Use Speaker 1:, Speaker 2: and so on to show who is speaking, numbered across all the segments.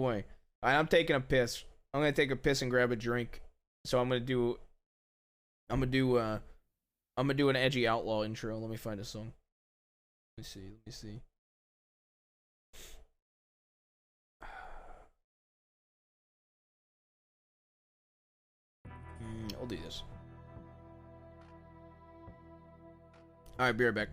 Speaker 1: Boy, I'm taking a piss. I'm gonna take a piss and grab a drink. So I'm gonna do I'm gonna do an edgy outlaw intro. Let me find a song. Let me see. Let me see. I'll do this. All right, be right back.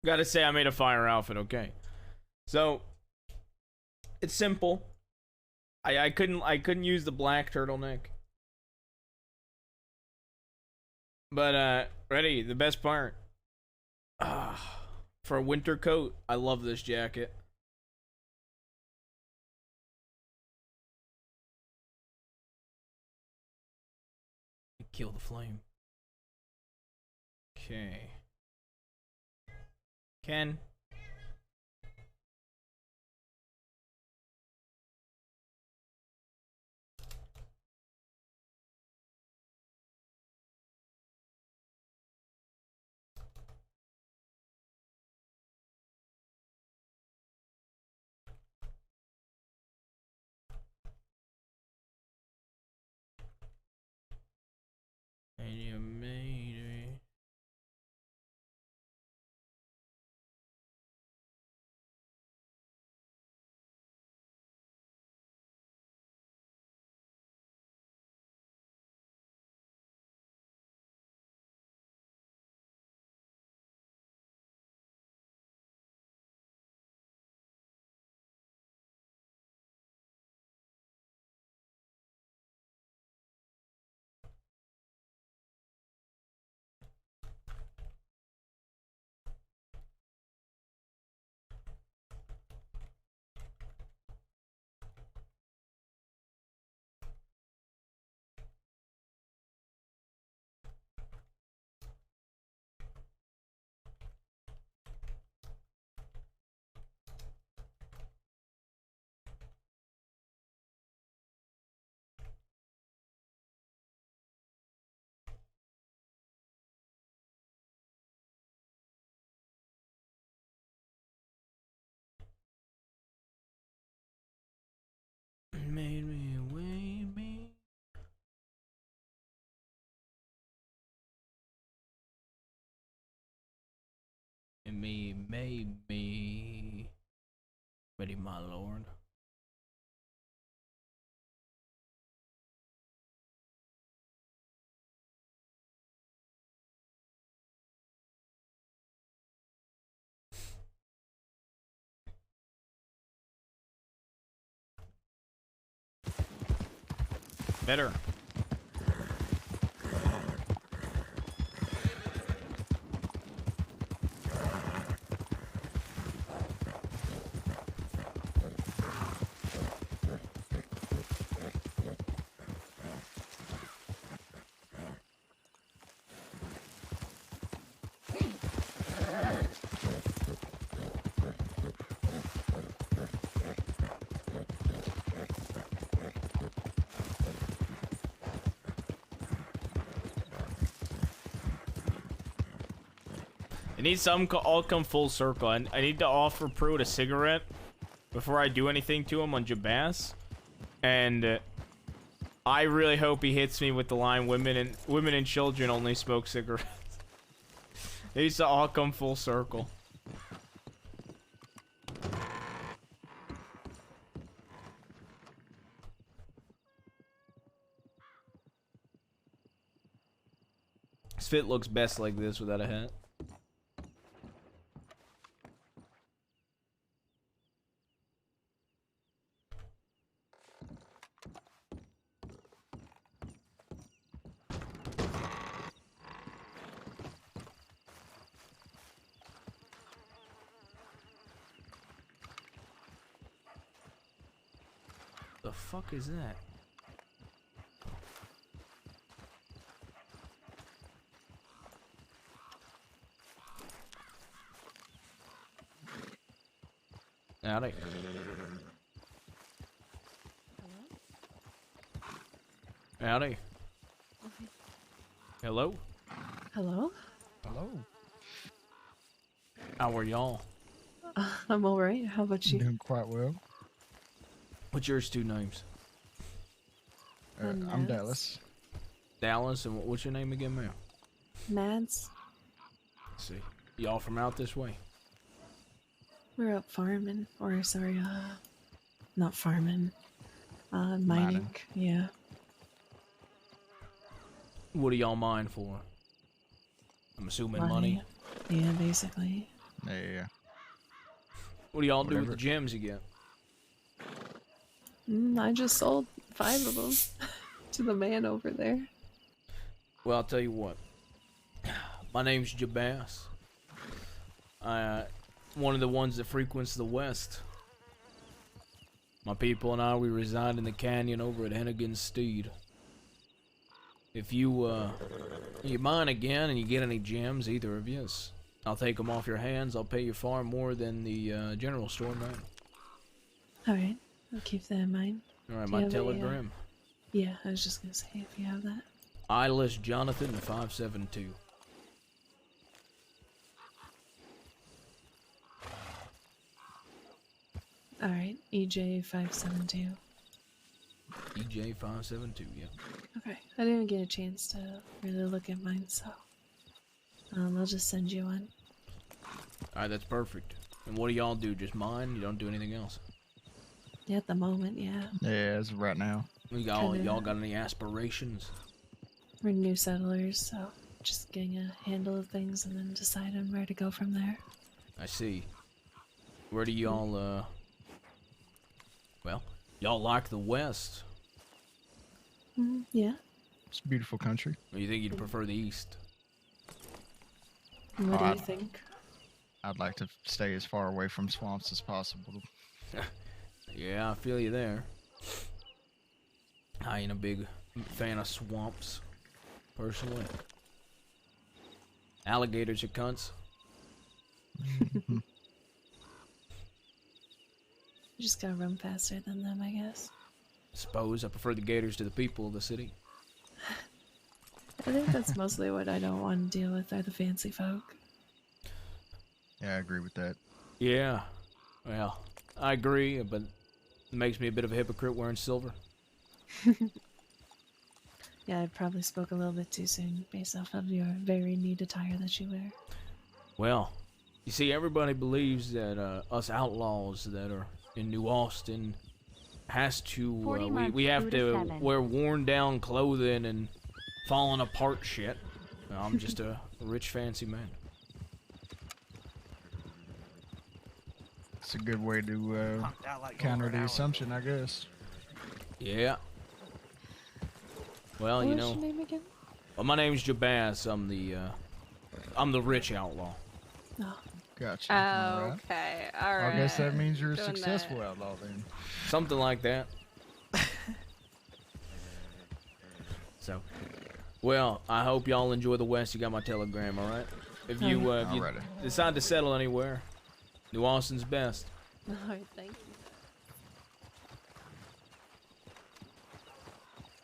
Speaker 1: Gotta say, I made a fire outfit. Okay, so it's simple. I couldn't use the black turtleneck, but ready. The best part. For a winter coat, I love this jacket. kill the flame. Okay. Ken. And you made me. Made me away me. And me made me ready, my lord. Better. It needs to all come full circle. I need to offer Pruitt a cigarette before I do anything to him on Jabaz. And I really hope he hits me with the line, women and children only smoke cigarettes. It needs to all come full circle. His fit looks best like this without a hat. The fuck is that? Howdy. Howdy. Hello?
Speaker 2: Hello?
Speaker 3: Hello.
Speaker 1: How are y'all?
Speaker 2: I'm alright. How about you?
Speaker 3: Doing quite well.
Speaker 1: What's yours two names?
Speaker 3: I'm Dallas.
Speaker 1: Dallas, and what's your name again, ma'am?
Speaker 2: Mads?
Speaker 1: Let's see. Y'all from out this way?
Speaker 2: We're up farming. Or, sorry, not farming. Mining. Yeah.
Speaker 1: What do y'all mine for? I'm assuming money.
Speaker 2: Yeah, basically.
Speaker 3: Yeah.
Speaker 1: What do y'all do with the gems you get?
Speaker 2: I just sold 5 of them to the man over there.
Speaker 1: Well, I'll tell you what. My name's Jabaz. One of the ones that frequents the West. My people and I, we reside in the canyon over at Hennigan's Steed. if you mine again and you get any gems, either of you, I'll take them off your hands. I'll pay you far more than the general store man.
Speaker 2: Alright, I'll keep that in mind.
Speaker 1: All right,
Speaker 2: Do
Speaker 1: my
Speaker 2: you have
Speaker 1: telegram.
Speaker 2: Yeah, I was just gonna say if you have that.
Speaker 1: Eyeless Jonathan 572.
Speaker 2: Alright, EJ572.
Speaker 1: EJ 572. Yeah.
Speaker 2: Okay, I didn't get a chance to really look at mine, so I'll just send you one.
Speaker 1: All right, that's perfect. And what do y'all do? Just mine? You don't do anything else?
Speaker 2: Yeah, at the moment, yeah.
Speaker 3: Yeah, as of right now.
Speaker 1: Y'all got any aspirations?
Speaker 2: We're new settlers, so just getting a handle of things and then deciding where to go from there.
Speaker 1: I see. Where do y'all, well, y'all like the West?
Speaker 2: Yeah.
Speaker 3: It's a beautiful country.
Speaker 1: Or you think you'd prefer the East?
Speaker 2: What do you
Speaker 3: I'd-
Speaker 2: think?
Speaker 3: I'd like to stay as far away from swamps as possible.
Speaker 1: Yeah, I feel you there. I ain't a big fan of swamps, personally. Alligators are cunts.
Speaker 2: You just gotta run faster than them, I guess.
Speaker 1: Suppose I prefer the gators to the people of the city.
Speaker 2: I think that's mostly what I don't want to deal with are the fancy folk.
Speaker 3: Yeah, I agree with that.
Speaker 1: Yeah, well, I agree, but it makes me a bit of a hypocrite wearing silver.
Speaker 2: Yeah, I probably spoke a little bit too soon based off of your very neat attire that you wear.
Speaker 1: Well, you see, everybody believes that us outlaws that are in New Austin has to, we have to wear worn down clothing and falling apart shit. Well, I'm just a rich, fancy man.
Speaker 3: It's a good way to counter the assumption, I guess.
Speaker 1: Yeah. Well,
Speaker 2: What
Speaker 1: you
Speaker 2: was
Speaker 1: know,
Speaker 2: your name again?
Speaker 1: well, my name's Jabaz. I'm the rich outlaw.
Speaker 2: Oh,
Speaker 3: Gotcha.
Speaker 4: Oh,
Speaker 3: Alright.
Speaker 4: okay. All right.
Speaker 3: I guess that means you're a
Speaker 4: Doing
Speaker 3: successful
Speaker 4: that.
Speaker 3: outlaw then.
Speaker 1: Something like that. So, well, I hope y'all enjoy the West. You got my telegram, all right? If you
Speaker 3: Alrighty.
Speaker 1: decide to settle anywhere, New Austin's best.
Speaker 2: alright, thank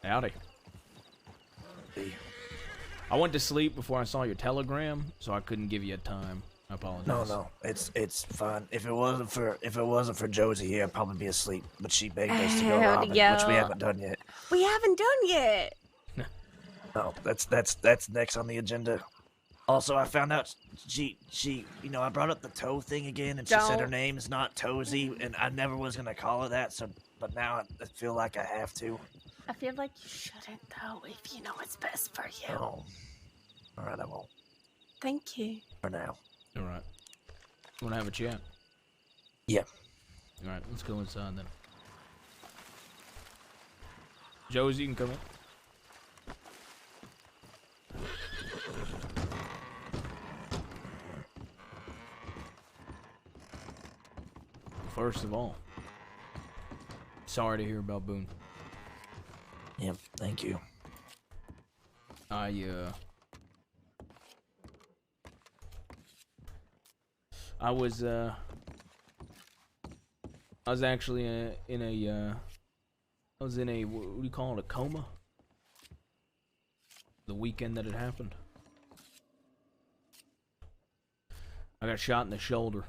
Speaker 2: you.
Speaker 1: Howdy. I went to sleep before I saw your telegram, so I couldn't give you a time. I apologize.
Speaker 5: No, it's fine. If it wasn't for Josie here, I'd probably be asleep. But she begged us to go
Speaker 4: Howdy,
Speaker 5: robbing, which we
Speaker 4: yo.
Speaker 5: haven't done yet.
Speaker 4: We haven't done yet.
Speaker 5: No, that's next on the agenda. Also, I found out she I brought up the toe thing again, and she said her
Speaker 4: Don't.
Speaker 5: name's not Tozy, and I never was gonna call her that. So, but now I feel like I have to.
Speaker 4: I feel like you shouldn't, though, if you know what's best for you.
Speaker 5: Oh, all right, I won't
Speaker 4: Thank you.
Speaker 5: for now.
Speaker 1: All right. Want to have a chat?
Speaker 5: Yeah.
Speaker 1: All right, let's go inside then. Josie, you can come in. First of all, sorry to hear about Boone.
Speaker 5: Yeah, thank you.
Speaker 1: I was actually in a what do you call it, a coma? The weekend that it happened. I got shot in the shoulder.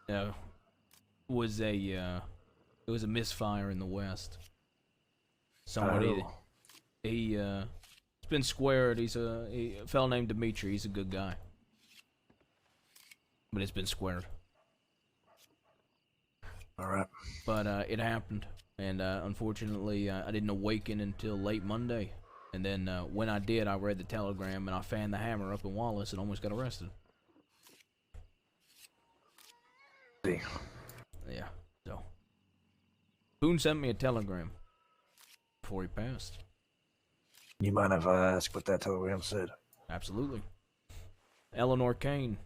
Speaker 1: It was a misfire in the west. Somebody,
Speaker 5: Oh.
Speaker 1: it's been squared. He's a fellow named Dimitri. He's a good guy, but it's been squared.
Speaker 5: All right.
Speaker 1: But it happened, and unfortunately, I didn't awaken until late Monday. And then when I did, I read the telegram, and I fanned the hammer up in Wallace and almost got arrested.
Speaker 5: See.
Speaker 1: Yeah, so Boone sent me a telegram before he passed.
Speaker 5: You mind if I ask what that telegram said?
Speaker 1: Absolutely. Eleanor Kane.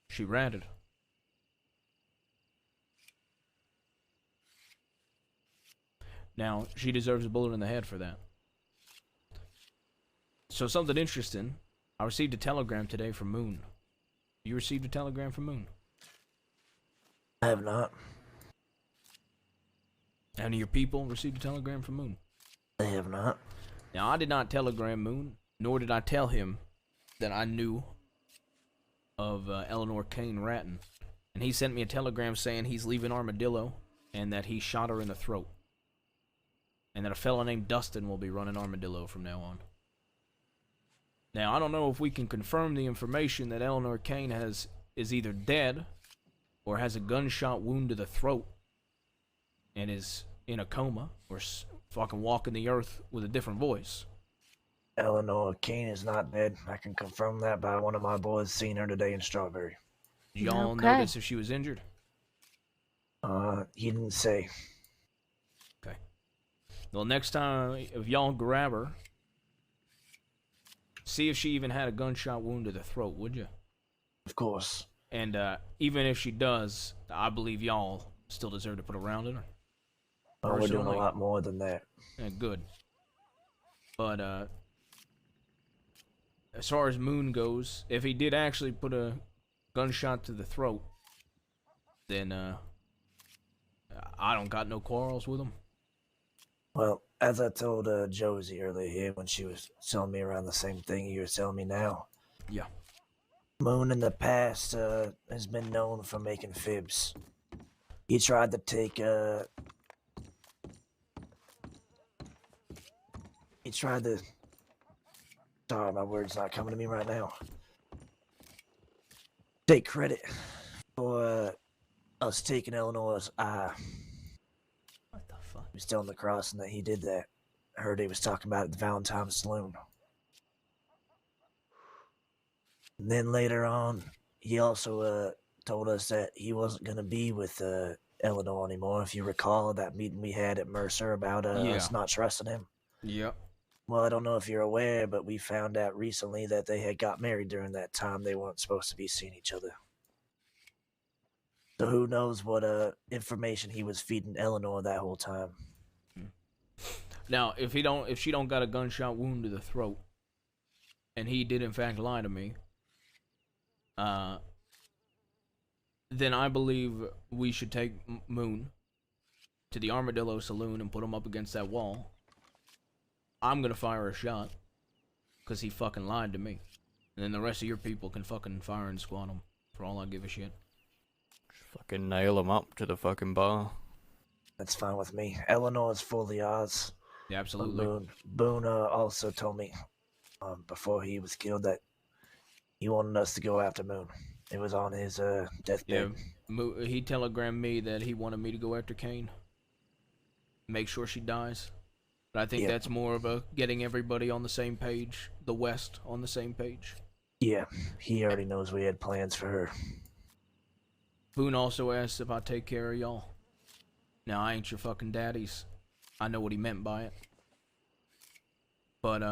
Speaker 1: She ratted. Now, she deserves a bullet in the head for that. So something interesting. I received a telegram today from Moon. You received a telegram from Moon?
Speaker 5: I have not.
Speaker 1: Any of your people received a telegram from Moon?
Speaker 5: They have not.
Speaker 1: Now, I did not telegram Moon, nor did I tell him that I knew of Eleanor Kane ratting. And he sent me a telegram saying he's leaving Armadillo and that he shot her in the throat. And that a fellow named Dustin will be running Armadillo from now on. Now, I don't know if we can confirm the information that Eleanor Kane is either dead or has a gunshot wound to the throat and is in a coma or fucking walking the earth with a different voice.
Speaker 5: Eleanor Kane is not dead. I can confirm that by one of my boys seeing her today in Strawberry.
Speaker 1: Did y'all
Speaker 2: Okay.
Speaker 1: notice if she was injured?
Speaker 5: He didn't say.
Speaker 1: Okay. Well, next time, if y'all grab her, see if she even had a gunshot wound to the throat, would you?
Speaker 5: Of course.
Speaker 1: And even if she does, I believe y'all still deserve to put a round in her.
Speaker 5: Oh, we're doing a
Speaker 1: Personally.
Speaker 5: lot more than that.
Speaker 1: Yeah, good. But as far as Moon goes, if he did actually put a gunshot to the throat, then I don't got no quarrels with him.
Speaker 5: Well, as I told Josie earlier here when she was telling me around the same thing you were telling me now.
Speaker 1: Yeah.
Speaker 5: Moon in the past has been known for making fibs. He tried to take sorry, my word's not coming to me right now. Take credit for us taking Eleanor's eye.
Speaker 1: What the fuck?
Speaker 5: He was telling the crossing that he did that. I heard he was talking about it at the Valentine's Saloon. And then later on, he also told us that he wasn't going to be with Eleanor anymore. If you recall that meeting we had at Mercer about us not trusting him.
Speaker 1: Yep.
Speaker 5: Well, I don't know if you're aware, but we found out recently that they had got married during that time. They weren't supposed to be seeing each other. So who knows what information he was feeding Eleanor that whole time.
Speaker 1: Now, if she don't got a gunshot wound to the throat, and he did in fact lie to me, then I believe we should take Moon to the Armadillo Saloon and put him up against that wall. I'm gonna fire a shot, cause he fucking lied to me, and then the rest of your people can fucking fire and squat him, for all I give a shit.
Speaker 6: Fucking nail him up to the fucking bar.
Speaker 5: That's fine with me. Eleanor's fully ours.
Speaker 1: Yeah, absolutely.
Speaker 5: Boone also told me before he was killed that he wanted us to go after Moon. It was on his deathbed.
Speaker 1: Yeah, he telegrammed me that he wanted me to go after Kane. Make sure she dies. But I think that's more of a getting everybody on the same page, the West on the same page.
Speaker 5: Yeah, he already knows we had plans for her.
Speaker 1: Boone also asked if I take care of y'all. Now, I ain't your fucking daddies. I know what he meant by it. But,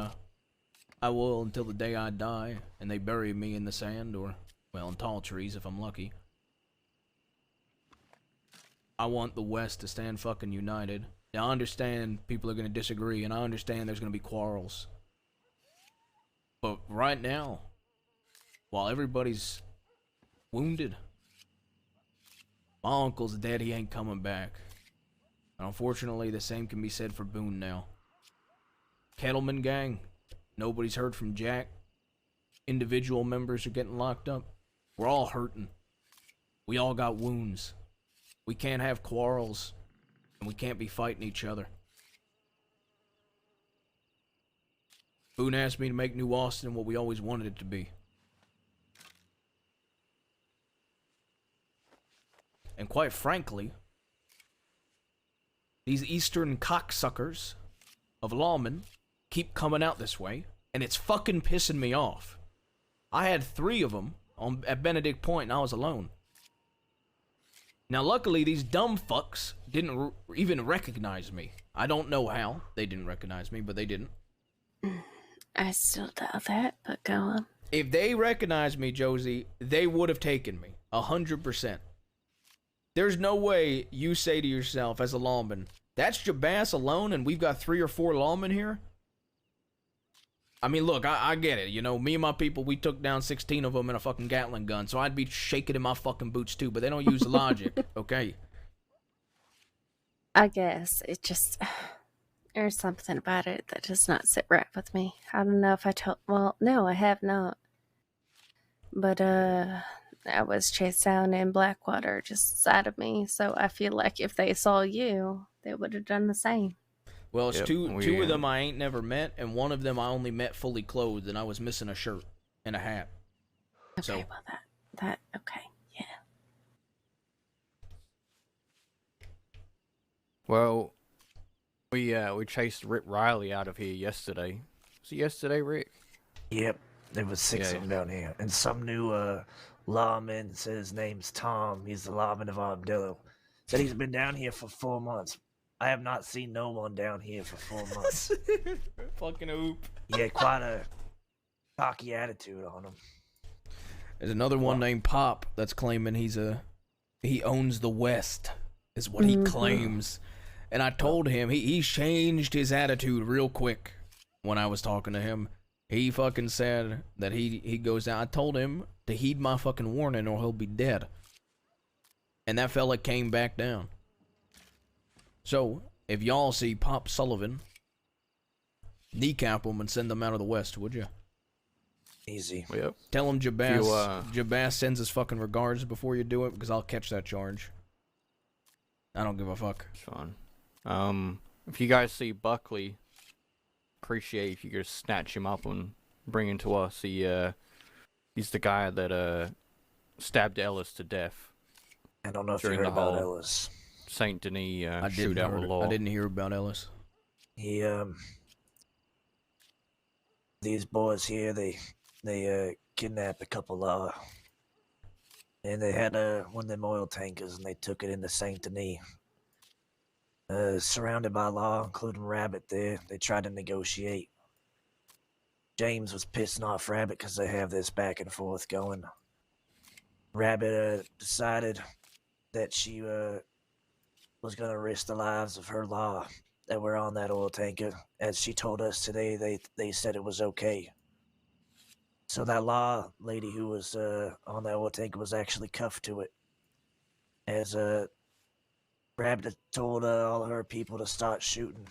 Speaker 1: I will until the day I die, and they bury me in the sand, or, well, in tall trees if I'm lucky. I want the West to stand fucking united. Now, I understand people are gonna disagree, and I understand there's gonna be quarrels. But right now, while everybody's wounded, my uncle's dead, he ain't coming back. And unfortunately, the same can be said for Boone now. Kettleman gang, nobody's heard from Jack. Individual members are getting locked up. We're all hurting. We all got wounds. We can't have quarrels, and we can't be fighting each other. Boone asked me to make New Austin what we always wanted it to be. And quite frankly, these eastern cocksuckers of lawmen keep coming out this way, and it's fucking pissing me off. I had 3 of them at Benedict Point, and I was alone. Now, luckily, these dumb fucks didn't even recognize me. I don't know how they didn't recognize me, but they didn't.
Speaker 4: I still doubt that, but go on.
Speaker 1: If they recognized me, Josie, they would have taken me. 100%. There's no way you say to yourself as a lawman, that's Jabas alone and we've got 3 or 4 lawmen here? I mean, look, I get it. You know, me and my people, we took down 16 of them in a fucking Gatling gun, so I'd be shaking in my fucking boots too, but they don't use logic, okay?
Speaker 4: I guess it just there's something about it that does not sit right with me. I don't know if I told. Well, no, I have not. But I was chased down in Blackwater, just side of me. So I feel like if they saw you, they would have done the same.
Speaker 1: Well, it's
Speaker 6: Yep,
Speaker 1: two of them I ain't never met, and one of them I only met fully clothed, and I was missing a shirt and a hat.
Speaker 4: Okay,
Speaker 1: So,
Speaker 4: well that okay, yeah.
Speaker 6: Well, we chased Rick Riley out of here yesterday. Was it yesterday, Rick?
Speaker 5: Yep, there was six
Speaker 6: Yeah,
Speaker 5: of them down here, and some new lawman said his name's Tom. He's the lawman of Armadillo. Said he's been down here for 4 months. I have not seen no one down here for 4 months.
Speaker 1: fucking oop.
Speaker 5: He had quite a cocky attitude on him.
Speaker 1: There's another one named Pop that's claiming he owns the West, is what he claims. And I told him he changed his attitude real quick when I was talking to him. He fucking said that he goes down. I told him to heed my fucking warning or he'll be dead. And that fella came back down. So, if y'all see Pop Sullivan, kneecap him and send them out of the West, would you?
Speaker 5: Easy.
Speaker 6: Yep.
Speaker 1: Tell him Jabaz sends his fucking regards before you do it, because I'll catch that charge. I don't give a fuck.
Speaker 6: It's fine. If you guys see Buckley, appreciate if you could snatch him up and bring him to us. He's the guy that stabbed Ellis to death.
Speaker 5: I don't know if you
Speaker 6: During
Speaker 5: heard
Speaker 6: the
Speaker 5: about
Speaker 6: whole-
Speaker 5: Ellis.
Speaker 6: Saint Denis
Speaker 1: I didn't
Speaker 6: shootout with Law.
Speaker 1: I didn't hear about Ellis.
Speaker 5: He these boys here, they kidnapped a couple and they had one of them oil tankers and they took it into Saint Denis. Surrounded by law, including Rabbit there. They tried to negotiate. James was pissing off Rabbit because they have this back and forth going. Rabbit decided that she was going to risk the lives of her law that were on that oil tanker. As she told us today, they said it was okay. So that law lady who was on that oil tanker was actually cuffed to it. As Rabbit told all of her people to start shooting.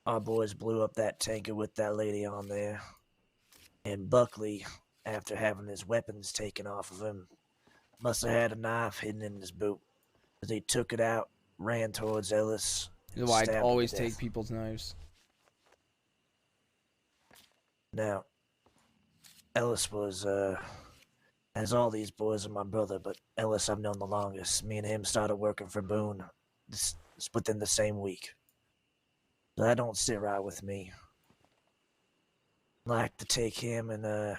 Speaker 5: Our boys blew up that tanker with that lady on there. And Buckley, after having his weapons taken off of him, must have had a knife hidden in his boot. They took it out, ran towards Ellis.
Speaker 1: This is why I
Speaker 5: stabbed him to
Speaker 1: always
Speaker 5: death.
Speaker 1: take people's knives.
Speaker 5: Now, Ellis was, as all these boys are my brother, but Ellis I've known the longest. Me and him started working for Boone within the same week. So that don't sit right with me. I'd like to take him and,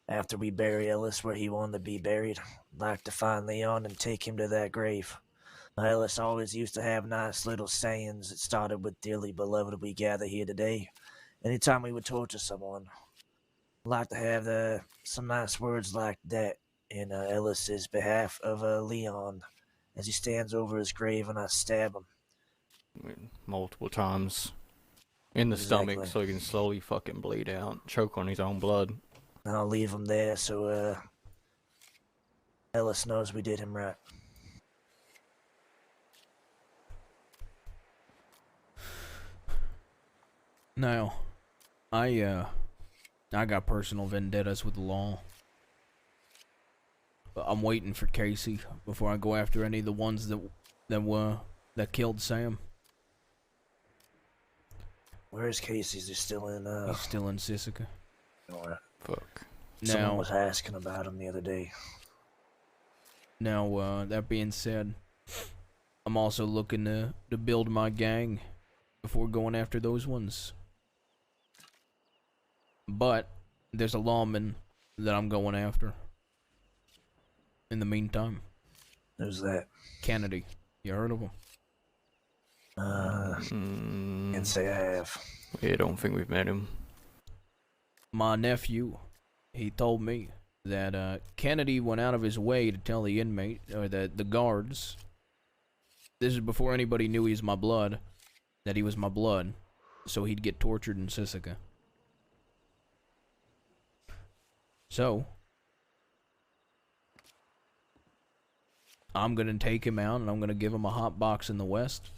Speaker 5: after we bury Ellis where he wanted to be buried, I'd like to find Leon and take him to that grave. Ellis always used to have nice little sayings. It started with "Dearly beloved, we gather here today." Anytime we would torture someone, I'd like to have some nice words like that in Ellis's behalf of Leon as he stands over his grave and I stab him.
Speaker 6: Multiple times. In the
Speaker 5: Exactly.
Speaker 6: stomach so he can slowly fucking bleed out. Choke on his own blood.
Speaker 5: And I'll leave him there so Ellis knows we did him right.
Speaker 1: Now, I got personal vendettas with the law. But I'm waiting for Casey before I go after any of the ones that killed Sam.
Speaker 5: Where is Casey? Is he still in
Speaker 1: He's still in Sisika.
Speaker 5: Alright.
Speaker 6: Fuck.
Speaker 5: Someone
Speaker 1: Now,
Speaker 5: was asking about him the other day.
Speaker 1: that being said, I'm also looking to build my gang before going after those ones. But there's a lawman that I'm going after. In the meantime,
Speaker 5: Who's that?
Speaker 1: Kennedy. You heard of him?
Speaker 5: Can't say I have.
Speaker 6: Yeah, don't think we've met him.
Speaker 1: My nephew, he told me that Kennedy went out of his way to tell the inmate, or the guards. This is before anybody knew he was my blood, that he was my blood. so he'd get tortured in Sisika. So I'm gonna take him out, and I'm gonna give him a hot box in the west.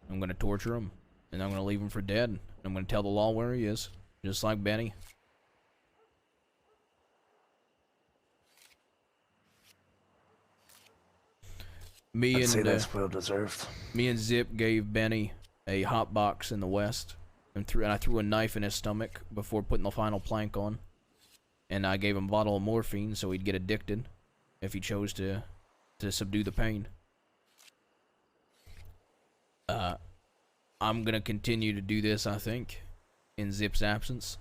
Speaker 1: I'm gonna torture him, and I'm gonna leave him for dead. And I'm gonna tell the law where he is, just like Benny.
Speaker 5: I'd say that's well deserved.
Speaker 1: Me and Zip gave Benny a hot box in the west, and I threw a knife in his stomach before putting the final plank on. And I gave him a bottle of morphine so he'd get addicted if he chose to subdue the pain. I'm gonna continue to do this, I think, in Zip's absence.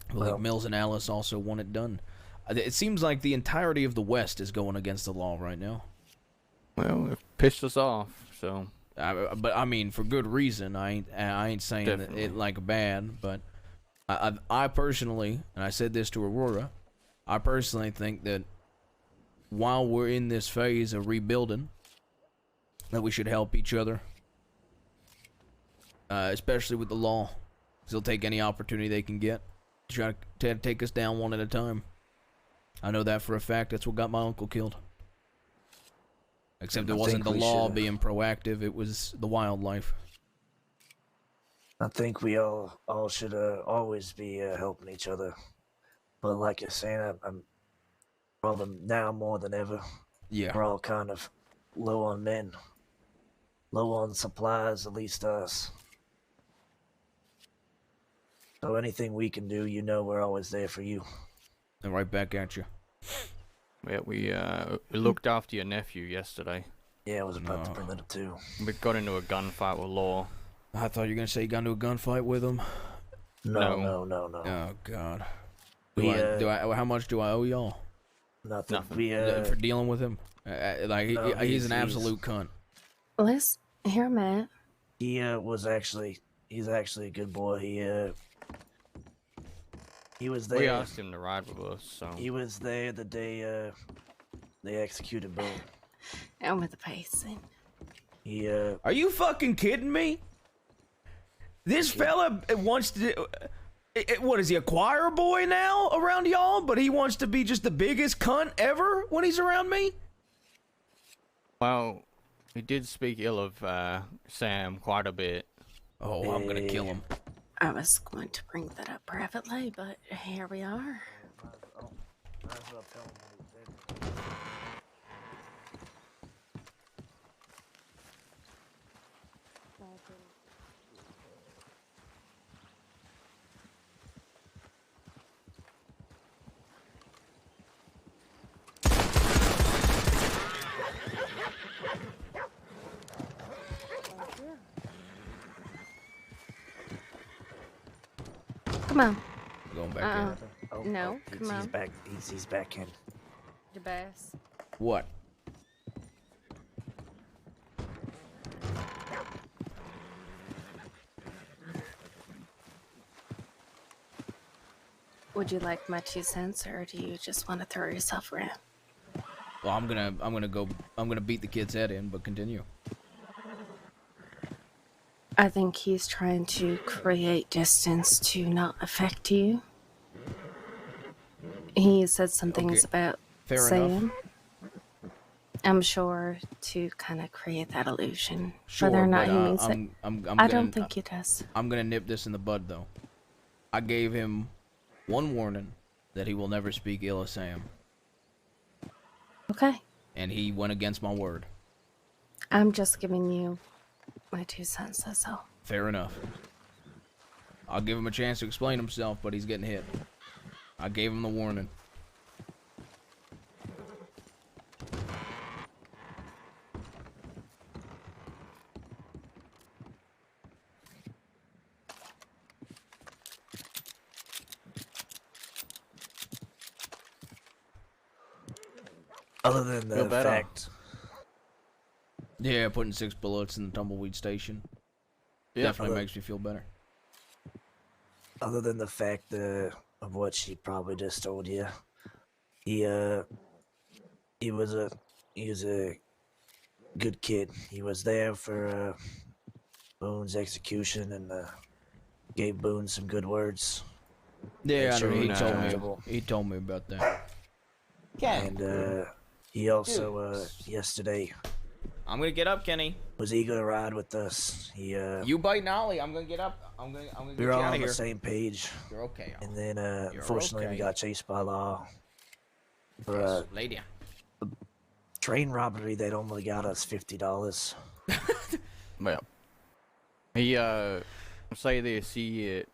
Speaker 1: I believe Mills and Alice also want it done. It seems like the entirety of the West is going against the law right now.
Speaker 6: Well, it pissed us off, so.
Speaker 1: But I mean, for good reason. I ain't saying that it like bad, but I personally, and I said this to Aurora, I personally think that while we're in this phase of rebuilding, that we should help each other, especially with the law, because they'll take any opportunity they can get to try to take us down one at a time. I know that for a fact. That's what got my uncle killed. Except it wasn't the law being proactive, it was the wildlife.
Speaker 5: I think we all should always be helping each other. But like you're saying, I'm probably now more than ever.
Speaker 1: Yeah.
Speaker 5: We're all kind of low on men. Low on supplies, at least us. So anything we can do, you know we're always there for you.
Speaker 1: And right back at you.
Speaker 6: Yeah, we looked after your nephew yesterday.
Speaker 5: Yeah, I was about to bring that up too.
Speaker 6: We got into a gunfight with Law.
Speaker 1: I thought you were gonna say you got into a gunfight with him.
Speaker 5: No.
Speaker 1: Oh God. How much do I owe y'all?
Speaker 5: Nothing.
Speaker 1: For dealing with him. He's an absolute cunt.
Speaker 4: Let's hear him out.
Speaker 5: He's actually a good boy. He was there.
Speaker 6: We asked him to ride with us, so.
Speaker 5: He was there the day they executed Boone.
Speaker 4: And with the pacing.
Speaker 1: Are you fucking kidding me? This fella wants to. What is he, a choir boy now around y'all? But he wants to be just the biggest cunt ever when he's around me?
Speaker 6: Well, he did speak ill of Sam quite a bit.
Speaker 1: Oh, I'm gonna kill him.
Speaker 4: I was going to bring that up privately, but here we are. Come on.
Speaker 1: Going back in.
Speaker 4: No, come on.
Speaker 5: He's back. He's back in.
Speaker 4: The best.
Speaker 1: What?
Speaker 4: Would you like my 2 cents, or do you just want to throw yourself around?
Speaker 1: Well, I'm gonna beat the kid's head in, but continue.
Speaker 4: I think he's trying to create distance to not affect you. He said some things about
Speaker 1: Fair
Speaker 4: Sam.
Speaker 1: enough.
Speaker 4: I'm sure to kind of create that illusion.
Speaker 1: Sure,
Speaker 4: whether or not
Speaker 1: but,
Speaker 4: he means it. I don't think he does.
Speaker 1: I'm gonna nip this in the bud, though. I gave him one warning that he will never speak ill of Sam.
Speaker 4: Okay.
Speaker 1: And he went against my word.
Speaker 4: I'm just giving you my 2 cents, that's all.
Speaker 1: Fair enough. I'll give him a chance to explain himself, but he's getting hit. I gave him the warning.
Speaker 5: Other than the fact.
Speaker 1: Yeah, putting 6 bullets in the tumbleweed station definitely makes me feel better.
Speaker 5: Other than the fact of what she probably just told you, he was a he was a good kid. He was there for Boone's execution and gave Boone some good words.
Speaker 1: Yeah, I know.
Speaker 5: sure
Speaker 1: He
Speaker 5: was
Speaker 1: told me.
Speaker 5: comfortable.
Speaker 1: He told me about that.
Speaker 5: And he also yesterday
Speaker 1: I'm gonna get up, Kenny.
Speaker 5: was eager to ride with us. He
Speaker 1: You bite Nolly. I'm gonna get up. I'm gonna
Speaker 5: we
Speaker 1: get
Speaker 5: were
Speaker 1: you
Speaker 5: all
Speaker 1: out
Speaker 5: on
Speaker 1: of
Speaker 5: the
Speaker 1: here.
Speaker 5: same page.
Speaker 1: You're okay.
Speaker 5: And then
Speaker 1: You're
Speaker 5: unfortunately
Speaker 1: okay.
Speaker 5: we got chased by law for
Speaker 1: Yes, lady.
Speaker 5: train robbery. They only got us $50.
Speaker 6: Well, he say this. He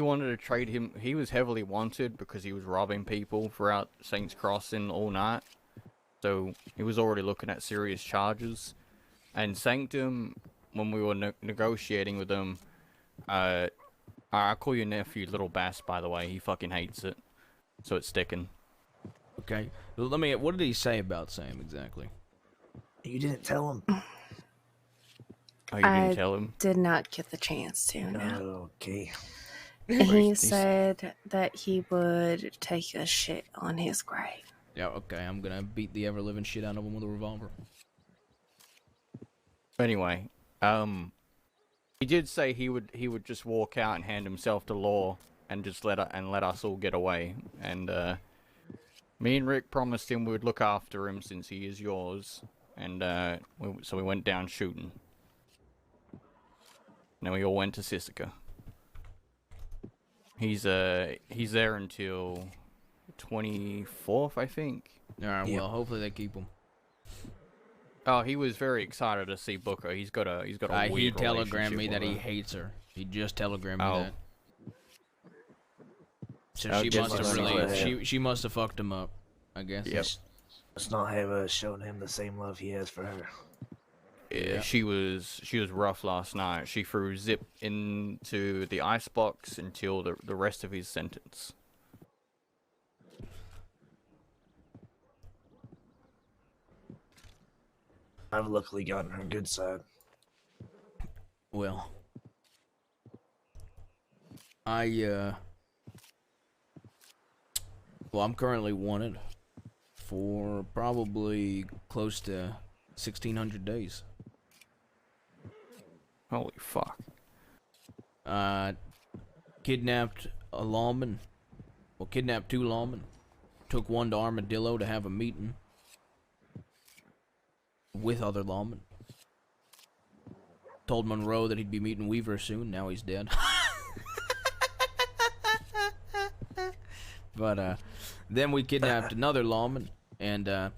Speaker 6: wanted to trade him. He was heavily wanted because he was robbing people throughout Saints Crossing all night. So he was already looking at serious charges. And Sanctum, when we were negotiating with him, I call your nephew Little Bass, by the way. He fucking hates it, so it's sticking.
Speaker 1: Okay. Let me. What did he say about Sam exactly?
Speaker 5: You didn't tell him?
Speaker 6: Oh, you didn't
Speaker 4: I
Speaker 6: tell him?
Speaker 4: did not get the chance to, no.
Speaker 5: Okay.
Speaker 4: He said that he would take a shit on his grave.
Speaker 1: Yeah. Okay. I'm gonna beat the ever living shit out of him with a revolver.
Speaker 6: Anyway, he did say he would just walk out and hand himself to law and just let us all get away. And me and Rick promised him we would look after him since he is yours. And so we went down shooting. And then we all went to Sisika. He's there until 24th, I think.
Speaker 1: All right.
Speaker 5: Yep.
Speaker 1: Well, hopefully they keep him.
Speaker 6: Oh, he was very excited to see Booker. He's got a weird
Speaker 1: He telegrammed
Speaker 6: relationship
Speaker 1: me that
Speaker 6: with
Speaker 1: he
Speaker 6: her.
Speaker 1: hates her. He just telegrammed me
Speaker 6: Oh.
Speaker 1: that. So
Speaker 6: Oh,
Speaker 1: she
Speaker 6: just
Speaker 1: must have
Speaker 5: like
Speaker 1: really.
Speaker 5: that.
Speaker 1: She must have fucked him up. I guess.
Speaker 6: Yep.
Speaker 5: Let's not have shown him the same love he has for her.
Speaker 6: Yeah,
Speaker 1: Yeah.
Speaker 6: she was rough last night. She threw Zip into the icebox until the rest of his sentence.
Speaker 5: I've luckily gotten her good side.
Speaker 1: Well, I'm currently wanted for probably close to 1,600 days.
Speaker 6: Holy fuck.
Speaker 1: Kidnapped a lawman. Well, kidnapped 2 lawmen. Took one to Armadillo to have a meeting with other lawmen. Told Monroe that he'd be meeting Weaver soon. Now he's dead. But then we kidnapped another lawman and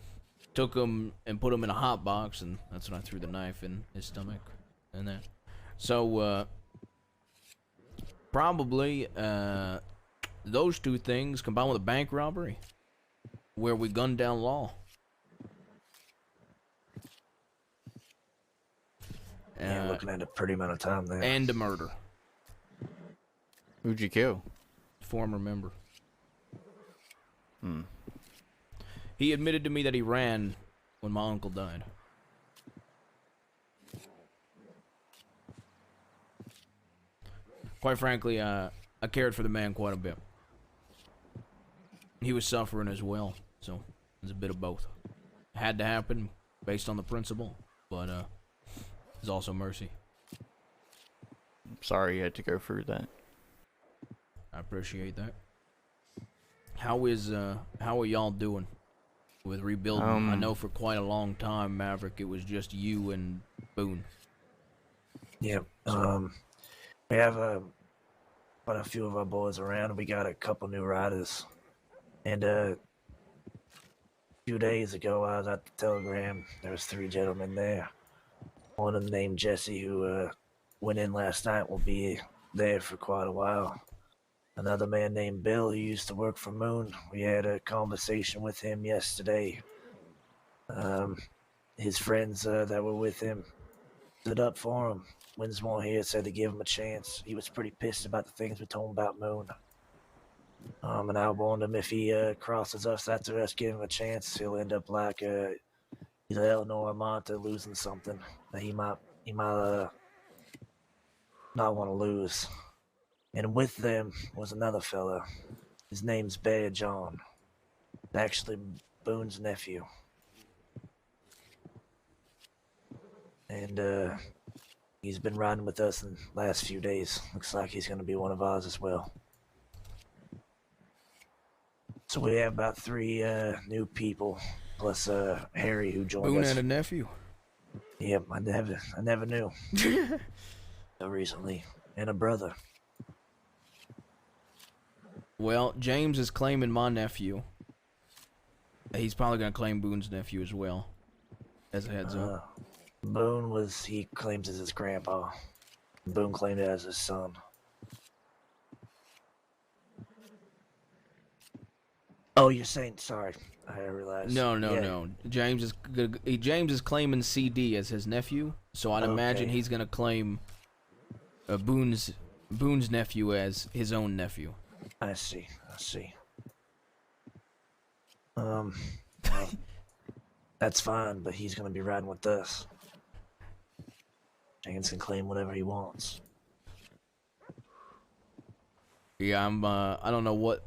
Speaker 1: took him and put him in a hot box, and that's when I threw the knife in his stomach and that. So probably those 2 things combined with a bank robbery where we gunned down Law.
Speaker 5: Yeah, looking at a pretty amount of time there.
Speaker 1: And a murder.
Speaker 6: Who'd you kill?
Speaker 1: Former member.
Speaker 6: Hmm.
Speaker 1: He admitted to me that he ran when my uncle died. Quite frankly, I cared for the man quite a bit. He was suffering as well, so it was a bit of both. Had to happen based on the principle, but there's also mercy.
Speaker 6: I'm sorry you had to go through that.
Speaker 1: I appreciate that. How are y'all doing with rebuilding? I know for quite a long time, Maverick, it was just you and Boone.
Speaker 5: Yeah. We have quite a few of our boys around. We got a couple new riders. And a few days ago, I was at the Telegram. There was 3 gentlemen there. One of them named Jesse, who went in last night, will be there for quite a while. Another man named Bill, who used to work for Moon. We had a conversation with him yesterday. His friends that were with him stood up for him. Winsmore here said to give him a chance. He was pretty pissed about the things we told him about Moon. And I warned him if he crosses us after us giving him a chance, he'll end up like either Eleanor or Monta losing something that he might not want to lose. And with them was another fella. His name's Bear John. Actually, Boone's nephew. and he's been riding with us in the last few days. Looks like he's going to be one of ours as well. So we have about 3 new people, plus Harry who joined
Speaker 1: Boone
Speaker 5: us.
Speaker 1: and a nephew.
Speaker 5: Yep, I never knew. So recently, and a brother.
Speaker 1: Well, James is claiming my nephew. He's probably gonna claim Boone's nephew as well. As a heads up.
Speaker 5: Boone he claims as his grandpa. Boone claimed it as his son. Oh, you're saying, sorry, I realized.
Speaker 1: No. James is claiming CD as his nephew, so I'd imagine he's gonna claim Boone's nephew as his own nephew.
Speaker 5: I see. That's fine, but he's gonna be riding with us. James can claim whatever he wants.
Speaker 1: Yeah, I don't know what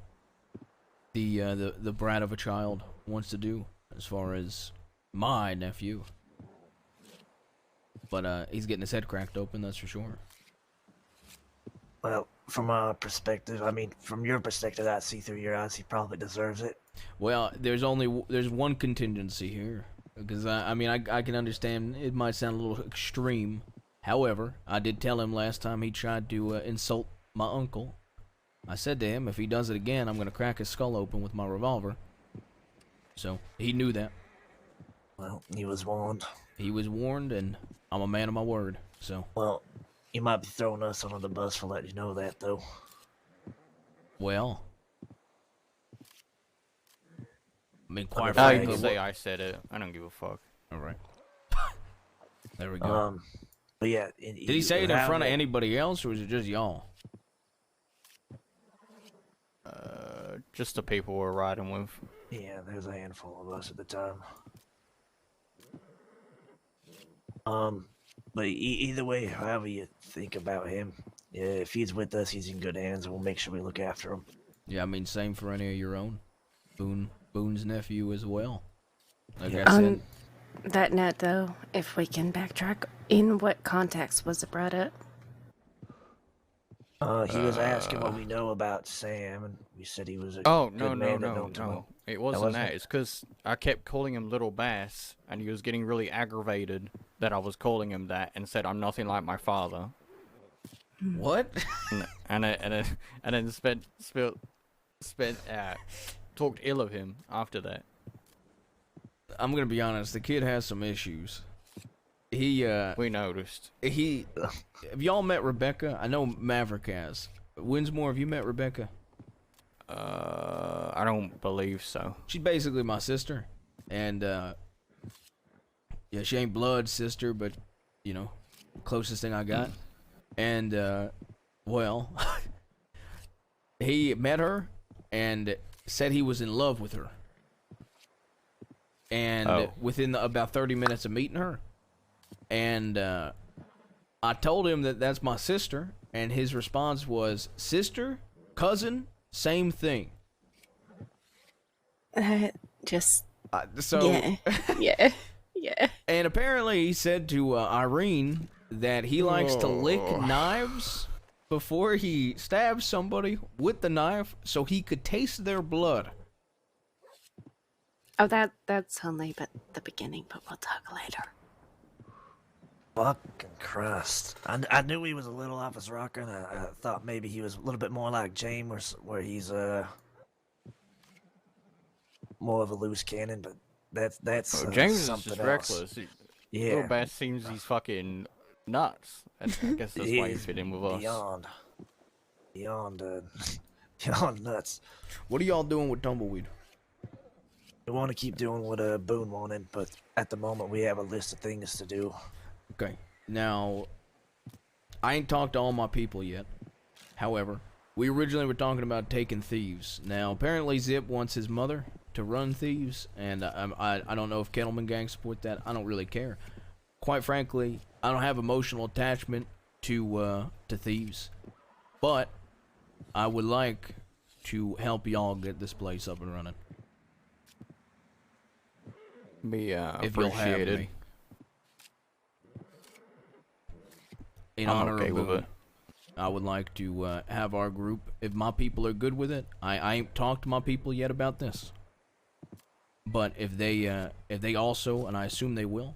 Speaker 1: the brat of a child wants to do as far as my nephew, but he's getting his head cracked open, that's for sure.
Speaker 5: Well, from our perspective, I mean, from your perspective, I see through your eyes, he probably deserves it.
Speaker 1: Well, there's one contingency here, because I can understand it might sound a little extreme. However, I did tell him last time he tried to insult my uncle. I said to him, if he does it again, I'm going to crack his skull open with my revolver. So, he knew that.
Speaker 5: Well, he was warned.
Speaker 1: He was warned, and I'm a man of my word, so.
Speaker 5: Well, you might be throwing us under the bus for letting you know that, though.
Speaker 1: Well. I mean, quite
Speaker 6: You
Speaker 1: frankly.
Speaker 6: can say I said it. I don't give a fuck.
Speaker 1: Alright. There we go.
Speaker 5: But yeah.
Speaker 1: Did he say it in front of anybody else, or was it just y'all?
Speaker 6: Just the people we're riding with.
Speaker 5: Yeah, there's a handful of us at the time. But either way, however you think about him, yeah, if he's with us, he's in good hands, and we'll make sure we look after him.
Speaker 1: Yeah, I mean, same for any of your own. Boone's nephew as well. Like I
Speaker 4: On
Speaker 1: said.
Speaker 4: that note, though, if we can backtrack, in what context was it brought up?
Speaker 5: He was asking what we know about Sam, and we said he was a
Speaker 6: Oh,
Speaker 5: good man that
Speaker 6: no.
Speaker 5: known to him.
Speaker 6: It wasn't that. It's because I kept calling him Little Bass, and he was getting really aggravated that I was calling him that, and said I'm nothing like my father.
Speaker 1: What?
Speaker 6: and then talked ill of him after that.
Speaker 1: I'm gonna be honest. The kid has some issues.
Speaker 6: We noticed.
Speaker 1: Have y'all met Rebecca? I know Maverick has. Winsmore, have you met Rebecca?
Speaker 6: I don't believe so.
Speaker 1: She's basically my sister, and yeah, she ain't blood sister, but you know, closest thing I got. And well, he met her and said he was in love with her. And within about 30 minutes of meeting her, and I told him that that's my sister, and his response was, sister, cousin, same thing.
Speaker 4: Just
Speaker 1: So
Speaker 4: yeah.
Speaker 1: And apparently he said to Irene that he likes to lick knives before he stabs somebody with the knife so he could taste their blood.
Speaker 4: Oh, that's only but the beginning, but we'll talk later.
Speaker 5: Fucking Christ. I knew he was a little off his rocker, and I thought maybe he was a little bit more like James, where he's more of a loose cannon, but that's
Speaker 6: James is
Speaker 5: something
Speaker 6: just
Speaker 5: else.
Speaker 6: reckless.
Speaker 5: Yeah.
Speaker 6: Little Bass seems he's fucking nuts. I guess that's why he fit in with us.
Speaker 5: Beyond nuts.
Speaker 1: What are y'all doing with Tumbleweed?
Speaker 5: We want to keep doing what Boone wanted, but at the moment we have a list of things to do.
Speaker 1: Okay. Now, I ain't talked to all my people yet. However, we originally were talking about taking thieves. Now, apparently Zip wants his mother to run thieves, and I don't know if Kettleman Gang support that. I don't really care. Quite frankly, I don't have emotional attachment to thieves, but I would like to help y'all get this place up and running.
Speaker 6: Be
Speaker 1: If you'll have
Speaker 6: appreciated.
Speaker 1: me. in
Speaker 6: I'm
Speaker 1: honor
Speaker 6: okay
Speaker 1: of
Speaker 6: with
Speaker 1: Boone,
Speaker 6: it.
Speaker 1: I would like to have our group, if my people are good with it. I ain't talked to my people yet about this. But if they also, and I assume they will,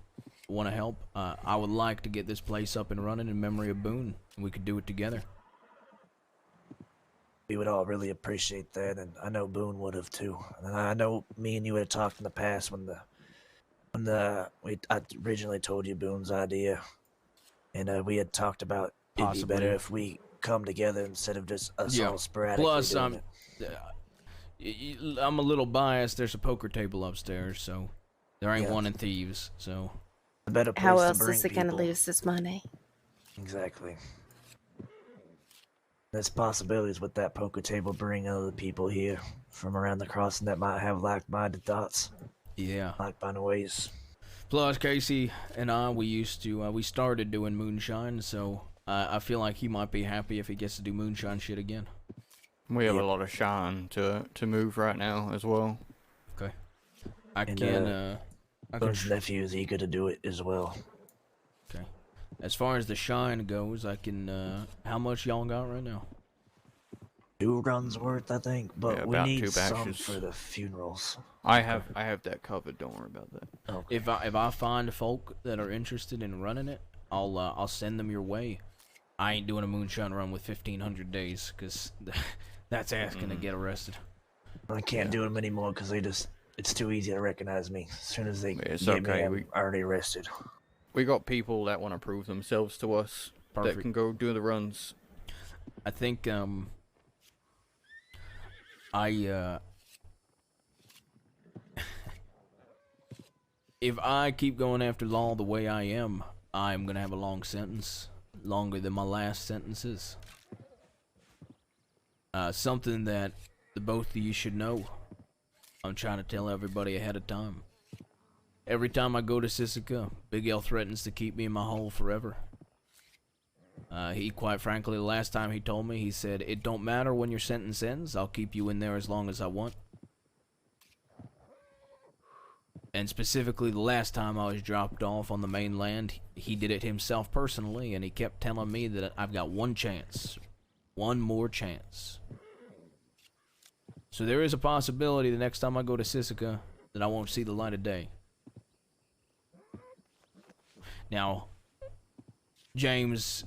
Speaker 1: want to help, I would like to get this place up and running in memory of Boone. We could do it together.
Speaker 5: We would all really appreciate that, and I know Boone would have too. And I know me and you had talked in the past when I originally told you Boone's idea, and we had talked about it'd be better
Speaker 1: Possibly.
Speaker 5: if we come together instead of just us
Speaker 1: Yeah.
Speaker 5: all sporadically
Speaker 1: Plus,
Speaker 5: doing it.
Speaker 1: I'm a little biased. There's a poker table upstairs, so there ain't
Speaker 5: Yeah.
Speaker 1: wanting thieves. So
Speaker 5: A better place
Speaker 4: How
Speaker 5: to
Speaker 4: else
Speaker 5: bring
Speaker 4: is it going to
Speaker 5: people.
Speaker 4: lose this money?
Speaker 5: Exactly. There's possibilities with that poker table bring other people here from around the crossing that might have like-minded thoughts,
Speaker 1: yeah.
Speaker 5: like-minded ways.
Speaker 1: Plus, Casey and I, we started doing moonshine, so I feel like he might be happy if he gets to do moonshine shit again.
Speaker 6: We have
Speaker 5: Yep.
Speaker 6: a lot of shine to move right now as well.
Speaker 1: I
Speaker 5: And,
Speaker 1: can
Speaker 5: Boone's nephew is eager to do it as well.
Speaker 1: Okay. As far as the shine goes, I can, how much y'all got right now?
Speaker 5: 2 runs worth, I think, but
Speaker 6: Yeah,
Speaker 5: we
Speaker 6: about
Speaker 5: need
Speaker 6: 2
Speaker 5: some
Speaker 6: batches.
Speaker 5: for the funerals.
Speaker 6: I have that covered. Don't worry about that.
Speaker 5: Okay.
Speaker 1: If I find folk that are interested in running it, I'll send them your way. I ain't doing a moonshine run with 1,500 days, cause that's asking to get arrested.
Speaker 5: I can't do them anymore because it's too easy to recognize me. As soon as they
Speaker 6: It's
Speaker 5: get
Speaker 6: okay,
Speaker 5: me, I'm already arrested.
Speaker 6: We got people that want to prove themselves to us that
Speaker 1: Perfect.
Speaker 6: can go do the runs.
Speaker 1: I think if I keep going after law the way I am gonna have a long sentence, longer than my last sentences. Something that the both of you should know. I'm trying to tell everybody ahead of time. Every time I go to Sisika, Big L threatens to keep me in my hole forever. He, quite frankly, the last time he told me, he said, "It don't matter when your sentence ends, I'll keep you in there as long as I want." And specifically, the last time I was dropped off on the mainland, he did it himself personally, and he kept telling me that I've got one chance. One more chance. So there is a possibility the next time I go to Sisika that I won't see the light of day. Now, James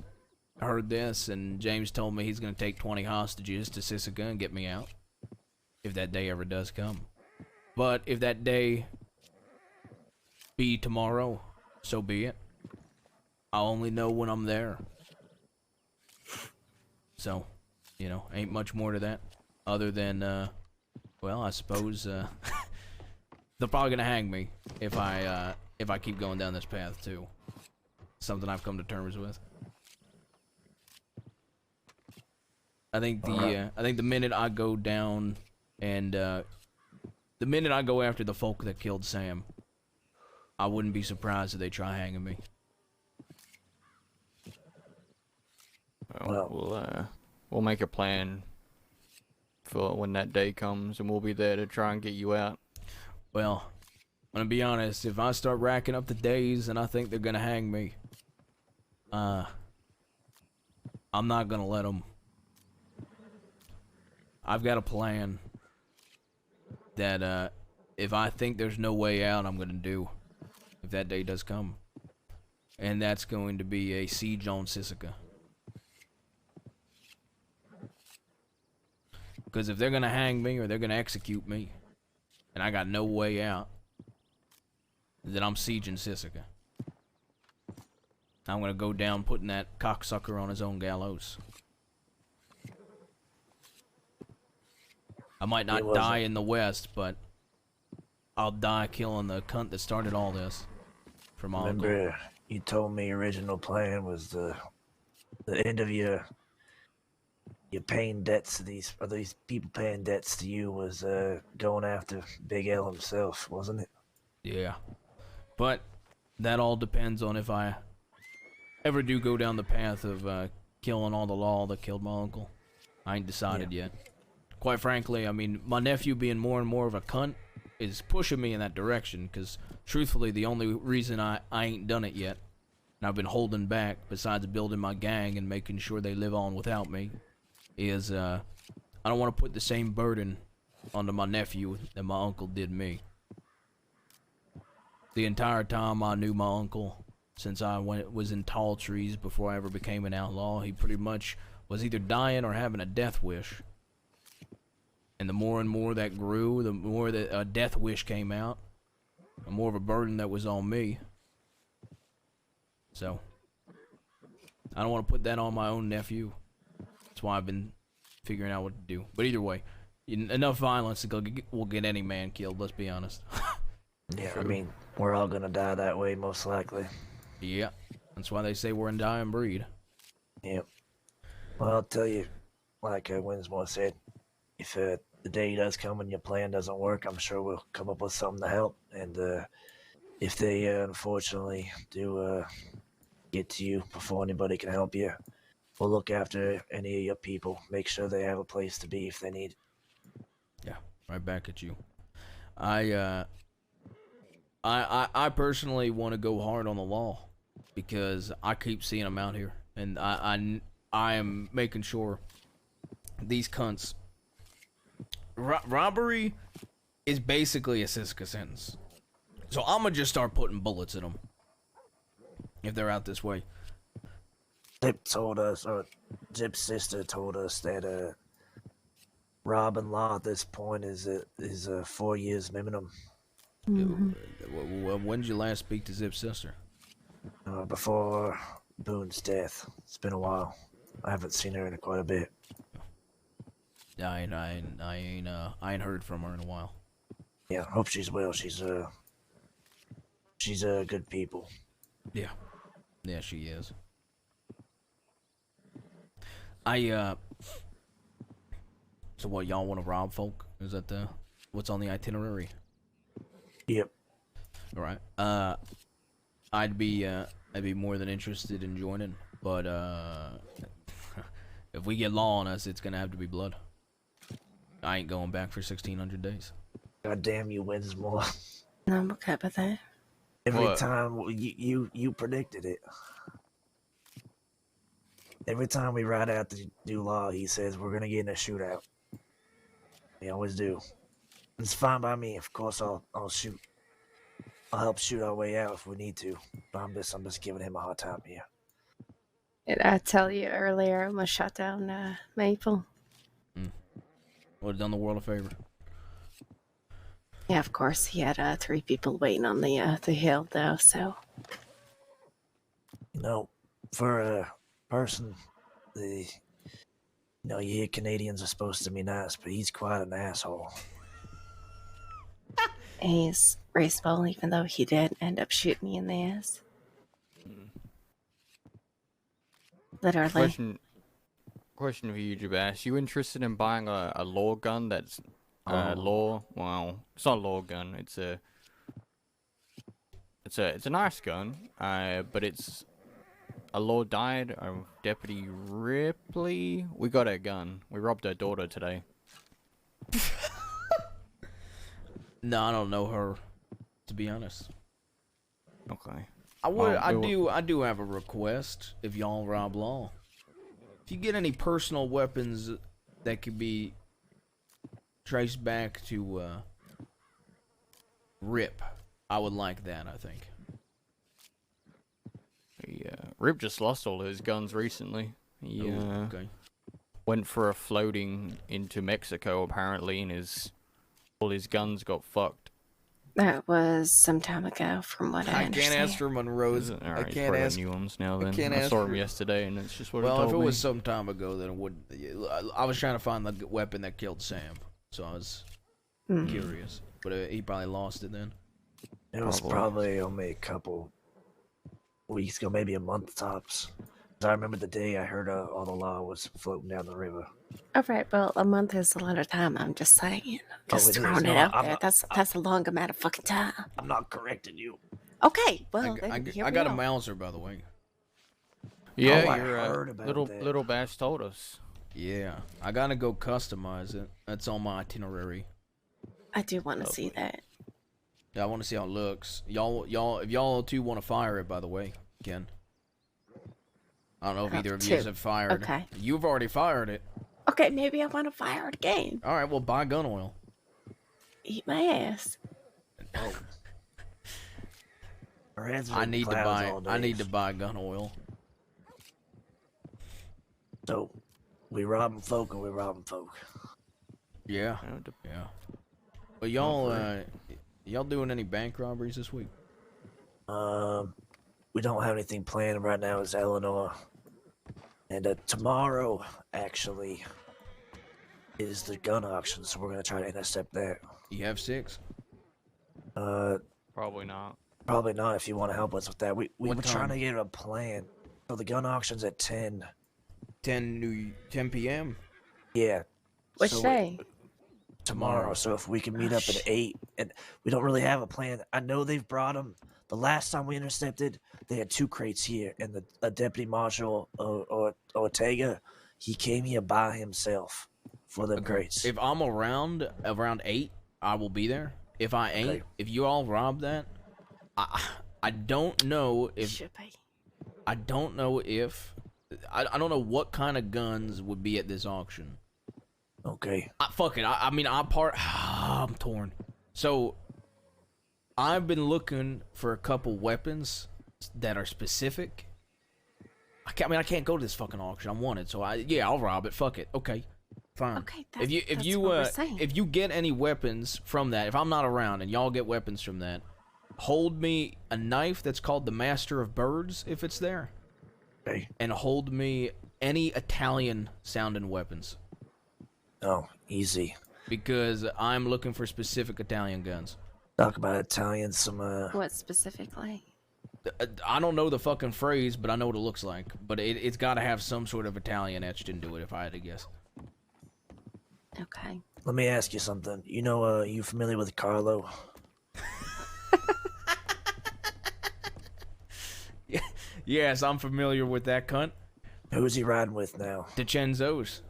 Speaker 1: heard this, and James told me he's going to take 20 hostages to Sisika and get me out. If that day ever does come. But if that day be tomorrow, so be it. I'll only know when I'm there. So, you know, ain't much more to that. Other than, well, I suppose, they're probably gonna hang me if I keep going down this path too. Something I've come to terms with. I think the minute I go down and, the minute I go after the folk that killed Sam, I wouldn't be surprised if they try hanging me.
Speaker 6: We'll make a plan for when that day comes, and we'll be there to try and get you out.
Speaker 1: Well, I'm gonna be honest, if I start racking up the days and I think they're gonna hang me, I'm not gonna let them. I've got a plan that, if I think there's no way out, I'm gonna do, if that day does come. And that's going to be a siege on Sisika. Because if they're gonna hang me or they're gonna execute me, and I got no way out, then I'm sieging Sisika. I'm gonna go down putting that cocksucker on his own gallows. I might not die in the West, but I'll die killing the cunt that started all this. From all.
Speaker 5: Remember, you told me your original plan was the end of your paying debts to these people paying debts to you was going after Big L himself, wasn't it?
Speaker 1: Yeah, but that all depends on if I ever do go down the path of killing all the law that killed my uncle. I ain't decided yet. Quite frankly, I mean, my nephew being more and more of a cunt is pushing me in that direction, because truthfully, the only reason I ain't done it yet and I've been holding back, besides building my gang and making sure they live on without me, is I don't want to put the same burden onto my nephew that my uncle did me. The entire time I knew my uncle, since I was in tall trees before I ever became an outlaw, he pretty much was either dying or having a death wish. And the more and more that grew, the more that a death wish came out, the more of a burden that was on me. So, I don't want to put that on my own nephew. That's why I've been figuring out what to do. But either way, enough violence will get any man killed, let's be honest.
Speaker 5: Yeah, I mean, we're all gonna die that way, most likely.
Speaker 1: Yeah, that's why they say we're a dying breed.
Speaker 5: Yep. Well, I'll tell you, like Winsmore said, if the day does come and your plan doesn't work, I'm sure we'll come up with something to help. And if they unfortunately do get to you before anybody can help you, we'll look after any of your people. Make sure they have a place to be if they need.
Speaker 1: Yeah, right back at you. I personally want to go hard on the law because I keep seeing them out here, and I am making sure these cunts. Robbery is basically a Siska sentence, so I'm gonna just start putting bullets in them if they're out this way.
Speaker 5: Zip told us, or Zip's sister told us that robbing law at this point is 4 years minimum.
Speaker 1: When did you last speak to Zip's sister?
Speaker 5: Before Boone's death. It's been a while. I haven't seen her in quite a bit.
Speaker 1: I ain't heard from her in a while.
Speaker 5: Yeah, hope she's well. She's good people.
Speaker 1: Yeah, she is. So what, y'all want to rob folk? Is that what's on the itinerary?
Speaker 5: Yep.
Speaker 1: All right. I'd be more than interested in joining, but if we get law on us, it's gonna have to be blood. I ain't going back for 1,600 days.
Speaker 5: God damn you, Winsmore.
Speaker 4: No, I'm okay with that.
Speaker 5: Every
Speaker 6: What?
Speaker 5: time you predicted it. Every time we ride out the new law, he says we're gonna get in a shootout. We always do. It's fine by me. Of course, I'll shoot. I'll help shoot our way out if we need to. But I'm just giving him a hard time here.
Speaker 4: Did I tell you earlier I almost shot down Maple?
Speaker 1: Would have done the world a favor.
Speaker 4: Yeah, of course. He had 3 people waiting on the hill, though, so...
Speaker 5: You know, for a person, you hear Canadians are supposed to be nice, but he's quite an asshole.
Speaker 4: He's raceball, even though he did end up shooting me in the ass. Literally.
Speaker 6: Question for you, Jabash. You interested in buying a law gun that's law? Well, it's not a law gun. It's a nice gun. But it's a law died. Deputy Ripley. We got her gun. We robbed her daughter today.
Speaker 1: No, I don't know her, to be honest.
Speaker 6: Okay.
Speaker 1: I do have a request if y'all rob law. If you get any personal weapons that could be traced back to Rip, I would like that, I think.
Speaker 6: Rip just lost all his guns recently. He
Speaker 1: Okay.
Speaker 6: went for a floating into Mexico apparently, and all his guns got fucked.
Speaker 4: That was some time ago, from what I understand.
Speaker 1: can't ask for Monroe's.
Speaker 6: All
Speaker 1: I
Speaker 6: right,
Speaker 1: can't
Speaker 6: he's
Speaker 1: ask.
Speaker 6: new ones now. Then
Speaker 1: can't
Speaker 6: I
Speaker 1: ask
Speaker 6: saw him
Speaker 1: for-
Speaker 6: yesterday, and that's just what he
Speaker 1: Well,
Speaker 6: told
Speaker 1: if it
Speaker 6: me.
Speaker 1: was some time ago, then it would. I was trying to find the weapon that killed Sam, so I was curious. But he probably lost it then.
Speaker 5: It was probably only a couple weeks ago, maybe a month tops. 'Cause I remember the day I heard all the law was floating down the river.
Speaker 4: All right, well, a month is a lot of time. I'm just saying. Just
Speaker 5: it is.
Speaker 4: throwing it
Speaker 5: No,
Speaker 4: out
Speaker 5: I'm
Speaker 4: there.
Speaker 5: not-
Speaker 4: That's a long amount of fucking time.
Speaker 5: I'm not correcting you.
Speaker 4: Okay, well,
Speaker 1: I
Speaker 4: then, here
Speaker 1: I
Speaker 4: we
Speaker 1: got a
Speaker 4: go.
Speaker 1: Mauser, by the way.
Speaker 6: Yeah,
Speaker 5: Oh, I
Speaker 6: your
Speaker 5: heard about that.
Speaker 6: little Bash told us.
Speaker 1: Yeah, I gotta go customize it. That's on my itinerary.
Speaker 4: I do want to see that.
Speaker 1: Yeah, I want to see how it looks. If y'all two want to fire it, by the way, Ken. I don't know if
Speaker 4: Oh,
Speaker 1: either of you
Speaker 4: 2.
Speaker 1: have fired.
Speaker 4: Okay.
Speaker 1: You've already fired it.
Speaker 4: Okay, maybe I want to fire it again.
Speaker 1: All right, well, buy gun oil.
Speaker 4: Eat my ass.
Speaker 5: Our heads are
Speaker 1: I
Speaker 5: in the
Speaker 1: need to
Speaker 5: clouds
Speaker 1: buy.
Speaker 5: all
Speaker 1: I
Speaker 5: day.
Speaker 1: need to buy gun oil.
Speaker 5: So, we robbing folk or we robbing folk?
Speaker 1: Yeah.
Speaker 6: You know, de-
Speaker 1: Yeah. But y'all doing any bank robberies this week?
Speaker 5: We don't have anything planned right now as Eleanor. And tomorrow, actually, is the gun auction, so we're gonna try to intercept that.
Speaker 1: You have 6.
Speaker 6: Probably not.
Speaker 5: Probably not if you want to help us with that. We
Speaker 1: What
Speaker 5: were trying
Speaker 1: time?
Speaker 5: to get a plan. So the gun auction's at 10.
Speaker 1: 10 p.m.
Speaker 5: Yeah.
Speaker 4: Which
Speaker 5: so
Speaker 4: day?
Speaker 5: Tomorrow. So if we can meet up at 8, and we don't really have a plan. I know they've brought them. The last time we intercepted, they had 2 crates here, and a deputy marshal Ortega, he came here by himself for them crates.
Speaker 1: If I'm around 8, I will be there. If I ain't,
Speaker 5: Okay.
Speaker 1: if you all rob that, I don't know if
Speaker 4: Should be.
Speaker 1: I don't know what kind of guns would be at this auction.
Speaker 5: Okay.
Speaker 1: Fuck it. I'm torn. So I've been looking for a couple weapons that are specific. I can't go to this fucking auction. I'm wanted, so I'll rob it. Fuck it. Okay, fine.
Speaker 4: Okay,
Speaker 1: If
Speaker 4: that's what we're saying.
Speaker 1: if you get any weapons from that, if I'm not around and y'all get weapons from that, hold me a knife that's called the Master of Birds if it's there,
Speaker 5: Okay.
Speaker 1: and hold me any Italian sounding weapons
Speaker 5: Oh, easy.
Speaker 1: because I'm looking for specific Italian guns.
Speaker 5: Talk about Italian, some
Speaker 4: What specifically?
Speaker 1: I don't know the fucking phrase, but I know what it looks like. But it's got to have some sort of Italian etched into it, if I had to guess.
Speaker 4: Okay.
Speaker 5: Let me ask you something. You know, you familiar with Carlo?
Speaker 1: Yes, I'm familiar with that cunt.
Speaker 5: Who's he riding with now?
Speaker 1: DiCenzo's.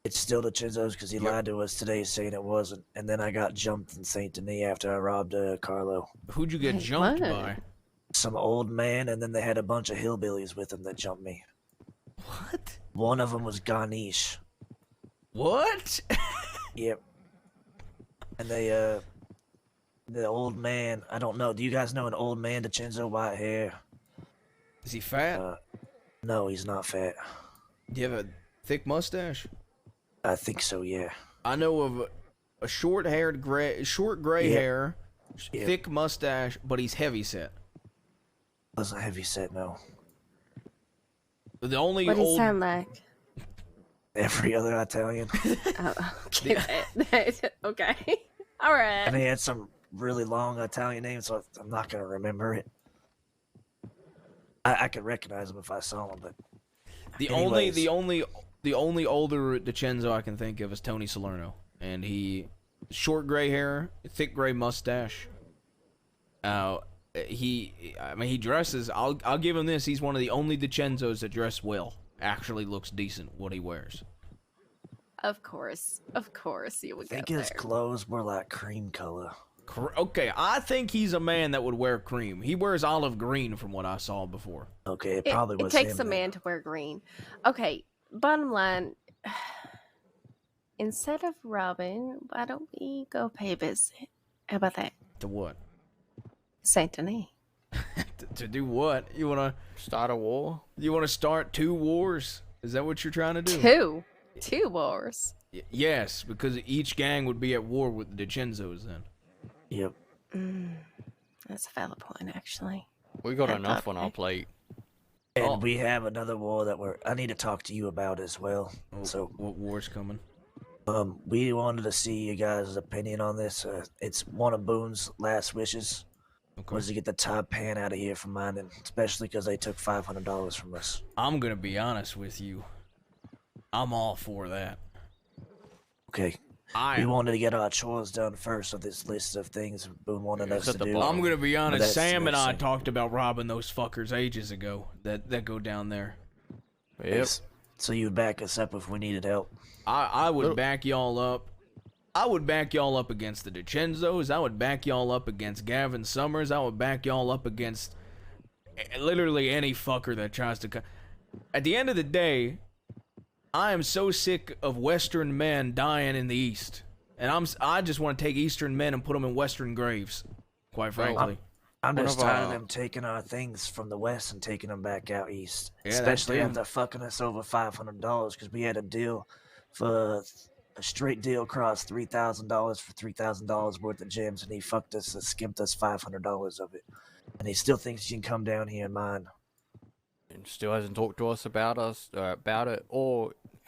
Speaker 5: It's still the Chinzos because he lied to us today saying it wasn't. And then I got jumped in St. Denis after I robbed Carlo.
Speaker 1: Who'd you get
Speaker 4: Wait,
Speaker 1: jumped
Speaker 4: what?
Speaker 1: by?
Speaker 5: Some old man, and then they had a bunch of hillbillies with them that jumped me.
Speaker 1: What?
Speaker 5: One of them was Ganesh.
Speaker 1: What?
Speaker 5: Yep. And the old man, I don't know. Do you guys know an old man, DiCenzo, white hair?
Speaker 1: Is he fat?
Speaker 5: No, he's not fat.
Speaker 1: Do you have a thick mustache?
Speaker 5: I think so, yeah.
Speaker 1: I know of a short gray
Speaker 5: Yeah.
Speaker 1: hair,
Speaker 5: Yeah.
Speaker 1: thick mustache, but he's heavy set.
Speaker 5: Wasn't heavy set, no.
Speaker 1: The only
Speaker 4: What do you
Speaker 1: old
Speaker 4: sound like?
Speaker 5: Every other Italian.
Speaker 4: Oh, okay. Okay. All right.
Speaker 5: And he had some really long Italian name, so I'm not gonna remember it. I could recognize him if I saw him, but
Speaker 1: the
Speaker 5: anyways.
Speaker 1: only older DiCenzo I can think of is Tony Salerno, and he short gray hair, thick gray mustache. He dresses. I'll give him this. He's one of the only DiCenzos that dress well. Actually looks decent what he wears.
Speaker 4: Of course, you would
Speaker 5: I think
Speaker 4: get
Speaker 5: his
Speaker 4: there.
Speaker 5: clothes were like cream color.
Speaker 1: Okay, I think he's a man that would wear cream. He wears olive green from what I saw before.
Speaker 5: Okay, it
Speaker 4: It,
Speaker 5: probably
Speaker 4: it
Speaker 5: was
Speaker 4: takes
Speaker 5: him
Speaker 4: a
Speaker 5: then.
Speaker 4: man to wear green. Okay, bottom line, instead of robbing, why don't we go pay a visit? How about that?
Speaker 1: To what?
Speaker 4: Saint Denis.
Speaker 1: To do what? You wanna
Speaker 6: Start a war?
Speaker 1: start 2 wars? Is that what you're trying to do?
Speaker 4: Two wars.
Speaker 1: Yes, because each gang would be at war with the DiCenzos then.
Speaker 5: Yep.
Speaker 4: That's a valid point, actually.
Speaker 6: We got
Speaker 4: I
Speaker 6: enough
Speaker 4: thought
Speaker 6: on our
Speaker 4: I-
Speaker 6: plate.
Speaker 5: And
Speaker 1: Oh.
Speaker 5: we have another war that I need to talk to you about as well. So,
Speaker 1: What war's coming?
Speaker 5: we wanted to see you guys' opinion on this. It's one of Boone's last wishes
Speaker 1: Okay.
Speaker 5: was to get the top pan out of here from mining, especially because they took $500 from us.
Speaker 1: I'm gonna be honest with you. I'm all for that.
Speaker 5: Okay.
Speaker 1: I
Speaker 5: We wanted to get our chores done first of this list of things Boone wanted
Speaker 6: It's
Speaker 5: us
Speaker 6: at
Speaker 5: to
Speaker 6: the
Speaker 5: do.
Speaker 6: bottom.
Speaker 1: I'm gonna be honest.
Speaker 5: That's
Speaker 1: Sam and I
Speaker 5: interesting.
Speaker 1: talked about robbing those fuckers ages ago. That go down there.
Speaker 6: Yep.
Speaker 5: So you'd back us up if we needed help.
Speaker 1: I would back y'all up. I would back y'all up against the DiCenzos. I would back y'all up against Gavin Summers. I would back y'all up against literally any fucker that tries to. at the end of the day, I am so sick of Western men dying in the East. And I just want to take Eastern men and put them in Western graves, quite frankly.
Speaker 5: I'm
Speaker 6: One
Speaker 5: just
Speaker 6: of
Speaker 5: tired of
Speaker 6: our-
Speaker 5: them taking our things from the West and taking them back out East.
Speaker 1: Yeah,
Speaker 5: Especially
Speaker 1: that
Speaker 5: after fucking us over $500 because we had a deal for a straight deal across $3,000 for $3,000 worth of gems, and he fucked us and skimped us $500 of it. And he still thinks you can come down here and mine.
Speaker 6: And still hasn't talked to us about it,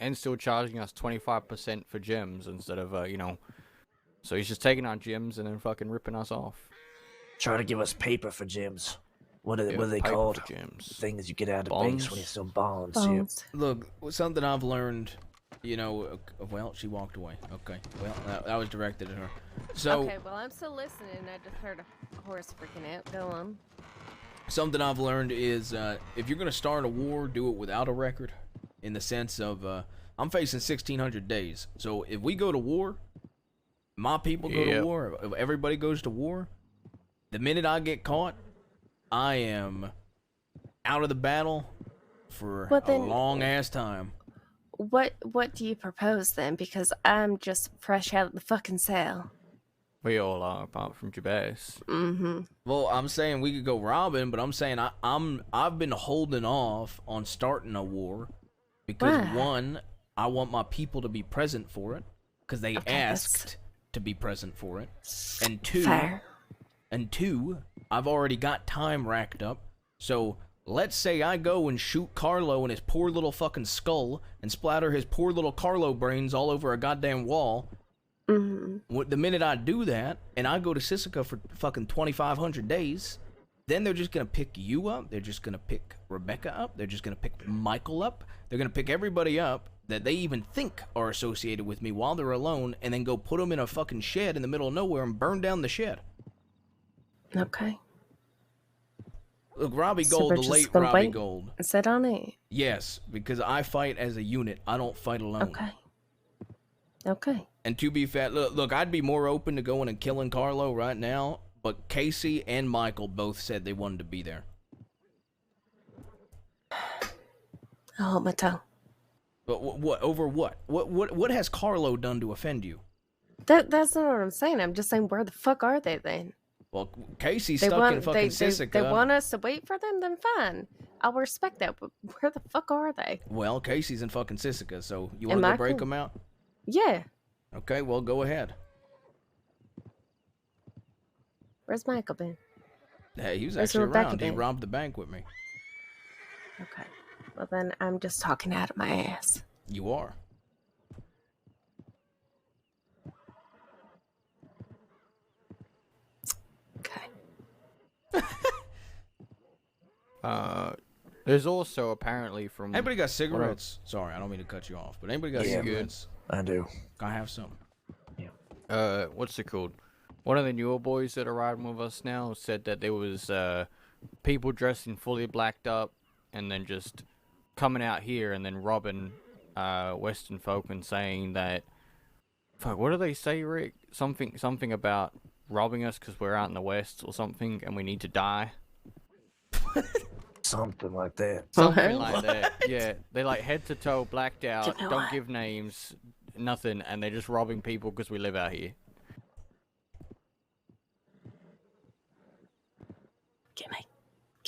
Speaker 6: and still charging us 25% for gems instead of So he's just taking our gems and then fucking ripping us off.
Speaker 5: Trying to give us paper for gems. What are
Speaker 6: Yeah,
Speaker 5: they
Speaker 6: paper
Speaker 5: called?
Speaker 6: for gems.
Speaker 5: Things you get out of
Speaker 6: Bonds?
Speaker 5: banks when you sell bonds. Yeah.
Speaker 2: Bones.
Speaker 1: Look, something I've learned, well, she walked away. Okay, well, that was directed at her. So,
Speaker 4: Okay, well, I'm still listening. I just heard a horse freaking out. Go on.
Speaker 1: something I've learned is if you're going to start a war, do it without a record. In the sense of, I'm facing 1,600 days. So, if we go to war, my people go to
Speaker 6: Yep.
Speaker 1: war, if everybody goes to war, the minute I get caught, I am out of the battle for
Speaker 4: Well,
Speaker 1: a
Speaker 4: then-
Speaker 1: long ass time.
Speaker 4: What do you propose then? Because I'm just fresh out of the fucking cell.
Speaker 6: We all are, apart from Jabez.
Speaker 4: Mm-hmm.
Speaker 1: Well, I'm saying we could go robbing, but I'm saying I've been holding off on starting a war because
Speaker 4: Why?
Speaker 1: one, I want my people to be present for it because they
Speaker 4: Okay, that's-
Speaker 1: asked to be present for it, and two,
Speaker 4: Fair.
Speaker 1: I've already got time racked up. So let's say I go and shoot Carlo in his poor little fucking skull and splatter his poor little Carlo brains all over a goddamn wall.
Speaker 4: Mm-hmm.
Speaker 1: The minute I do that, and I go to Sisika for fucking 2,500 days, then they're just gonna pick you up. They're just gonna pick Rebecca up. They're just gonna pick Michael up. They're gonna pick everybody up that they even think are associated with me while they're alone, and then go put them in a fucking shed in the middle of nowhere and burn down the shed.
Speaker 4: Okay.
Speaker 1: Look, Robbie
Speaker 4: So
Speaker 1: Gold,
Speaker 4: we're
Speaker 1: the
Speaker 4: just
Speaker 1: late
Speaker 4: gonna
Speaker 1: Robbie
Speaker 4: wait?
Speaker 1: Gold.
Speaker 4: Sit on it.
Speaker 1: Yes, because I fight as a unit. I don't fight alone.
Speaker 4: Okay. Okay.
Speaker 1: And to be fair, look, I'd be more open to going and killing Carlo right now, but Casey and Michael both said they wanted to be there.
Speaker 4: I'll hold my tongue.
Speaker 1: But what over what? What has Carlo done to offend you?
Speaker 4: That's not what I'm saying. I'm just saying, where the fuck are they then?
Speaker 1: Well, Casey's
Speaker 4: They
Speaker 1: stuck
Speaker 4: want
Speaker 1: in fucking
Speaker 4: they
Speaker 1: Sisika.
Speaker 4: want us to wait for them. Then fine. I'll respect that. But where the fuck are they?
Speaker 1: Well, Casey's in fucking Sisika, so you
Speaker 4: And
Speaker 1: want to go break
Speaker 4: Michael?
Speaker 1: him out?
Speaker 4: Yeah.
Speaker 1: Okay, well, go ahead.
Speaker 4: Where's Michael been?
Speaker 1: Hey, he was
Speaker 4: Where's
Speaker 1: actually
Speaker 4: Rebecca
Speaker 1: around. He
Speaker 4: been?
Speaker 1: robbed the bank with me.
Speaker 4: Okay. Well then, I'm just talking out of my ass.
Speaker 1: You are.
Speaker 4: Okay.
Speaker 6: There's also apparently from
Speaker 1: Anybody got cigarettes? Sorry, I don't mean to cut you off, but anybody got
Speaker 5: Yeah.
Speaker 1: cigarettes?
Speaker 5: I do.
Speaker 1: Can I have some?
Speaker 6: what's it called? One of the newer boys that are riding with us now said that there was people dressing fully blacked up and then just coming out here and then robbing Western folk and saying that, fuck, what do they say, Rick? Something about robbing us because we're out in the West or something and we need to die.
Speaker 5: Something like that.
Speaker 6: Something like that. Yeah, they like head to toe blacked out,
Speaker 4: You know
Speaker 6: don't
Speaker 4: what?
Speaker 6: give names, nothing, and they're just robbing people because we live out here.
Speaker 4: Give me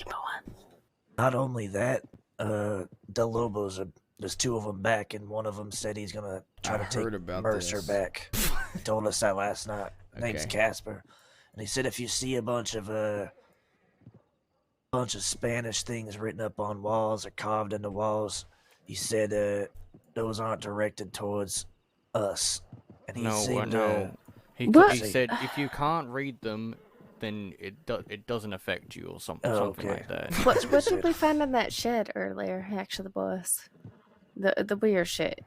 Speaker 4: one.
Speaker 5: Not only that, the Lobos are. There's two of them back, and one of them said he's gonna try
Speaker 1: I
Speaker 5: to
Speaker 1: heard
Speaker 5: take
Speaker 1: about
Speaker 5: Mercer
Speaker 1: this.
Speaker 5: back. He told us that last night. Name's
Speaker 1: Okay.
Speaker 5: Casper, and he said if you see a bunch of Spanish things written up on walls or carved into walls, he said those aren't directed towards us. And he
Speaker 6: No,
Speaker 5: seemed
Speaker 6: no. He
Speaker 4: What?
Speaker 6: said if you can't read them, then it doesn't affect you or something
Speaker 5: okay.
Speaker 6: like that.
Speaker 4: What did we find in that shed earlier? Actually, boys, the weird shit.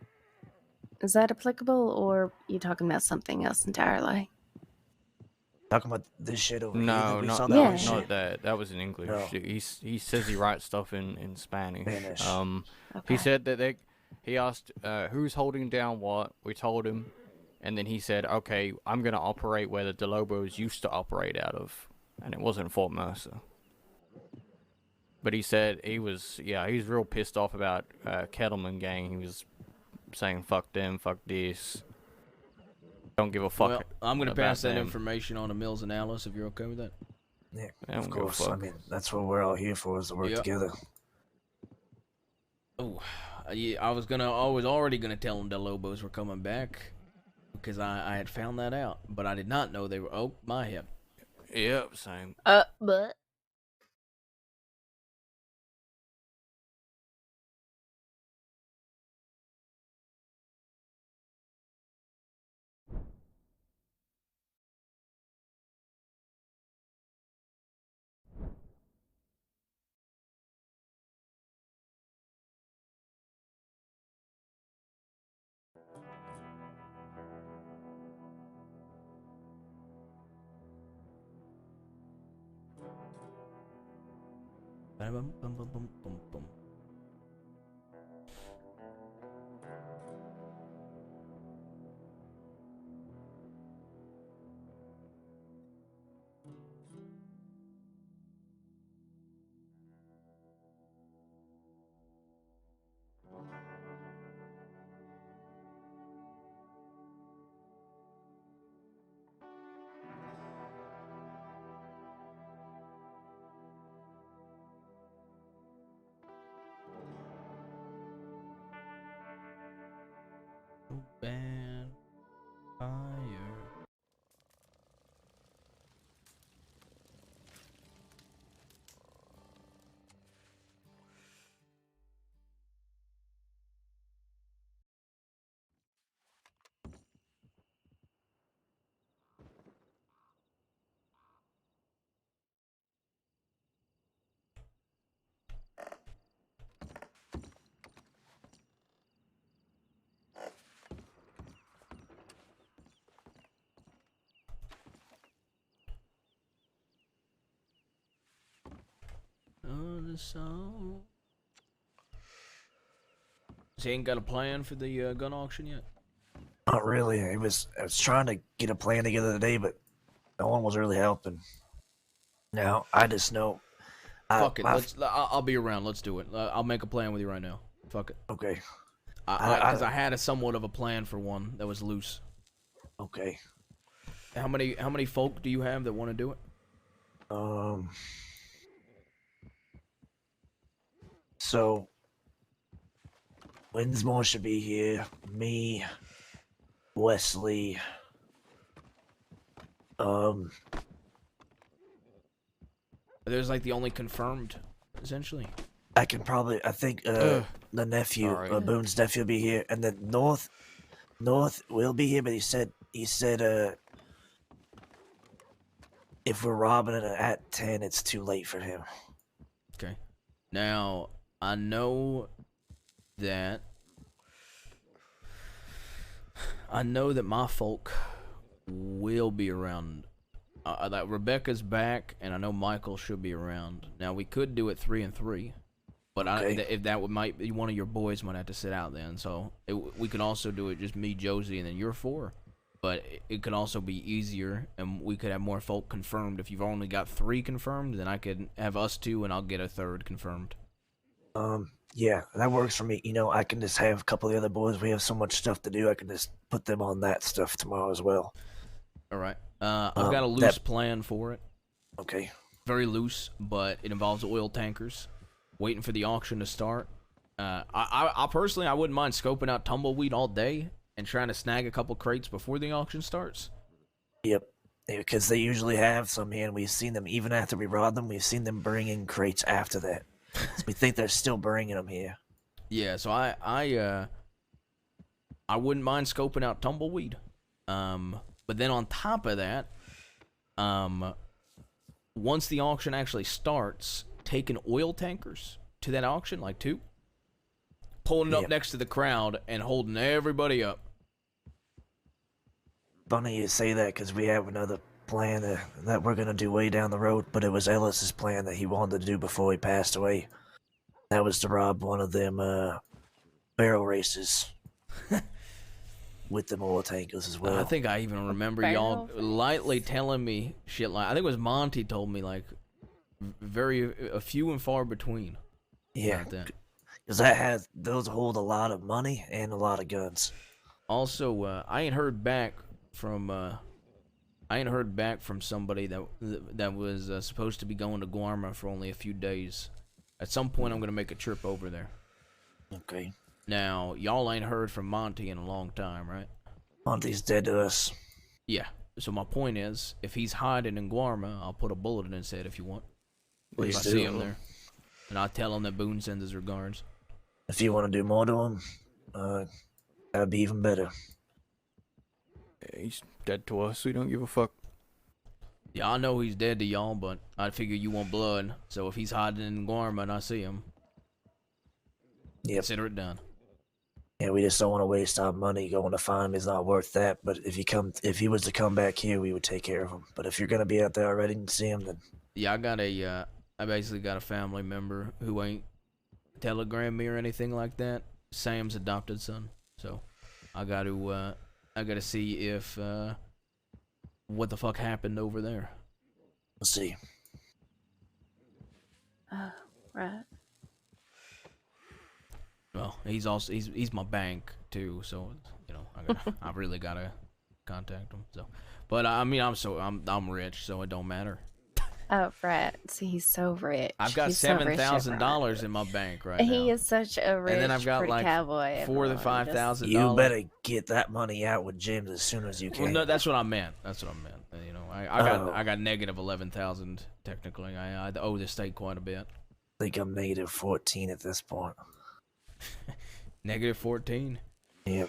Speaker 4: Is that applicable, or you talking about something else entirely?
Speaker 5: talking about this shit over here.
Speaker 6: No,
Speaker 5: We
Speaker 6: not
Speaker 5: saw
Speaker 6: that.
Speaker 5: that
Speaker 4: Yeah.
Speaker 5: one shit.
Speaker 6: Not that. That was in English.
Speaker 5: No.
Speaker 6: He says he writes stuff in Spanish.
Speaker 5: Spanish.
Speaker 4: Okay.
Speaker 6: He said that he asked who's holding down what. We told him, and then he said, "Okay, I'm gonna operate where the Lobos used to operate out of," and it wasn't Fort Mercer. But he said he was real pissed off about Kettleman gang. He was saying fuck them, fuck this. Don't give a fuck.
Speaker 1: Well, I'm gonna
Speaker 6: about
Speaker 1: pass that
Speaker 6: them.
Speaker 1: information on to Mills and Alice if you're okay with that.
Speaker 5: Yeah,
Speaker 6: I don't
Speaker 5: of
Speaker 6: give a
Speaker 5: course. I
Speaker 6: fuck.
Speaker 5: mean, that's what we're all here for, is to work
Speaker 1: Yep.
Speaker 5: together.
Speaker 1: Oh, yeah, I was already gonna tell them the Lobos were coming back because I had found that out, but I did not know they were. Oh, my head.
Speaker 6: Yep, same.
Speaker 4: But
Speaker 1: Bum, bum, bum, bum, bum, bum. Bad fire. On the song. So you ain't got a plan for the gun auction yet?
Speaker 5: Not really. I was trying to get a plan together today, but no one was really helping. Now, I just know.
Speaker 1: Fuck it. I'll be around. Let's do it. I'll make a plan with you right now. Fuck it.
Speaker 5: Okay.
Speaker 1: Because I had somewhat of a plan for one that was loose.
Speaker 5: Okay.
Speaker 1: How many folk do you have that want to do it?
Speaker 5: So Winsmore should be here. Me, Wesley.
Speaker 1: There's like the only confirmed, essentially.
Speaker 5: I think the nephew,
Speaker 6: Sorry.
Speaker 5: Boone's nephew, will be here, and then North will be here. But he said if we're robbing it at 10, it's too late for him.
Speaker 1: Okay. Now I know that my folk will be around. That Rebecca's back, and I know Michael should be around. Now we could do it 3 and 3, but
Speaker 5: Okay.
Speaker 1: if that might be one of your boys might have to sit out then. So we could also do it just me, Josie, and then you're 4. But it could also be easier, and we could have more folk confirmed. If you've only got 3 confirmed, then I could have us 2, and I'll get a 3rd confirmed.
Speaker 5: Yeah, that works for me. I can just have a couple of the other boys. We have so much stuff to do. I can just put them on that stuff tomorrow as well.
Speaker 1: All right. I've got a loose plan for it.
Speaker 5: Okay.
Speaker 1: Very loose, but it involves oil tankers. Waiting for the auction to start. I personally, I wouldn't mind scoping out Tumbleweed all day and trying to snag a couple crates before the auction starts.
Speaker 5: Yep. Because they usually have some here, and we've seen them, even after we robbed them, we've seen them bring in crates after that. So we think they're still bringing them here.
Speaker 1: Yeah, so I wouldn't mind scoping out Tumbleweed. But then on top of that, once the auction actually starts, taking oil tankers to that auction, like 2, pulling it up
Speaker 5: Yep.
Speaker 1: next to the crowd and holding everybody up.
Speaker 5: Funny you say that, because we have another plan that we're going to do way down the road, but it was Ellis's plan that he wanted to do before he passed away. That was to rob one of them barrel races with them oil tankers as well.
Speaker 1: I think I even remember y'all
Speaker 4: barrel
Speaker 1: lightly telling me shit like, I think it was Monty told me like very a few and far between.
Speaker 5: Yeah,
Speaker 1: About that.
Speaker 5: because those hold a lot of money and a lot of guns.
Speaker 1: Also, I ain't heard back from somebody that was supposed to be going to Guarma for only a few days. At some point, I'm gonna make a trip over there.
Speaker 5: Okay.
Speaker 1: Now, y'all ain't heard from Monty in a long time, right?
Speaker 5: Monty's dead to us.
Speaker 1: Yeah. So my point is, if he's hiding in Guarma, I'll put a bullet in his head if you want.
Speaker 5: Please
Speaker 1: If I
Speaker 5: do.
Speaker 1: see him there, and I'll tell him that Boone sends his regards.
Speaker 5: If you want to do more to him, that'd be even better.
Speaker 6: Yeah, he's dead to us. We don't give a fuck.
Speaker 1: Yeah, I know he's dead to y'all, but I figure you want blood. So if he's hiding in Guarma and I see him,
Speaker 5: Yep.
Speaker 1: consider it done.
Speaker 5: Yeah, we just don't want to waste our money going to find him. It's not worth that. But if he was to come back here, we would take care of him. But if you're gonna be out there already and see him, then
Speaker 1: Yeah, I basically got a family member who ain't telegram me or anything like that. Sam's adopted son. So I gotta see if what the fuck happened over there.
Speaker 5: we'll see.
Speaker 4: Right.
Speaker 1: Well, he's my bank too, so you know I really gotta contact him. So, but I mean I'm rich, so it don't matter.
Speaker 4: Oh, right. See, he's so rich.
Speaker 1: I've got
Speaker 4: He's so rich,
Speaker 1: $7,000 in my bank right now.
Speaker 4: He is such a rich,
Speaker 1: and then I've got
Speaker 4: pretty
Speaker 1: like
Speaker 4: cowboy.
Speaker 1: $4,000 to
Speaker 4: everyone.
Speaker 1: $5,000.
Speaker 5: You better get that money out with James as soon as you can.
Speaker 1: Well, no, that's what I meant. You know, I got negative 11,000 technically. I owe the state quite a bit.
Speaker 5: I think I'm negative 14 at this point.
Speaker 1: Negative 14.
Speaker 5: Yep.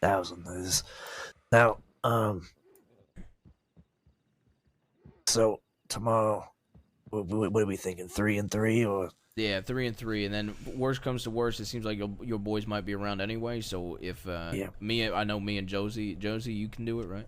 Speaker 5: 1,000 is now. So tomorrow, what are we thinking? 3 and 3, or
Speaker 1: Yeah, 3 and 3, and then worst comes to worst, it seems like your boys might be around anyway. So if
Speaker 5: Yeah.
Speaker 1: I know me and Josie, you can do it, right?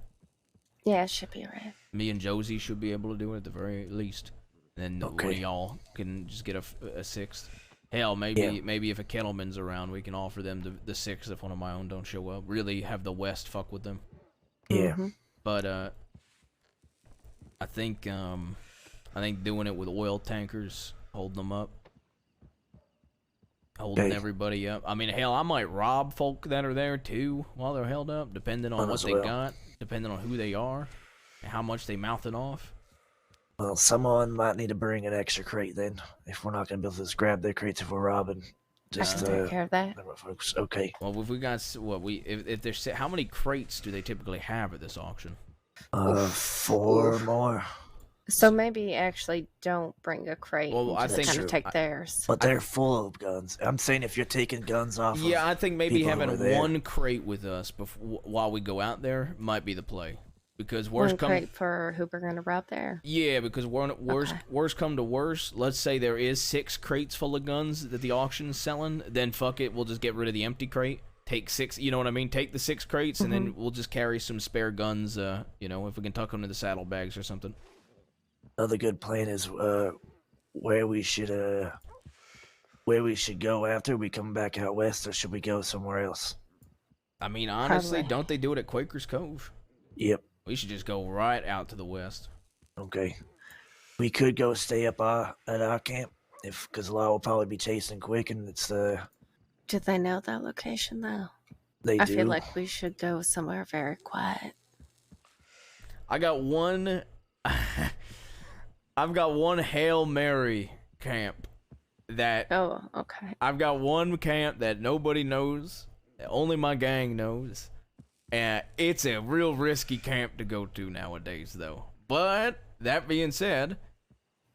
Speaker 4: Yeah, it should be right.
Speaker 1: Me and Josie should be able to do it at the very least. And then one of
Speaker 5: Okay.
Speaker 1: y'all can just get a sixth. Hell, maybe if a Kettleman's around, we can offer them the sixth if one of my own don't show up. Really have the West fuck with them.
Speaker 5: yeah.
Speaker 4: Mhm.
Speaker 1: But I think doing it with oil tankers, holding them up, holding
Speaker 5: Okay.
Speaker 1: everybody up. I mean, hell, I might rob folk that are there too while they're held up, depending on
Speaker 5: Might
Speaker 1: what
Speaker 5: as
Speaker 1: they
Speaker 5: well.
Speaker 1: got, depending on who they are, and how much they mouthing off.
Speaker 5: Well, someone might need to bring an extra crate then, if we're not gonna be able to just grab their crates if we're robbing.
Speaker 4: I
Speaker 5: Just
Speaker 4: can take care of that.
Speaker 5: folks. Okay.
Speaker 1: Well, if we got if there's how many crates do they typically have at this auction?
Speaker 5: 4 more,
Speaker 4: So maybe actually don't bring a crate.
Speaker 1: Well,
Speaker 4: and
Speaker 1: I
Speaker 4: just
Speaker 1: think-
Speaker 4: kind of take theirs.
Speaker 5: but they're full of guns. I'm saying if you're taking guns off.
Speaker 1: Yeah, I think maybe
Speaker 5: people who
Speaker 1: having
Speaker 5: are there.
Speaker 1: one crate with us while we go out there might be the play, because
Speaker 4: One
Speaker 1: worst come
Speaker 4: crate for who we're gonna rob there.
Speaker 1: yeah, because worst come to worst, let's say there is 6 crates full of guns that the auction's selling, then fuck it, we'll just get rid of the empty crate. Take 6, you know what I mean? Take the 6 crates, and then we'll just carry some spare guns. You know, if we can tuck them in the saddlebags or something.
Speaker 5: Another good plan is where we should go after we come back out west, or should we go somewhere else?
Speaker 1: I mean, honestly,
Speaker 4: Probably.
Speaker 1: don't they do it at Quaker's Cove?
Speaker 5: Yep.
Speaker 1: We should just go right out to the west.
Speaker 5: Okay. We could go stay up at our camp because Law will probably be chasing quick, and it's
Speaker 4: Do they know that location though?
Speaker 5: they
Speaker 4: I
Speaker 5: do.
Speaker 4: feel like we should go somewhere very quiet.
Speaker 1: I got one. I've got one Hail Mary camp that
Speaker 4: Oh, okay.
Speaker 1: I've got one camp that nobody knows, that only my gang knows, and it's a real risky camp to go to nowadays, though. But that being said,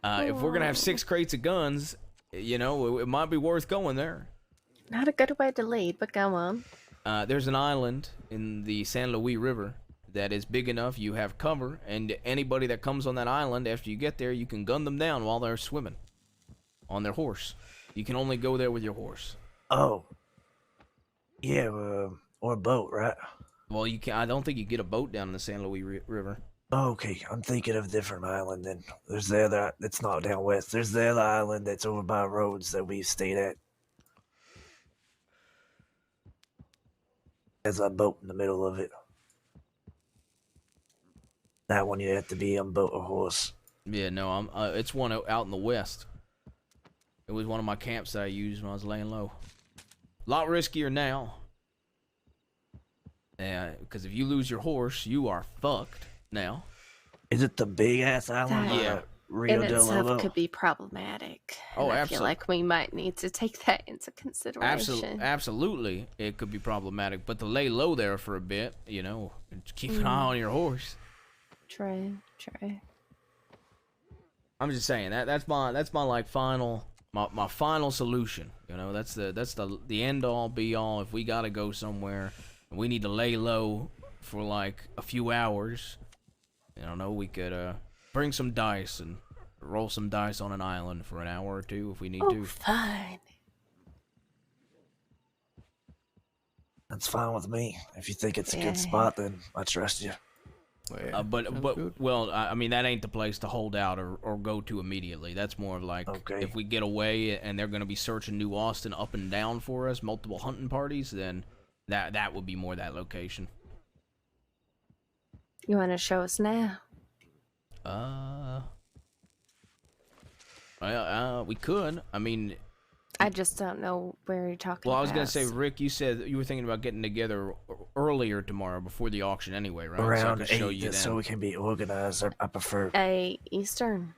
Speaker 1: if we're gonna have 6 crates of guns, you know, it might be worth going there.
Speaker 4: Not a good way to lead, but go on.
Speaker 1: There's an island in the San Luis River that is big enough you have cover, and anybody that comes on that island after you get there, you can gun them down while they're swimming on their horse. You can only go there with your horse.
Speaker 5: Oh. Yeah, or a boat, right?
Speaker 1: Well, you can. I don't think you get a boat down in the San Luis River.
Speaker 5: Okay, I'm thinking of a different island then. There's the other, it's not down west. There's the other island that's over by roads that we stayed at. There's a boat in the middle of it. That one you have to be on boat or horse.
Speaker 1: Yeah, no, I'm. It's one out in the west. It was one of my camps that I used when I was laying low. A lot riskier now. Yeah, because if you lose your horse, you are fucked now.
Speaker 5: Is it the big ass island by
Speaker 1: Yeah.
Speaker 5: Rio
Speaker 4: In
Speaker 5: de
Speaker 4: itself
Speaker 5: Lobo?
Speaker 4: could be problematic.
Speaker 1: Oh,
Speaker 4: and I feel
Speaker 1: absol-
Speaker 4: like we might need to take that into consideration.
Speaker 1: Absolutely, it could be problematic. But to lay low there for a bit, you know, and just keep an eye on your horse.
Speaker 4: True.
Speaker 1: I'm just saying that's my like final my final solution. You know, that's the end all be all. If we gotta go somewhere and we need to lay low for like a few hours, I don't know, we could bring some dice and roll some dice on an island for an hour or two if we need
Speaker 4: Oh,
Speaker 1: to.
Speaker 4: fine.
Speaker 5: That's fine with me. If you think it's a
Speaker 4: Yeah.
Speaker 5: good spot, then I trust you.
Speaker 1: But
Speaker 6: good.
Speaker 1: well, I mean that ain't the place to hold out or go to immediately. That's more of like
Speaker 5: Okay.
Speaker 1: if we get away and they're gonna be searching New Austin up and down for us, multiple hunting parties, then that would be more that location.
Speaker 4: You want to show us now?
Speaker 1: We could. I mean,
Speaker 4: I just don't know where you're talking
Speaker 1: well,
Speaker 4: about.
Speaker 1: I was gonna say, Rick, you said you were thinking about getting together earlier tomorrow before the auction, anyway, right?
Speaker 5: Around
Speaker 1: so I could show
Speaker 5: 8,
Speaker 1: you
Speaker 5: just so
Speaker 1: then.
Speaker 5: we can be organized. I prefer,
Speaker 4: Eastern.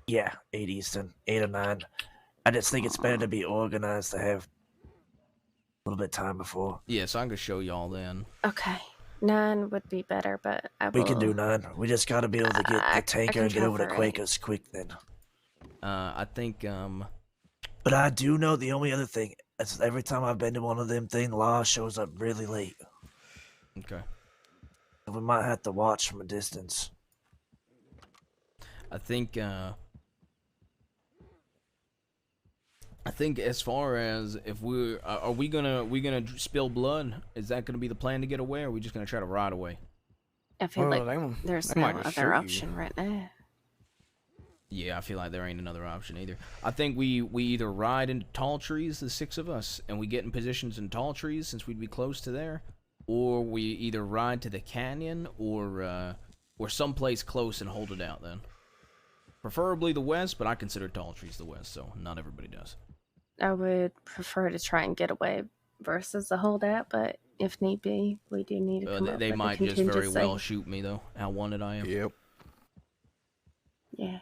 Speaker 5: yeah, 8 Eastern, 8 or 9. I just think it's better to be organized to have a little bit of time before.
Speaker 1: Yeah, so I could show y'all then.
Speaker 4: Okay. 9 would be better, but I will...
Speaker 5: We can do 9. We just gotta be able to get
Speaker 4: I
Speaker 5: the tanker
Speaker 4: can
Speaker 5: and get
Speaker 4: try
Speaker 5: over to
Speaker 4: for 8.
Speaker 5: Quakers quick then.
Speaker 1: I think
Speaker 5: But I do know the only other thing is every time I've been to one of them things, Law shows up really late.
Speaker 1: okay.
Speaker 5: We might have to watch from a distance.
Speaker 1: I think as far as if are we gonna spill blood? Is that gonna be the plan to get away, or are we just gonna try to ride away?
Speaker 4: I feel
Speaker 6: Well,
Speaker 4: like there's
Speaker 6: they
Speaker 4: no
Speaker 6: might just shoot
Speaker 4: other
Speaker 6: you.
Speaker 4: option right now.
Speaker 1: Yeah, I feel like there ain't another option either. I think we either ride into tall trees, the 6 of us, and we get in positions in tall trees since we'd be close to there, or we either ride to the canyon or someplace close and hold it out then. Preferably the west, but I consider tall trees the west, so not everybody does.
Speaker 4: I would prefer to try and get away versus a holdout, but if need be, we do need to come up
Speaker 1: They
Speaker 4: with
Speaker 1: might
Speaker 4: a
Speaker 1: just very
Speaker 4: contingency.
Speaker 1: well shoot me though. How wanted I am.
Speaker 6: Yep.
Speaker 4: Yeah.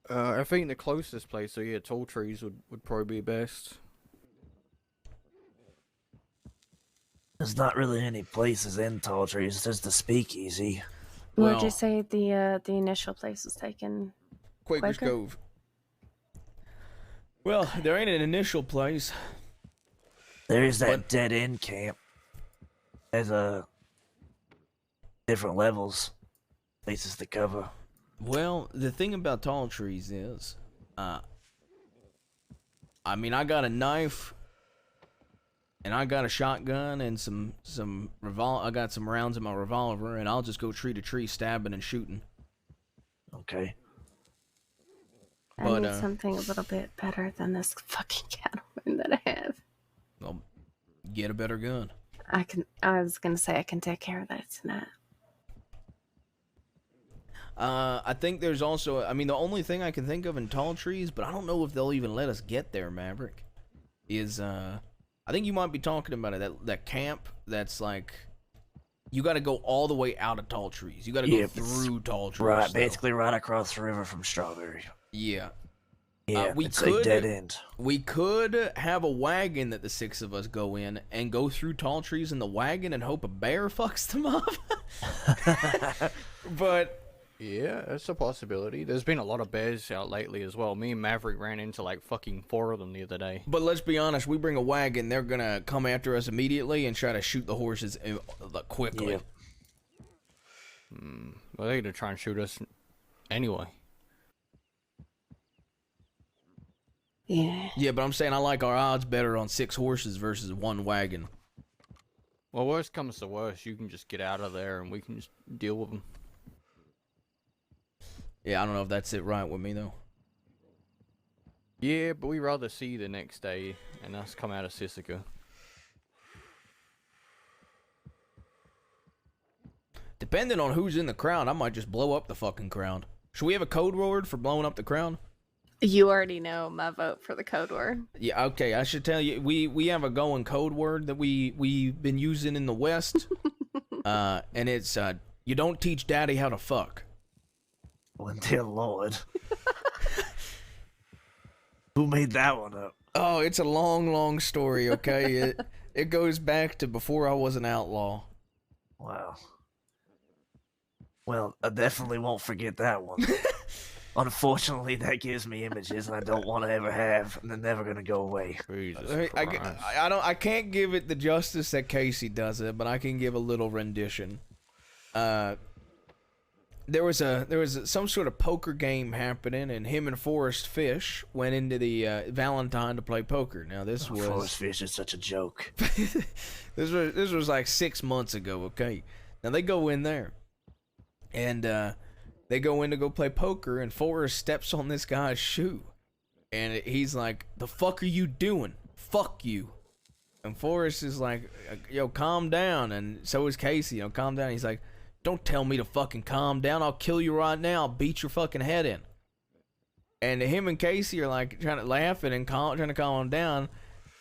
Speaker 6: I think the closest place, so yeah, tall trees would probably be best.
Speaker 5: There's not really any places in tall trees. There's the speakeasy.
Speaker 4: What would
Speaker 1: Well-
Speaker 4: you say the initial place was taken?
Speaker 1: Quaker's
Speaker 4: Quaker?
Speaker 1: Cove. Well, there ain't an initial place.
Speaker 5: There is that
Speaker 1: What?
Speaker 5: dead end camp. There's different levels, places to cover.
Speaker 1: Well, the thing about tall trees is, I mean, I got a knife, and I got a shotgun and some I got some rounds in my revolver, and I'll just go tree to tree, stabbing and shooting.
Speaker 5: Okay.
Speaker 4: I
Speaker 1: But,
Speaker 4: need something a little bit better than this fucking cattleman that I have.
Speaker 1: Well, get a better gun.
Speaker 4: I was gonna say I can take care of that tonight.
Speaker 1: I think there's also, I mean, the only thing I can think of in tall trees, but I don't know if they'll even let us get there, Maverick, is, I think you might be talking about it, that camp that's like, you gotta go all the way out of tall trees. You gotta go
Speaker 5: Yeah,
Speaker 1: through tall trees.
Speaker 5: Right,
Speaker 1: though.
Speaker 5: basically right across the river from Strawberry.
Speaker 1: Yeah.
Speaker 5: Yeah,
Speaker 1: we
Speaker 5: it's
Speaker 1: could-
Speaker 5: a dead end.
Speaker 1: We could have a wagon that the 6 of us go in and go through tall trees in the wagon and hope a bear fucks them up. But
Speaker 6: Yeah, that's a possibility. There's been a lot of bears out lately as well. Me and Maverick ran into like fucking 4 of them the other day.
Speaker 1: But let's be honest, we bring a wagon, they're gonna come after us immediately and try to shoot the horses quickly.
Speaker 5: Yeah.
Speaker 6: Well, they're gonna try and shoot us anyway.
Speaker 4: Yeah.
Speaker 1: Yeah, but I'm saying I like our odds better on 6 horses versus 1 wagon.
Speaker 6: Well, worst comes to worst, you can just get out of there and we can just deal with them.
Speaker 1: Yeah, I don't know if that's it right with me though.
Speaker 6: Yeah, but we'd rather see you the next day and us come out of Sisika.
Speaker 1: Depending on who's in the crowd, I might just blow up the fucking crowd. Should we have a code word for blowing up the crowd?
Speaker 4: You already know my vote for the code word.
Speaker 1: Yeah, okay, I should tell you, we have a going code word that we've been using in the West. And it's, you don't teach daddy how to fuck.
Speaker 5: Well, dear Lord. Who made that one up?
Speaker 1: Oh, it's a long, long story, okay? It goes back to before I was an outlaw.
Speaker 5: Wow. Well, I definitely won't forget that one. Unfortunately, that gives me images I don't want to ever have, and they're never gonna go away.
Speaker 6: Jesus Christ.
Speaker 1: I can't give it the justice that Casey does it, but I can give a little rendition. There was some sort of poker game happening, and him and Forrest Fish went into the Valentine to play poker. Now this was
Speaker 5: Forrest Fish is such a joke.
Speaker 1: this was like 6 months ago. Okay, now they go in there, and they go in to go play poker, and Forrest steps on this guy's shoe, and he's like, "The fuck are you doing? Fuck you!" And Forrest is like, "Yo, calm down," and so is Casey. Calm down. He's like, "Don't tell me to fucking calm down. I'll kill you right now. I'll beat your fucking head in." And him and Casey are like trying to laugh and trying to calm him down.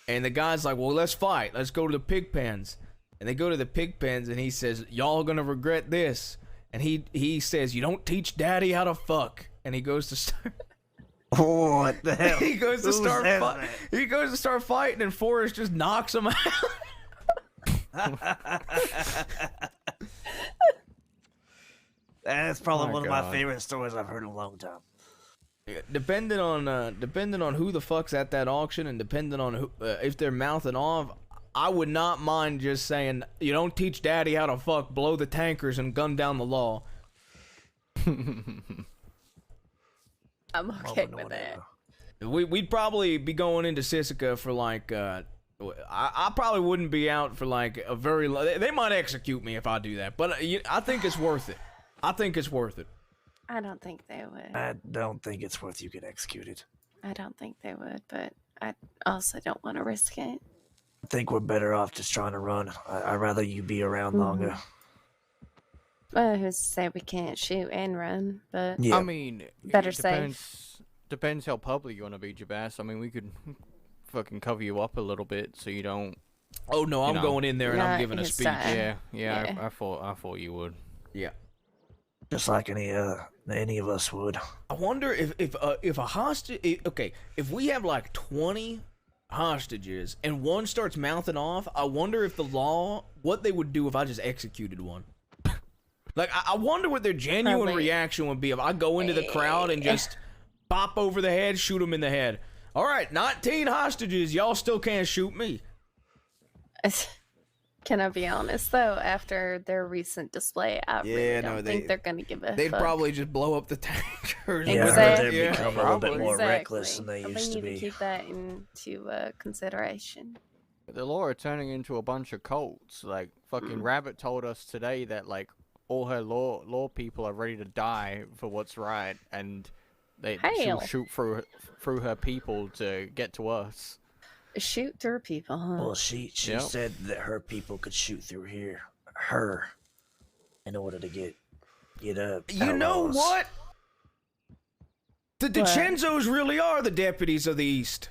Speaker 1: And the guy's like, "Well, let's fight. Let's go to the pig pens." And they go to the pig pens, and he says, "Y'all are gonna regret this." And he says, "You don't teach daddy how to fuck." And he goes to start.
Speaker 5: Oh, what the hell?
Speaker 1: He goes to start. He goes to start fighting, and Forrest just knocks him out.
Speaker 5: That's probably one of my
Speaker 6: God.
Speaker 5: favorite stories I've heard in a long time.
Speaker 1: Depending on who the fuck's at that auction, and depending on who, if they're mouthing off, I would not mind just saying, "You don't teach daddy how to fuck, blow the tankers and gun down the law."
Speaker 4: I'm okay with it.
Speaker 1: We'd probably be going into Sisika for like, I probably wouldn't be out for like a very, they might execute me if I do that, but I think it's worth it. I think it's worth it.
Speaker 4: I don't think they would.
Speaker 5: I don't think it's worth you get executed.
Speaker 4: I don't think they would, but I also don't want to risk it.
Speaker 5: I think we're better off just trying to run. I'd rather you be around longer.
Speaker 4: Well, who's to say we can't shoot and run? But
Speaker 5: Yeah.
Speaker 6: I mean,
Speaker 4: Better
Speaker 6: it depends how public you want to be, Jabas. I mean, we could fucking cover you up a little bit so you don't.
Speaker 1: Oh no, I'm
Speaker 6: know.
Speaker 1: going in there and I'm
Speaker 4: Not
Speaker 1: giving a
Speaker 4: his
Speaker 1: speech.
Speaker 4: style.
Speaker 6: Yeah.
Speaker 4: Yeah.
Speaker 6: I thought you would.
Speaker 1: Yeah.
Speaker 5: Just like any of us would.
Speaker 1: I wonder if a hostage. Okay, if we have like 20 hostages and one starts mouthing off, I wonder if the law, what they would do if I just executed one. Like, I wonder what their genuine
Speaker 4: Probably.
Speaker 1: reaction would be if I go into the crowd and just bop over the head, shoot them in the head. All right, 19 hostages, y'all still can't shoot me.
Speaker 4: can I be honest though? After their recent display, I really don't think they're gonna give a
Speaker 1: They'd
Speaker 4: fuck.
Speaker 1: probably just blow up the tankers.
Speaker 5: Yeah, I heard
Speaker 4: Exactly.
Speaker 5: they've become a little bit more
Speaker 4: Exactly.
Speaker 5: reckless than they
Speaker 4: So
Speaker 5: used to
Speaker 4: need
Speaker 5: be.
Speaker 4: to keep that into consideration.
Speaker 6: The law are turning into a bunch of cults. Like fucking Rabbit told us today that like all her law people are ready to die for what's right, and she'll
Speaker 4: Hell.
Speaker 6: shoot through her people to get to us.
Speaker 4: Shoot through people, huh?
Speaker 5: Well, she
Speaker 6: Yep.
Speaker 5: said that her people could shoot through her, in order to get
Speaker 1: You know
Speaker 5: outlaws.
Speaker 1: what? The DiCenzos really are the deputies of the East.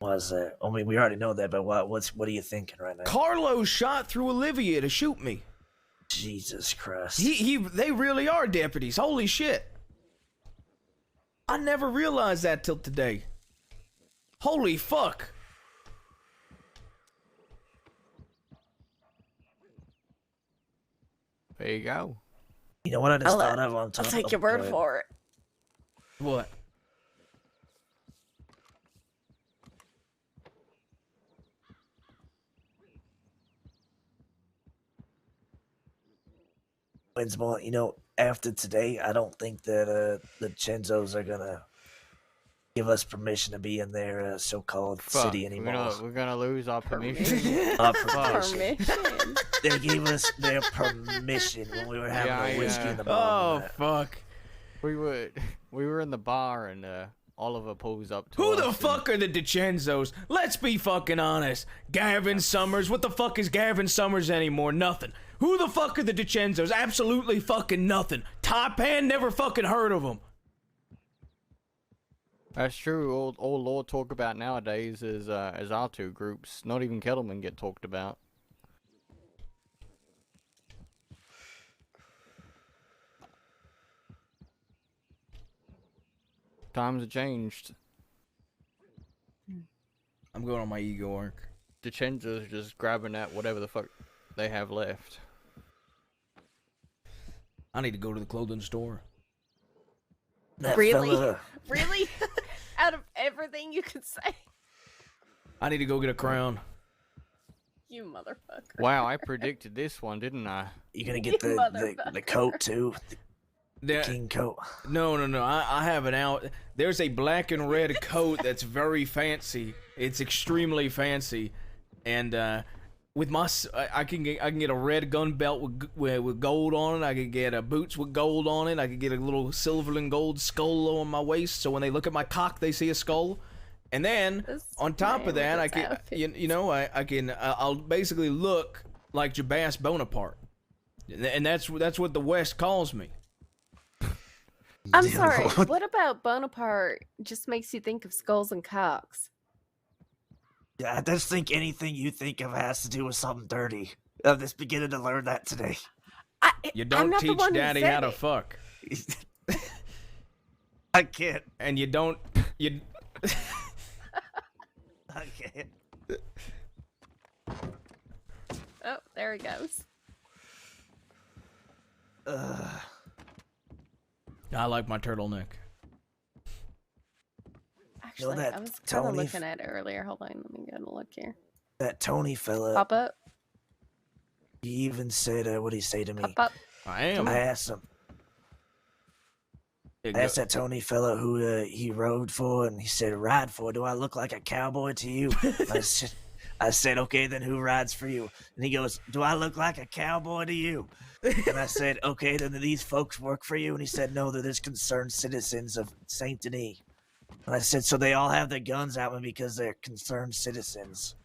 Speaker 5: Was that? I mean, we already know that, but what are you thinking right now?
Speaker 1: Carlos shot through Olivia to shoot me.
Speaker 5: Jesus Christ!
Speaker 1: They really are deputies. Holy shit. I never realized that till today. Holy fuck.
Speaker 6: There you go.
Speaker 5: You know what I just thought of on top?
Speaker 4: I'll take your word for it.
Speaker 1: What?
Speaker 5: Winsmore, you know, after today, I don't think that the Chenzos are gonna give us permission to be in their so-called city anymore.
Speaker 6: We're gonna lose our permission.
Speaker 5: Permission.
Speaker 4: Permission.
Speaker 5: They gave us their permission when we were having
Speaker 6: Yeah,
Speaker 5: a whiskey
Speaker 6: yeah.
Speaker 5: in the
Speaker 1: Oh,
Speaker 5: morning.
Speaker 1: fuck.
Speaker 6: we were in the bar and Oliver pulls up to
Speaker 1: Who
Speaker 6: us
Speaker 1: the
Speaker 6: and-
Speaker 1: fuck are the DiCenzos? Let's be fucking honest. Gavin Summers. What the fuck is Gavin Summers anymore? Nothing. Who the fuck are the DiCenzos? Absolutely fucking nothing. Taipan, never fucking heard of them.
Speaker 6: That's true. All Lord talk about nowadays is our two groups. Not even Kettlemen get talked about. Times have changed.
Speaker 1: I'm going on my ego arc.
Speaker 6: DiCenzos are just grabbing at whatever the fuck they have left.
Speaker 1: I need to go to the clothing store.
Speaker 5: That
Speaker 4: Really?
Speaker 5: fella,
Speaker 4: Really? Out of everything you could say,
Speaker 1: I need to go get a crown.
Speaker 4: you motherfucker.
Speaker 6: Wow, I predicted this one, didn't I?
Speaker 5: you gonna get the
Speaker 4: Motherfucker.
Speaker 5: coat too? The
Speaker 1: There-
Speaker 5: king coat.
Speaker 1: No. I have it out. There's a black and red coat that's very fancy. It's extremely fancy, and with my I can get a red gun belt with gold on it. I could get boots with gold on it. I could get a little silver and gold skull on my waist, so when they look at my cock, they see a skull. And then
Speaker 4: This
Speaker 1: on top
Speaker 4: man
Speaker 1: of that,
Speaker 4: with
Speaker 1: I
Speaker 4: his
Speaker 1: can
Speaker 4: outfits.
Speaker 1: I can I'll basically look like Jabas Bonaparte, and that's what the West calls me.
Speaker 4: I'm
Speaker 5: Damn,
Speaker 4: sorry.
Speaker 5: what?
Speaker 4: What about Bonaparte just makes you think of skulls and cocks?
Speaker 5: Yeah, I just think anything you think of has to do with something dirty. I'm just beginning to learn that today.
Speaker 1: You
Speaker 4: I'm
Speaker 1: don't
Speaker 4: not the
Speaker 1: teach
Speaker 4: one who
Speaker 1: daddy
Speaker 4: said
Speaker 1: how to
Speaker 4: it.
Speaker 1: fuck,
Speaker 5: I can't.
Speaker 1: and you don't you.
Speaker 5: I can't.
Speaker 4: Oh, there he goes.
Speaker 1: I like my turtleneck.
Speaker 4: Actually,
Speaker 5: that
Speaker 4: I was kind of
Speaker 5: Tony
Speaker 4: looking at it earlier. Hold on, let me go and look here.
Speaker 5: That Tony fella,
Speaker 4: Pop up,
Speaker 5: he even said, what did he say to me?
Speaker 4: pop up.
Speaker 1: I am.
Speaker 5: I asked him.
Speaker 1: It
Speaker 5: I asked
Speaker 1: go-
Speaker 5: that Tony fella who he rode for, and he said, "Ride for? Do I look like a cowboy to you?" I said, "Okay, then who rides for you?" And he goes, "Do I look like a cowboy to you?" And I said, "Okay, then do these folks work for you?" And he said, "No, they're just concerned citizens of Saint Denis." And I said, "So they all have their guns out because they're concerned citizens?"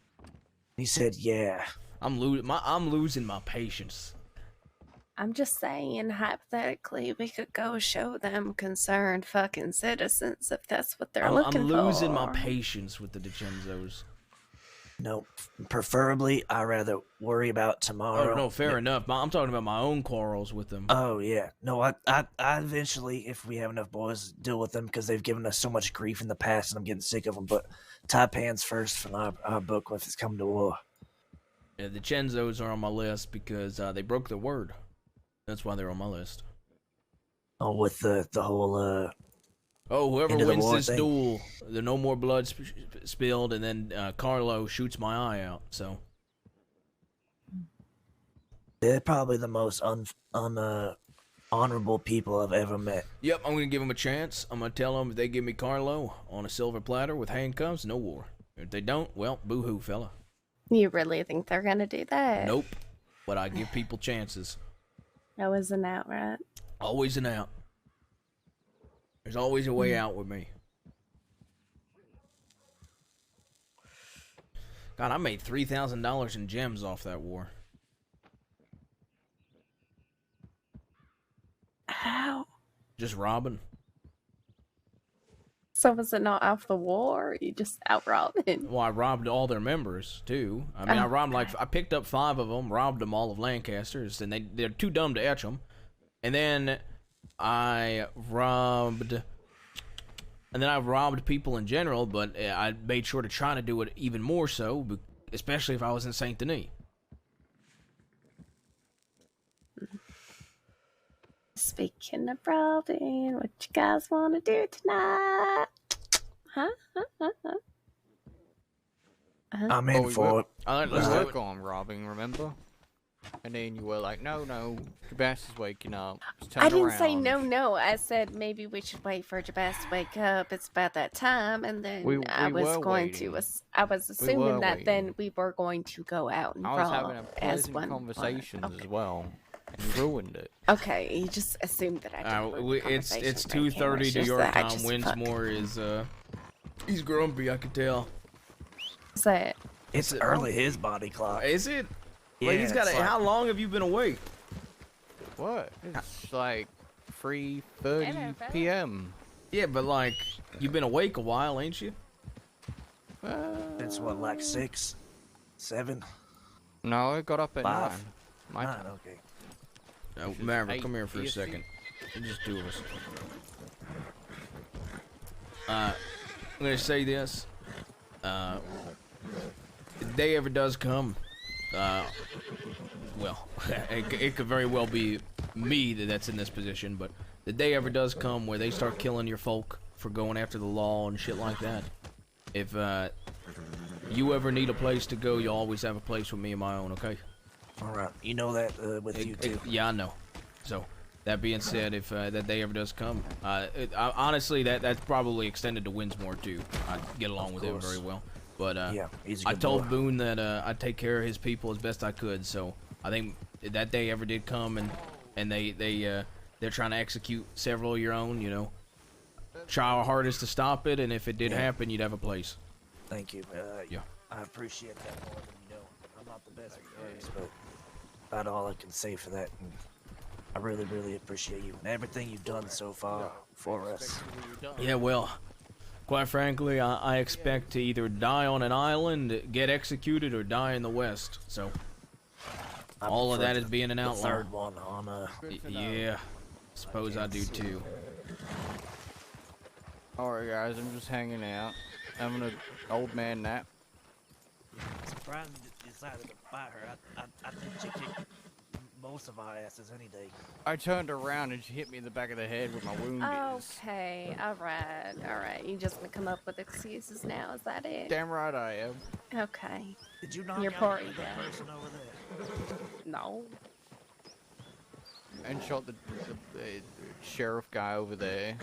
Speaker 5: He said, "Yeah."
Speaker 1: I'm losing my patience.
Speaker 4: I'm just saying, hypothetically, we could go show them concerned fucking citizens if that's what they're looking
Speaker 1: I'm
Speaker 4: for.
Speaker 1: losing my patience with the DiCenzos.
Speaker 5: No, preferably I rather worry about tomorrow.
Speaker 1: Oh no, fair enough. I'm talking about my own quarrels with them.
Speaker 5: Oh yeah, no, I eventually, if we have enough boys, deal with them because they've given us so much grief in the past, and I'm getting sick of them. But Taipan's first from our book if it's come to war.
Speaker 1: Yeah, the DiCenzos are on my list because they broke their word. That's why they're on my list.
Speaker 5: Oh, with the whole
Speaker 1: Oh, whoever
Speaker 5: End of the
Speaker 1: wins
Speaker 5: war
Speaker 1: this
Speaker 5: thing.
Speaker 1: duel, there's no more blood spilled, and then Carlo shoots my eye out. So
Speaker 5: they're probably the most honorable people I've ever met.
Speaker 1: yep, I'm gonna give them a chance. I'm gonna tell them if they give me Carlo on a silver platter with handcuffs, no war. If they don't, well, boo-hoo, fella.
Speaker 4: You really think they're gonna do that?
Speaker 1: Nope. But I give people chances.
Speaker 4: That was an out, right?
Speaker 1: Always an out. There's always a way out with me. God, I made $3,000 in gems off that war.
Speaker 4: How?
Speaker 1: Just robbing.
Speaker 4: So was it not off the war? Or you just out robbing?
Speaker 1: Well, I robbed all their members too. I mean, I robbed I picked up 5 of them, robbed them all of Lancaster's, and they're too dumb to etch them. And then I robbed people in general, but I made sure to try to do it even more so, especially if I was in Saint Denis.
Speaker 4: Speaking of robbing, what you guys want to do tonight? Huh?
Speaker 5: I'm in for it.
Speaker 6: Let's
Speaker 1: do it.
Speaker 6: go on robbing, remember? And then you were like, no, Jabas is waking up. Just turn
Speaker 4: I didn't say
Speaker 6: around."
Speaker 4: no. I said maybe we should wait for Jabas to wake up. It's about that time, and then
Speaker 6: We
Speaker 4: I was
Speaker 6: were
Speaker 4: going
Speaker 6: waiting.
Speaker 4: to. I was assuming
Speaker 6: were
Speaker 4: that then
Speaker 6: waiting.
Speaker 4: we were going to go out and
Speaker 6: I was
Speaker 4: rob
Speaker 6: having a
Speaker 4: as
Speaker 6: pleasant
Speaker 4: one.
Speaker 6: conversation
Speaker 4: Okay.
Speaker 6: as well. And you ruined it.
Speaker 4: Okay, you just assumed that I didn't. ruin the
Speaker 1: It's
Speaker 4: conversation, but
Speaker 1: 2:30
Speaker 4: it's
Speaker 1: New
Speaker 4: just
Speaker 1: York
Speaker 4: that I
Speaker 1: time.
Speaker 4: just
Speaker 1: Winsmore is he's grumpy. I can tell.
Speaker 4: What's that?
Speaker 5: It's early his body clock.
Speaker 1: Is it? Like, he's got
Speaker 5: it's
Speaker 1: a,
Speaker 5: like-
Speaker 1: how long have you been awake?
Speaker 6: What? It's like 3:30 p.m.
Speaker 1: Yeah, but like, you've been awake a while, ain't you?
Speaker 5: It's what, like 6, 7,
Speaker 6: No, I got up at
Speaker 5: 5,
Speaker 6: 9. My
Speaker 5: 9,
Speaker 6: time.
Speaker 5: okay.
Speaker 1: Oh, Maverick, come here for a
Speaker 6: EST.
Speaker 1: second. Just two of us. I'm gonna say this. The day ever does come, well, it could very well be me that's in this position, but the day ever does come where they start killing your folk for going after the law and shit like that. If you ever need a place to go, you'll always have a place with me of my own, okay?
Speaker 5: Alright, you know that with you too.
Speaker 1: Yeah, I know. So, that being said, if that day ever does come, honestly, that's probably extended to Winsmore too. I get along with him very well. But
Speaker 5: Yeah, he's a
Speaker 1: I
Speaker 5: good
Speaker 1: told
Speaker 5: boy.
Speaker 1: Boone that I'd take care of his people as best I could. So I think that day ever did come, and they're trying to execute several of your own. You know, try our hardest to stop it, and if it did happen, you'd have a place.
Speaker 5: Thank you.
Speaker 1: Yeah.
Speaker 5: I appreciate that more than you know. I'm not the best at words, but about all I can say for that. And I really, really appreciate you and everything you've done so far for us.
Speaker 1: Yeah, well, quite frankly, I expect to either die on an island, get executed, or die in the West. So
Speaker 5: I
Speaker 1: all of
Speaker 5: prefer
Speaker 1: that is being an
Speaker 5: the
Speaker 1: outlaw.
Speaker 5: third one on
Speaker 1: Yeah, suppose I do too.
Speaker 6: Alright, guys, I'm just hanging out, having an old man nap.
Speaker 5: Surprised you decided to buy her. I think she kicked most of our asses any day.
Speaker 6: I turned around and she hit me in the back of the head with my wound is.
Speaker 4: Okay, alright. You just gonna come up with excuses now, is that it?
Speaker 6: Damn right I am.
Speaker 4: Okay.
Speaker 5: Did you knock
Speaker 4: Your
Speaker 5: out
Speaker 4: party
Speaker 5: the
Speaker 4: guy.
Speaker 5: person over there?
Speaker 4: No.
Speaker 6: And shot the sheriff guy over there.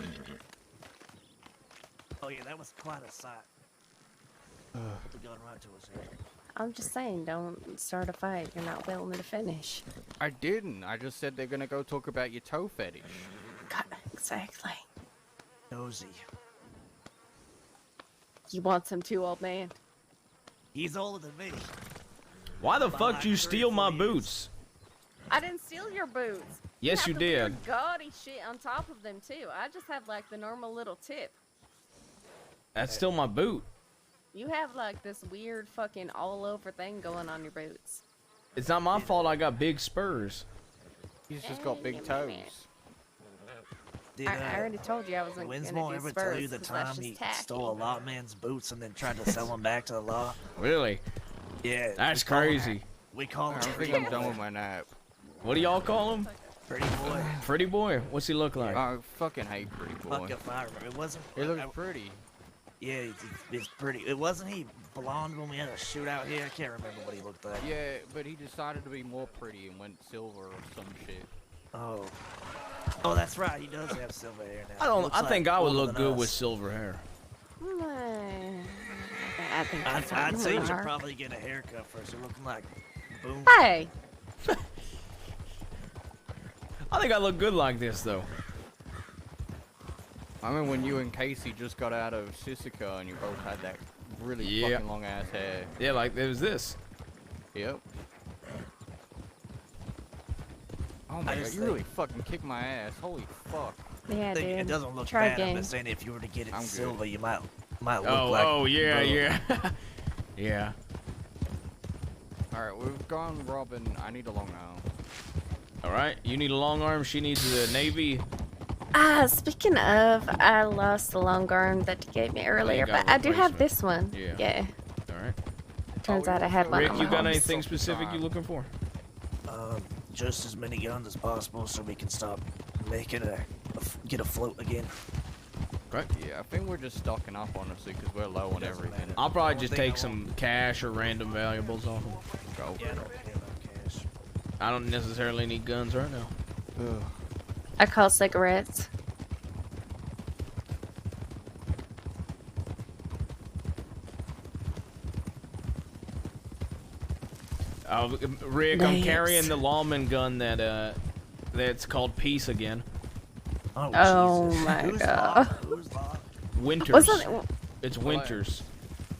Speaker 5: Oh yeah, that was quite a sight. Put the gun right to his head.
Speaker 4: I'm just saying, don't start a fight you're not willing to finish.
Speaker 6: I didn't. I just said they're gonna go talk about your toe fetish.
Speaker 4: God, exactly.
Speaker 5: Nosy.
Speaker 4: You want some too, old man?
Speaker 5: He's older than me.
Speaker 1: Why the fuck did you steal my boots?
Speaker 4: I didn't steal your boots.
Speaker 1: Yes,
Speaker 4: have
Speaker 1: you
Speaker 4: the
Speaker 1: did.
Speaker 4: weird gaudy shit on top of them too. I just have like the normal little tip.
Speaker 1: That's still my boot.
Speaker 4: You have like this weird fucking all over thing going on your boots.
Speaker 1: It's not my fault I got big spurs.
Speaker 6: He's just got big toes.
Speaker 5: Did,
Speaker 4: I already told you I wasn't gonna
Speaker 5: Winsmore
Speaker 4: do
Speaker 5: ever
Speaker 4: spurs,
Speaker 5: tell you the
Speaker 4: 'cause that's
Speaker 5: time
Speaker 4: just
Speaker 5: he
Speaker 4: tacky.
Speaker 5: stole a lawman's boots and then tried to sell them back to the law?
Speaker 1: Really?
Speaker 5: Yeah.
Speaker 1: That's
Speaker 5: we call him-
Speaker 1: crazy.
Speaker 5: We call
Speaker 6: I
Speaker 5: him
Speaker 6: think
Speaker 5: Pretty
Speaker 6: I'm
Speaker 5: Boy.
Speaker 6: done with my nap.
Speaker 1: What do y'all call him?
Speaker 5: Pretty Boy.
Speaker 1: Pretty boy. What's he look like?
Speaker 6: I fucking hate Pretty Boy.
Speaker 5: Fuck if I remember. It wasn't.
Speaker 6: He looks pretty.
Speaker 5: Yeah, it's pretty. It wasn't he blonde when we had a shootout here? I can't remember what he looked like.
Speaker 6: Yeah, but he decided to be more pretty and went silver or some shit.
Speaker 5: Oh. Oh, that's right. He does have silver hair now.
Speaker 1: I don't.
Speaker 5: Looks
Speaker 1: I think
Speaker 5: like
Speaker 1: I would
Speaker 5: older
Speaker 1: look
Speaker 5: than
Speaker 1: good
Speaker 5: us.
Speaker 1: with silver hair.
Speaker 4: I think
Speaker 5: I'd say you should
Speaker 4: are.
Speaker 5: probably get a haircut first. You're looking like boom.
Speaker 4: Hey,
Speaker 1: I think I look good like this though.
Speaker 6: I mean, when you and Casey just got out of Sisika and you both had that really
Speaker 1: Yeah.
Speaker 6: fucking long ass hair.
Speaker 1: Yeah, like it was this.
Speaker 6: Yep. Oh
Speaker 5: I
Speaker 6: my god,
Speaker 5: just
Speaker 6: you really fucking kicked my ass. Holy fuck.
Speaker 4: yeah,
Speaker 5: I think
Speaker 4: dude.
Speaker 5: it doesn't look
Speaker 4: Try
Speaker 5: bad. I'm
Speaker 4: again.
Speaker 5: just saying if you were to get it
Speaker 6: I'm good.
Speaker 5: silver, you might look
Speaker 1: Oh,
Speaker 5: like.
Speaker 1: oh yeah,
Speaker 5: bro.
Speaker 1: yeah, yeah.
Speaker 6: Alright, we've gone robbing. I need a long arm.
Speaker 1: All right, you need a long arm. She needs a navy.
Speaker 4: Speaking of, I lost the long arm that you gave me earlier,
Speaker 1: got
Speaker 4: but I do have
Speaker 1: replacement.
Speaker 4: this one.
Speaker 1: Yeah.
Speaker 4: Yeah.
Speaker 1: All right.
Speaker 4: Turns
Speaker 6: Oh,
Speaker 4: out I had one
Speaker 1: Rick,
Speaker 4: on
Speaker 1: you
Speaker 4: my
Speaker 1: got
Speaker 4: home.
Speaker 1: anything specific you looking for?
Speaker 5: Just as many guns as possible so we can stop making get afloat again.
Speaker 1: Right.
Speaker 6: Yeah, I think we're just stocking up honestly because we're low on
Speaker 5: Doesn't
Speaker 6: everything.
Speaker 5: matter.
Speaker 1: I'll probably
Speaker 5: One
Speaker 1: just
Speaker 5: thing I
Speaker 1: take some cash or random valuables off them.
Speaker 6: Go.
Speaker 5: Yeah, I don't care about cash.
Speaker 1: I don't necessarily need guns right now.
Speaker 6: Ugh.
Speaker 4: I call cigarettes.
Speaker 1: Rick, I'm
Speaker 4: Nice.
Speaker 1: carrying the lawman gun that's called Peace again.
Speaker 4: Oh
Speaker 5: Jesus.
Speaker 4: my
Speaker 5: Who's
Speaker 4: God.
Speaker 5: law? Who's law?
Speaker 1: Winters.
Speaker 4: Wasn't it?
Speaker 1: It's
Speaker 6: Well,
Speaker 1: Winters.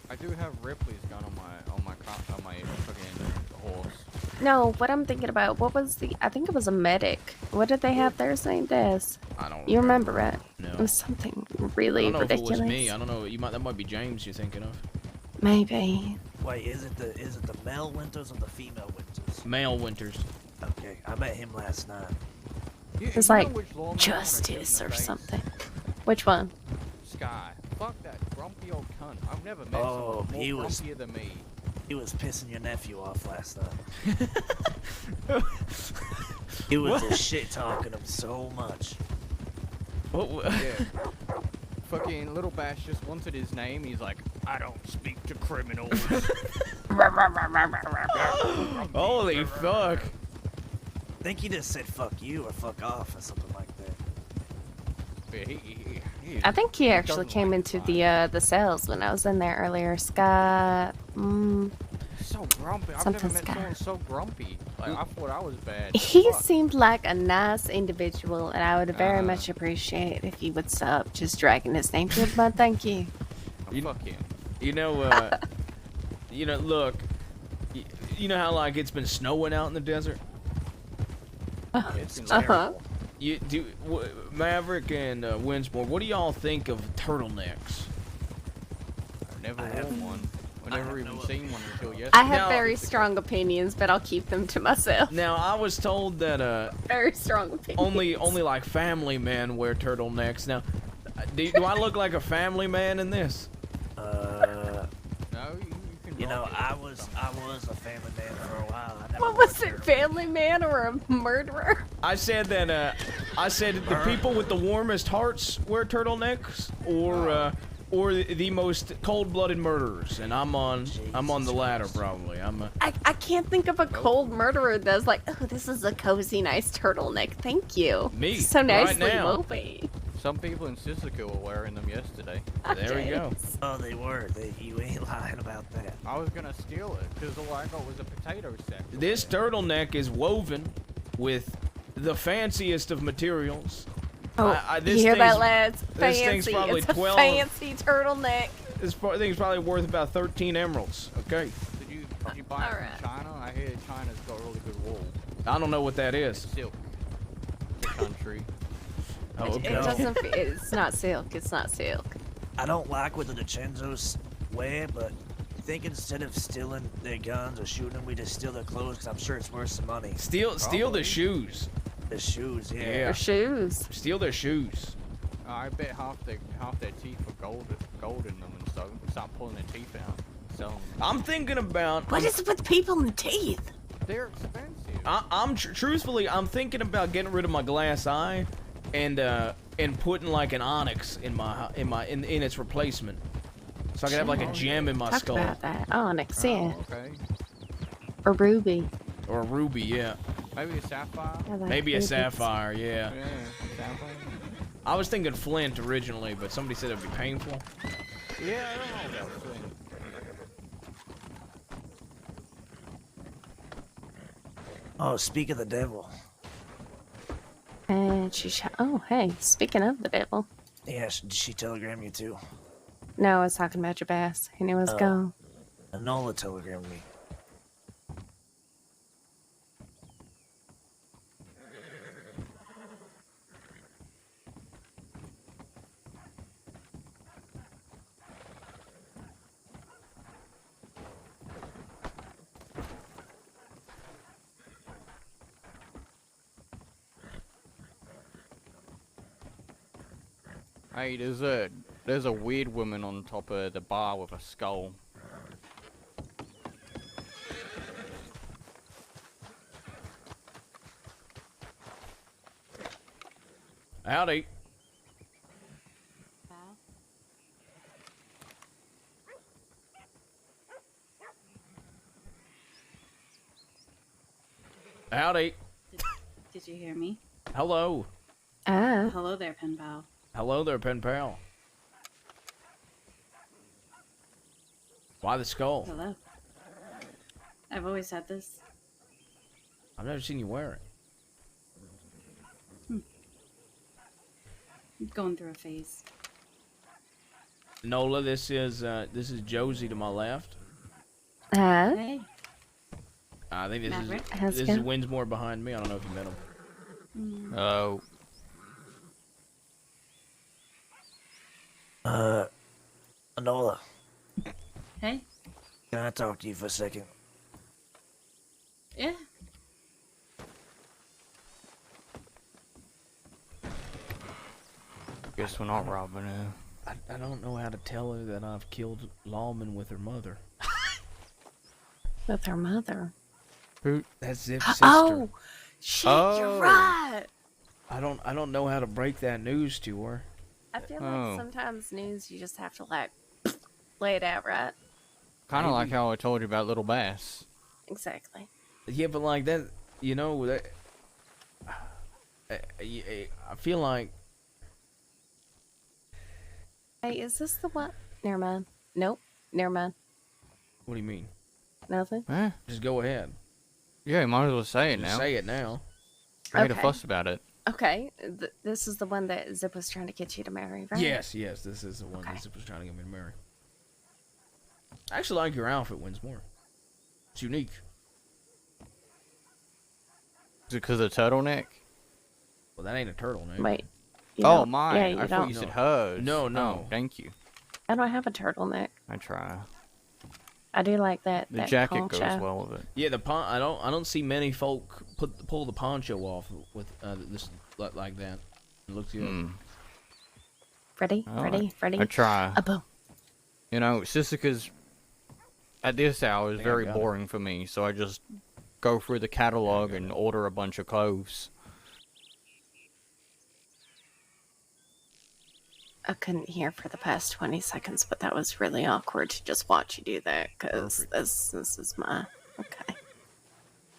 Speaker 6: I do have Ripley's gun on my fucking horse.
Speaker 4: No, what I'm thinking about, what was the, I think it was a medic. What did they have there named as?
Speaker 1: I don't.
Speaker 4: You remember it?
Speaker 1: No.
Speaker 4: It was something
Speaker 1: I
Speaker 4: really
Speaker 1: don't know
Speaker 4: ridiculous.
Speaker 1: if it was me. I don't know. That might be James you're thinking of.
Speaker 4: Maybe.
Speaker 5: Wait, is it the male Winters or the female Winters?
Speaker 1: Male Winters.
Speaker 5: Okay, I met him last night.
Speaker 4: It's like justice or something. Which one?
Speaker 6: Sky. Fuck that grumpy old cunt. I've never met
Speaker 5: Oh,
Speaker 6: someone
Speaker 5: he
Speaker 6: more
Speaker 5: was-
Speaker 6: grumpier than me.
Speaker 5: He was pissing your nephew off last night. He was just shit talking him so much.
Speaker 1: What?
Speaker 6: Yeah. Fucking little Bash just wanted his name. He's like, I don't speak to criminals.
Speaker 1: Holy fuck!
Speaker 5: I think he just said fuck you or fuck off or something like that.
Speaker 6: Yeah,
Speaker 4: I think he actually
Speaker 6: doesn't
Speaker 4: came
Speaker 6: like
Speaker 4: into
Speaker 6: fire.
Speaker 4: the cells when I was in there earlier. Scott.
Speaker 6: So grumpy. I've
Speaker 4: Something
Speaker 6: never met
Speaker 4: Sky.
Speaker 6: someone so grumpy. Like, I thought I was bad.
Speaker 4: He
Speaker 6: Fuck.
Speaker 4: seemed like a nice individual, and I would very much appreciate if he would stop just dragging his name through the mud. Thank you.
Speaker 6: Oh, fuck him.
Speaker 1: You know, look. You know how like it's been snowing out in the desert.
Speaker 5: It's
Speaker 4: Uh-huh.
Speaker 5: terrible.
Speaker 1: Maverick and Winsmore, what do y'all think of turtlenecks?
Speaker 6: I've never
Speaker 5: I have-
Speaker 6: worn one. I've
Speaker 5: I
Speaker 6: never
Speaker 5: have
Speaker 6: even
Speaker 5: no
Speaker 6: seen
Speaker 5: opinion.
Speaker 6: one until yesterday.
Speaker 4: I have
Speaker 1: Now-
Speaker 4: very strong opinions, but I'll keep them to myself.
Speaker 1: Now I was told that
Speaker 4: Very strong opinions.
Speaker 1: only like family men wear turtlenecks. Now, do I look like a family man in this?
Speaker 6: No, you can
Speaker 5: You know,
Speaker 6: rock it
Speaker 5: I was a family man for a while. I never
Speaker 4: What
Speaker 5: wore
Speaker 4: was it,
Speaker 5: turtlenecks.
Speaker 4: Family Man or a murderer?
Speaker 1: I said that the people with the warmest hearts wear turtlenecks, or the most cold-blooded murderers, and I'm on the latter probably.
Speaker 4: I can't think of a cold murderer that's like, oh, this is a cozy, nice turtleneck. Thank you.
Speaker 1: Me,
Speaker 4: So
Speaker 1: right
Speaker 4: nicely
Speaker 1: now.
Speaker 4: woven.
Speaker 6: Some people in Sisika were wearing them yesterday.
Speaker 1: There we go.
Speaker 5: Oh, they were. You ain't lying about that.
Speaker 6: I was gonna steal it because all I got was a potato sack. to
Speaker 1: This
Speaker 6: wear.
Speaker 1: turtleneck is woven with the fanciest of materials.
Speaker 4: Oh,
Speaker 1: this
Speaker 4: you hear that,
Speaker 1: thing's-
Speaker 4: lads?
Speaker 1: this thing's
Speaker 4: Fancy.
Speaker 1: probably
Speaker 4: It's a
Speaker 1: 12
Speaker 4: fancy turtleneck.
Speaker 1: This thing's probably worth about 13 emeralds. Okay,
Speaker 6: Did you buy it
Speaker 4: Alright.
Speaker 6: from China? I hear China's got really good wool.
Speaker 1: I don't know what that is.
Speaker 6: Silk. The country.
Speaker 1: Oh,
Speaker 4: It
Speaker 1: okay.
Speaker 4: doesn't. It's not silk. It's not silk.
Speaker 5: I don't like what the DiCenzos wear, but I think instead of stealing their guns or shooting them, we just steal their clothes because I'm sure it's worth some money.
Speaker 1: Steal the
Speaker 6: Probably.
Speaker 1: shoes.
Speaker 5: The shoes, yeah.
Speaker 1: Yeah.
Speaker 4: Or shoes.
Speaker 1: Steal their shoes.
Speaker 6: I bet half their teeth are gold in them and stuff. Start pulling their teeth out. Selling them.
Speaker 1: I'm thinking about.
Speaker 4: What is it with people in the teeth?
Speaker 6: They're expensive.
Speaker 1: I'm truthfully, I'm thinking about getting rid of my glass eye, and putting like an onyx in its replacement, so I can have like a gem in my
Speaker 4: Talk
Speaker 1: skull
Speaker 4: about that. Onyx, yeah.
Speaker 6: Oh, okay.
Speaker 4: Or ruby.
Speaker 1: or a ruby. Yeah,
Speaker 6: Maybe a sapphire.
Speaker 4: I like
Speaker 1: maybe a
Speaker 4: rubies.
Speaker 1: sapphire. Yeah.
Speaker 6: Yeah, sapphire.
Speaker 1: I was thinking flint originally, but somebody said it'd be painful.
Speaker 6: Yeah, I don't know about flint.
Speaker 5: Oh, speak of the devil.
Speaker 4: And she shot. Oh, hey, speaking of the devil.
Speaker 5: Yeah, did she telegram you too?
Speaker 4: No, I was talking about your bass. He knew I was
Speaker 5: Oh.
Speaker 4: gone.
Speaker 5: Nola telegrammed me.
Speaker 6: Hey, there's a weird woman on top of the bar with a skull.
Speaker 1: Howdy. Howdy.
Speaker 7: Did you hear me?
Speaker 1: Hello.
Speaker 4: Ah.
Speaker 7: Hello there, pen pal.
Speaker 1: Hello there, pen pal. Why the skull?
Speaker 7: Hello. I've always had this.
Speaker 1: I've never seen you wear it.
Speaker 7: Going through a phase.
Speaker 1: Nola, this is Josie to my left.
Speaker 4: Ah.
Speaker 7: Hey.
Speaker 1: I think this
Speaker 7: Maverick?
Speaker 1: is Winsmore behind me. I don't know if you met him.
Speaker 6: Oh,
Speaker 5: Anola,
Speaker 7: Hey?
Speaker 5: can I talk to you for a second?
Speaker 7: Yeah.
Speaker 6: guess we're not robbing her.
Speaker 1: I don't know how to tell her that I've killed Lawman with her mother.
Speaker 2: With her mother.
Speaker 6: Who?
Speaker 1: That's Zip's sister.
Speaker 2: Oh, shit!
Speaker 6: Oh.
Speaker 2: You're right.
Speaker 1: I don't know how to break that news to her.
Speaker 4: I feel
Speaker 6: Oh.
Speaker 4: like sometimes news you just have to like lay it out right.
Speaker 6: Kind of like how I told you about Little Bass.
Speaker 4: Exactly.
Speaker 1: Yeah, but like that, you know, that I feel like
Speaker 4: Hey, is this the one? Never mind. Nope. Never mind.
Speaker 1: what do you mean?
Speaker 4: Nothing.
Speaker 6: Eh?
Speaker 1: Just go ahead.
Speaker 6: Yeah, you might as well say it
Speaker 1: Just
Speaker 6: now.
Speaker 1: say it now.
Speaker 6: Made a
Speaker 4: Okay.
Speaker 6: fuss about it.
Speaker 4: Okay. This is the one that Zip was trying to get you to marry, right?
Speaker 1: Yes, this is the one
Speaker 4: Okay.
Speaker 1: that Zip was trying to get me to marry. I actually like your outfit, Winsmore. It's unique.
Speaker 6: Is it because of the turtleneck?
Speaker 1: Well, that ain't a turtleneck.
Speaker 4: Wait. You
Speaker 6: Oh,
Speaker 4: don't-
Speaker 6: mine.
Speaker 4: Yeah,
Speaker 6: I
Speaker 4: you
Speaker 6: thought
Speaker 4: don't.
Speaker 6: you said hers.
Speaker 1: No, no.
Speaker 6: Oh, thank you.
Speaker 4: I don't have a turtleneck.
Speaker 6: I try.
Speaker 4: I do like that.
Speaker 6: The
Speaker 4: that
Speaker 6: jacket
Speaker 4: poncho.
Speaker 6: goes well with it.
Speaker 1: Yeah, I don't see many folk pull the poncho off with this like that. It looks good.
Speaker 6: Hmm.
Speaker 4: Ready?
Speaker 6: Oh,
Speaker 4: Ready? Ready?
Speaker 6: I try.
Speaker 4: A boom.
Speaker 6: You know, Sisika's at this hour is
Speaker 1: think I
Speaker 6: very
Speaker 1: got it.
Speaker 6: boring for me, so I just go through the catalog and order a bunch of clothes.
Speaker 4: I couldn't hear for the past 20 seconds, but that was really awkward to just watch you do that because
Speaker 1: Perfect.
Speaker 4: this is my. Okay.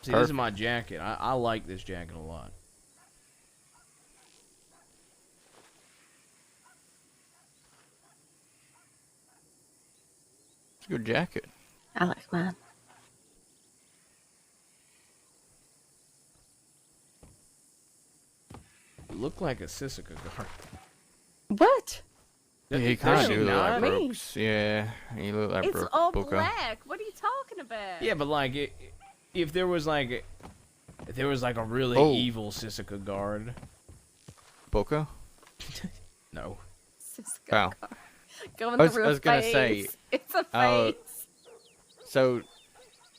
Speaker 1: See, this is my jacket. I like this jacket a lot.
Speaker 6: It's a good jacket.
Speaker 4: I like mine.
Speaker 1: You look like a Sisika guard.
Speaker 4: What?
Speaker 6: Yeah, he
Speaker 1: Does
Speaker 6: kind of
Speaker 1: she
Speaker 6: do look like
Speaker 1: not?
Speaker 6: Brooks. Yeah, he look like
Speaker 4: It's
Speaker 6: Brooks.
Speaker 4: all
Speaker 6: Booker.
Speaker 4: black. What are you talking about?
Speaker 1: Yeah, but like, if there was like a really
Speaker 6: Oh.
Speaker 1: evil Sisika guard.
Speaker 6: Booker?
Speaker 1: No.
Speaker 4: Cisco
Speaker 6: Wow.
Speaker 4: car. Going
Speaker 6: I was-
Speaker 4: through
Speaker 6: I was
Speaker 4: a
Speaker 6: gonna
Speaker 4: phase.
Speaker 6: say,
Speaker 4: It's a
Speaker 6: uh,
Speaker 4: face.
Speaker 6: So,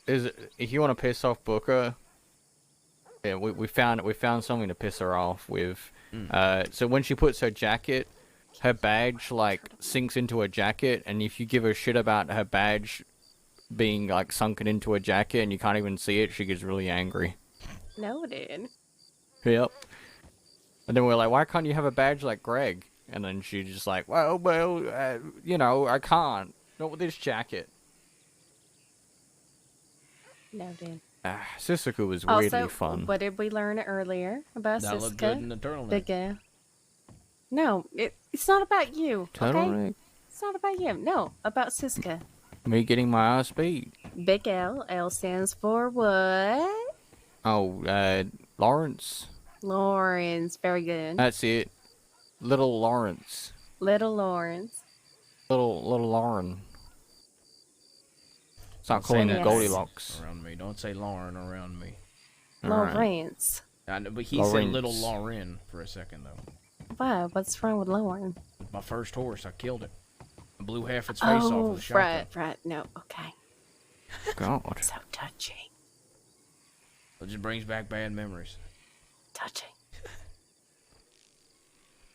Speaker 6: if you want to piss off Booker, yeah, we found something to piss her off with. So when she puts her jacket, her badge like sinks into her jacket, and if you give her shit about her badge being like sunken into her jacket and you can't even see it, she gets really angry.
Speaker 4: Noted.
Speaker 6: Yep. And then we're like, why can't you have a badge like Greg? And then she's just like, well, you know, I can't. Not with this jacket.
Speaker 4: Noted.
Speaker 6: Sisika was weirdly
Speaker 4: Also,
Speaker 6: fun.
Speaker 4: what did we learn earlier about
Speaker 1: That looked good in
Speaker 4: Cisco?
Speaker 1: the turtleneck.
Speaker 4: Big L. No, it's not about you. Okay?
Speaker 6: Turtleneck?
Speaker 4: It's not about you. No, about Cisco.
Speaker 6: Me getting my ass beat.
Speaker 4: Big L. L stands for what?
Speaker 6: Oh, Lawrence.
Speaker 4: Lawrence. Very good.
Speaker 6: That's it. Little Lawrence.
Speaker 4: Little Lawrence.
Speaker 6: Little Lauren. Stop
Speaker 1: Don't
Speaker 6: calling
Speaker 1: say
Speaker 6: her
Speaker 1: that
Speaker 4: Yes.
Speaker 6: Goldilocks.
Speaker 1: around me. Don't say Lauren around me.
Speaker 6: Alright.
Speaker 4: Lawrence.
Speaker 1: I know, but he said little
Speaker 6: Lawrence.
Speaker 1: Lauren for a second though.
Speaker 4: Why? What's wrong with Lauren?
Speaker 1: My first horse, I killed it. I blew half its face off with a shotgun.
Speaker 4: right. No, okay.
Speaker 6: God.
Speaker 4: So touching.
Speaker 1: It just brings back bad memories.
Speaker 4: Touching.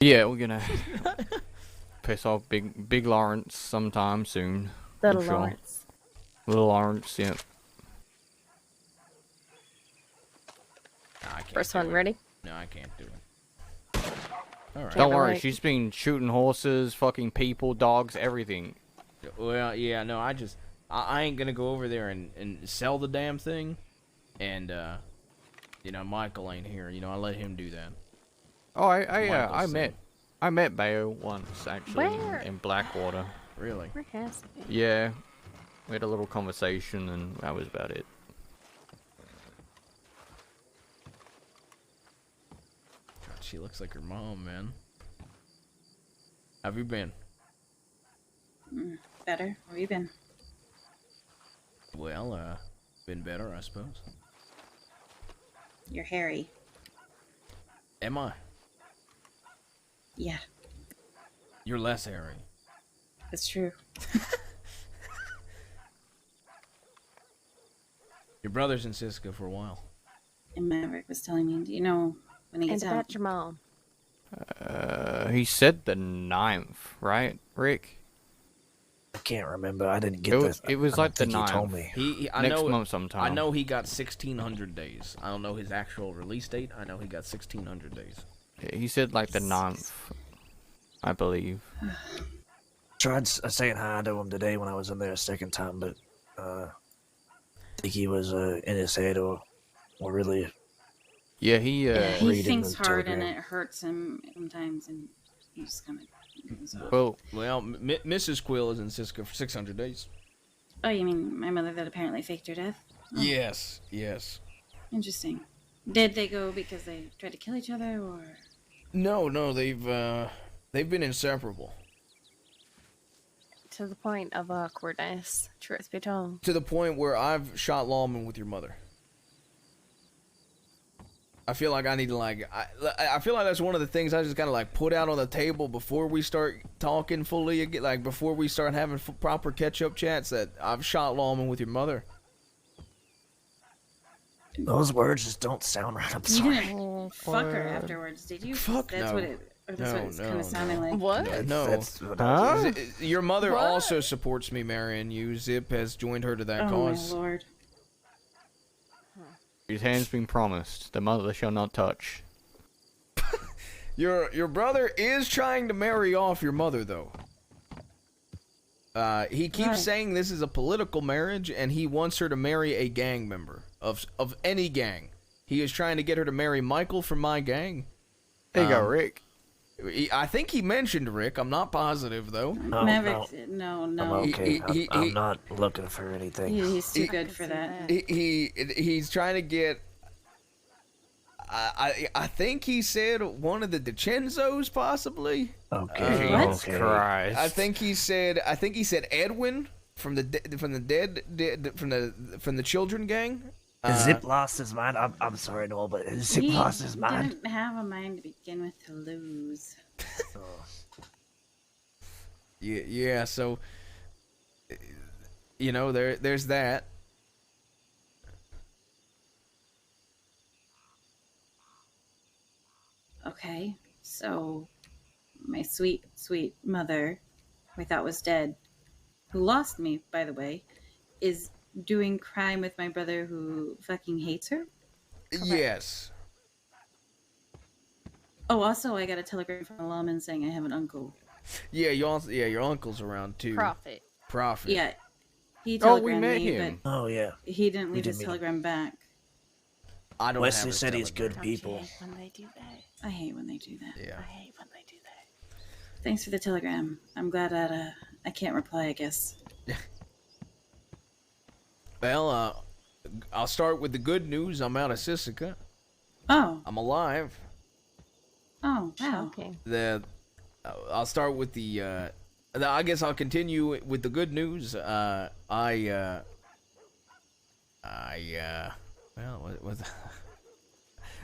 Speaker 6: Yeah, we're gonna piss off big Lawrence sometime soon.
Speaker 4: Little
Speaker 6: sure.
Speaker 4: Lawrence.
Speaker 6: Little Lawrence, yeah.
Speaker 1: No, I can't
Speaker 4: First
Speaker 1: do
Speaker 4: one,
Speaker 1: it.
Speaker 4: ready?
Speaker 1: No, I can't do it. Alright.
Speaker 6: Don't worry,
Speaker 4: relate.
Speaker 6: she's been shooting horses, fucking people, dogs, everything.
Speaker 1: Well, yeah, no, I ain't gonna go over there and sell the damn thing. And, you know, Michael ain't here. You know, I let him do that.
Speaker 6: Oh, I
Speaker 1: Michael's
Speaker 6: met Bayo once actually
Speaker 4: Where?
Speaker 6: in Blackwater.
Speaker 1: Really?
Speaker 4: Where has it been?
Speaker 6: Yeah, we had a little conversation and that was about it.
Speaker 1: God, she looks like her mom, man. How have you been?
Speaker 7: Better. Where you been?
Speaker 1: Well, Been better, I suppose.
Speaker 7: You're hairy.
Speaker 1: Am I?
Speaker 7: Yeah,
Speaker 1: You're less hairy.
Speaker 7: that's true.
Speaker 1: Your brother's in Siska for a while.
Speaker 7: And Maverick was telling me, do you know when he
Speaker 4: And
Speaker 7: gets out?
Speaker 4: about your mom.
Speaker 6: He said the 9th, right, Rick?
Speaker 5: I can't remember. I didn't get this.
Speaker 6: It was
Speaker 5: I
Speaker 6: like the
Speaker 5: think he
Speaker 6: 9th.
Speaker 5: told me.
Speaker 1: I
Speaker 6: Next
Speaker 1: know,
Speaker 6: month sometime.
Speaker 1: I know he got 1,600 days. I don't know his actual release date. I know he got 1,600 days.
Speaker 6: He said like the 9th, I believe.
Speaker 5: Tried saying hi to him today when I was in there a second time, but I think he was in his head or really.
Speaker 6: Yeah, he
Speaker 7: Yeah, he
Speaker 5: reading
Speaker 7: thinks
Speaker 5: the
Speaker 7: hard and
Speaker 5: telegram.
Speaker 7: it hurts him sometimes, and he just kind of.
Speaker 1: Well, Mrs. Quill is in Siska for 600 days.
Speaker 7: Oh, you mean my mother that apparently faked her death? Oh,
Speaker 1: Yes, yes.
Speaker 7: interesting. Did they go because they tried to kill each other, or?
Speaker 1: No, they've been inseparable.
Speaker 4: To the point of awkwardness, truth be told.
Speaker 1: To the point where I've shot lawmen with your mother. I feel like I need to I feel like that's one of the things I just gotta like put out on the table before we start talking fully again, like before we start having proper catch-up chats, that I've shot lawmen with your mother.
Speaker 5: Those words just don't sound right. I'm
Speaker 7: You
Speaker 5: sorry.
Speaker 7: didn't fuck her afterwards, did you?
Speaker 1: Fuck
Speaker 7: That's
Speaker 1: no.
Speaker 7: what it. Or that's what it's kind of sounding like.
Speaker 2: What?
Speaker 1: No.
Speaker 5: That's what I was-
Speaker 1: Your mother
Speaker 2: What?
Speaker 1: also supports me marrying you. Zip has joined her to that
Speaker 7: Oh
Speaker 1: cause.
Speaker 7: my lord.
Speaker 6: His hand's been promised. The mother shall not touch.
Speaker 1: Your brother is trying to marry off your mother, though. He keeps
Speaker 7: Right.
Speaker 1: saying this is a political marriage, and he wants her to marry a gang member of any gang. He is trying to get her to marry Michael from my gang.
Speaker 6: There you go, Rick.
Speaker 1: I think he mentioned Rick. I'm not positive, though.
Speaker 5: No,
Speaker 7: Maverick,
Speaker 5: no,
Speaker 7: no.
Speaker 5: I'm okay. I'm
Speaker 1: he-
Speaker 5: not looking for anything.
Speaker 7: He's too
Speaker 1: He-
Speaker 7: good
Speaker 4: I
Speaker 7: for
Speaker 4: can see
Speaker 7: that.
Speaker 4: that.
Speaker 1: He's trying to get. I think he said one of the DiCenzos, possibly.
Speaker 5: Okay.
Speaker 7: What?
Speaker 6: Jesus
Speaker 5: Okay.
Speaker 6: Christ.
Speaker 1: I think he said Edwin from the children gang.
Speaker 5: Zip lost his mind. I'm sorry, Noel, but Zip
Speaker 7: He
Speaker 5: lost his mind.
Speaker 7: didn't have a mind to begin with to lose.
Speaker 5: Oh.
Speaker 1: Yeah. So, there's that.
Speaker 7: Okay, so my sweet, sweet mother, who I thought was dead, who lost me, by the way, is doing crime with my brother who fucking hates her.
Speaker 1: Yes.
Speaker 7: Oh, also, I got a telegram from a lawman saying I have an uncle.
Speaker 1: Yeah. Your uncle's around too.
Speaker 4: Profit.
Speaker 1: Profit.
Speaker 7: Yeah, he
Speaker 6: Oh, we
Speaker 7: telegrammed
Speaker 6: met
Speaker 7: me,
Speaker 6: him.
Speaker 5: Oh yeah.
Speaker 7: but he didn't
Speaker 5: We
Speaker 7: leave
Speaker 5: did
Speaker 7: his
Speaker 5: meet him.
Speaker 7: telegram back.
Speaker 1: I don't.
Speaker 5: Wesley
Speaker 1: have his
Speaker 5: said he's good
Speaker 1: telegram.
Speaker 4: Don't you
Speaker 5: people.
Speaker 4: hate when they do that?
Speaker 7: I hate when they do that.
Speaker 1: Yeah.
Speaker 4: I hate when they do that.
Speaker 7: Thanks for the telegram. I'm glad that I can't reply, I guess.
Speaker 1: Well, I'll start with the good news. I'm out of Sisika.
Speaker 7: Oh,
Speaker 1: I'm alive.
Speaker 7: wow.
Speaker 4: Shocking.
Speaker 1: I'll start with I guess I'll continue with the good news. Well,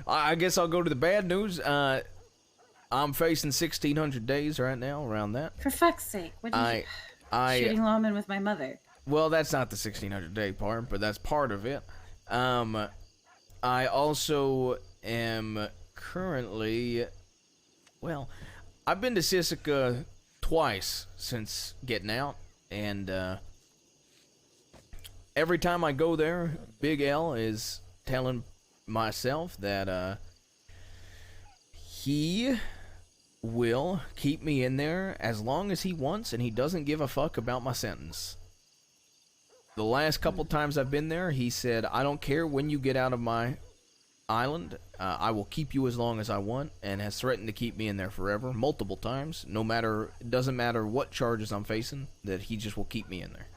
Speaker 1: I guess I'll go to the bad news. I'm facing 1,600 days right now, around that.
Speaker 7: For fuck's sake, what did you shooting lawman with my mother?
Speaker 1: Well, that's not the 1,600 day part, but that's part of it. I also am currently, well, I've been to Sisika twice since getting out, and every time I go there, Big L is telling myself that he will keep me in there as long as he wants, and he doesn't give a fuck about my sentence. The last couple times I've been there, he said, I don't care when you get out of my island, I will keep you as long as I want, and has threatened to keep me in there forever, multiple times, it doesn't matter what charges I'm facing, that he just will keep me in there.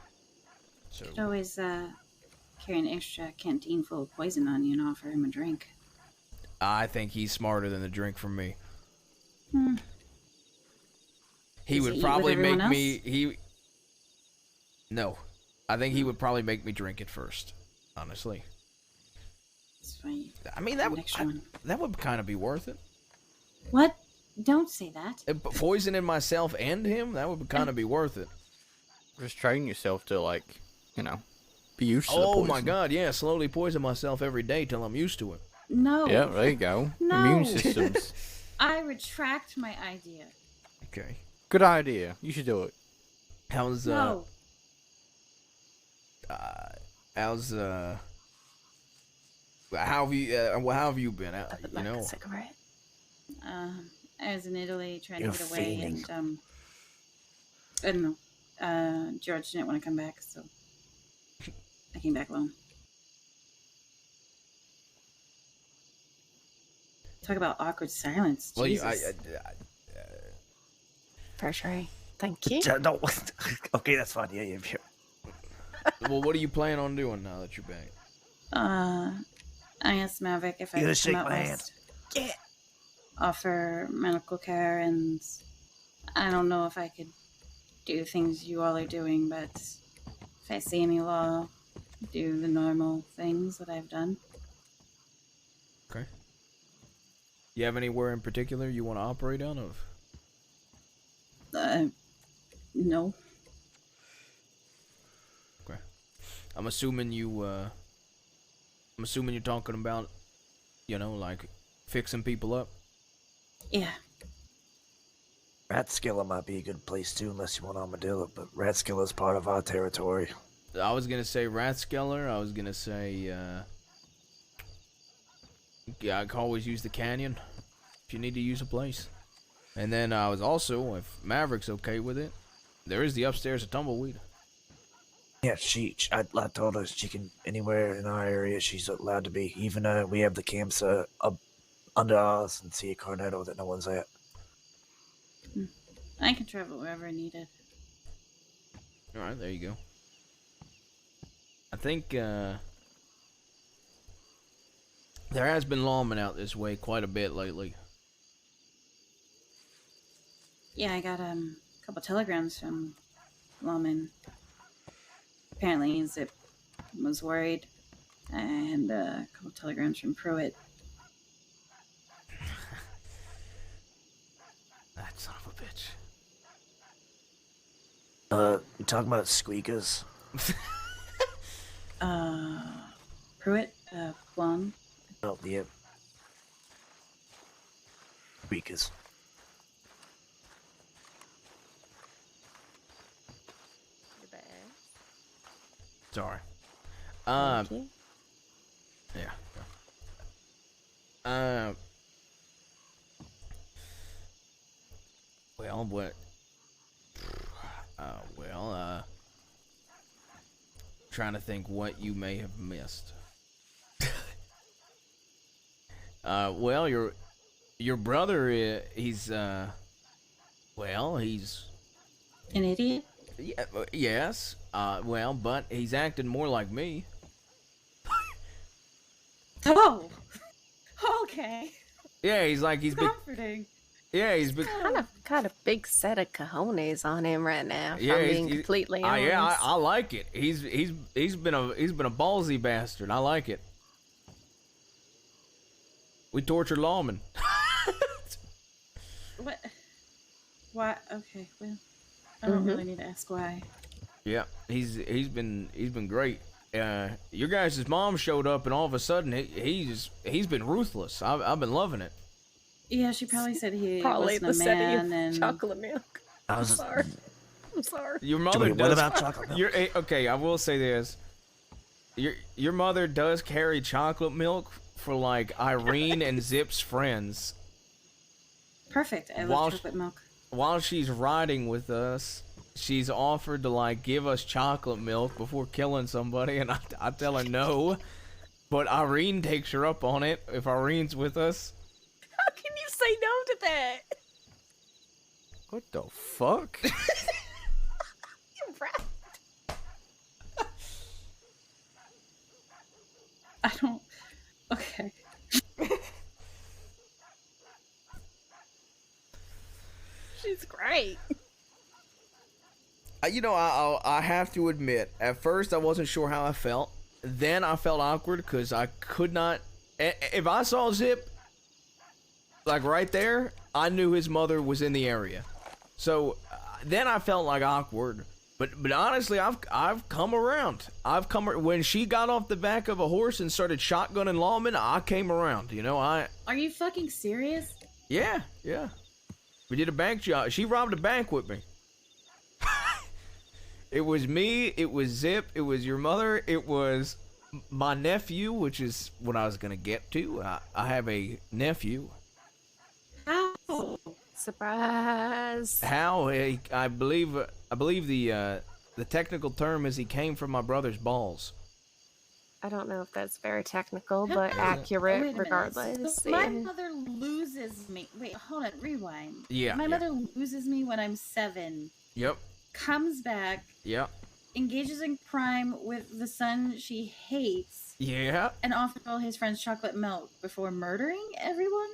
Speaker 1: So,
Speaker 7: Should always carry an extra canteen full of poison on you and offer him a drink.
Speaker 1: I think he's smarter than the drink from me.
Speaker 7: Hmm.
Speaker 1: He
Speaker 7: Does
Speaker 1: would
Speaker 7: he eat
Speaker 1: probably
Speaker 7: with
Speaker 1: make
Speaker 7: everyone
Speaker 1: me, No. I think he would probably make me drink it first. honestly.
Speaker 7: It's fine.
Speaker 1: I mean,
Speaker 7: Next one.
Speaker 1: that would kind of be worth it.
Speaker 7: What? Don't say that.
Speaker 1: Poisoning myself and him, that would kind of be worth it.
Speaker 6: Just train yourself to, like, you know, be used to the
Speaker 1: Oh
Speaker 6: poison.
Speaker 1: my god, yeah, slowly poison myself every day till I'm used to it.
Speaker 7: No.
Speaker 6: Yeah, there you go.
Speaker 7: No.
Speaker 6: Immune systems.
Speaker 7: I retract my idea.
Speaker 1: Okay.
Speaker 6: Good idea. You should do it.
Speaker 1: How's
Speaker 7: No.
Speaker 1: how's how have you been?
Speaker 4: I would
Speaker 1: You
Speaker 4: like
Speaker 1: know,
Speaker 4: a cigarette.
Speaker 7: I was in Italy trying
Speaker 5: You're
Speaker 7: to get away,
Speaker 5: fiending.
Speaker 7: and I don't know. George didn't want to come back, so I came back alone. Talk about awkward silence.
Speaker 1: well,
Speaker 7: Jesus.
Speaker 4: Fresh ray. Thank you.
Speaker 5: No. Okay, that's fine. Yeah.
Speaker 1: well, what are you planning on doing now that you're back?
Speaker 7: I asked Maverick if I
Speaker 5: You gonna
Speaker 7: could
Speaker 5: shake
Speaker 7: come out
Speaker 5: my hand?
Speaker 7: west, offer medical care, and I don't know if I could do things you all are doing, but if I see any law, do the normal things that I've done.
Speaker 1: Okay. You have anywhere in particular you want to operate out of?
Speaker 7: No.
Speaker 1: Okay. I'm assuming you're talking about, you know, like fixing people up.
Speaker 7: Yeah.
Speaker 5: Rathskiller might be a good place too, unless you want Armadillo. But Rathskiller's part of our territory.
Speaker 1: I was gonna say Rathskeller. I was gonna say, yeah, I can always use the canyon if you need to use a place. And then I was also, if Maverick's okay with it, there is the upstairs of Tumbleweed.
Speaker 5: Yeah, I told her she can anywhere in our area. She's allowed to be. Even we have the camps up under ours and see a Cornetto that no one's at.
Speaker 7: I can travel wherever needed.
Speaker 1: All right, there you go. I think there has been lawmen out this way quite a bit lately.
Speaker 7: Yeah, I got a couple telegrams from Lawman. Apparently, Zip was worried, and a couple telegrams from Pruitt.
Speaker 1: That son of a bitch.
Speaker 5: You talking about squeakers?
Speaker 7: Pruitt, Blonde.
Speaker 5: Oh, yeah. Squeakers.
Speaker 1: Sorry.
Speaker 4: Thank you.
Speaker 1: Yeah. Well, what? Trying to think what you may have missed. Well, your brother, he's an
Speaker 7: idiot?
Speaker 1: Yeah, yes. Well, but he's acting more like me.
Speaker 7: Oh! Okay.
Speaker 1: Yeah, he's been.
Speaker 7: Comforting.
Speaker 1: Yeah, he's been.
Speaker 4: Kind of big set of cojones on him right now. If
Speaker 1: Yeah,
Speaker 4: I'm being completely honest.
Speaker 1: Yeah, I like it. He's been a ballsy bastard. I like it. We torture lawmen.
Speaker 7: What? Why? Okay, well, I don't really need to ask why.
Speaker 1: Yeah, he's been great. Your guys' mom showed up, and all of a sudden he's been ruthless. I've been loving it.
Speaker 7: Yeah, she probably said he
Speaker 2: Probably
Speaker 7: wasn't
Speaker 2: the
Speaker 7: a
Speaker 2: setting
Speaker 7: man,
Speaker 2: of
Speaker 7: and
Speaker 2: chocolate milk.
Speaker 5: I was
Speaker 2: Sorry. I'm sorry.
Speaker 1: Your mother
Speaker 5: Wait, what
Speaker 1: does.
Speaker 5: about chocolate milk?
Speaker 1: Okay, I will say this. Your mother does carry chocolate milk for like Irene and Zip's friends.
Speaker 7: perfect. I
Speaker 1: While
Speaker 7: love chocolate milk.
Speaker 1: While she's riding with us, she's offered to like give us chocolate milk before killing somebody, and I tell her no. But Irene takes her up on it if Irene's with us.
Speaker 2: How can you say no to that?
Speaker 6: What the fuck?
Speaker 2: You rat.
Speaker 7: I don't. Okay.
Speaker 2: She's great.
Speaker 1: You know, I have to admit, at first I wasn't sure how I felt. then I felt awkward because I could not. If I saw Zip, like right there, I knew his mother was in the area. So then I felt like awkward. But honestly, I've come around. When she got off the back of a horse and started shotgunning lawmen, I came around. You know,
Speaker 7: Are you fucking serious?
Speaker 1: Yeah. We did a bank job. She robbed a bank with me. It was me. It was Zip. It was your mother. It was my nephew, which is what I was gonna get to. I have a nephew.
Speaker 7: How?
Speaker 4: Surprise.
Speaker 1: How? I believe the technical term is he came from my brother's balls.
Speaker 4: I don't know if that's very technical,
Speaker 7: How-
Speaker 4: but
Speaker 7: Wait a
Speaker 4: accurate
Speaker 7: minute.
Speaker 4: regardless.
Speaker 7: So my mother loses me. Wait, hold on. Rewind.
Speaker 1: Yeah.
Speaker 7: My mother loses me when I'm 7.
Speaker 1: Yep.
Speaker 7: Comes back.
Speaker 1: Yep.
Speaker 7: Engages in crime with the son she hates.
Speaker 1: Yeah.
Speaker 7: And offered all his friends chocolate milk before murdering everyone.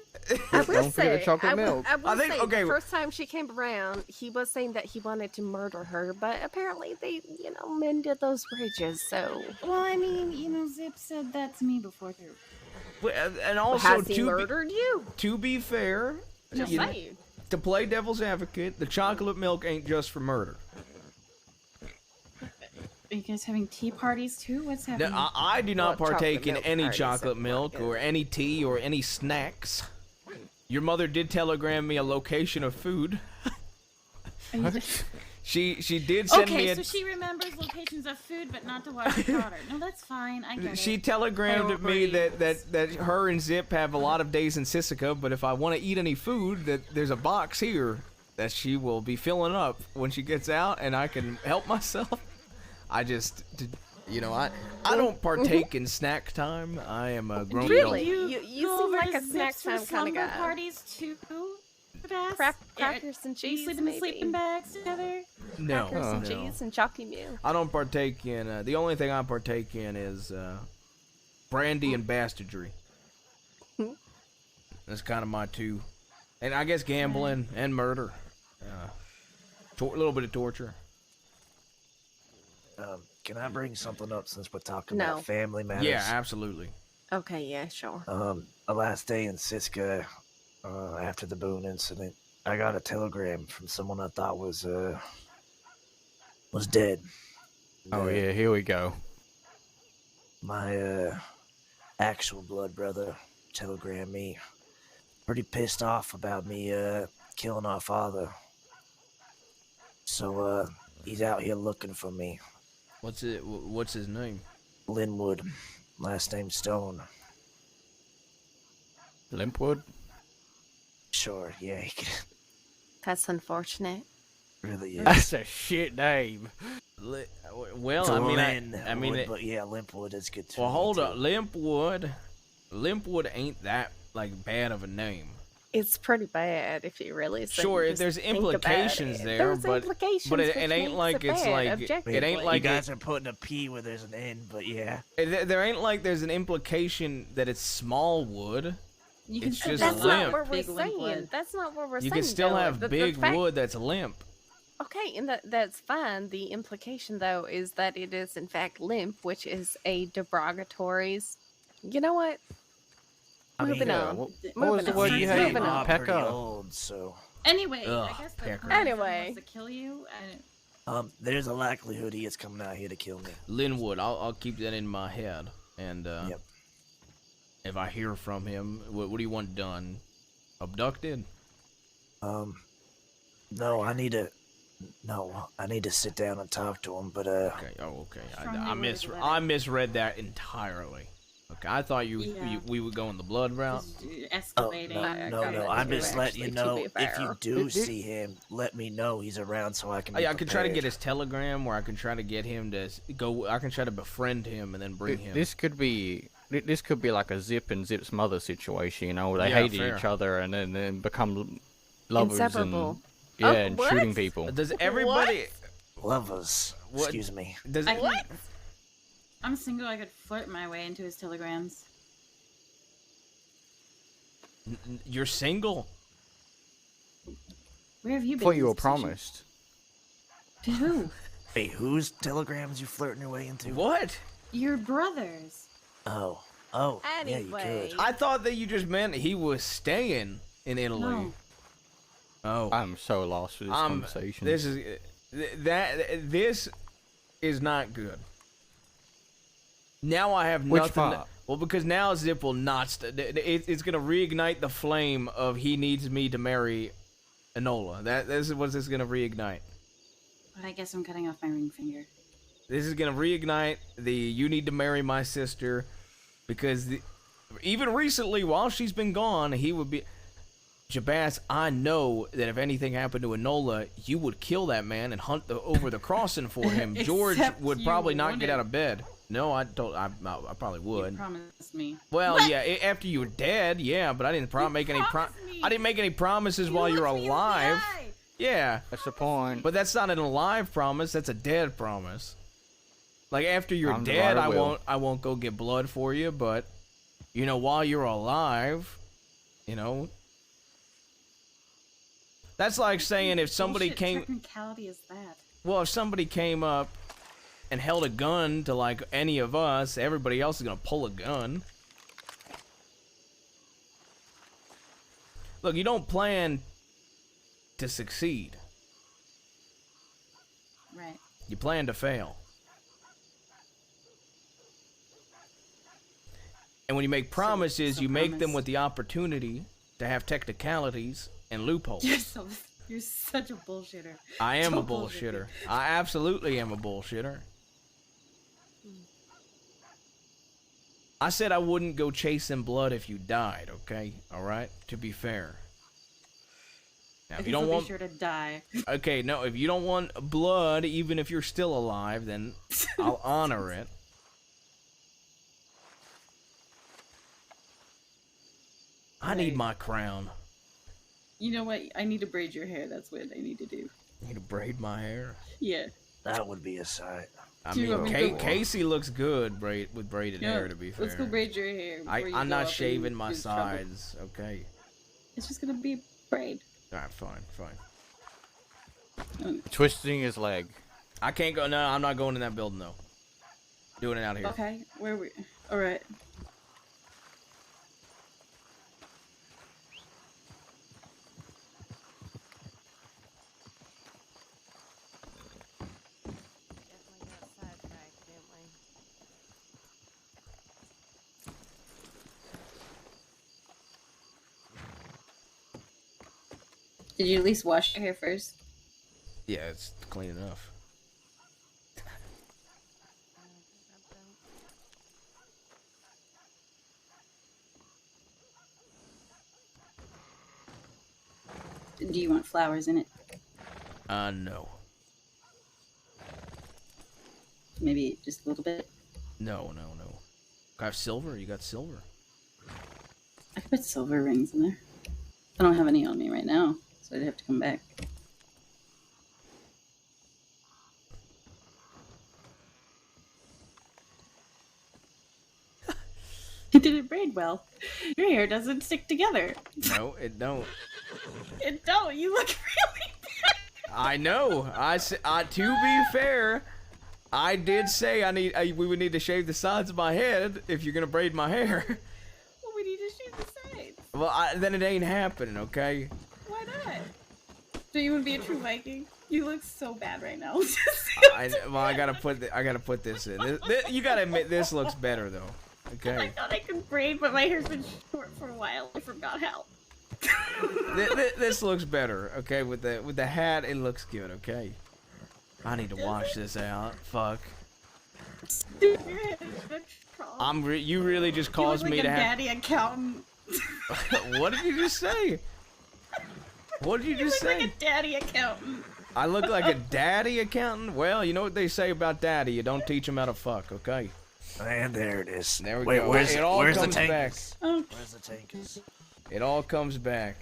Speaker 4: I will
Speaker 6: Don't forget
Speaker 4: say,
Speaker 6: chocolate milk.
Speaker 4: I will
Speaker 1: I think-
Speaker 4: say
Speaker 1: okay.
Speaker 4: the first time she came around, he was saying that he wanted to murder her, but apparently they, mended those bridges, so...
Speaker 7: Well, I mean, Zip said that to me before too.
Speaker 1: And also
Speaker 4: Has he murdered you?
Speaker 1: to be fair,
Speaker 4: Just
Speaker 1: you know,
Speaker 4: saying.
Speaker 1: to play devil's advocate, the chocolate milk ain't just for murder.
Speaker 7: Are you guys having tea parties too? What's happening?
Speaker 1: I do not
Speaker 4: Well,
Speaker 1: partake
Speaker 4: chocolate
Speaker 1: in
Speaker 4: milk
Speaker 1: any
Speaker 4: parties
Speaker 1: chocolate
Speaker 4: at
Speaker 1: milk
Speaker 4: work,
Speaker 1: or any tea or any snacks. Your mother did telegram me a location of food. She did send me
Speaker 7: Okay,
Speaker 1: a...
Speaker 7: so she remembers locations of food, but not to watch her daughter. No, that's fine. I get
Speaker 1: She
Speaker 7: it.
Speaker 1: telegrammed me that
Speaker 7: Priorities.
Speaker 1: her and Zip have a lot of days in Sisika, but if I want to eat any food, that there's a box here that she will be filling up when she gets out, and I can help myself. I just, I don't partake in snack time. I am a grown
Speaker 4: Really?
Speaker 1: adult.
Speaker 4: You
Speaker 7: Go
Speaker 4: seem
Speaker 7: over
Speaker 4: like
Speaker 7: to
Speaker 4: a snack
Speaker 7: Zip's
Speaker 4: time kind of
Speaker 7: slumber
Speaker 4: guy.
Speaker 7: parties too. Bass?
Speaker 4: Crackers and
Speaker 7: Do you
Speaker 4: cheese,
Speaker 7: sleep in the
Speaker 4: maybe.
Speaker 7: sleeping bags together?
Speaker 1: No,
Speaker 4: Crackers and
Speaker 1: no.
Speaker 4: cheese and chalky meal.
Speaker 1: I don't partake in. The only thing I partake in is brandy and bastardry. That's kind of my two, and I guess gambling and murder. A little bit of torture.
Speaker 5: Can I bring something up since we're talking
Speaker 4: No.
Speaker 5: about family matters?
Speaker 1: Yeah, absolutely.
Speaker 4: Okay, yeah, sure.
Speaker 5: The last day in Siska, after the Boone incident, I got a telegram from someone I thought was dead.
Speaker 6: Oh yeah, here we go.
Speaker 5: My actual blood brother telegrammed me, pretty pissed off about me killing our father. So he's out here looking for me.
Speaker 1: What's his name?
Speaker 5: Linwood, last name Stone.
Speaker 6: Limpwood?
Speaker 5: Sure, yeah, he
Speaker 4: That's unfortunate.
Speaker 5: really is.
Speaker 6: That's a shit name.
Speaker 1: Well, I mean,
Speaker 5: but yeah, Limpwood is good too.
Speaker 1: well, hold up, Limpwood ain't that bad of a name.
Speaker 4: It's pretty bad if you really
Speaker 1: Sure,
Speaker 4: just
Speaker 1: there's
Speaker 4: think about
Speaker 1: implications
Speaker 4: it.
Speaker 1: there,
Speaker 4: There's
Speaker 1: but
Speaker 4: implications,
Speaker 1: it
Speaker 4: which
Speaker 1: ain't
Speaker 4: makes
Speaker 1: like
Speaker 4: it
Speaker 1: it's
Speaker 4: bad,
Speaker 1: like
Speaker 4: objectively.
Speaker 1: it ain't
Speaker 5: you
Speaker 1: like
Speaker 5: guys are putting a P where there's an N, but yeah.
Speaker 1: there ain't like there's an implication that it's small wood.
Speaker 7: You can
Speaker 1: It's
Speaker 7: still
Speaker 1: just
Speaker 4: That's
Speaker 7: have
Speaker 1: limp.
Speaker 4: not what we're
Speaker 7: big limp
Speaker 4: saying.
Speaker 7: wood.
Speaker 4: That's not what we're saying.
Speaker 1: You can still
Speaker 4: though.
Speaker 1: have
Speaker 4: The
Speaker 1: big
Speaker 4: fact-
Speaker 1: wood that's limp.
Speaker 4: Okay, and that's fine. The implication, though, is that it is in fact limp, which is a derogatory. You know what?
Speaker 5: I
Speaker 4: Moving
Speaker 5: mean,
Speaker 4: on.
Speaker 6: What
Speaker 4: Moving
Speaker 6: was the
Speaker 4: on.
Speaker 6: word you
Speaker 7: Moving
Speaker 6: hated?
Speaker 7: on.
Speaker 5: I'm pretty
Speaker 6: Pecker.
Speaker 5: old, so
Speaker 7: Anyway,
Speaker 1: Ugh,
Speaker 7: I guess the
Speaker 1: pecker.
Speaker 7: person
Speaker 4: Anyway.
Speaker 7: wants to kill you. And
Speaker 5: there's a likelihood he is coming out here to kill me.
Speaker 1: Linwood, I'll keep that in my head. And
Speaker 5: Yep.
Speaker 1: if I hear from him, what do you want done? Abducted?
Speaker 5: No, I need to sit down and talk to him, but
Speaker 1: Okay. Oh, okay.
Speaker 7: Strongly
Speaker 1: I
Speaker 7: worded letter.
Speaker 1: I misread that entirely. Okay, I thought
Speaker 7: Yeah.
Speaker 1: we would go in the blood route.
Speaker 7: just
Speaker 5: oh,
Speaker 7: escalating.
Speaker 5: no, I'm
Speaker 4: do,
Speaker 5: just letting you
Speaker 4: actually, to
Speaker 5: know
Speaker 4: be
Speaker 5: if you
Speaker 4: fair.
Speaker 5: do see him, let me know he's around so I can. Be
Speaker 1: I can try to get
Speaker 5: prepared.
Speaker 1: his telegram, or I can try to get him to go. I can try to befriend him and then bring him.
Speaker 6: This could be like a Zip and Zip's mother situation. You know, they
Speaker 1: Yeah,
Speaker 6: hated
Speaker 1: fair.
Speaker 6: each other and then become lovers
Speaker 4: Inseparable.
Speaker 6: and
Speaker 4: Oh,
Speaker 6: and
Speaker 4: what?
Speaker 6: shooting people.
Speaker 1: Does everybody?
Speaker 5: lovers.
Speaker 1: What-
Speaker 5: Excuse me.
Speaker 1: Does
Speaker 4: What?
Speaker 7: I'm single. I could flirt my way into his telegrams.
Speaker 1: You're single?
Speaker 7: Where have you been?
Speaker 6: Before you were
Speaker 7: this position?
Speaker 6: promised.
Speaker 7: To who?
Speaker 5: Wait, whose telegrams you flirting your way into?
Speaker 1: What?
Speaker 7: You're brothers.
Speaker 5: Oh, yeah, you
Speaker 2: Anyway.
Speaker 5: could.
Speaker 1: I thought that you just meant he was staying in Italy.
Speaker 7: No.
Speaker 1: Oh,
Speaker 6: I'm so lost with this conversation.
Speaker 1: this is this is not good. Now I have
Speaker 6: Which
Speaker 1: nothing.
Speaker 6: part?
Speaker 1: Well, because now Zip will not. It's gonna reignite the flame of he needs me to marry Enola. This is what this is gonna reignite.
Speaker 7: But I guess I'm cutting off my ring finger.
Speaker 1: This is gonna reignite the you need to marry my sister, because even recently while she's been gone, he would be. Jabaz, I know that if anything happened to Enola, you would kill that man and hunt over the crossing for him. George
Speaker 7: Except
Speaker 1: would
Speaker 7: you
Speaker 1: probably not get
Speaker 7: wouldn't.
Speaker 1: out of bed. No, I probably would.
Speaker 7: You promised me.
Speaker 1: Well,
Speaker 7: What?
Speaker 1: yeah, after you were dead, yeah, but I didn't make any
Speaker 7: promised me.
Speaker 1: I didn't make any promises while you were
Speaker 7: looked me in the
Speaker 1: alive.
Speaker 7: eye.
Speaker 1: Yeah,
Speaker 6: That's the point.
Speaker 1: but that's not an alive promise. That's a dead promise. Like after you're
Speaker 6: I'm the
Speaker 1: dead,
Speaker 6: right will.
Speaker 1: I won't go get blood for you. But you know, while you're alive, you know, that's like saying if somebody
Speaker 7: Bullshit
Speaker 1: came.
Speaker 7: technicality is that?
Speaker 1: Well, if somebody came up and held a gun to like any of us, everybody else is gonna pull a gun. Look, you don't plan to succeed.
Speaker 7: Right.
Speaker 1: You plan to fail. And when you make promises,
Speaker 7: so
Speaker 1: you make them
Speaker 7: promise.
Speaker 1: with the opportunity to have technicalities and loopholes.
Speaker 7: You're such a bullshitter.
Speaker 1: I am a
Speaker 7: Don't bullshit me.
Speaker 1: bullshitter. I absolutely am a bullshitter. I said I wouldn't go chasing blood if you died, okay? Alright? To be fair. Now, if you don't
Speaker 7: be
Speaker 1: want...
Speaker 7: sure to die.
Speaker 1: Okay, no, if you don't want blood, even if you're still alive, then I'll honor it. I need
Speaker 7: Right.
Speaker 1: my crown.
Speaker 7: You know what? I need to braid your hair. That's what I need to do.
Speaker 1: I need to braid my hair.
Speaker 7: Yeah.
Speaker 5: That would be a sight.
Speaker 1: I
Speaker 7: Do you
Speaker 1: mean,
Speaker 7: want me to go-
Speaker 1: Casey looks good with braided
Speaker 7: Yeah,
Speaker 1: hair, to be fair.
Speaker 7: Let's go braid your hair. before you
Speaker 1: I'm
Speaker 7: go
Speaker 1: not
Speaker 7: up
Speaker 1: shaving
Speaker 7: and
Speaker 1: my
Speaker 7: get in trouble.
Speaker 1: sides, okay?
Speaker 7: It's just gonna be braid.
Speaker 1: Alright, fine.
Speaker 6: Twisting his leg.
Speaker 1: I can't go, no, I'm not going in that building, though. Doing it out here.
Speaker 7: Okay. Where we? All right. Did you at least wash your hair first?
Speaker 1: Yeah, it's clean enough.
Speaker 7: Do you want flowers in it?
Speaker 1: No.
Speaker 7: Maybe just a little bit.
Speaker 1: No. I have silver? You got silver?
Speaker 7: I could put silver rings in there. I don't have any on me right now, so I'd have to come back. You didn't braid well. Your hair doesn't stick together.
Speaker 1: No, it don't.
Speaker 7: It don't. You look really bad.
Speaker 1: I know. To be fair, I did say we would need to shave the sides of my head if you're gonna braid my hair.
Speaker 7: Well, we need to shave the sides.
Speaker 1: Well, then it ain't happening, okay?
Speaker 7: Why not? Do you want to be a true Viking? You look so bad right now.
Speaker 1: I gotta put this in. You gotta admit this looks better though.
Speaker 7: I
Speaker 1: Okay.
Speaker 7: thought I could braid, but my hair's been short for a while. I forgot how.
Speaker 1: This looks better. Okay, with the hat, it looks good. Okay. I need to wash this out. Fuck.
Speaker 7: Dude, your head is such a
Speaker 1: You really just
Speaker 7: You look
Speaker 1: caused
Speaker 7: like
Speaker 1: me
Speaker 7: a
Speaker 1: to have.
Speaker 7: daddy accountant.
Speaker 1: What did you just say? What did you
Speaker 7: You
Speaker 1: just
Speaker 7: look
Speaker 1: say?
Speaker 7: like a daddy accountant.
Speaker 1: I look like a daddy accountant? Well, you know what they say about daddy. You don't teach him how to fuck, okay?
Speaker 5: And there it is.
Speaker 1: There we
Speaker 5: Wait,
Speaker 1: go.
Speaker 5: Where's,
Speaker 1: It all
Speaker 5: where's the
Speaker 1: comes back.
Speaker 5: tankers?
Speaker 7: Oh,
Speaker 5: Where's the tankers?
Speaker 1: It all comes back.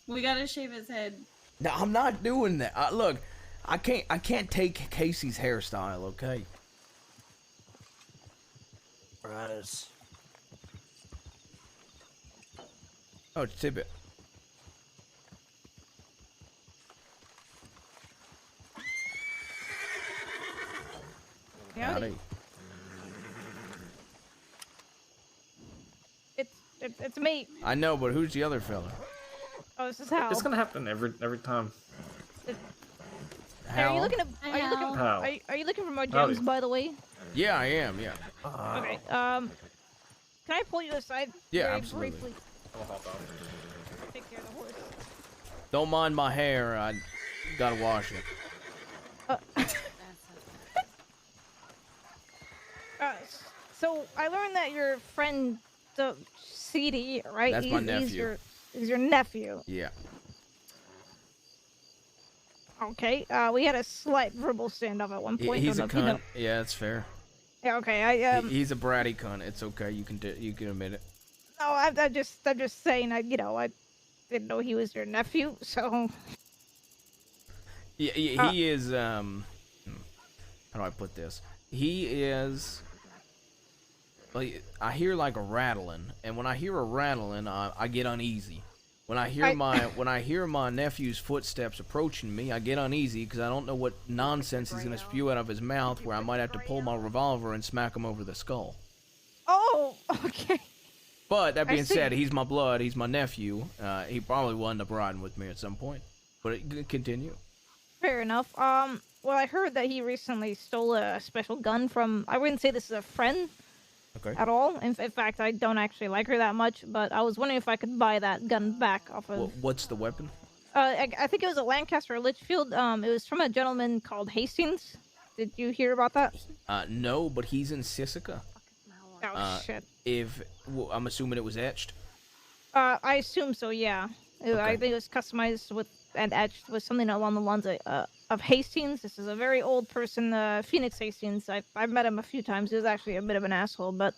Speaker 7: we gotta shave his head.
Speaker 1: No, I'm not doing that. Look, I can't take Casey's hairstyle, okay?
Speaker 5: Right.
Speaker 1: Oh, Tibbet. Howdy.
Speaker 8: It's me.
Speaker 1: I know, but who's the other fella?
Speaker 8: Oh, this is Hal.
Speaker 9: It's gonna happen every time.
Speaker 8: Are you looking?
Speaker 9: Hal.
Speaker 8: Are you looking for more
Speaker 9: Howdy.
Speaker 8: gems, by the way?
Speaker 1: Yeah, I am. Yeah.
Speaker 8: Okay. Can I pull you aside?
Speaker 1: Yeah,
Speaker 8: very
Speaker 1: absolutely.
Speaker 8: Briefly?
Speaker 9: I'll hop out.
Speaker 8: Take care of the horse.
Speaker 1: Don't mind my hair. I gotta wash it.
Speaker 8: So I learned that your friend, the CD, right?
Speaker 1: That's my nephew.
Speaker 8: He's your nephew.
Speaker 1: Yeah.
Speaker 8: Okay. We had a slight verbal standoff at one point.
Speaker 1: He's a
Speaker 8: Don't know if you
Speaker 1: cunt. Yeah, that's fair.
Speaker 8: Yeah. Okay.
Speaker 1: He's a bratty cunt. It's okay. You can admit it.
Speaker 8: No, I'm just saying. I didn't know he was your nephew. So.
Speaker 1: Yeah, he is. How do I put this? He is. Like, I hear like a rattling, and when I hear a rattling, I get uneasy. When I hear my nephew's footsteps approaching me, I get uneasy because I don't know what nonsense he's gonna spew out of his mouth, where I might have to pull my revolver and smack him over the skull.
Speaker 8: Oh, okay.
Speaker 1: But that being said, he's my blood. He's my nephew. He probably will end up riding with me at some point. But continue.
Speaker 8: Fair enough. Well, I heard that he recently stole a special gun from. I wouldn't say this is a friend.
Speaker 1: Okay.
Speaker 8: At all. In fact, I don't actually like her that much, but I was wondering if I could buy that gun back off of...
Speaker 1: What's the weapon?
Speaker 8: I think it was a Lancaster Litchfield. It was from a gentleman called Hastings. Did you hear about that?
Speaker 1: No, but he's in Sisika.
Speaker 8: Oh, shit.
Speaker 1: I'm assuming it was etched?
Speaker 8: I assume so, yeah.
Speaker 1: Okay.
Speaker 8: I think it was customized with and etched with something along the lines of Hastings. This is a very old person, Phoenix Hastings. I've met him a few times. He was actually a bit of an asshole, but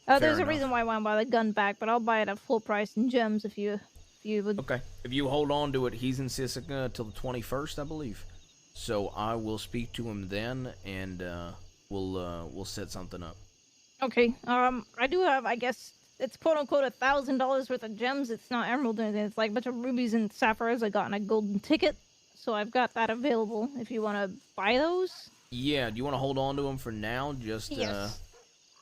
Speaker 8: there's a reason why I want to buy the gun back, but I'll buy it at full price in gems if you would.
Speaker 1: Okay. If you hold on to it, he's in Sisika till the 21st, I believe. So I will speak to him then, and we'll set something up.
Speaker 8: Okay. I do have, I guess, it's quote-unquote $1,000 worth of gems. It's not emerald or anything. It's like a bunch of rubies and sapphires I got in a golden ticket. So I've got that available if you want to buy those.
Speaker 1: Yeah, do you want to hold on to them for now? Just,
Speaker 8: Yes.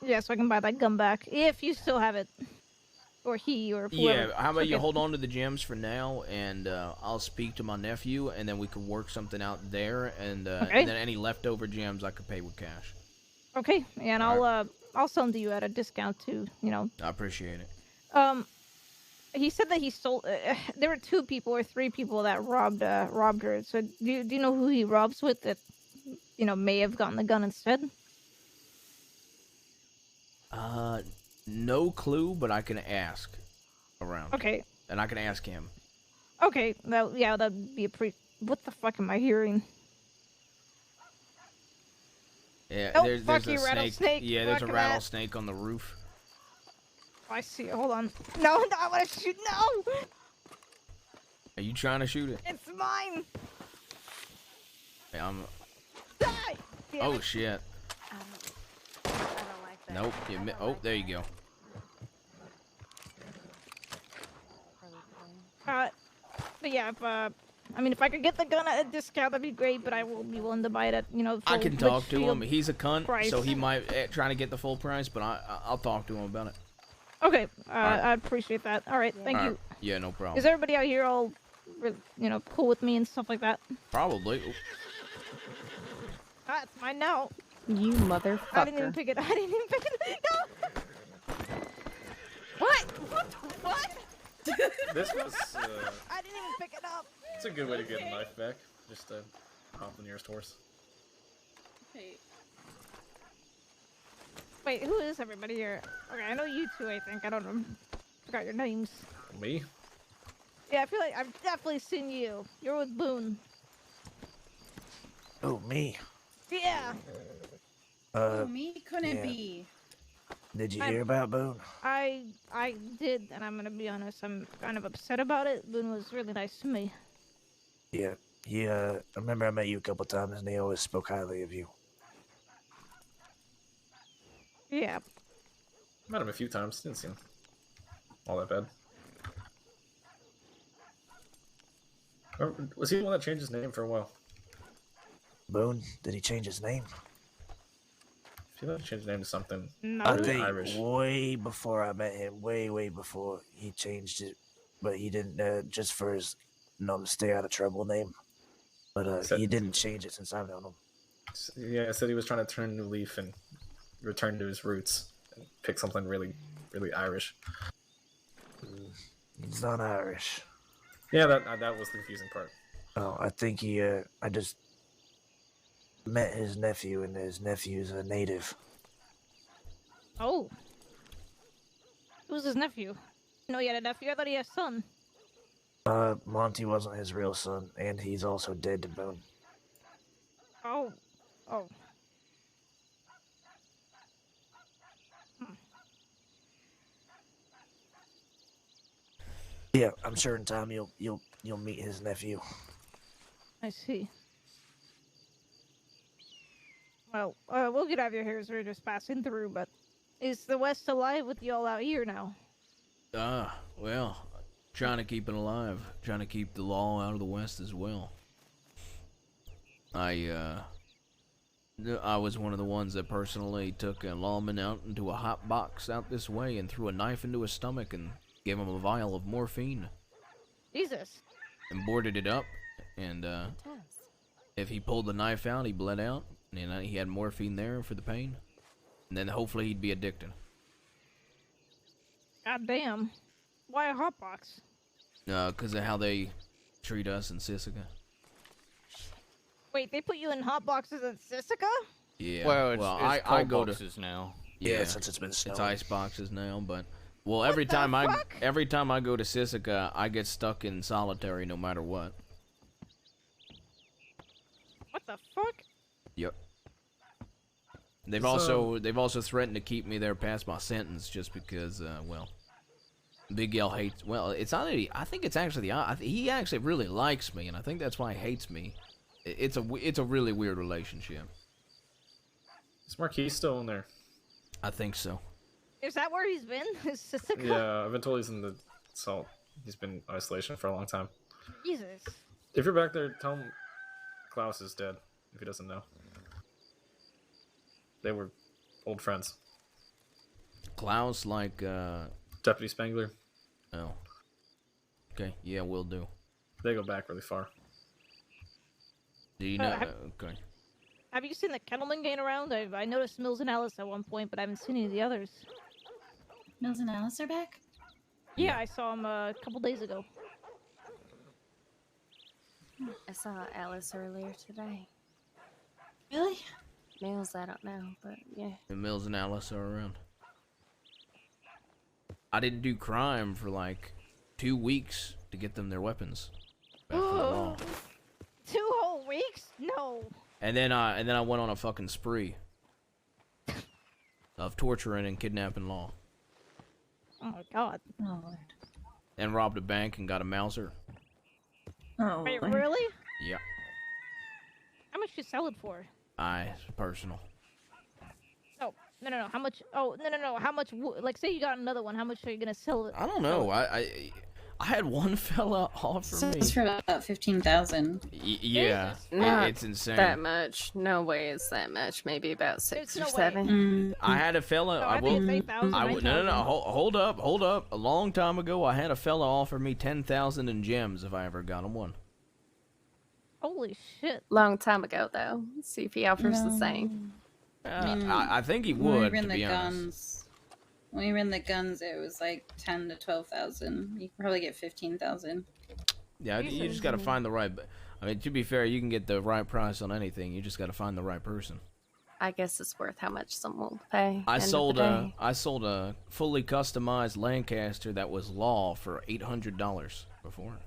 Speaker 8: Yeah, so I can buy that gun back. If you still have it. Or he, or whoever.
Speaker 1: Yeah, how about you hold on to the gems for now, and I'll speak to my nephew, and then we can work something out there, and then any leftover gems I could pay with cash.
Speaker 8: Okay, and I'll sell them to you at a discount too,
Speaker 1: I appreciate it.
Speaker 8: He said that he stole. There were 2 people or 3 people that robbed her. So do you know who he robs with that, may have gotten the gun instead?
Speaker 1: No clue, but I can ask around.
Speaker 8: Okay.
Speaker 1: And I can ask him.
Speaker 8: Okay, that'd be what the fuck am I hearing?
Speaker 1: Yeah,
Speaker 8: Oh,
Speaker 1: there's
Speaker 8: fuck
Speaker 1: a
Speaker 8: you,
Speaker 1: snake.
Speaker 8: rattlesnake.
Speaker 1: Yeah, there's a
Speaker 8: Fuck that.
Speaker 1: rattlesnake on the roof.
Speaker 8: I see it. Hold on. No, I want to shoot. No!
Speaker 1: Are you trying to shoot it?
Speaker 8: It's mine!
Speaker 1: Hey,
Speaker 8: Die! Damn
Speaker 1: Oh,
Speaker 8: it.
Speaker 1: shit.
Speaker 4: I don't like that.
Speaker 1: Nope. Oh, there you go.
Speaker 8: But yeah, if I could get the gun at a discount, that'd be great, but I will be willing to buy it at, full
Speaker 1: I can talk to him.
Speaker 8: Litchfield
Speaker 1: He's a cunt,
Speaker 8: price.
Speaker 1: so he might trying to get the full price, but I'll talk to him about it.
Speaker 8: Okay,
Speaker 1: Alright.
Speaker 8: I appreciate that. Alright, thank you.
Speaker 1: Yeah, no problem.
Speaker 8: Is everybody out here all, cool with me and stuff like that?
Speaker 1: Probably. Ooh.
Speaker 8: It's mine now.
Speaker 2: You motherfucker.
Speaker 8: I didn't even pick it. No! What? What?
Speaker 9: This was.
Speaker 8: I didn't even pick it up.
Speaker 9: It's a good way to get a knife back. Just to hop the nearest horse.
Speaker 8: Wait, who is everybody here? Okay, I know you 2, I think. I don't know. Forgot your names.
Speaker 9: Me?
Speaker 8: Yeah, I feel like I've definitely seen you. You're with Boone.
Speaker 5: Oh, me.
Speaker 8: Yeah.
Speaker 7: Me couldn't be.
Speaker 5: Did you hear about Boone?
Speaker 8: I did, and I'm gonna be honest, I'm kind of upset about it. Boone was really nice to me.
Speaker 5: Yeah. I remember I met you a couple times, and they always spoke highly of you.
Speaker 8: Yeah.
Speaker 9: Met him a few times. Didn't seem all that bad. Was he the one that changed his name for a while?
Speaker 5: Boone? Did he change his name?
Speaker 9: He let change his name to something.
Speaker 8: No.
Speaker 5: I
Speaker 9: Really
Speaker 5: think
Speaker 9: Irish.
Speaker 5: way before I met him, way before he changed it, but he didn't just for his to stay out of trouble name. But
Speaker 9: So-
Speaker 5: he didn't change it since I've known him.
Speaker 9: Yeah, I said he was trying to turn a new leaf and return to his roots and pick something really, really Irish.
Speaker 5: He's not Irish.
Speaker 9: Yeah, that was the confusing part.
Speaker 5: Oh, I think he. I just met his nephew, and his nephew's a native.
Speaker 8: Oh. Who's his nephew? No, he had a nephew. I thought he had a son.
Speaker 5: Monty wasn't his real son, and he's also dead to Boone.
Speaker 8: Oh. Oh.
Speaker 5: Yeah, I'm sure in time you'll meet his nephew.
Speaker 8: I see. Well, we'll get out of your hair as we're just passing through, but is the West alive with y'all out here now?
Speaker 1: Well, trying to keep it alive. Trying to keep the law out of the West as well. I was one of the ones that personally took a lawman out into a hot box out this way and threw a knife into his stomach and gave him a vial of morphine.
Speaker 8: Jesus.
Speaker 1: And boarded it up, and if he pulled the knife out, he bled out, and he had morphine there for the pain, and then hopefully he'd be addicted.
Speaker 8: God damn. Why a hot box?
Speaker 1: 'Cause of how they treat us in Sisika.
Speaker 8: Wait, they put you in hot boxes in Sisika?
Speaker 1: Yeah.
Speaker 6: Well, it's
Speaker 1: I
Speaker 6: cold
Speaker 1: go to
Speaker 6: boxes now.
Speaker 5: Yeah, since it's been snowing.
Speaker 1: It's ice boxes now, but well,
Speaker 8: What
Speaker 1: every
Speaker 8: the
Speaker 1: time
Speaker 8: fuck?
Speaker 1: I go to Sisika, I get stuck in solitary no matter what.
Speaker 8: What the fuck?
Speaker 1: Yep. They've
Speaker 9: So-
Speaker 1: also threatened to keep me there past my sentence just because well, Big L hates. Well, it's not. I think it's actually he actually really likes me, and I think that's why he hates me. It's a really weird relationship.
Speaker 9: Is Marquis still in there?
Speaker 1: I think so.
Speaker 8: Is that where he's been? Is Sisika?
Speaker 9: Yeah, I've been told he's in the salt. He's been in isolation for a long time.
Speaker 8: Jesus.
Speaker 9: If you're back there, tell him Klaus is dead, if he doesn't know. They were old friends.
Speaker 1: Klaus, like,
Speaker 9: Deputy Spangler,
Speaker 1: oh. Okay, yeah, will do.
Speaker 9: they go back really far.
Speaker 1: Do you know? Okay.
Speaker 8: Have you seen the Kettleman gang around? I noticed Mills and Alice at one point, but I haven't seen any of the others.
Speaker 7: Mills and Alice are back?
Speaker 8: Yeah, I saw him a couple days ago.
Speaker 4: I saw Alice earlier today.
Speaker 7: Really?
Speaker 4: Mills, I don't know, but yeah.
Speaker 1: The Mills and Alice are around. I didn't do crime for like 2 weeks to get them their weapons back from the law.
Speaker 8: 2 whole weeks? No.
Speaker 1: And then I went on a fucking spree of torturing and kidnapping law,
Speaker 8: Oh my god.
Speaker 7: Oh, Lord.
Speaker 1: and robbed a bank and got a Mauser.
Speaker 7: Oh,
Speaker 8: Wait,
Speaker 7: Lord.
Speaker 8: really?
Speaker 1: Yeah,
Speaker 8: How much you sell it for?
Speaker 1: personal.
Speaker 8: Oh, no. How much? Oh, no. How much? Like, say you got another one. How much are you gonna sell it?
Speaker 1: I don't know. I had one fella offer
Speaker 7: So
Speaker 1: me.
Speaker 7: it's for about 15,000.
Speaker 1: Yeah,
Speaker 8: Jesus.
Speaker 4: Not
Speaker 1: it's insane.
Speaker 4: that much. No way it's that much. Maybe about 6
Speaker 8: There's
Speaker 4: or
Speaker 8: no way.
Speaker 4: 7.
Speaker 7: Mm.
Speaker 1: I had a fella.
Speaker 8: No,
Speaker 1: I
Speaker 8: I think
Speaker 1: will.
Speaker 8: it's 8,000.
Speaker 1: No.
Speaker 8: 9,000.
Speaker 1: Hold up. A long time ago, I had a fella offer me 10,000 in gems if I ever got him one.
Speaker 8: Holy shit.
Speaker 4: Long time ago, though. See if he offers the same.
Speaker 1: I think he
Speaker 7: When we
Speaker 1: would,
Speaker 7: ran
Speaker 1: to
Speaker 7: the
Speaker 1: be honest.
Speaker 7: guns, when we ran the guns, it was like 10 to 12,000. You could probably get 15,000.
Speaker 1: Yeah, you just gotta find the right. I mean, to be fair, you can get the right price on anything. You just gotta find the right person.
Speaker 4: I guess it's worth how much someone will pay.
Speaker 1: I
Speaker 4: end of the
Speaker 1: sold
Speaker 4: day.
Speaker 1: a fully customized Lancaster that was law for $800 before.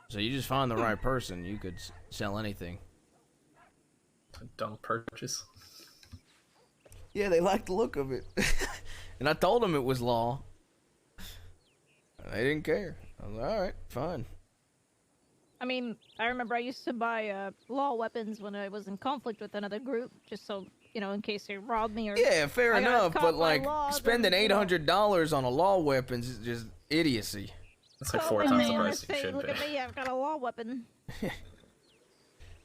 Speaker 1: So you just find the right person, you could sell anything.
Speaker 9: A dumb purchase.
Speaker 1: Yeah, they like the look of it. And I told them it was law. They didn't care. I was like, all right, fine.
Speaker 8: I mean, I remember I used to buy law weapons when I was in conflict with another group, just so, you know, in case they robbed me or...
Speaker 1: Yeah, fair
Speaker 8: I got
Speaker 1: enough,
Speaker 8: caught
Speaker 1: but
Speaker 8: by
Speaker 1: like
Speaker 8: law,
Speaker 1: spending
Speaker 8: then, you know.
Speaker 1: $800 on a law weapons is just idiocy.
Speaker 9: That's like
Speaker 8: Oh,
Speaker 9: 4
Speaker 8: man,
Speaker 9: times the
Speaker 8: let's
Speaker 9: price you
Speaker 8: say,
Speaker 9: should
Speaker 8: look
Speaker 9: pay.
Speaker 8: at me, I've got a law weapon.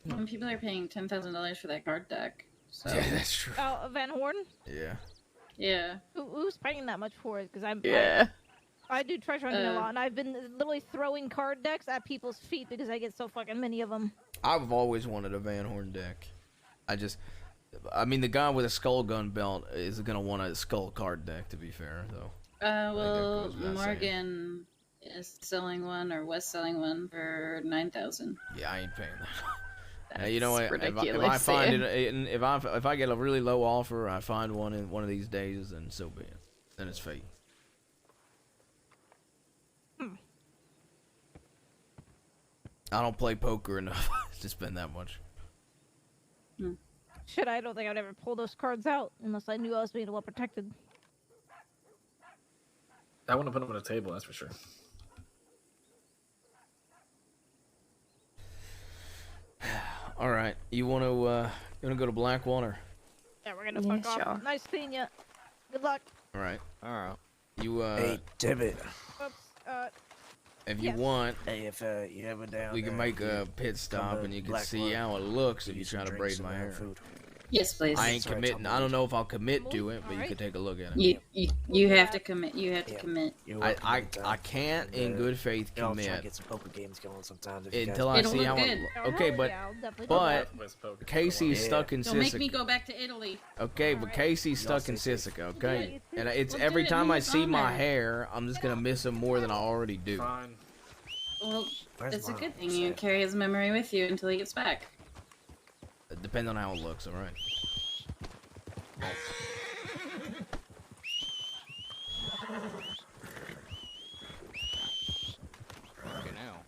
Speaker 7: When people are paying $10,000 for that card deck, So
Speaker 1: Yeah, that's true.
Speaker 8: Oh, Van Horn?
Speaker 1: Yeah.
Speaker 7: yeah.
Speaker 8: Who's paying that much for it? Because
Speaker 4: Yeah.
Speaker 8: I do treasure hunting a lot, and I've been literally throwing card decks at people's feet because I get so fucking many of them.
Speaker 1: I've always wanted a Van Horn deck. I mean, the guy with a skull gun belt is gonna want a skull card deck. To be fair, though.
Speaker 7: Well,
Speaker 1: goes without saying.
Speaker 7: Morgan is selling one or was selling one for 9,000.
Speaker 1: Yeah, I ain't paying that. You know what? If I
Speaker 2: ridiculous,
Speaker 1: find it, if I get a really low offer, I find one in one of these days, then so be it. Then it's fate. I don't play poker enough to spend that much.
Speaker 8: Shit, I don't think I'd ever pull those cards out unless I knew I was being well protected.
Speaker 9: I want to put them on a table, that's for sure.
Speaker 1: All right, you want to go to Blackwater?
Speaker 8: Yeah, we're gonna fuck off.
Speaker 4: sure.
Speaker 8: Nice seeing ya. Good luck.
Speaker 1: All right.
Speaker 6: Alright.
Speaker 1: You
Speaker 5: Hey, Tibbet.
Speaker 8: Oops.
Speaker 1: if you
Speaker 8: yes.
Speaker 1: want,
Speaker 5: Hey, if you ever down
Speaker 1: we can
Speaker 5: there,
Speaker 1: make a pit stop
Speaker 5: to
Speaker 1: and you can
Speaker 5: Blackwater,
Speaker 1: see how it looks if
Speaker 5: get
Speaker 1: you
Speaker 5: some
Speaker 1: try to
Speaker 5: drinks
Speaker 1: braid
Speaker 5: and
Speaker 1: my hair.
Speaker 5: food.
Speaker 7: Yes, please.
Speaker 1: I ain't
Speaker 5: Sorry,
Speaker 1: committing. I don't know if I'll commit to it, but you
Speaker 8: Alright.
Speaker 1: can take a look at it.
Speaker 7: You have to commit. You have to
Speaker 5: Yeah.
Speaker 7: commit.
Speaker 5: You're
Speaker 1: I
Speaker 5: welcome anytime.
Speaker 1: I can't in
Speaker 5: And,
Speaker 1: good faith
Speaker 5: Y'all try to
Speaker 1: commit
Speaker 5: get some poker games going sometimes. If you
Speaker 1: until
Speaker 5: guys
Speaker 1: I
Speaker 7: It'll
Speaker 1: see
Speaker 7: look
Speaker 1: how
Speaker 7: good.
Speaker 1: it.
Speaker 8: Oh,
Speaker 1: Okay,
Speaker 8: hell
Speaker 1: but
Speaker 8: yeah, I'll definitely do
Speaker 1: but
Speaker 8: that.
Speaker 9: Plays poker.
Speaker 1: Casey's
Speaker 5: Yeah.
Speaker 1: stuck in
Speaker 7: Don't make me
Speaker 1: Sisika.
Speaker 7: go back to Italy.
Speaker 1: Okay, but
Speaker 8: Alright.
Speaker 1: Casey's
Speaker 5: Y'all
Speaker 1: stuck in
Speaker 5: stay safe.
Speaker 1: Sisika. Okay,
Speaker 8: Yeah,
Speaker 1: and it's
Speaker 7: We'll
Speaker 1: every
Speaker 7: do it
Speaker 1: time I
Speaker 7: when
Speaker 1: see
Speaker 7: it's
Speaker 1: my
Speaker 7: on there.
Speaker 1: hair, I'm just gonna miss him more than I already do.
Speaker 9: Fine.
Speaker 7: Well,
Speaker 5: Where's
Speaker 7: it's a
Speaker 5: Mom?
Speaker 7: good thing you carry his memory with you until he gets back.
Speaker 1: It depends on how it looks. All right.
Speaker 6: Okay, now.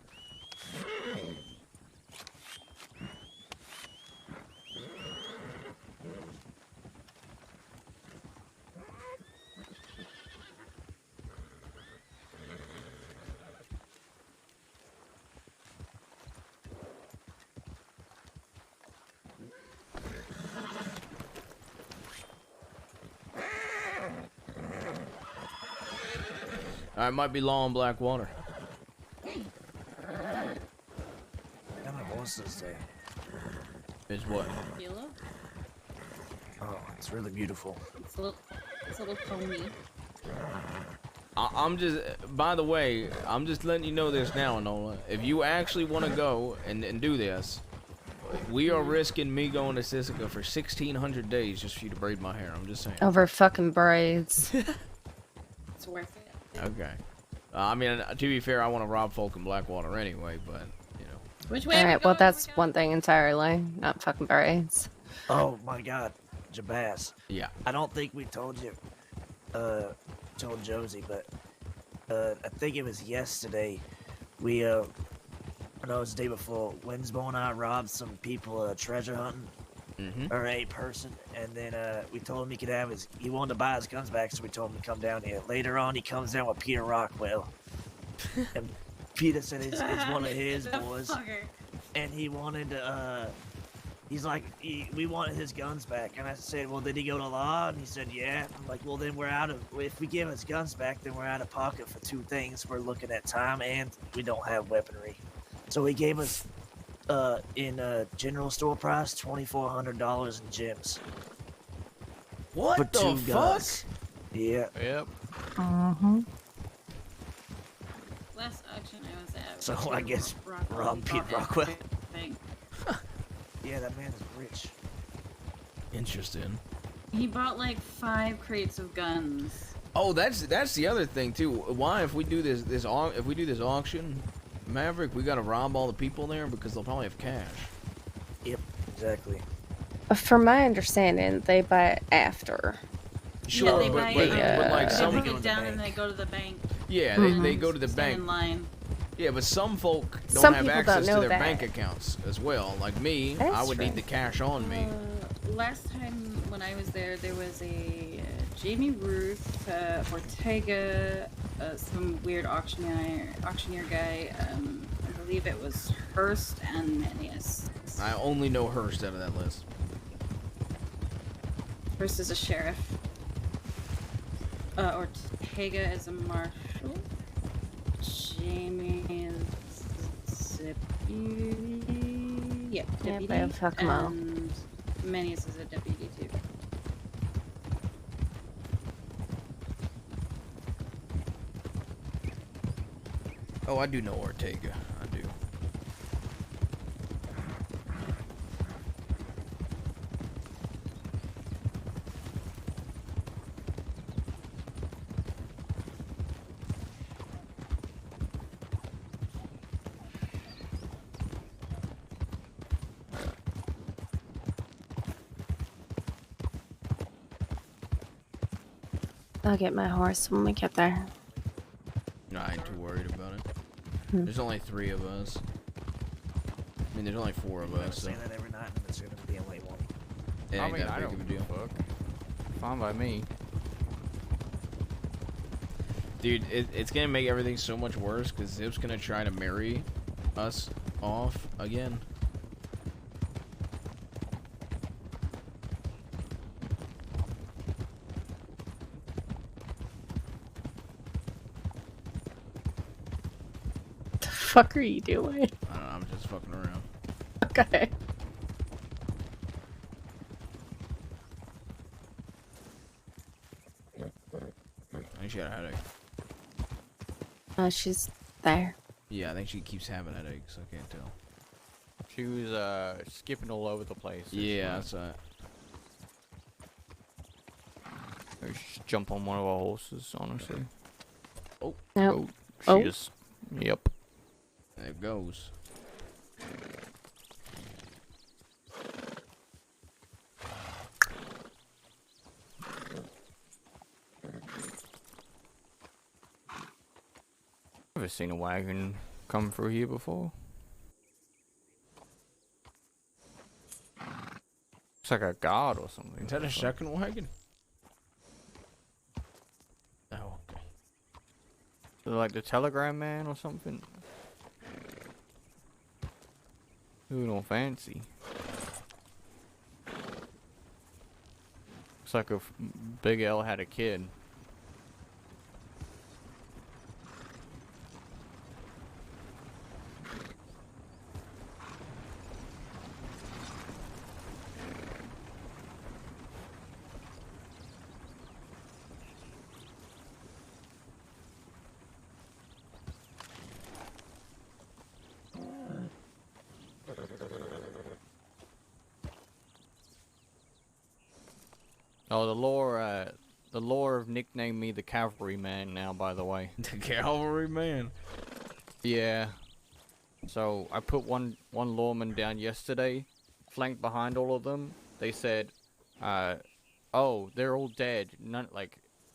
Speaker 1: All right, might be law on Blackwater.
Speaker 5: How many monsters there?
Speaker 1: Is what?
Speaker 7: Yellow?
Speaker 5: Oh, it's really beautiful.
Speaker 7: It's a little pony.
Speaker 1: I'm just. By the way, I'm just letting you know this now, Nola. If you actually want to go and do this, we are risking me going to Sisika for 1,600 days just for you to braid my hair. I'm just saying.
Speaker 4: Over fucking braids.
Speaker 7: It's worth it.
Speaker 1: Okay. I mean, to be fair, I want to rob folk in Blackwater anyway, but you know.
Speaker 7: Which way? are we
Speaker 4: Alright, well,
Speaker 7: going?
Speaker 4: that's one thing entirely. Not fucking braids.
Speaker 5: Oh my God, Jabaz.
Speaker 1: Yeah.
Speaker 5: I don't think we told you, told Josie, but I think it was yesterday. We no, it was the day before. Winsbow and I robbed some people treasure hunting,
Speaker 1: Mm-hmm.
Speaker 5: or a person, and then we told him he could have his. He wanted to buy his guns back, so we told him to come down here. Later on, he comes down with Peter Rockwell, and Peter said it's one of his
Speaker 7: The
Speaker 5: boys,
Speaker 7: fucker.
Speaker 5: and he wanted to. He's like, we wanted his guns back, and I said, well, did he go to law? And he said, yeah. I'm like, well, then we're out of. If we give his guns back, then we're out of pocket for two things. We're looking at time, and we don't have weaponry. So he gave us, in general store price, $2,400 in gems.
Speaker 1: What
Speaker 5: For
Speaker 1: the
Speaker 5: two
Speaker 1: fuck?
Speaker 5: guns. Yeah.
Speaker 6: Yep.
Speaker 7: Last auction I was at.
Speaker 5: So
Speaker 7: was
Speaker 5: I guess
Speaker 7: Rockwell.
Speaker 5: rob
Speaker 7: He
Speaker 5: Pete
Speaker 7: bought
Speaker 5: Rockwell.
Speaker 7: everything.
Speaker 5: Yeah, that man is rich.
Speaker 1: Interesting.
Speaker 7: He bought like 5 crates of guns.
Speaker 1: Oh, that's the other thing too. Why, if we do this auction, Maverick, we gotta rob all the people there because they'll probably have cash.
Speaker 5: Yep, exactly.
Speaker 4: From my understanding, they buy after.
Speaker 1: Sure,
Speaker 7: they
Speaker 1: but,
Speaker 7: buy
Speaker 1: but,
Speaker 7: it,
Speaker 1: but like
Speaker 7: they
Speaker 1: some,
Speaker 7: put
Speaker 5: go to
Speaker 7: it
Speaker 5: the
Speaker 7: down and
Speaker 5: bank.
Speaker 7: they go to the bank.
Speaker 1: yeah, they go to the
Speaker 7: Stand
Speaker 1: bank.
Speaker 7: in line.
Speaker 1: Yeah, but some folk don't
Speaker 4: Some
Speaker 1: have
Speaker 4: people don't
Speaker 1: access to
Speaker 4: know
Speaker 1: their
Speaker 4: that.
Speaker 1: bank accounts as well. Like me, I
Speaker 4: That's
Speaker 1: would
Speaker 4: true.
Speaker 1: need the cash on me.
Speaker 7: Last time when I was there was a Jamie Ruth, Ortega, some weird auctioneer guy. I believe it was Hearst and Manius.
Speaker 1: I only know Hearst out of that list.
Speaker 7: Hearst is a sheriff. Ortega is a marshal. Jamie is deputy. Yep,
Speaker 4: Yeah,
Speaker 7: deputy.
Speaker 4: they fuck 'em all.
Speaker 7: And Manius is a deputy too.
Speaker 1: Oh, I do know Ortega. I do.
Speaker 4: I'll get my horse when we get there.
Speaker 1: No, I ain't too worried about it.
Speaker 4: Hmm.
Speaker 1: There's only 3 of us. I mean, there's only 4 of
Speaker 5: I'm
Speaker 1: us. So
Speaker 5: saying that every night, and it's gonna be only one.
Speaker 1: it
Speaker 6: I
Speaker 1: ain't
Speaker 6: mean,
Speaker 1: that
Speaker 6: I
Speaker 1: big
Speaker 6: don't
Speaker 1: of a
Speaker 6: give
Speaker 1: deal.
Speaker 6: a fuck. Fine by me.
Speaker 1: Dude, it's gonna make everything so much worse because Zip's gonna try to marry us off again.
Speaker 4: The fuck are you doing?
Speaker 1: I don't know, I'm just fucking around.
Speaker 4: Okay.
Speaker 1: I think she had a headache.
Speaker 4: She's there.
Speaker 1: Yeah, I think she keeps having headaches. I can't tell.
Speaker 6: She was skipping all over the place.
Speaker 1: Yeah, that's
Speaker 6: Maybe she should jump on one of our horses, honestly.
Speaker 1: Oh.
Speaker 4: Nope.
Speaker 6: She
Speaker 4: Oh.
Speaker 6: is. Yep.
Speaker 1: There it goes.
Speaker 6: Never seen a wagon come through here before. It's like a guard or something.
Speaker 1: Is that a second wagon? Oh, okay.
Speaker 6: Like the telegram man or something? Ooh, no fancy. Looks like if Big L had a kid. Oh, the lore have nicknamed me the Cavalryman now, by the way.
Speaker 1: The cavalry man.
Speaker 6: Yeah. So I put one lawman down yesterday, flanked behind all of them. They said, "Oh, they're all dead. None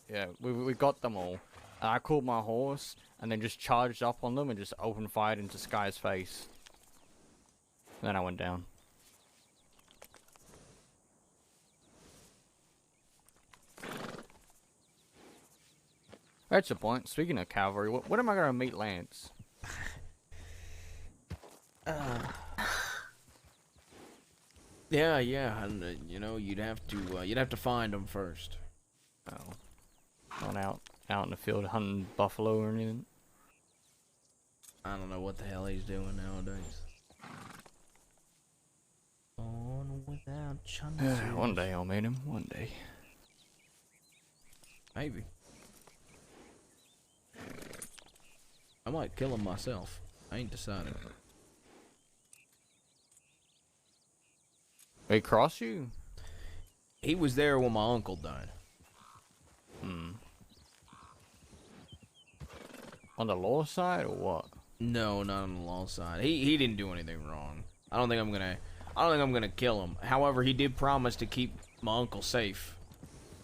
Speaker 6: yeah, we got them all." And I called my horse and then just charged up on them and just opened fire into Sky's face. And then I went down. That's the point. Speaking of cavalry, when am I gonna meet Lance?
Speaker 1: Yeah, and you know, you'd have to find him first.
Speaker 6: Oh, not out in the field hunting buffalo or anything.
Speaker 1: I don't know what the hell he's doing nowadays. On without chances.
Speaker 6: One day I'll meet him. One day.
Speaker 1: Maybe. I might kill him myself. I ain't decided.
Speaker 6: They cross you?
Speaker 1: He was there when my uncle died.
Speaker 6: Hmm. On the law side or what?
Speaker 1: No, not on the law side. He didn't do anything wrong. I don't think I'm gonna kill him. However, he did promise to keep my uncle safe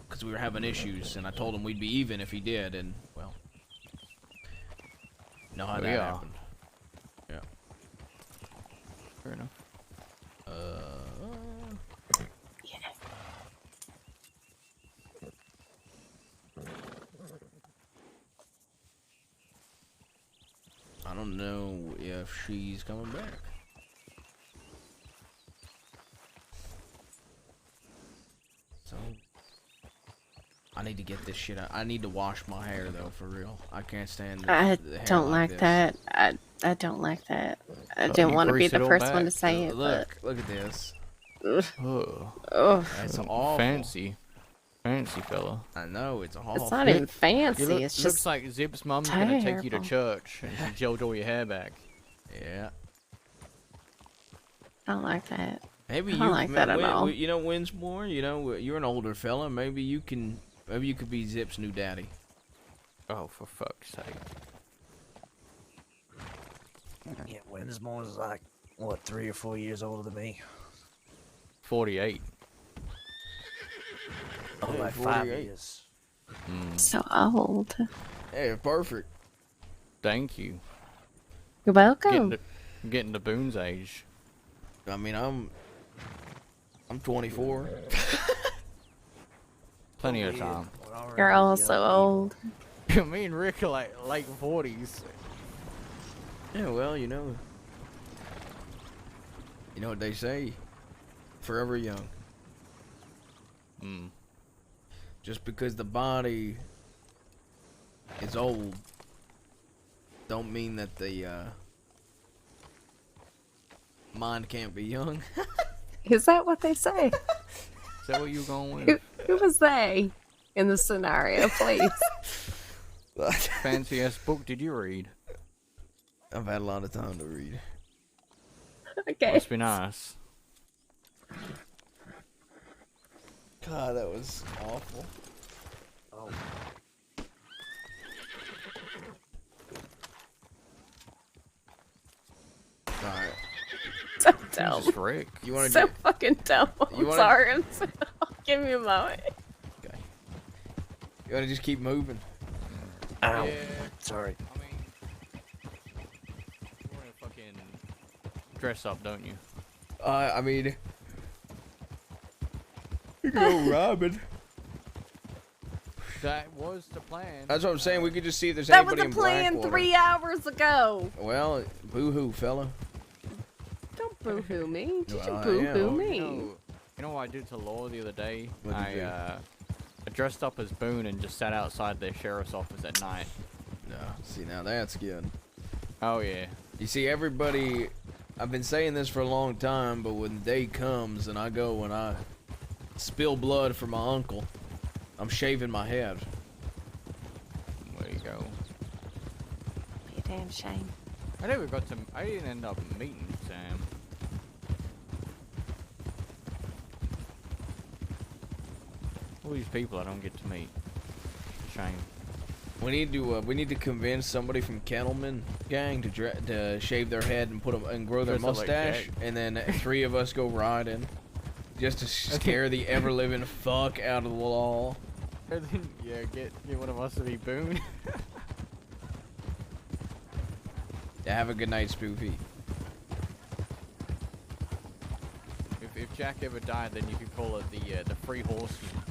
Speaker 1: because we were having issues, and I told him we'd be even if he did, and well, you know how that happened. Yeah.
Speaker 6: Fair enough.
Speaker 1: I don't know if she's coming back. So I need to get this shit out. I need to wash my hair though, for real. I can't stand the
Speaker 4: I
Speaker 1: hair
Speaker 4: don't like
Speaker 1: this.
Speaker 4: that. I don't like that. I
Speaker 6: Oh,
Speaker 4: didn't
Speaker 6: you
Speaker 4: want to be
Speaker 6: grease it
Speaker 4: the
Speaker 6: all
Speaker 4: first one
Speaker 6: back?
Speaker 4: to say it, but
Speaker 1: Look at this.
Speaker 6: Oh,
Speaker 4: Ugh.
Speaker 1: That's awful.
Speaker 6: fancy fella.
Speaker 1: I know, it's awful.
Speaker 4: It's not even fancy.
Speaker 6: You
Speaker 4: It's
Speaker 6: looks
Speaker 4: just
Speaker 6: like Zip's mum's gonna take you to
Speaker 4: terrible.
Speaker 6: church and she gelled all your hair back.
Speaker 1: Yeah.
Speaker 4: I don't like that.
Speaker 1: Maybe
Speaker 4: I don't like that at all.
Speaker 1: You know, Winsmore. You know, you're an older fella. Maybe you could be Zip's new daddy.
Speaker 6: Oh, for fuck's sake.
Speaker 5: Yeah, Winsmore's like, what, 3 or 4 years older than me?
Speaker 6: 48.
Speaker 5: Oh,
Speaker 1: Yeah,
Speaker 5: like 5
Speaker 1: 48.
Speaker 5: years.
Speaker 4: So old.
Speaker 1: Hey, perfect.
Speaker 6: Thank you.
Speaker 4: You're welcome.
Speaker 6: Getting to Boone's age.
Speaker 1: I mean, I'm 24.
Speaker 6: Plenty of time.
Speaker 4: You're also old.
Speaker 6: Me and Rick are like late 40s.
Speaker 1: Yeah, well, you know what they say, forever young. Just because the body is old, don't mean that the mind can't be young.
Speaker 4: Is that what they say?
Speaker 6: Is that what you going with?
Speaker 4: Who was they in the scenario, please?
Speaker 6: Fancy ass book did you read?
Speaker 1: I've had a lot of time to read.
Speaker 4: Okay.
Speaker 6: Must be nice.
Speaker 1: God, that was awful.
Speaker 5: Oh.
Speaker 1: Alright.
Speaker 4: So dumb.
Speaker 6: Jesus, Rick.
Speaker 1: You wanna
Speaker 4: So
Speaker 1: do
Speaker 4: fucking dumb. I'm
Speaker 1: wanna-
Speaker 4: sorry. Give me a moment.
Speaker 1: Okay. You wanna just keep moving?
Speaker 5: Ow.
Speaker 6: Yeah.
Speaker 5: Sorry.
Speaker 6: I mean, you wanna fucking dress up, don't you?
Speaker 1: I mean, you can go robbing.
Speaker 6: That was the plan.
Speaker 1: That's what I'm saying. We could just see if there's
Speaker 4: That was
Speaker 1: anybody
Speaker 4: a
Speaker 1: in
Speaker 4: plan
Speaker 1: Blackwater.
Speaker 4: 3 hours ago.
Speaker 1: Well, boo-hoo, fella.
Speaker 4: Don't boo-hoo me. Did you
Speaker 1: Well,
Speaker 4: boo-hoo
Speaker 1: yeah.
Speaker 4: me?
Speaker 6: You know what I did to Laura the other day?
Speaker 1: What'd you do?
Speaker 6: I dressed up as Boone and just sat outside the sheriff's office at night.
Speaker 1: No, see, now that's good.
Speaker 6: Oh yeah.
Speaker 1: You see, everybody, I've been saying this for a long time, but when the day comes and I go and I spill blood for my uncle, I'm shaving my head.
Speaker 6: There you go.
Speaker 4: Be a damn shame.
Speaker 6: I didn't end up meeting Sam. All these people I don't get to meet. Shame.
Speaker 1: We need to convince somebody from Kettleman gang to shave their head and grow their
Speaker 6: Dress up like
Speaker 1: mustache,
Speaker 6: Jack.
Speaker 1: and then 3 of us go riding, just to scare the ever living fuck out of the law.
Speaker 6: And then, yeah, get one of us to be Boone.
Speaker 1: Yeah, have a good night, Spoofy.
Speaker 6: If Jack ever died, then you could call it the Free Horseman.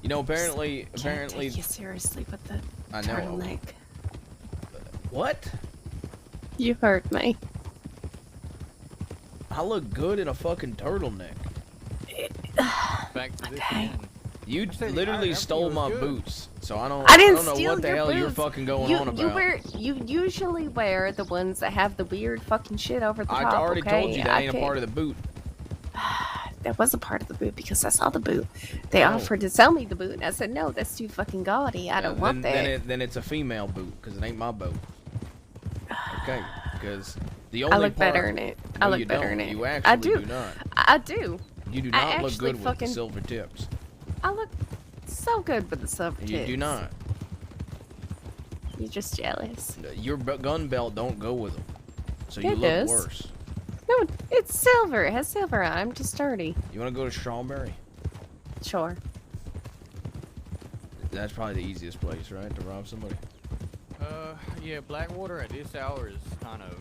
Speaker 1: You know, apparently,
Speaker 4: Can't take you seriously with the
Speaker 1: I know.
Speaker 4: turtleneck.
Speaker 1: What?
Speaker 4: You heard me.
Speaker 1: I look good in a fucking turtleneck.
Speaker 6: Back to this
Speaker 4: Okay.
Speaker 6: again.
Speaker 1: You
Speaker 6: said
Speaker 1: literally
Speaker 6: everything
Speaker 1: stole
Speaker 6: was
Speaker 1: my
Speaker 6: good.
Speaker 1: boots, so I
Speaker 4: I didn't
Speaker 1: don't know
Speaker 4: steal
Speaker 1: what the
Speaker 4: your
Speaker 1: hell you're
Speaker 4: boots.
Speaker 1: fucking going
Speaker 4: you,
Speaker 1: on about.
Speaker 4: You usually wear the ones that have the weird fucking shit over the
Speaker 1: I
Speaker 4: top.
Speaker 1: already
Speaker 4: okay?
Speaker 1: told you that ain't a part of the boot.
Speaker 4: That was a part of the boot because I saw the boot. They
Speaker 1: Oh.
Speaker 4: offered to sell me the boot, and I said no. That's too fucking gaudy. I don't want that.
Speaker 1: Then it's a female boot because it ain't my boot. Okay, because the only
Speaker 4: I look
Speaker 1: part,
Speaker 4: better in it.
Speaker 1: No,
Speaker 4: I look
Speaker 1: you
Speaker 4: better
Speaker 1: don't.
Speaker 4: in it.
Speaker 1: You actually
Speaker 4: I do.
Speaker 1: not.
Speaker 4: I do.
Speaker 1: You do
Speaker 4: I
Speaker 1: not look
Speaker 4: actually
Speaker 1: good with
Speaker 4: fucking-
Speaker 1: the silver tips.
Speaker 4: I look so good with the silver
Speaker 1: You
Speaker 4: tips.
Speaker 1: do not.
Speaker 4: You're just jealous.
Speaker 1: Your gun belt don't go with them, so
Speaker 4: Yeah,
Speaker 1: you
Speaker 4: it
Speaker 1: look
Speaker 4: does.
Speaker 1: worse.
Speaker 4: No, it's silver. It has silver on it. I'm just dirty.
Speaker 1: You want to go to Strawberry?
Speaker 4: Sure.
Speaker 1: That's probably the easiest place, right, to rob somebody.
Speaker 6: Yeah, Blackwater at this hour is kind of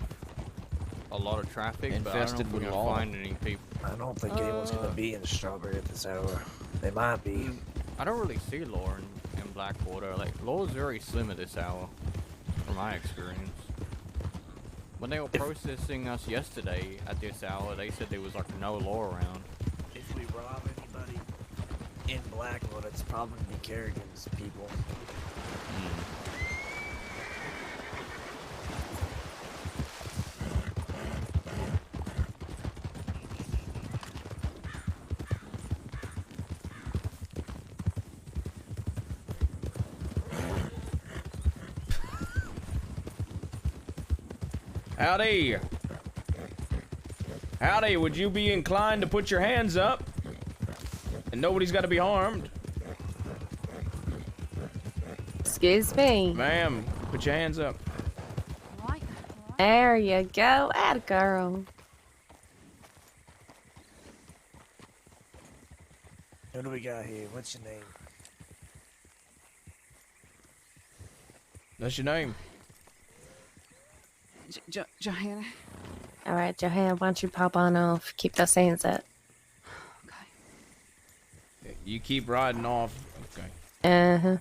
Speaker 6: a lot of traffic, but I don't know
Speaker 1: Infested
Speaker 6: if we're
Speaker 1: with
Speaker 6: gonna
Speaker 1: law.
Speaker 6: find any people.
Speaker 5: I don't think anyone's gonna be in Strawberry at this hour. They might be.
Speaker 6: I don't really see law in Blackwater. Like, law's very slim at this hour, from my experience. When they were processing us yesterday at this hour, they said there was like no law around.
Speaker 5: If we rob anybody in Blackwood, it's probably gonna be Kerrigan's people.
Speaker 1: Howdy. Howdy, would you be inclined to put your hands up? And nobody's got to be harmed.
Speaker 4: Excuse me.
Speaker 1: Ma'am, put your hands up.
Speaker 4: There you go. Atta girl.
Speaker 5: What do we got here? What's your name?
Speaker 1: That's your name.
Speaker 10: Johanna.
Speaker 4: All right, Johanna, why don't you pop on off? Keep those hands up.
Speaker 1: You keep riding off. Okay.
Speaker 4: Uh-huh.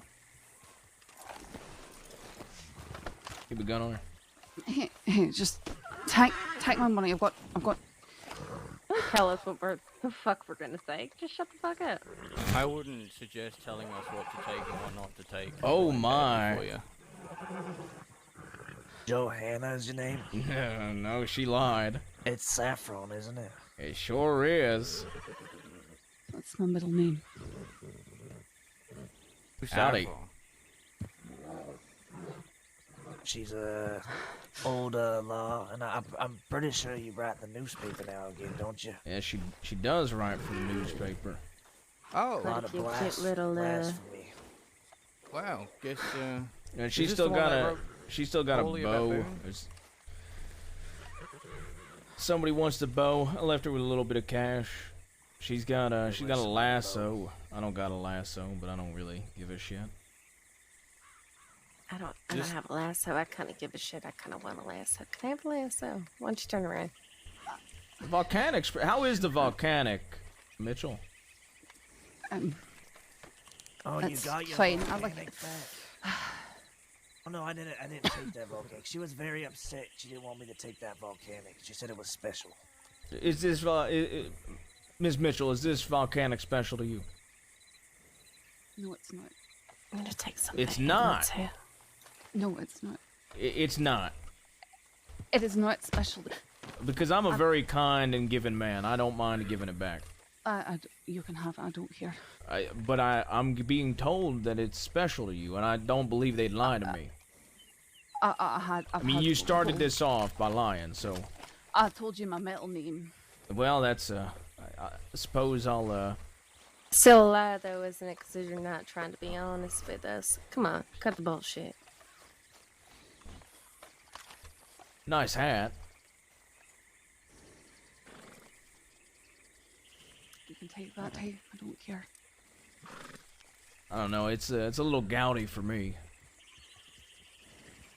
Speaker 1: Keep a gun on her.
Speaker 10: Hey, just take my money. I've got.
Speaker 4: Don't tell us what the fuck we're gonna say. Just shut the fuck up.
Speaker 6: I wouldn't suggest telling us what to take and what not to take.
Speaker 1: Oh my.
Speaker 6: For you.
Speaker 5: Johanna is your name?
Speaker 1: No, she lied.
Speaker 5: It's Saffron, isn't it?
Speaker 1: It sure is.
Speaker 10: That's my middle name.
Speaker 6: Who's
Speaker 1: Howdy.
Speaker 6: Saffron?
Speaker 5: She's a older law, and I'm pretty sure you write in the newspaper now again, don't you?
Speaker 1: Yeah, she does write for the newspaper.
Speaker 6: Oh,
Speaker 5: A lot of blasphemy.
Speaker 6: Wow. Guess.
Speaker 1: And
Speaker 6: is
Speaker 1: she's
Speaker 6: this
Speaker 1: still
Speaker 6: the one
Speaker 1: got
Speaker 6: that
Speaker 1: a
Speaker 6: wrote Holy
Speaker 1: bow.
Speaker 6: Baboon?
Speaker 1: Somebody wants the bow. I left her with a little bit of cash. She's got a lasso. I don't got a lasso, but I don't really give a shit.
Speaker 4: I don't have a lasso. I kind of give a shit. I kind of want a lasso. Can I have a lasso? Why don't you turn around?
Speaker 1: Volcanic. How is the volcanic, Mitchell?
Speaker 5: Oh, you got your
Speaker 10: fine.
Speaker 5: volcanic back. Oh no, I didn't take that volcanic. She was very upset. She didn't want me to take that volcanic. She said it was special.
Speaker 1: Is this Ms. Mitchell? Is this volcanic special to you?
Speaker 10: No, it's not.
Speaker 4: I'm gonna take something.
Speaker 1: It's not.
Speaker 10: No, it's not.
Speaker 1: It's not.
Speaker 10: It is not special.
Speaker 1: Because I'm a very kind and giving man. I don't mind giving it back.
Speaker 10: You can have it. I don't care.
Speaker 1: But I'm being told that it's special to you, and I don't believe they'd lie to me.
Speaker 10: I
Speaker 1: mean, you started this off by lying, so.
Speaker 10: I told you my middle name.
Speaker 1: Well, that's I suppose I'll
Speaker 4: Still a lie, though, isn't it? Because you're not trying to be honest with us. Come on, cut the bullshit.
Speaker 1: Nice hat.
Speaker 10: You can take that too. I don't care.
Speaker 1: I don't know. It's a little gouty for me.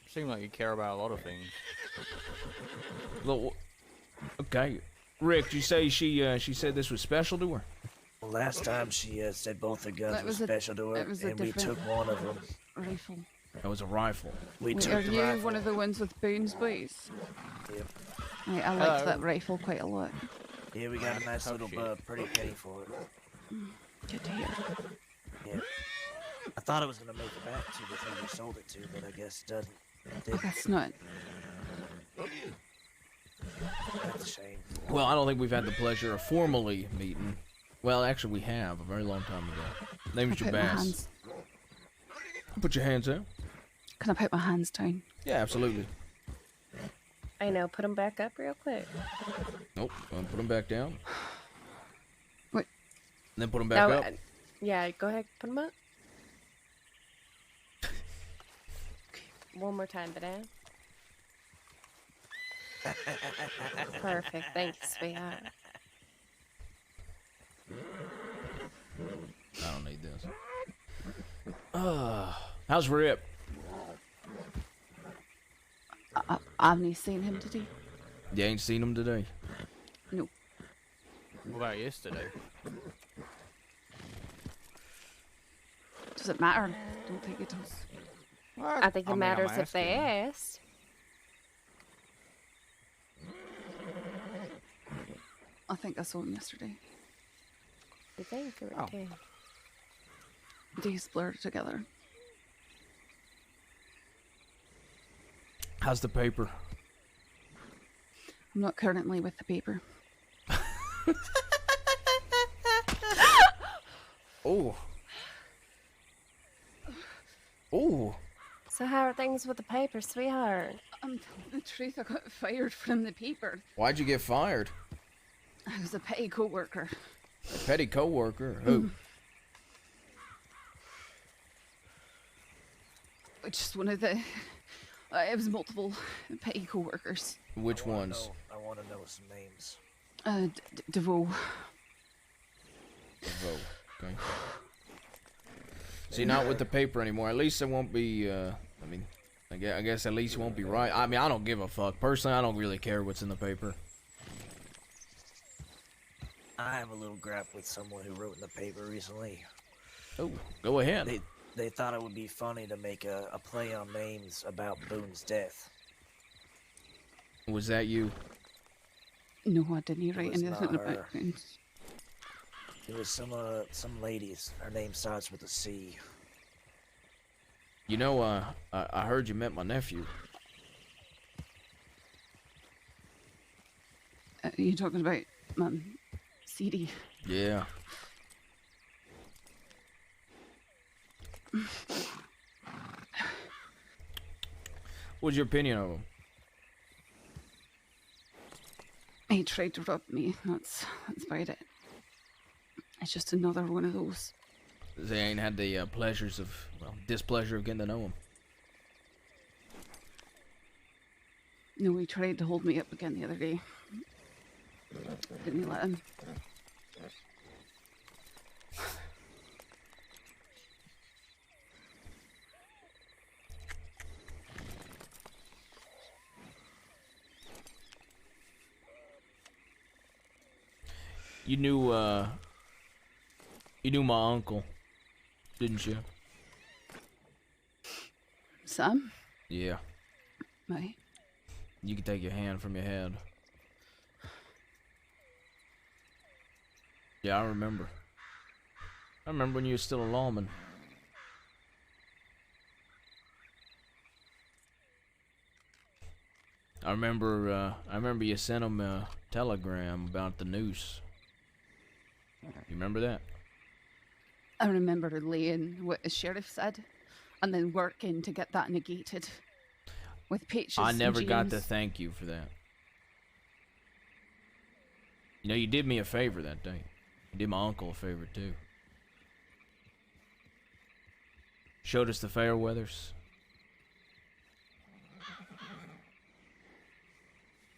Speaker 6: Seem like you care about a lot of things.
Speaker 1: Well, okay, Rick, you say she said this was special to her?
Speaker 5: Well, last time she said both the guns were special to her, and we took one of them.
Speaker 10: Rifle.
Speaker 1: That was a rifle.
Speaker 5: We
Speaker 10: Wait,
Speaker 5: took
Speaker 10: are
Speaker 5: the
Speaker 10: you
Speaker 5: rifle.
Speaker 10: one of the ones with boons, boys?
Speaker 5: Yep.
Speaker 10: Right, I liked that rifle quite a lot.
Speaker 5: Yeah, we got a nice little pretty penny for it.
Speaker 10: Good to hear.
Speaker 5: Yeah. I thought it was gonna make it back to the thing we sold it to, but I guess it doesn't.
Speaker 10: I guess not.
Speaker 5: That's a shame.
Speaker 1: Well, I don't think we've had the pleasure of formally meeting. Well, actually, we have a very long time ago. Name's Jabaz. Put your hands out.
Speaker 10: Can I put my hands down?
Speaker 1: Yeah, absolutely.
Speaker 4: I know. Put them back up real quick.
Speaker 1: Nope. Put them back down.
Speaker 10: Wait.
Speaker 1: And then put them back up.
Speaker 4: Yeah, go ahead. Put them up. One more time, but down. Perfect. Thank you, sweetheart.
Speaker 1: I don't need this. How's Rip?
Speaker 10: I haven't seen him today.
Speaker 1: You ain't seen him today?
Speaker 10: No.
Speaker 6: What about yesterday?
Speaker 10: Does it matter? Don't think it does.
Speaker 6: What?
Speaker 4: I think it matters if they asked.
Speaker 10: I think I saw him yesterday.
Speaker 4: You think?
Speaker 6: Oh.
Speaker 10: Days blurred together.
Speaker 1: How's the paper?
Speaker 10: I'm not currently with the paper.
Speaker 1: Oh. Oh.
Speaker 4: So how are things with the paper, sweetheart?
Speaker 10: I'm telling the truth, I got fired from the paper.
Speaker 1: Why'd you get fired?
Speaker 10: I was a petty co-worker.
Speaker 1: A petty co-worker? Who?
Speaker 10: Just one of the... it was multiple petty co-workers.
Speaker 1: Which ones?
Speaker 5: I want to know some names.
Speaker 10: DeVoe.
Speaker 1: DeVoe. Okay. See, not with the paper anymore. At least it won't be, I mean, I guess at least it won't be right. I mean, I don't give a fuck. Personally, I don't really care what's in the paper.
Speaker 5: I have a little grap with someone who wrote in the paper recently.
Speaker 1: Oh, go ahead.
Speaker 5: They thought it would be funny to make a play on names about Boone's death.
Speaker 1: Was that you?
Speaker 10: No, I didn't write
Speaker 5: was
Speaker 10: anything
Speaker 5: not
Speaker 10: about
Speaker 5: her.
Speaker 10: Boons.
Speaker 5: It was some ladies. Her name starts with a C.
Speaker 1: You know, I heard you met my nephew.
Speaker 10: You talking about CD?
Speaker 1: Yeah. What's your opinion of him?
Speaker 10: He tried to rob me. That's about it. It's just another one of those.
Speaker 1: They ain't had the pleasures of, well, displeasure of getting to know him.
Speaker 10: No, he tried to hold me up again the other day. Didn't let him.
Speaker 1: You knew my uncle, didn't you?
Speaker 10: Sam?
Speaker 1: Yeah.
Speaker 10: Right.
Speaker 1: You can take your hand from your head. Yeah, I remember. I remember when you were still a lawman. I remember you sent him a telegram about the noose. You remember that?
Speaker 10: I remember relaying what the sheriff said, and then working to get that negated. With pictures.
Speaker 1: I
Speaker 10: and
Speaker 1: never got to
Speaker 10: James.
Speaker 1: thank you for that. You know, you did me a favor that day. You did my uncle a favor too. Showed us the fair weathers.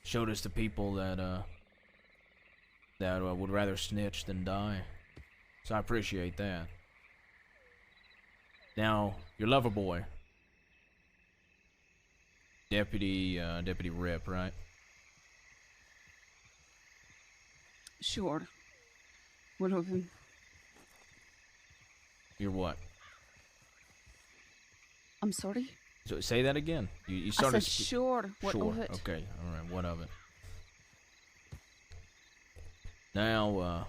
Speaker 1: Showed us the people that would rather snitch than die. So I appreciate that. Now, your lover boy. Deputy Rip, right?
Speaker 10: Sure. What of him?
Speaker 1: You're what?
Speaker 10: I'm sorry?
Speaker 1: So say that again. You
Speaker 10: I
Speaker 1: started.
Speaker 10: said sure. What
Speaker 1: sure.
Speaker 10: of it?
Speaker 1: Okay. All right. What of it? Now,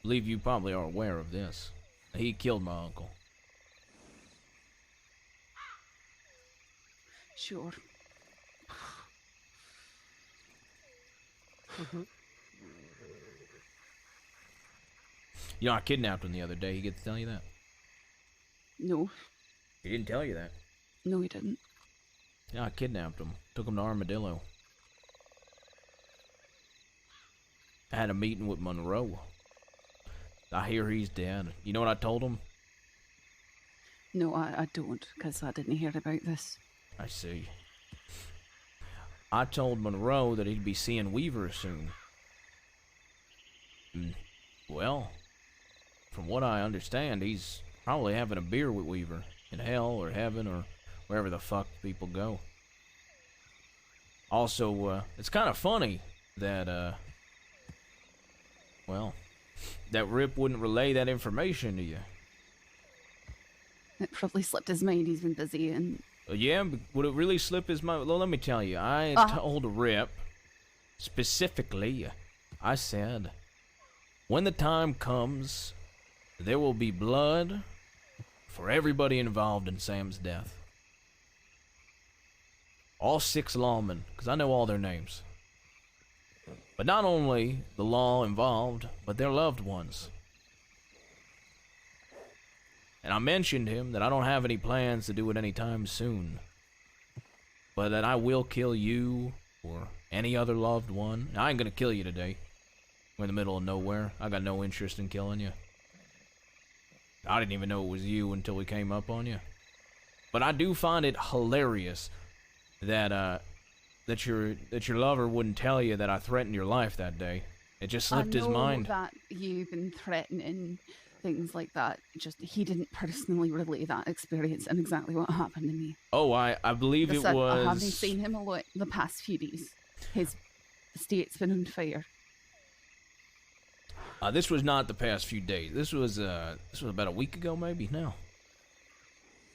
Speaker 1: believe you probably are aware of this. He killed my uncle.
Speaker 10: Sure.
Speaker 1: You know, I kidnapped him the other day. He get to tell you that?
Speaker 10: No.
Speaker 1: He didn't tell you that.
Speaker 10: No, he didn't.
Speaker 1: Yeah, I kidnapped him. Took him to Armadillo. I had a meeting with Monroe. I hear he's dead. You know what I told him?
Speaker 10: No, I don't, because I didn't hear about this.
Speaker 1: I see. I told Monroe that he'd be seeing Weaver soon. Well, from what I understand, he's probably having a beer with Weaver in hell or heaven or wherever the fuck people go. Also, it's kind of funny that, well, that Rip wouldn't relay that information to you.
Speaker 10: It probably slipped his mind. He's been busy and...
Speaker 1: Yeah, but would it really slip his mind? Well, let me tell you, I told Rip, specifically, I said, when the time comes, there will be blood for everybody involved in Sam's death. All 6 lawmen, because I know all their names. But not only the law involved, but their loved ones. And I mentioned him that I don't have any plans to do it anytime soon. But that I will kill you or any other loved one. I ain't gonna kill you today. We're in the middle of nowhere. I got no interest in killing you. I didn't even know it was you until we came up on you. But I do find it hilarious that that your lover wouldn't tell you that I threatened your life that day. It just slipped his mind.
Speaker 10: I know that you've been threatening things like that. Just he didn't personally relay that experience and exactly what happened to me.
Speaker 1: Oh, I believe it was.
Speaker 10: I haven't seen him a lot the past few days. His estate's been on fire.
Speaker 1: This was not the past few days. This was about a week ago, maybe. No.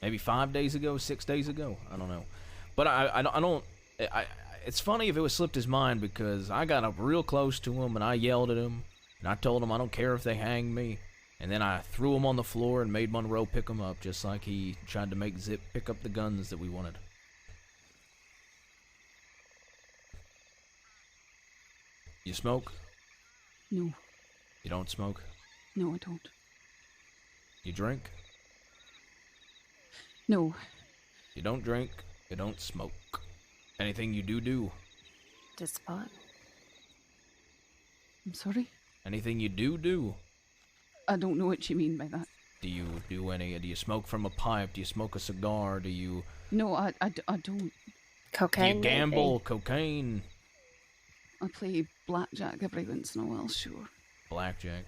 Speaker 1: Maybe 5 days ago, 6 days ago. I don't know. But I don't. It's funny if it was slipped his mind because I got up real close to him and I yelled at him and I told him I don't care if they hang me. And then I threw him on the floor and made Monroe pick him up, just like he tried to make Zip pick up the guns that we wanted. You smoke?
Speaker 10: No.
Speaker 1: You don't smoke?
Speaker 10: No, I don't.
Speaker 1: You drink?
Speaker 10: No.
Speaker 1: You don't drink, you don't smoke. Anything you do?
Speaker 4: Just pot.
Speaker 10: I'm sorry?
Speaker 1: Anything you do?
Speaker 10: I don't know what you mean by that.
Speaker 1: Do you smoke from a pipe? Do you smoke a cigar? Do you...
Speaker 10: No, I don't.
Speaker 4: Cocaine?
Speaker 1: Do you gamble?
Speaker 4: Maybe.
Speaker 1: Cocaine?
Speaker 10: I play blackjack every once in a while, sure.
Speaker 1: Blackjack.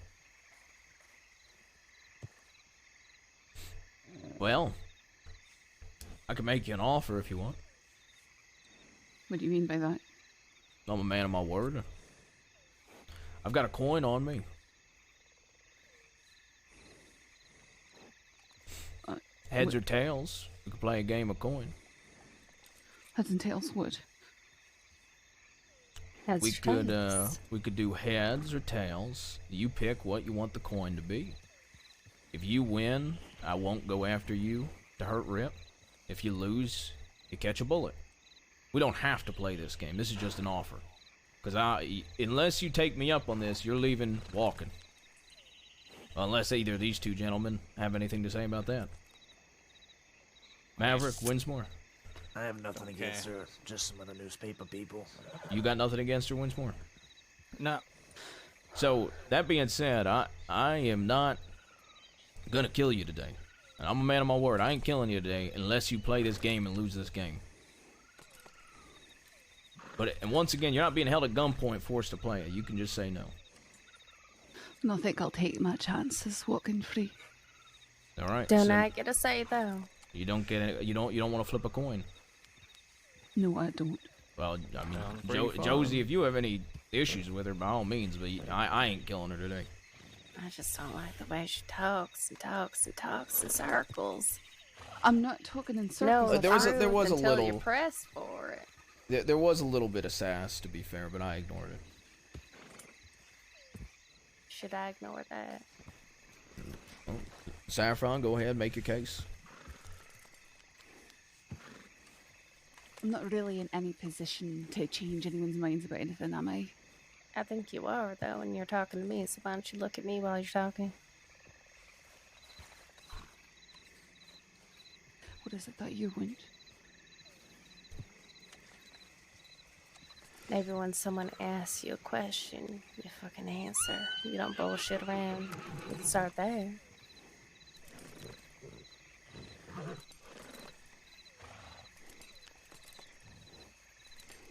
Speaker 1: Well, I can make you an offer if you want.
Speaker 10: What do you mean by that?
Speaker 1: I'm a man of my word. I've got a coin on me. Heads or tails? We could play a game of coin.
Speaker 10: Heads and tails would.
Speaker 1: We could do heads or tails. You pick what you want the coin to be. If you win, I won't go after you to hurt Rip. If you lose, you catch a bullet. We don't have to play this game. This is just an offer. Because unless you take me up on this, you're leaving walking. Unless either of these two gentlemen have anything to say about that. Maverick, Winsmore.
Speaker 5: I have nothing against her, just some of the newspaper people.
Speaker 1: You got nothing against her, Winsmore?
Speaker 6: No.
Speaker 1: So, that being said, I am not gonna kill you today. And I'm a man of my word. I ain't killing you today unless you play this game and lose this game. And once again, you're not being held at gunpoint forced to play it. You can just say no.
Speaker 10: I think I'll take my chances walking free.
Speaker 1: All right.
Speaker 4: Don't I get a say though?
Speaker 1: You don't get it. You don't want to flip a coin.
Speaker 10: No, I don't.
Speaker 1: Well, I mean, Josie, if you have any issues with her, by all means, but I ain't killing her today.
Speaker 4: I just don't like the way she talks and talks and talks in circles.
Speaker 10: I'm not talking in circles.
Speaker 4: No,
Speaker 1: there was a
Speaker 4: until
Speaker 1: little.
Speaker 4: you're pressed for it.
Speaker 1: There was a little bit of sass, to be fair, but I ignored it.
Speaker 4: Should I ignore that?
Speaker 1: Oh, Saffron, go ahead, make your case.
Speaker 10: I'm not really in any position to change anyone's minds about anything, am I?
Speaker 4: I think you are, though, when you're talking to me, so why don't you look at me while you're talking?
Speaker 10: What is it that you want?
Speaker 4: Maybe when someone asks you a question, you fucking answer. You don't bullshit around. We can start there.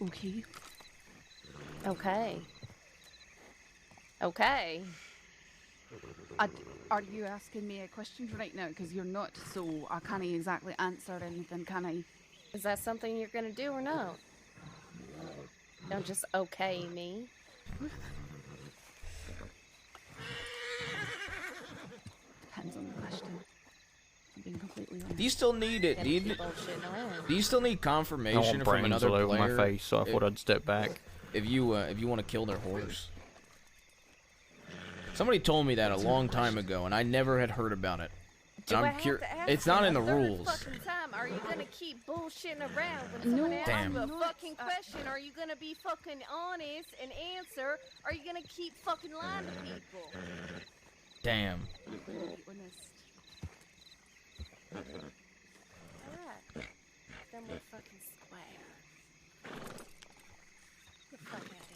Speaker 10: Okay.
Speaker 4: Okay. Okay.
Speaker 10: Are you asking me a question right now? Because you're not, so I can't exactly answer anything, can I?
Speaker 4: Is that something you're gonna do or no? Don't just okay me.
Speaker 10: Depends on the question. I'm being completely honest.
Speaker 1: Do you still need it? Do you still need confirmation from another
Speaker 6: all over
Speaker 1: player?
Speaker 6: my face, so I thought I'd step back.
Speaker 1: If you want to kill their horse. Somebody told me that a long time ago, and I never had heard about it.
Speaker 4: Do I have to ask
Speaker 1: it's not in the
Speaker 4: a third
Speaker 1: rules.
Speaker 4: fucking time? Are you gonna keep bullshitting around when someone asks
Speaker 1: Damn.
Speaker 4: you a fucking question? Are you gonna be fucking honest and answer? Are you gonna keep fucking lying to people?
Speaker 1: Damn.
Speaker 10: Honest.
Speaker 4: Alright. Then we're fucking square. Get the fuck out of here.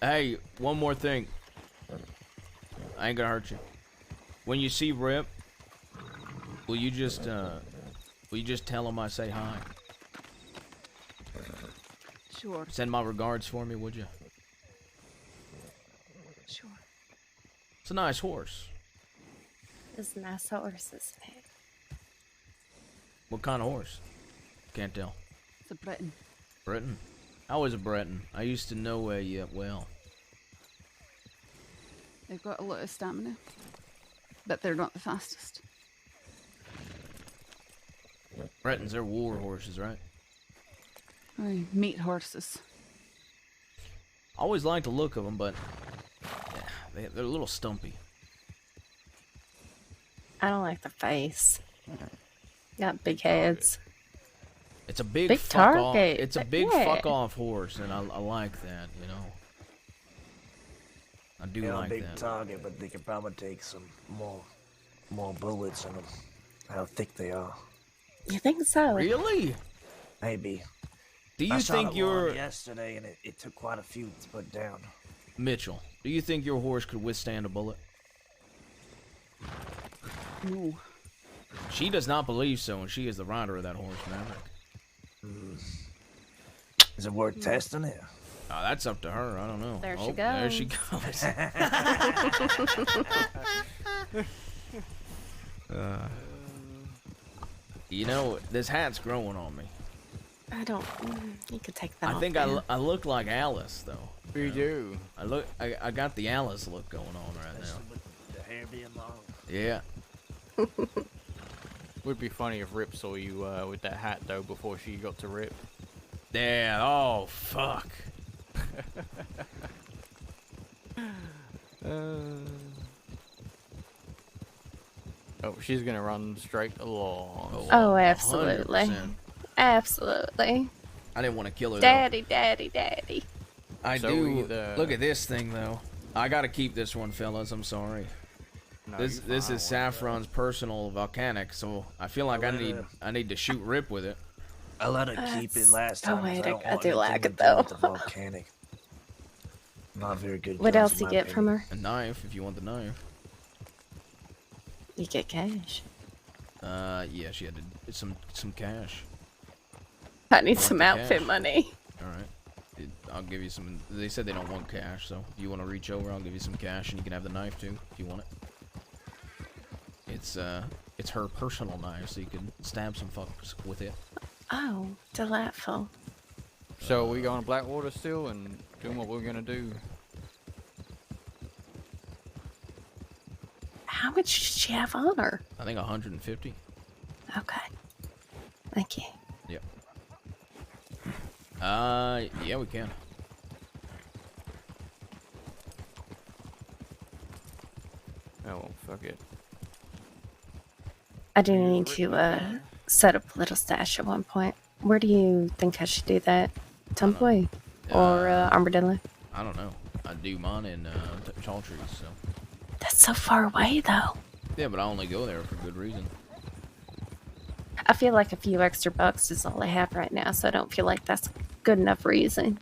Speaker 1: Hey, one more thing. I ain't gonna hurt you. When you see Rip, will you just tell him I say hi?
Speaker 10: Sure.
Speaker 1: Send my regards for me, would you?
Speaker 10: Sure.
Speaker 1: It's a nice horse.
Speaker 4: It's a nice horse, isn't it?
Speaker 1: What kind of horse? Can't tell.
Speaker 10: It's a Briton.
Speaker 1: Breton? I was a Breton. I used to know well.
Speaker 10: They've got a lot of stamina, but they're not the fastest.
Speaker 1: Bretons are war horses, right?
Speaker 10: Aye, meat horses.
Speaker 1: I always like the look of them, but yeah, they're a little stumpy.
Speaker 4: I don't like the face. Got big heads.
Speaker 1: It's a big
Speaker 4: target.
Speaker 1: off. It's a big
Speaker 4: Yeah.
Speaker 1: fuck off horse, and I like that. You know. I do
Speaker 5: They're
Speaker 1: like
Speaker 5: a big
Speaker 1: that.
Speaker 5: target, but they could probably take some more bullets in them. How thick they are.
Speaker 4: You think so?
Speaker 1: Really?
Speaker 5: Maybe.
Speaker 1: Do
Speaker 5: I
Speaker 1: you
Speaker 5: shot
Speaker 1: think
Speaker 5: at
Speaker 1: your
Speaker 5: one yesterday, and it took quite a few to put down.
Speaker 1: Mitchell? Do you think your horse could withstand a bullet?
Speaker 10: No.
Speaker 1: She does not believe so, and she is the rider of that horse, Maverick.
Speaker 5: Is it worth testing it?
Speaker 1: That's up to her. I don't know.
Speaker 4: There she
Speaker 1: There she
Speaker 4: goes.
Speaker 1: goes. You know, this hat's growing on me.
Speaker 4: I don't. You could take that off.
Speaker 1: I think
Speaker 4: now.
Speaker 1: I look like Alice, though.
Speaker 6: You do.
Speaker 1: I got the Alice look going on right now.
Speaker 5: Especially with the hair being long.
Speaker 1: Yeah.
Speaker 6: Would be funny if Rip saw you with that hat though before she got to Rip.
Speaker 1: Yeah. Oh fuck.
Speaker 6: Oh, she's gonna run straight along.
Speaker 4: Oh, absolutely.
Speaker 1: 100%.
Speaker 4: Absolutely.
Speaker 1: I didn't want to kill her.
Speaker 4: Daddy, daddy, daddy.
Speaker 1: Though. I
Speaker 6: So
Speaker 1: do.
Speaker 6: either-
Speaker 1: Look at this thing, though. I gotta keep this one, fellas. I'm sorry.
Speaker 6: No,
Speaker 1: This
Speaker 6: you're
Speaker 1: is
Speaker 6: fine.
Speaker 1: Saffron's personal volcanic, so I feel like I need to shoot Rip with it.
Speaker 5: I let her keep it last
Speaker 4: Oh,
Speaker 5: time. 'cause
Speaker 4: wait,
Speaker 5: don't
Speaker 4: I
Speaker 5: want
Speaker 4: do
Speaker 5: anything
Speaker 4: like
Speaker 5: to
Speaker 4: it,
Speaker 5: do
Speaker 4: though.
Speaker 5: with the volcanic. Not very good.
Speaker 4: What
Speaker 5: guns,
Speaker 4: else
Speaker 5: in
Speaker 4: you
Speaker 5: my
Speaker 4: get from
Speaker 5: opinion.
Speaker 4: her?
Speaker 1: A knife, if you want the knife.
Speaker 4: You get cash.
Speaker 1: Yeah, she had some cash.
Speaker 4: I need
Speaker 1: Want
Speaker 4: some
Speaker 1: the
Speaker 4: outfit
Speaker 1: cash?
Speaker 4: money.
Speaker 1: All right. I'll give you some. They said they don't want cash, so if you want to reach over, I'll give you some cash, and you can have the knife too, if you want it. It's her personal knife, so you can stab some fuckers with it.
Speaker 4: Oh, delightful.
Speaker 6: So we going to Blackwater still and doing what we're gonna do.
Speaker 4: How much did she have on her?
Speaker 1: I think 150.
Speaker 4: Okay. Thank you.
Speaker 1: Yep. Yeah, we can.
Speaker 6: Oh, well, fuck it.
Speaker 4: I do need to set up a little stash at one point. Where do you think I should do that? Tumboy or Armadillo?
Speaker 1: I don't know. I do mine in tall trees, so.
Speaker 4: That's so far away, though.
Speaker 1: Yeah, but I only go there for good reason.
Speaker 4: I feel like a few extra bucks is all I have right now, so I don't feel like that's a good enough reason.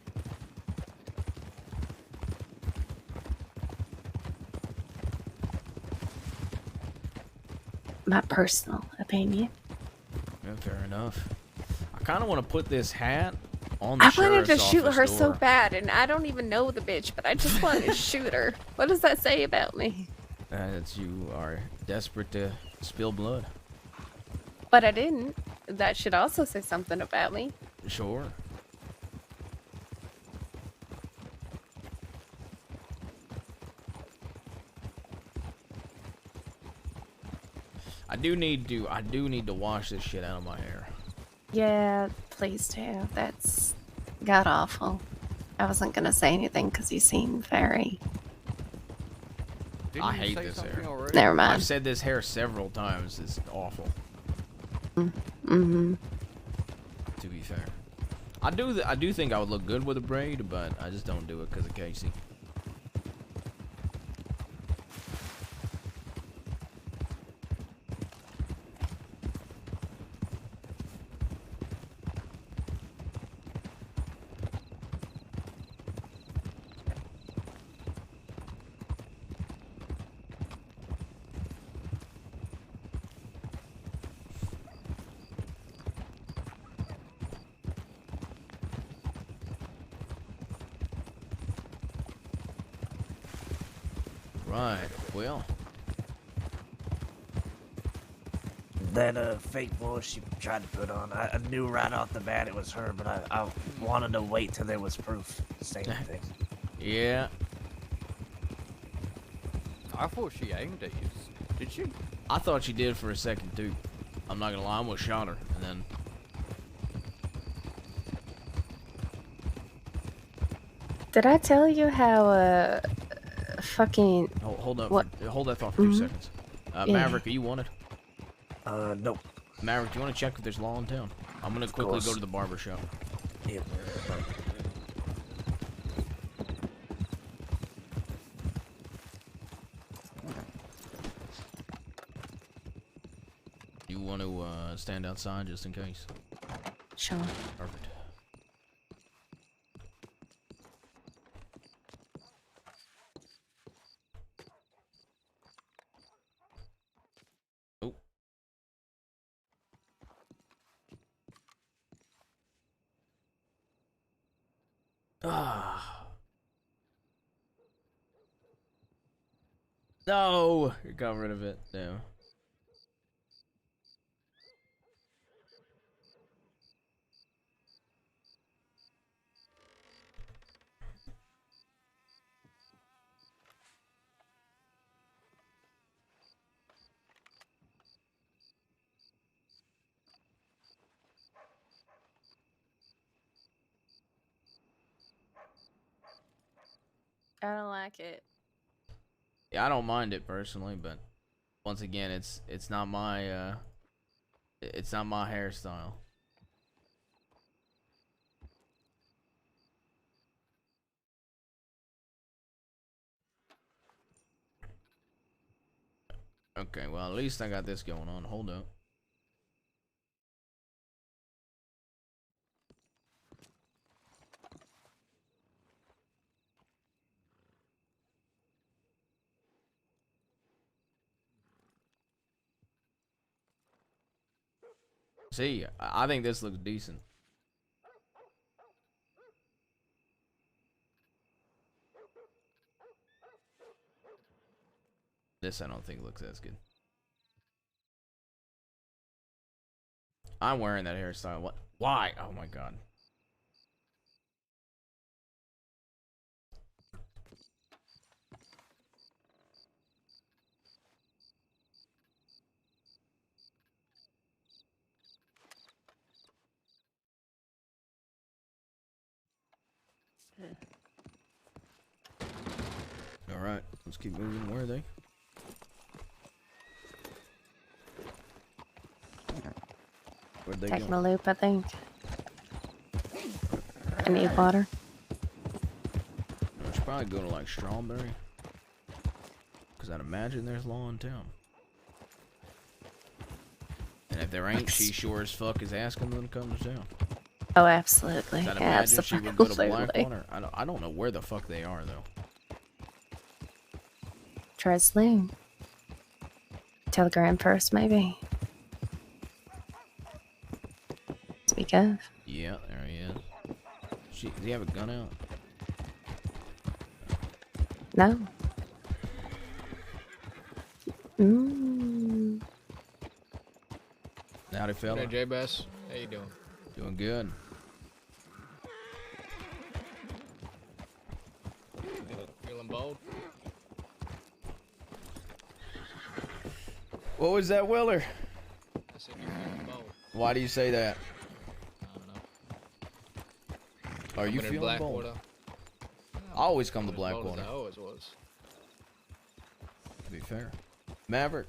Speaker 4: My personal opinion.
Speaker 1: Yeah, fair enough. I kind of want to put this hat on the
Speaker 4: I wanted to
Speaker 1: sheriff's
Speaker 4: shoot
Speaker 1: office
Speaker 4: her so
Speaker 1: door.
Speaker 4: bad, and I don't even know the bitch, but I just wanted to shoot her. What does that say about me?
Speaker 1: That you are desperate to spill blood.
Speaker 4: But I didn't. That should also say something about me.
Speaker 1: Sure. I do need to wash this shit out of my hair.
Speaker 4: Yeah, please do. That's god awful. I wasn't gonna say anything because you seem very.
Speaker 6: Didn't
Speaker 1: I
Speaker 6: you
Speaker 1: hate
Speaker 6: say
Speaker 1: this
Speaker 6: something
Speaker 1: hair.
Speaker 6: already?
Speaker 4: Never
Speaker 1: I've
Speaker 4: mind.
Speaker 1: said this hair several times. It's awful.
Speaker 4: Mm-hmm.
Speaker 1: To be fair. I do think I would look good with a braid, but I just don't do it because of Casey. Right, well.
Speaker 5: That fake voice she tried to put on, I knew right off the bat it was her, but I wanted to wait till there was proof to say anything.
Speaker 1: Yeah.
Speaker 6: I thought she aimed at you. Did she?
Speaker 1: I thought she did for a second too. I'm not gonna lie, I almost shot her, and then
Speaker 4: Did I tell you how fucking
Speaker 1: hold up,
Speaker 4: what?
Speaker 1: hold that thought for 2 seconds.
Speaker 4: Yeah.
Speaker 1: Maverick, are you wanted?
Speaker 5: Nope.
Speaker 1: Maverick, do you want to check if there's law in town? I'm gonna quickly go to the barber shop.
Speaker 5: Yep.
Speaker 1: You want to stand outside just in case?
Speaker 4: Sure.
Speaker 1: Perfect. Oh. Ah. No, you got rid of it. No.
Speaker 4: I don't like it.
Speaker 1: Yeah, I don't mind it personally, but once again, it's not my hairstyle. Okay, well at least I got this going on. Hold up. See, I think this looks decent. This I don't think looks as good. I'm wearing that hairstyle. What? Why? Oh my god. All right, let's keep moving. Where are they? Where'd they
Speaker 4: Taking
Speaker 1: go?
Speaker 4: a loop, I think. I need water.
Speaker 1: I should probably go to like Strawberry, cause I'd imagine there's law in town. And if there ain't, she sure as fuck is asking them to come to town.
Speaker 4: Oh, absolutely.
Speaker 1: I'd imagine she would go to
Speaker 4: Absolutely.
Speaker 1: Blackwater. I don't know where the fuck they are though.
Speaker 4: Try Saloon. Telegram first, maybe. Speak of.
Speaker 1: Yeah, there he is. Does he have a gun out?
Speaker 4: No. Mm.
Speaker 1: Howdy, fella.
Speaker 11: Hey, J-Bass. How you doing?
Speaker 1: Doing good.
Speaker 11: Feeling bold?
Speaker 1: What was that, Willer?
Speaker 11: I said you're feeling bold.
Speaker 1: Why do you say that?
Speaker 11: I don't know.
Speaker 1: Are you
Speaker 11: Coming to
Speaker 1: feeling bold?
Speaker 11: Blackwater?
Speaker 1: I always come to
Speaker 11: As bold as
Speaker 1: Blackwater.
Speaker 11: I always was.
Speaker 1: To be fair. Maverick,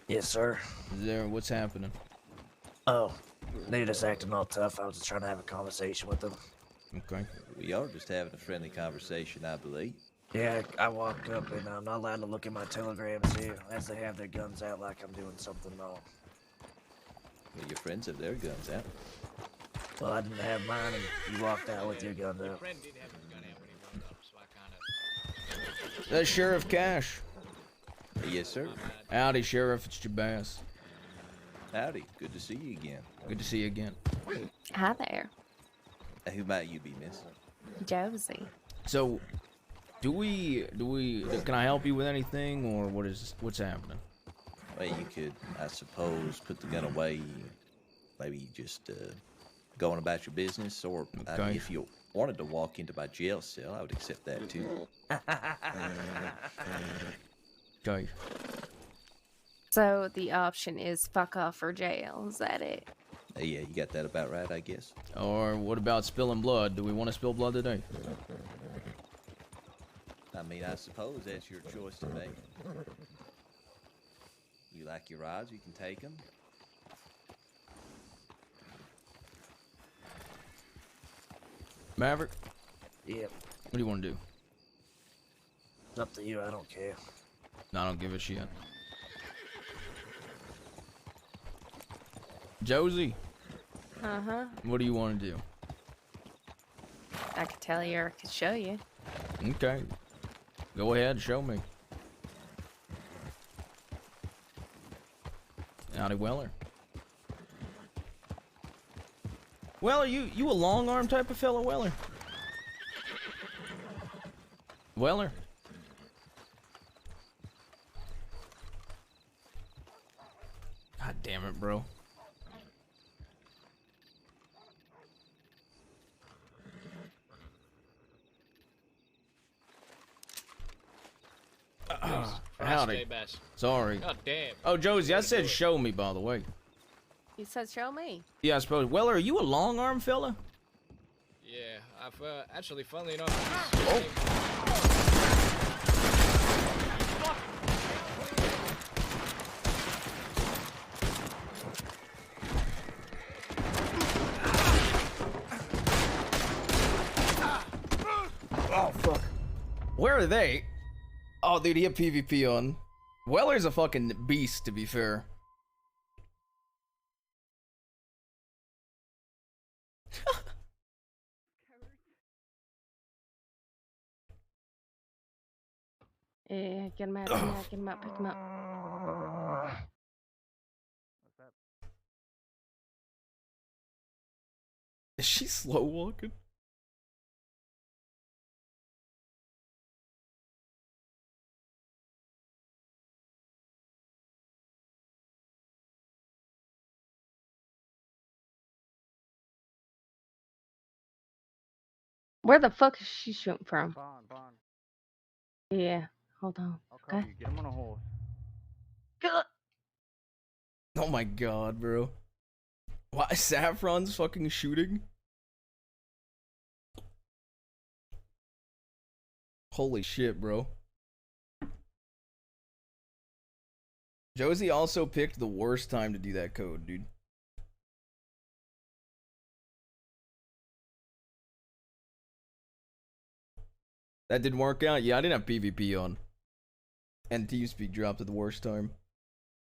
Speaker 5: Yes, sir.
Speaker 1: what's happening?
Speaker 5: Oh, They're just acting all tough. I was just trying to have a conversation with them.
Speaker 1: Okay.
Speaker 12: We are just having a friendly conversation, I believe.
Speaker 5: Yeah, I walked up and I'm not allowed to look at my telegrams here as they have their guns out like I'm doing something wrong.
Speaker 12: Well, your friends have their guns out.
Speaker 5: Well, I didn't have mine and you walked out with your gun
Speaker 11: Your
Speaker 5: out.
Speaker 11: friend did have his gun out when he walked up, so I kind of.
Speaker 1: That's Sheriff Cash.
Speaker 12: Yes, sir.
Speaker 1: Howdy, Sheriff. It's Jabaz.
Speaker 12: Howdy. Good to see you again.
Speaker 1: Good to see you again.
Speaker 4: Hi there,
Speaker 12: Who might you be, miss?
Speaker 4: Josie.
Speaker 1: So, can I help you with anything, or what's happening?
Speaker 12: Well, you could, I suppose, put the gun away. Maybe just go on about your business, or
Speaker 1: Okay.
Speaker 12: if you wanted to walk into my jail cell, I would accept that too.
Speaker 1: Okay.
Speaker 4: So the option is fuck off or jail. Is that it?
Speaker 12: Yeah, you got that about right, I guess.
Speaker 1: Or what about spilling blood? Do we want to spill blood today?
Speaker 12: I mean, I suppose that's your choice to make. You like your odds, you can take them.
Speaker 1: Maverick,
Speaker 5: Yep,
Speaker 1: what do you want to do?
Speaker 5: it's up to you. I don't care.
Speaker 1: No, I don't give a shit. Josie,
Speaker 4: Uh-huh.
Speaker 1: what do you want to do?
Speaker 4: I could tell you or I could show you.
Speaker 1: Okay. Go ahead, show me. Howdy, Weller. Weller, you a long arm type of fella, Weller? Weller? God damn it, bro. Howdy.
Speaker 11: J-Bass.
Speaker 1: Sorry.
Speaker 11: God damn.
Speaker 1: Oh, Josie, I said show me, by the way.
Speaker 4: You said show me.
Speaker 1: Yeah, I suppose. Weller, are you a long arm fella?
Speaker 11: Yeah, I've actually, funnily enough.
Speaker 1: Oh, fuck. Where are they? Oh, dude, he had PvP on. Weller's a fucking beast, to be fair.
Speaker 4: Yeah, get him out, get him out, pick him up.
Speaker 1: Is she slow walking?
Speaker 4: Where the fuck is she shooting from? Yeah, hold on. Okay.
Speaker 6: Get him on a horse.
Speaker 1: Oh my god, bro. Why Saffron's fucking shooting? Holy shit, bro. Josie also picked the worst time to do that code, dude. That didn't work out? Yeah, I didn't have PvP on. And TeamSpeak dropped at the worst time.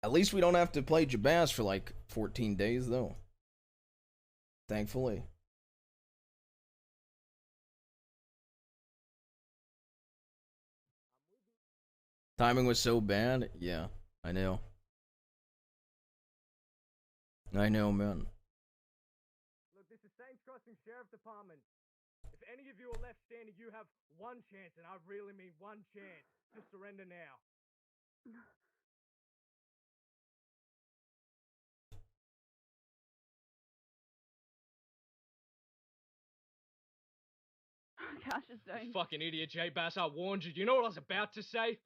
Speaker 1: At least we don't have to play Jabaz for like 14 days, though. Thankfully. Timing was so bad? Yeah, I know. I know, man.
Speaker 13: Look, this is Saints Crossing Sheriff Department. If any of you are left standing, you have one chance, and I really mean one chance. Just surrender now.
Speaker 10: Cash is down.
Speaker 13: You fucking idiot, J-Bass, I warned you. You know what I was about to say?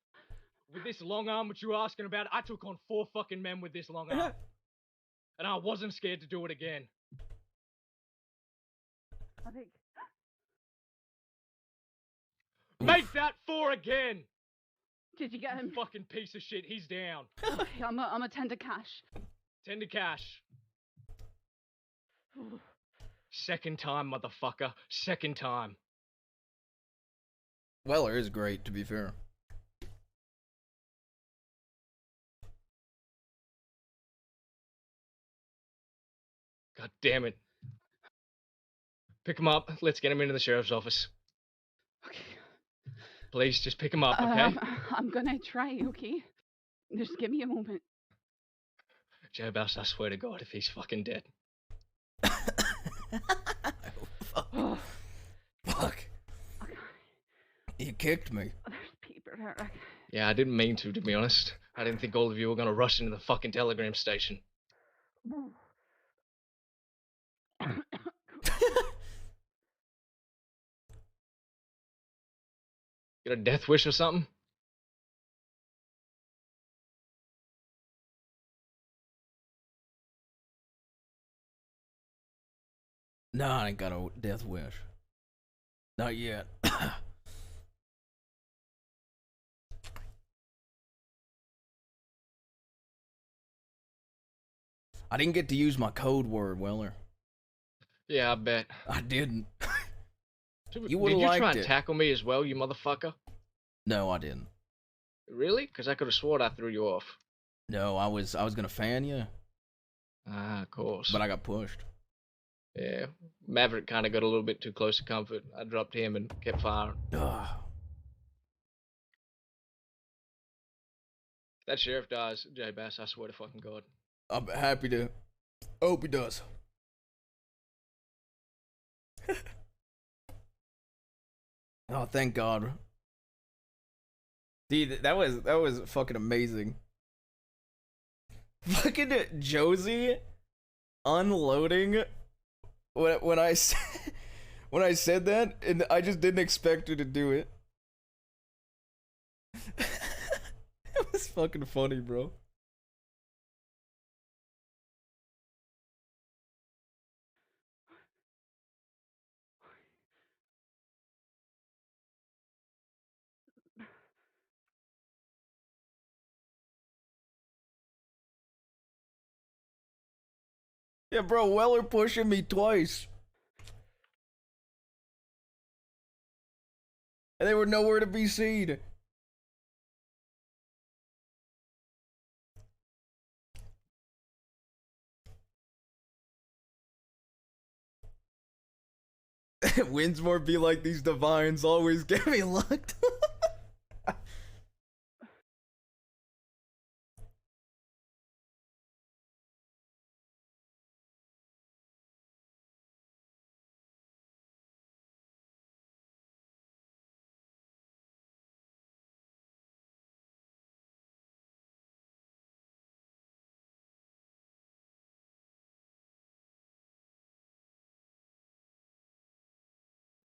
Speaker 13: With this long arm, which you were asking about, I took on 4 fucking men with this long arm. And I wasn't scared to do it again.
Speaker 10: I think.
Speaker 13: Make that 4 again!
Speaker 10: Did you get him?
Speaker 13: Fucking piece of shit, he's down.
Speaker 10: Okay, I'm a tender Cash.
Speaker 13: Tend to cash. Second time, motherfucker. Second time.
Speaker 1: Weller is great, to be fair.
Speaker 13: God damn it. Pick him up. Let's get him into the sheriff's office.
Speaker 10: Okay.
Speaker 13: Please, just pick him up, okay?
Speaker 10: I'm gonna try, okay? Just give me a moment.
Speaker 13: Joe Bass, I swear to God, if he's fucking dead.
Speaker 10: Oh,
Speaker 1: Fuck. You kicked me.
Speaker 10: there's paper there.
Speaker 13: Yeah, I didn't mean to be honest. I didn't think all of you were gonna rush into the fucking telegram station. Get a death wish or something?
Speaker 1: No, I ain't got a death wish. Not yet. I didn't get to use my code word, Weller.
Speaker 13: Yeah, I bet.
Speaker 1: I didn't.
Speaker 13: Did
Speaker 1: would've
Speaker 13: you try
Speaker 1: liked
Speaker 13: and
Speaker 1: it.
Speaker 13: tackle me as well, you motherfucker?
Speaker 1: No, I didn't.
Speaker 13: Really? Because I could have sworn I threw you off.
Speaker 1: No, I was gonna fan you,
Speaker 13: Ah, of course.
Speaker 1: but I got pushed.
Speaker 13: Yeah, Maverick kind of got a little bit too close to comfort. I dropped him and kept firing.
Speaker 1: Ugh.
Speaker 13: That sheriff dies, J Bass, I swear to fucking God.
Speaker 1: I'm happy to. Hope he does. Oh, thank God. Dude, that was fucking amazing. Fucking Josie unloading when I when I said that, and I just didn't expect her to do it. It was fucking funny, bro. Yeah, bro, Weller pushing me twice. And they were nowhere to be seen. Winsmore be like, these divines always get me luck.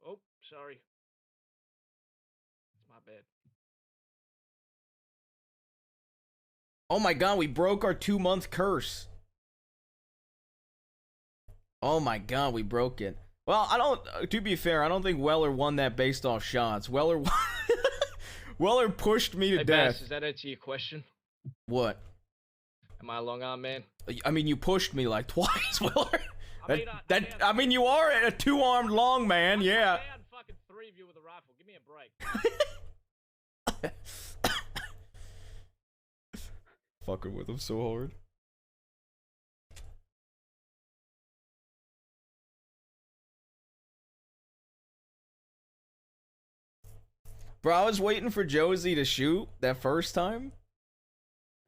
Speaker 13: Oh, sorry. It's my bad.
Speaker 1: Oh my God, we broke our 2-month curse. Oh my God, we broke it. Well, I don't, to be fair, I don't think Weller won that based off shots. Weller Weller pushed me to
Speaker 13: Hey,
Speaker 1: death.
Speaker 13: Bass, does that answer your question?
Speaker 1: What?
Speaker 13: Am I a long arm man?
Speaker 1: I mean, you pushed me like twice, Weller. I mean, you are a 2-armed long man, yeah.
Speaker 13: I had fucking 3 of you with a rifle. Give me a break.
Speaker 1: Fucking with him so hard. Bro, I was waiting for Josie to shoot that first time.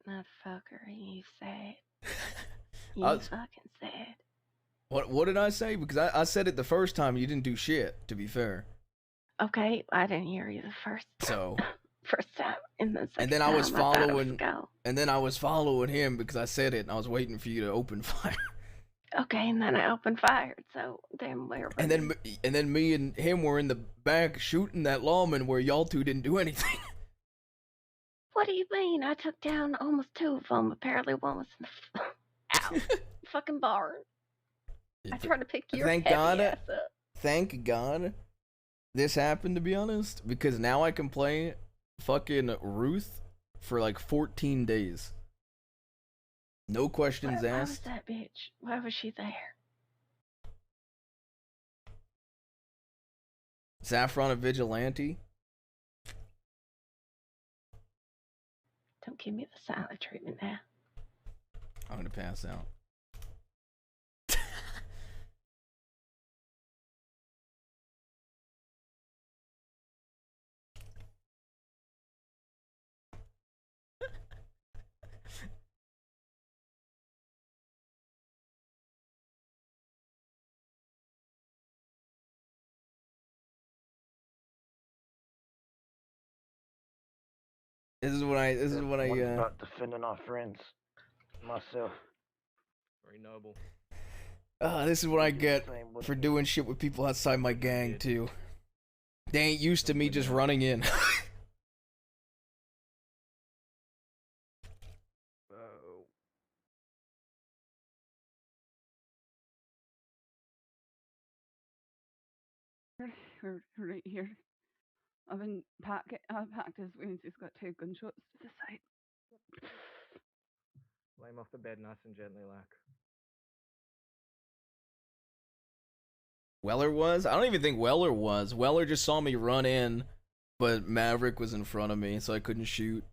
Speaker 4: Motherfucker, you said. You
Speaker 1: I was-
Speaker 4: fucking said.
Speaker 1: What did I say? Because I said it the first time, you didn't do shit, to be fair.
Speaker 4: Okay, I didn't hear you the first
Speaker 1: So,
Speaker 4: first time, and the second
Speaker 1: and then I was
Speaker 4: time, thought it
Speaker 1: following,
Speaker 4: go.
Speaker 1: and then I was following him because I said it, and I was waiting for you to open fire.
Speaker 4: Okay, and then I opened fire, so then where?
Speaker 1: And then me and him were in the back shooting that lawman where y'all two didn't do anything.
Speaker 4: What do you mean? I took down almost 2 of them. Apparently, one was in the out fucking barn. I tried to pick your
Speaker 1: Thank
Speaker 4: heavy
Speaker 1: God.
Speaker 4: ass up.
Speaker 1: Thank God this happened, to be honest, because now I can play fucking Ruth for like 14 days. No questions
Speaker 4: Why was
Speaker 1: asked.
Speaker 4: that bitch? Why was she there?
Speaker 1: Saffron a vigilante?
Speaker 4: Don't give me the silent treatment now.
Speaker 1: I'm gonna pass out. This is what I
Speaker 5: Not defending our friends. Myself.
Speaker 13: Very noble.
Speaker 1: this is what I get for doing shit with people outside my gang too. They ain't used to me just running in.
Speaker 10: We're right here. I've packed his wounds. He's got 2 gunshots to the side.
Speaker 13: Lay him off the bed nice and gently, like.
Speaker 1: Weller was? I don't even think Weller was. Weller just saw me run in, but Maverick was in front of me, so I couldn't shoot.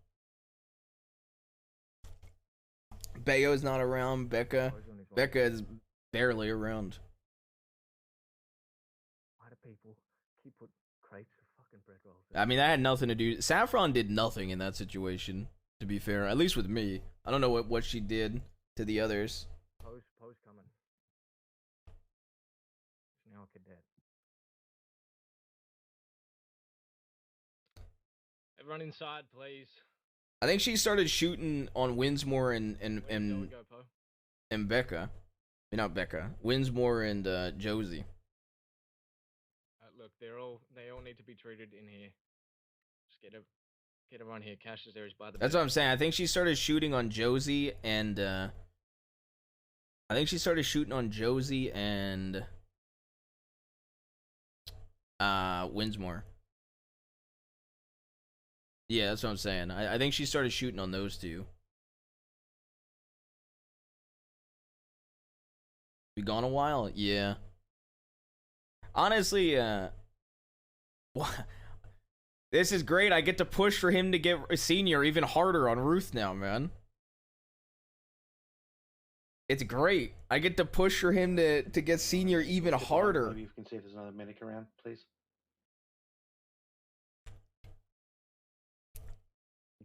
Speaker 1: Bayo's not around. Becca is barely around.
Speaker 13: Why do people keep putting crates of fucking bread rolls?
Speaker 1: I mean, that had nothing to do. Saffron did nothing in that situation, to be fair. At least with me. I don't know what she did to the others.
Speaker 13: Poe's coming. He's now a cadet. Everyone inside, please.
Speaker 1: I think she started shooting on Winsmore and
Speaker 13: Go, Poe.
Speaker 1: and Becca. Not Becca. Winsmore and Josie.
Speaker 13: Look, they all need to be treated in here. Just get everyone here. Cash is there. He's by the
Speaker 1: That's
Speaker 13: bed.
Speaker 1: what I'm saying. I think she started shooting on Josie and Winsmore. Yeah, that's what I'm saying. I think she started shooting on those two. We gone a while? Yeah. Honestly, this is great. I get to push for him to get a senior even harder on Ruth now, man. It's great. I get to push for him to get senior even harder.
Speaker 14: Maybe you can see if there's another medic around, please.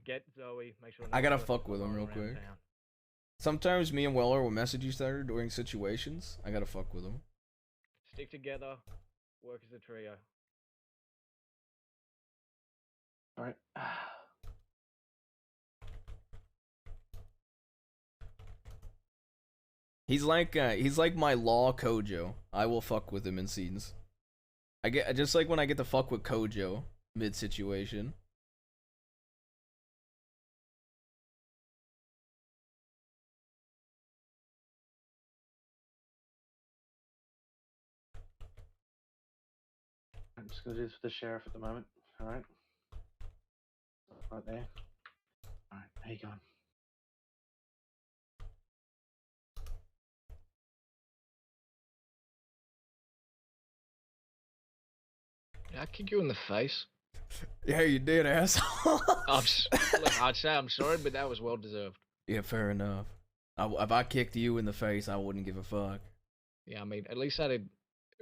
Speaker 13: Get Zoe. Make sure.
Speaker 1: I gotta fuck with him real quick. Sometimes me and Weller will message each other during situations. I gotta fuck with him.
Speaker 13: Stick together. Work as a trio.
Speaker 14: All right.
Speaker 1: He's like my law Kojo. I will fuck with him in scenes. I get just like when I get to fuck with Kojo mid situation.
Speaker 14: I'm just gonna do this for the sheriff at the moment. All right. Right there. All right. How you going?
Speaker 13: Did I kick you in the face?
Speaker 1: Yeah, you did, asshole.
Speaker 13: Look, I'd say I'm sorry, but that was well deserved.
Speaker 1: Yeah, fair enough. If I kicked you in the face, I wouldn't give a fuck.
Speaker 13: Yeah, I mean, at least it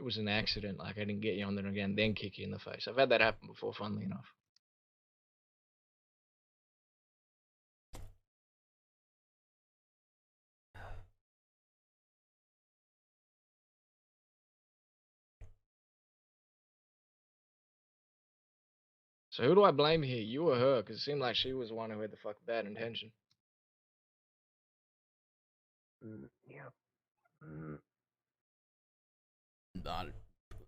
Speaker 13: was an accident. Like, I didn't get you on there again, then kick you in the face. I've had that happen before, funnily enough. So who do I blame here? You or her? Because it seemed like she was the one who had the fuck bad intention.
Speaker 14: Yeah.
Speaker 1: Not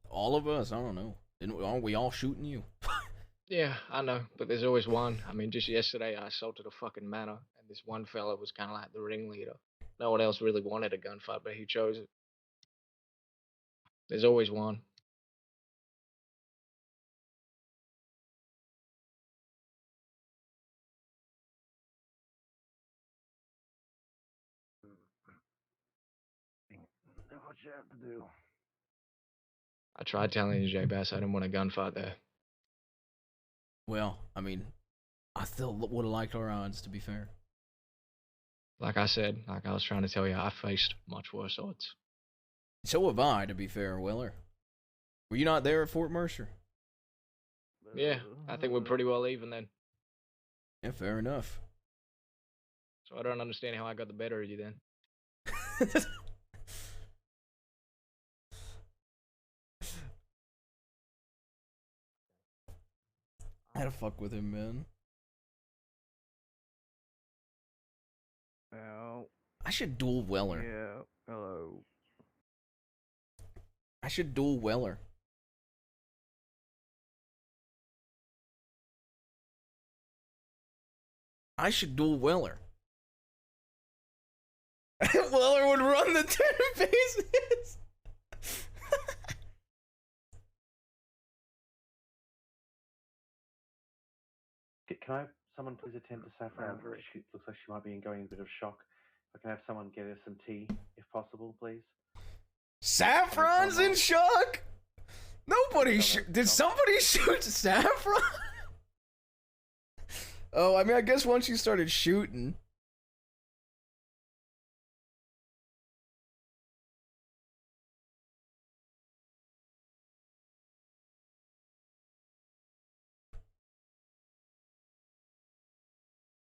Speaker 1: all of us. I don't know. Aren't we all shooting you?
Speaker 13: Yeah, I know, but there's always one. I mean, just yesterday I assaulted a fucking manor, and this one fella was kind of like the ringleader. No one else really wanted a gunfight, but he chose it. There's always one.
Speaker 5: Do what you have to do.
Speaker 13: I tried telling you, J Bass, I didn't want a gunfight there.
Speaker 1: Well, I mean, I still would have liked our odds, to be fair.
Speaker 13: Like I said, like I was trying to tell you, I faced much worse odds.
Speaker 1: So have I, to be fair, Weller. Were you not there at Fort Mercer?
Speaker 13: Yeah, I think we're pretty well even then.
Speaker 1: Yeah, fair enough.
Speaker 13: So I don't understand how I got the better of you then.
Speaker 1: I had to fuck with him, man.
Speaker 6: Well,
Speaker 1: I should duel Weller.
Speaker 6: yeah. Hello.
Speaker 1: I should duel Weller. I should duel Weller. Weller would run the 10 bases.
Speaker 14: Can I have someone please attend to Saffron? She looks like she might be going in a bit of shock. I can have someone get her some tea, if possible, please.
Speaker 1: Saffron's in shock? Nobody did somebody shoot Saffron? Oh, I mean, I guess once you started shooting.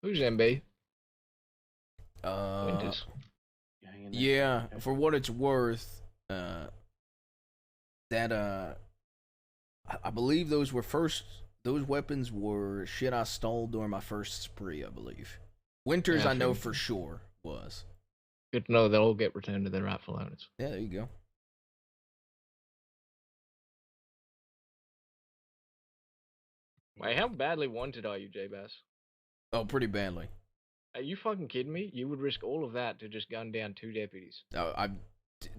Speaker 13: Who's MB?
Speaker 1: Winters.
Speaker 14: You hang in there,
Speaker 1: Yeah,
Speaker 14: okay?
Speaker 1: for what it's worth, I believe those weapons were shit I stole during my first spree, I believe. Winters,
Speaker 13: Yeah,
Speaker 1: I know for sure was.
Speaker 13: Good to know they'll all get returned to their rightful owners.
Speaker 1: Yeah, there you go.
Speaker 13: Wait, how badly wanted are you, J Bass?
Speaker 1: Oh, pretty badly.
Speaker 13: Are you fucking kidding me? You would risk all of that to just gun down 2 deputies.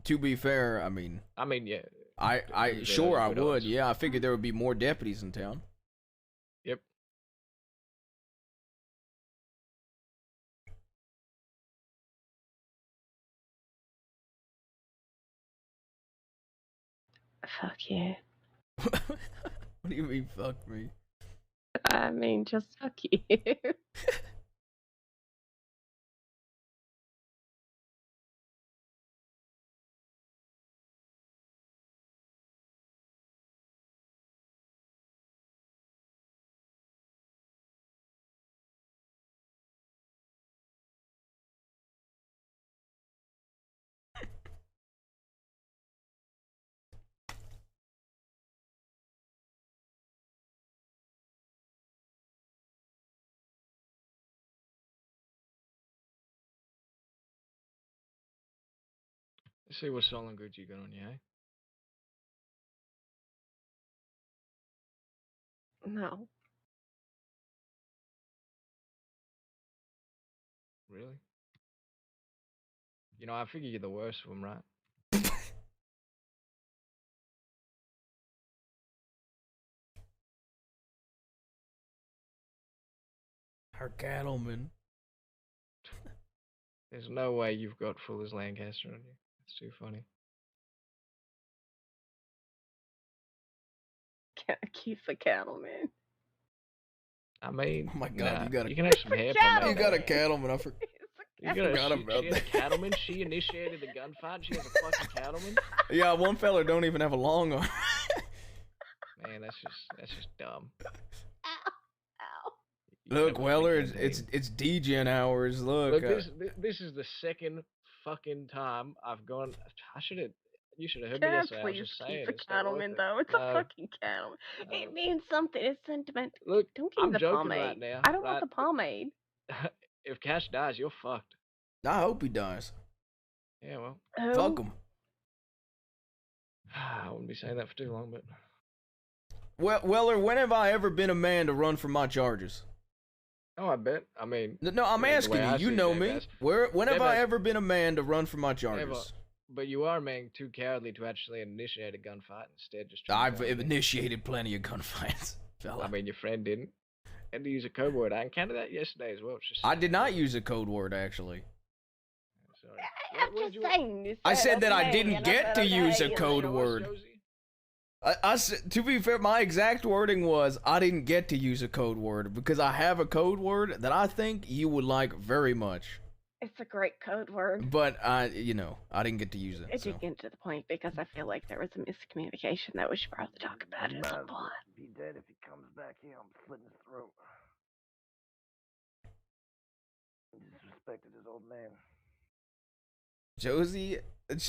Speaker 1: To be fair, I mean,
Speaker 13: Yeah.
Speaker 1: I sure I would. Yeah, I figured there would be more deputies in town.
Speaker 13: Yep.
Speaker 4: Fuck you.
Speaker 1: What do you mean, fuck me?
Speaker 4: I mean, just fuck you.
Speaker 13: Let's see what stolen goods you got on you, eh?
Speaker 4: No.
Speaker 13: Really? You know, I figure you're the worst of them, right?
Speaker 1: Our cattleman.
Speaker 13: There's no way you've got Fuller's Lancaster on you. It's too funny.
Speaker 4: Can't keep a cattleman.
Speaker 13: I mean,
Speaker 1: Oh my god,
Speaker 13: you can have some hair pomade.
Speaker 1: You got a cattleman. I forgot about
Speaker 13: She
Speaker 1: that.
Speaker 13: had a cattleman. She initiated the gunfight. She has a fucking cattleman.
Speaker 1: Yeah, one fella don't even have a long arm.
Speaker 13: Man, that's just dumb.
Speaker 1: Look, Weller, it's DGen hours. Look,
Speaker 13: This is the second fucking time I've gone. You should have heard me yesterday. I was just saying.
Speaker 4: Keep a cattleman, though. It's a fucking cattleman. It means something. It's sentimental.
Speaker 13: Look,
Speaker 4: Don't give me
Speaker 13: I'm
Speaker 4: the
Speaker 13: joking
Speaker 4: pomade.
Speaker 13: right now.
Speaker 4: I don't want the pomade.
Speaker 13: If Cash dies, you're fucked.
Speaker 1: I hope he dies.
Speaker 13: Yeah, well.
Speaker 1: Fuck him.
Speaker 13: I wouldn't be saying that for too long, but.
Speaker 1: Weller, when have I ever been a man to run from my charges?
Speaker 13: Oh, I bet. I mean.
Speaker 1: No, I'm asking you. You know me. When have I ever been a man to run from my charges?
Speaker 13: Never. But you are, man, too cowardly to actually initiate a gunfight. Instead, just.
Speaker 1: I've initiated plenty of gunfights, fella.
Speaker 13: I mean, your friend didn't. And to use a code word. I encountered that yesterday as well.
Speaker 1: I did not use a code word, actually.
Speaker 4: I'm just saying.
Speaker 1: I said that I didn't get to use a code word. To be fair, my exact wording was I didn't get to use a code word because I have a code word that I think you would like very much.
Speaker 4: It's a great code word.
Speaker 1: But I didn't get to use it.
Speaker 4: It
Speaker 1: So.
Speaker 4: did get to the point because I feel like there was a miscommunication that we should probably talk about it at some point.
Speaker 5: Be dead if he comes back here. I'm slitting his throat. He disrespected his old man.
Speaker 1: Josie with
Speaker 4: If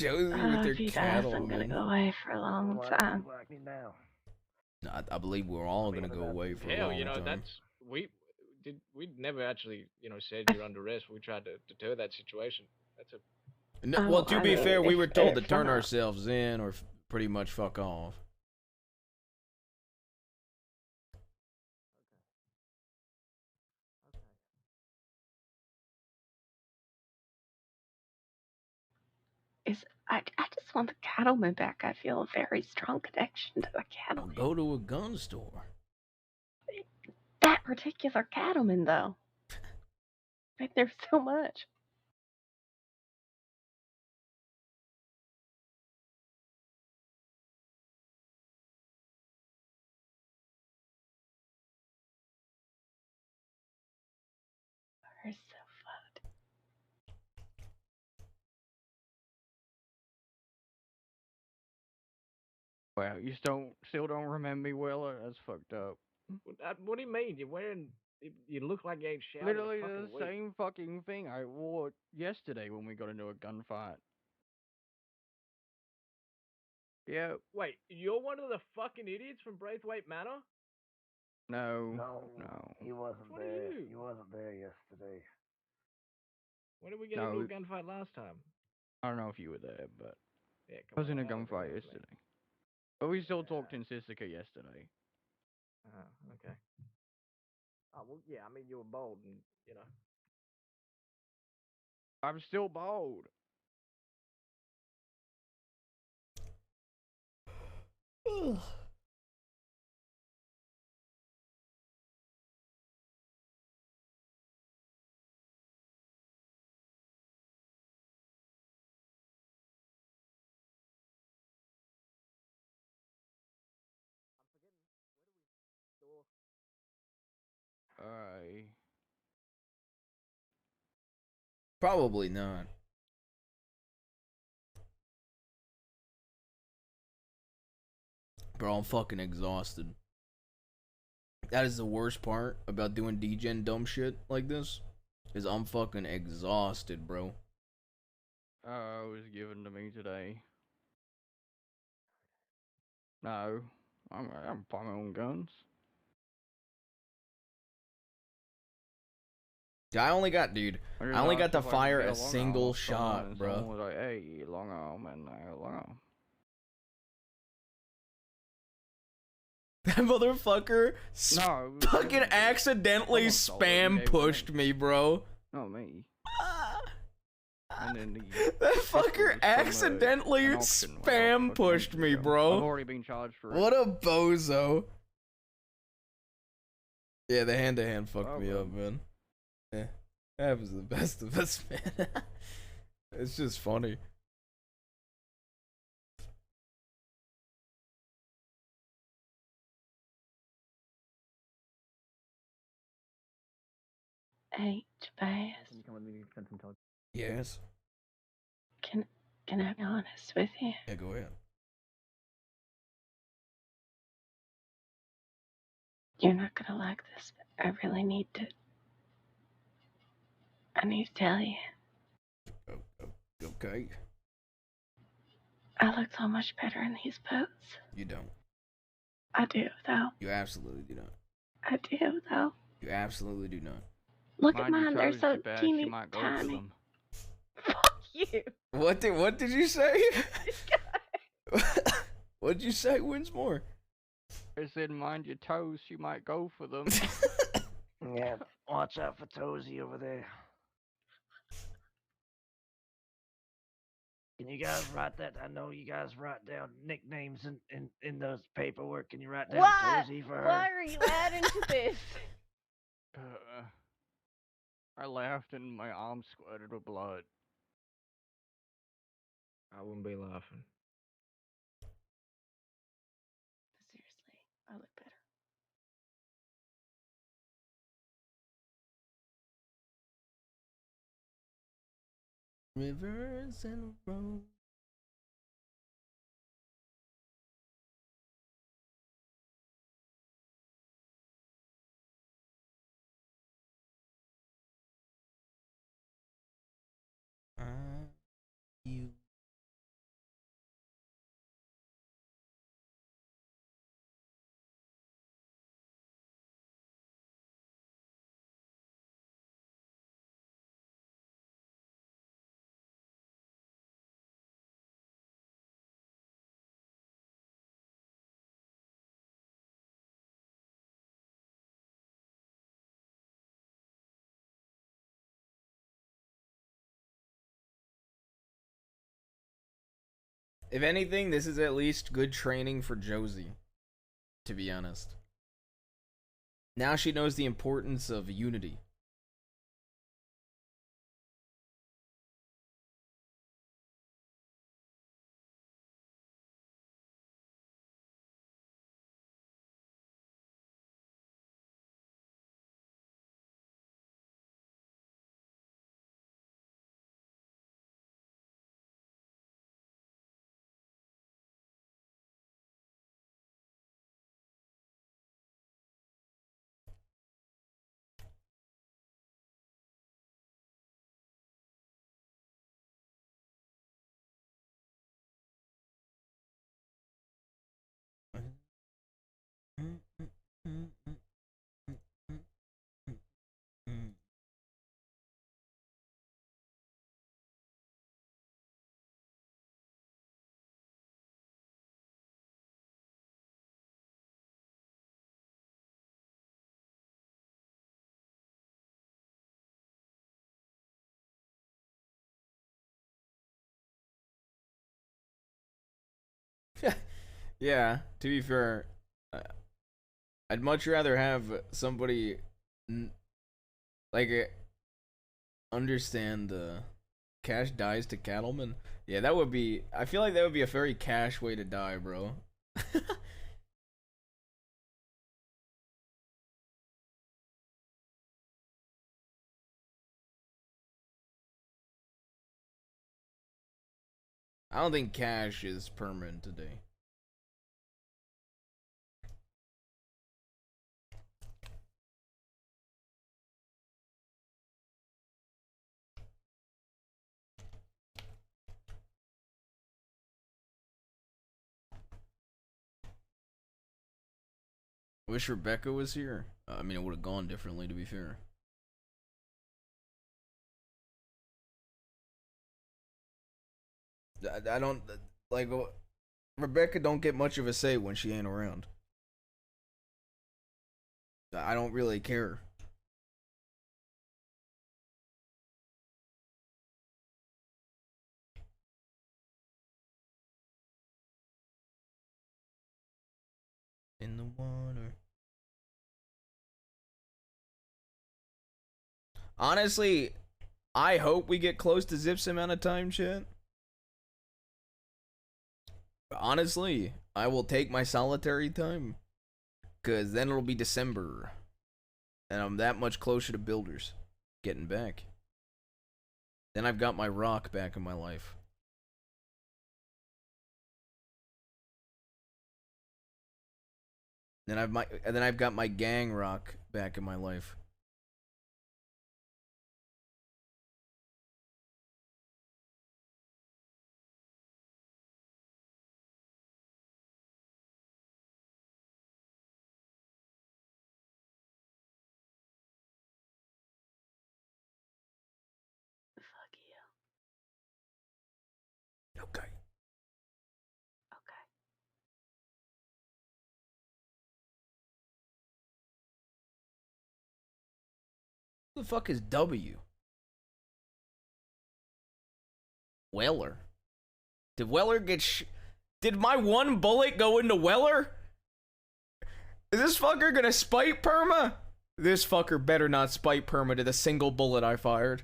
Speaker 1: her
Speaker 4: he
Speaker 1: cattle,
Speaker 4: does, I'm gonna
Speaker 1: man.
Speaker 4: go away for a long time.
Speaker 5: Like me now.
Speaker 1: I believe we're all gonna go away for a
Speaker 13: Hell,
Speaker 1: long time.
Speaker 13: that's we never actually, said you're under arrest. We tried to deter that situation. That's a.
Speaker 1: No, well, to be fair, we were told to turn ourselves in or pretty much fuck off.
Speaker 4: I just want the cattleman back. I feel a very strong connection to the cattleman.
Speaker 1: Go to a gun store.
Speaker 4: That particular cattleman, though. Like, there's so much. We're so fucked.
Speaker 6: Well, you still don't remember me well. That's fucked up.
Speaker 13: What do you mean? You're wearing. You look like you ain't showered.
Speaker 6: Literally
Speaker 13: in a
Speaker 6: the
Speaker 13: fucking week.
Speaker 6: same fucking thing I wore yesterday when we got into a gunfight. Yeah.
Speaker 13: Wait, you're one of the fucking idiots from Braithwaite Manor?
Speaker 6: No.
Speaker 5: He wasn't
Speaker 13: What are
Speaker 5: there.
Speaker 13: you?
Speaker 5: He wasn't there yesterday.
Speaker 13: When did we get
Speaker 6: No.
Speaker 13: into a gunfight last time?
Speaker 6: I don't know if you were there, but
Speaker 13: Yeah,
Speaker 6: I was in a
Speaker 13: that was
Speaker 6: gunfight yesterday. But we still talked in Sisika yesterday.
Speaker 13: Oh, okay. Oh, well, yeah, I mean, you were bold and,
Speaker 6: I'm still bold.
Speaker 1: Probably not. Bro, I'm fucking exhausted. That is the worst part about doing degen dumb shit like this. Is I'm fucking exhausted, bro.
Speaker 6: It was given to me today. No, I'm buying my own guns.
Speaker 1: I only got to fire a single shot, bro.
Speaker 6: Someone was like, "Hey, long arm," and long arm.
Speaker 1: That motherfucker fucking accidentally spam pushed me, bro.
Speaker 6: Not me. And then
Speaker 1: that fucker accidentally spam pushed me, bro.
Speaker 6: I've already been charged for it.
Speaker 1: What a bozo. Yeah, the hand-to-hand fucked me up, man. Yeah, that was the best of us, man. It's just funny.
Speaker 4: Hey, Tobias.
Speaker 9: Can you come with me to spend some time?
Speaker 1: Yes.
Speaker 4: Can I be honest with you?
Speaker 1: Yeah, go ahead.
Speaker 4: You're not gonna like this, but I really need to. I need to tell you.
Speaker 1: Okay.
Speaker 4: I look so much better in these boots.
Speaker 1: You don't.
Speaker 4: I do, though.
Speaker 1: You absolutely do not.
Speaker 4: I do, though.
Speaker 1: You absolutely do not.
Speaker 4: Look at mine. They're so teeny tiny. Fuck you.
Speaker 1: What did you say? What did you say, Winsmore?
Speaker 6: I said, mind your toes, she might go for them.
Speaker 5: Yeah, watch out for Tozy over there. Can you guys write that? I know you guys write down nicknames in those paperwork. Can you write down Tozy for her?
Speaker 8: Why are you adding to this?
Speaker 6: I laughed and my arm squirted with blood.
Speaker 13: I wouldn't be laughing.
Speaker 1: Rivers and roads. You. If anything, this is at least good training for Josie, to be honest. Now she knows the importance of unity. Yeah, to be fair, I'd much rather have somebody like understand Cash dies to cattlemen. Yeah, that would be. I feel like that would be a very Cash way to die, bro. I don't think Cash is permanent today. Wish Rebecca was here. I mean, it would have gone differently, to be fair. I don't like Rebecca. Don't get much of a say when she ain't around. I don't really care. In the water. Honestly, I hope we get close to Zip's amount of time, chat. Honestly, I will take my solitary time. Because then it'll be December. And I'm that much closer to builders. Getting back. Then I've got my rock back in my life. Then I've got my gang rock back in my life.
Speaker 2: Fuck you.
Speaker 1: Okay.
Speaker 2: Okay.
Speaker 1: Who the fuck is W? Weller. Did Weller get Did my one bullet go into Weller? Is this fucker gonna spite perma? This fucker better not spite perma to the single bullet I fired.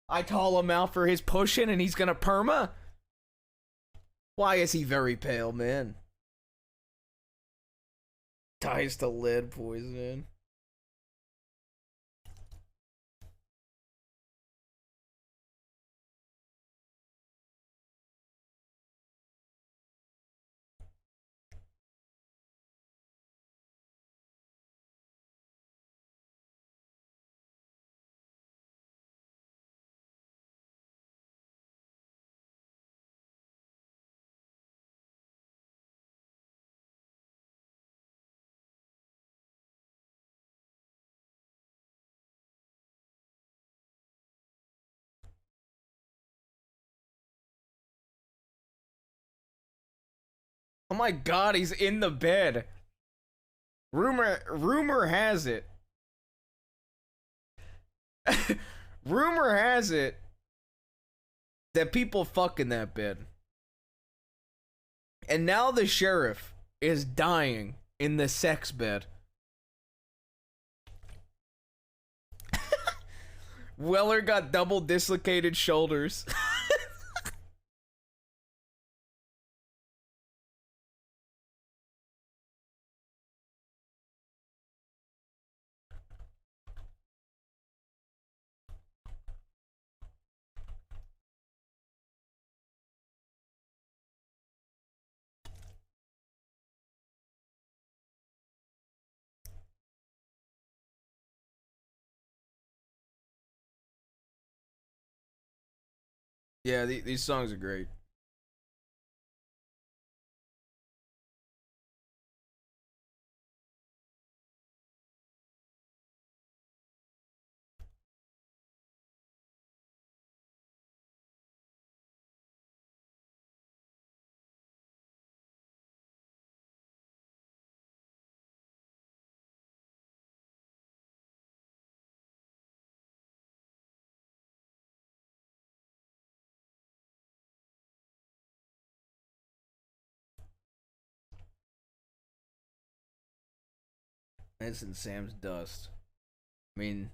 Speaker 1: I call him out for his pushing and he's gonna perma? Why is he very pale, man? Dies to lead poisoning. my god, he's in the bed. Rumor has it. Rumor has it that people fuck in that bed. And now the sheriff is dying in the sex bed. Weller got double dislocated shoulders. Yeah, these songs are great. This and Sam's dust. I mean,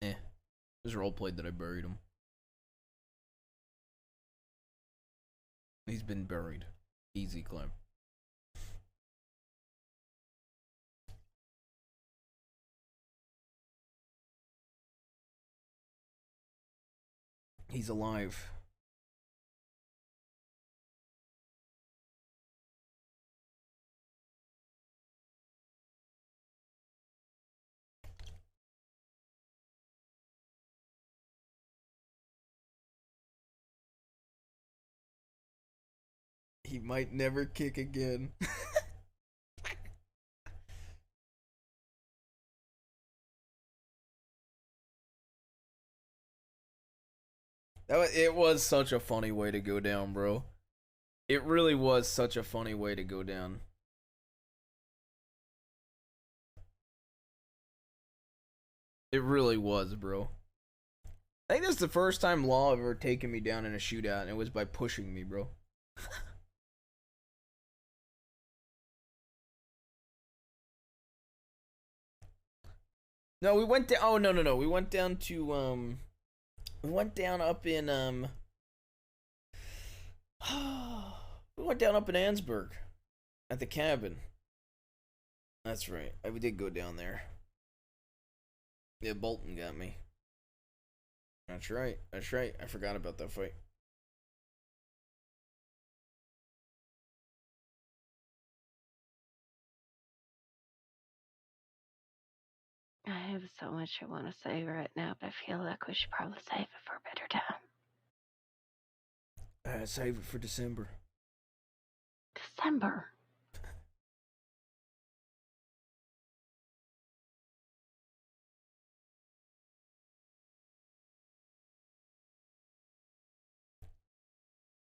Speaker 1: it was roleplayed that I buried him. He's been buried. Easy claim. He's alive. He might never kick again. It was such a funny way to go down, bro. It really was such a funny way to go down. It really was, bro. I think that's the first time Law ever taken me down in a shootout, and it was by pushing me, bro. No, we went down. Oh, no. We went down to we went down up in we went down up in Ansburg at the cabin. That's right. We did go down there. Yeah, Bolton got me. That's right. That's right. I forgot about that fight.
Speaker 4: I have so much I want to say right now, but I feel like we should probably save it for a better time.
Speaker 1: Save it for December.
Speaker 4: December.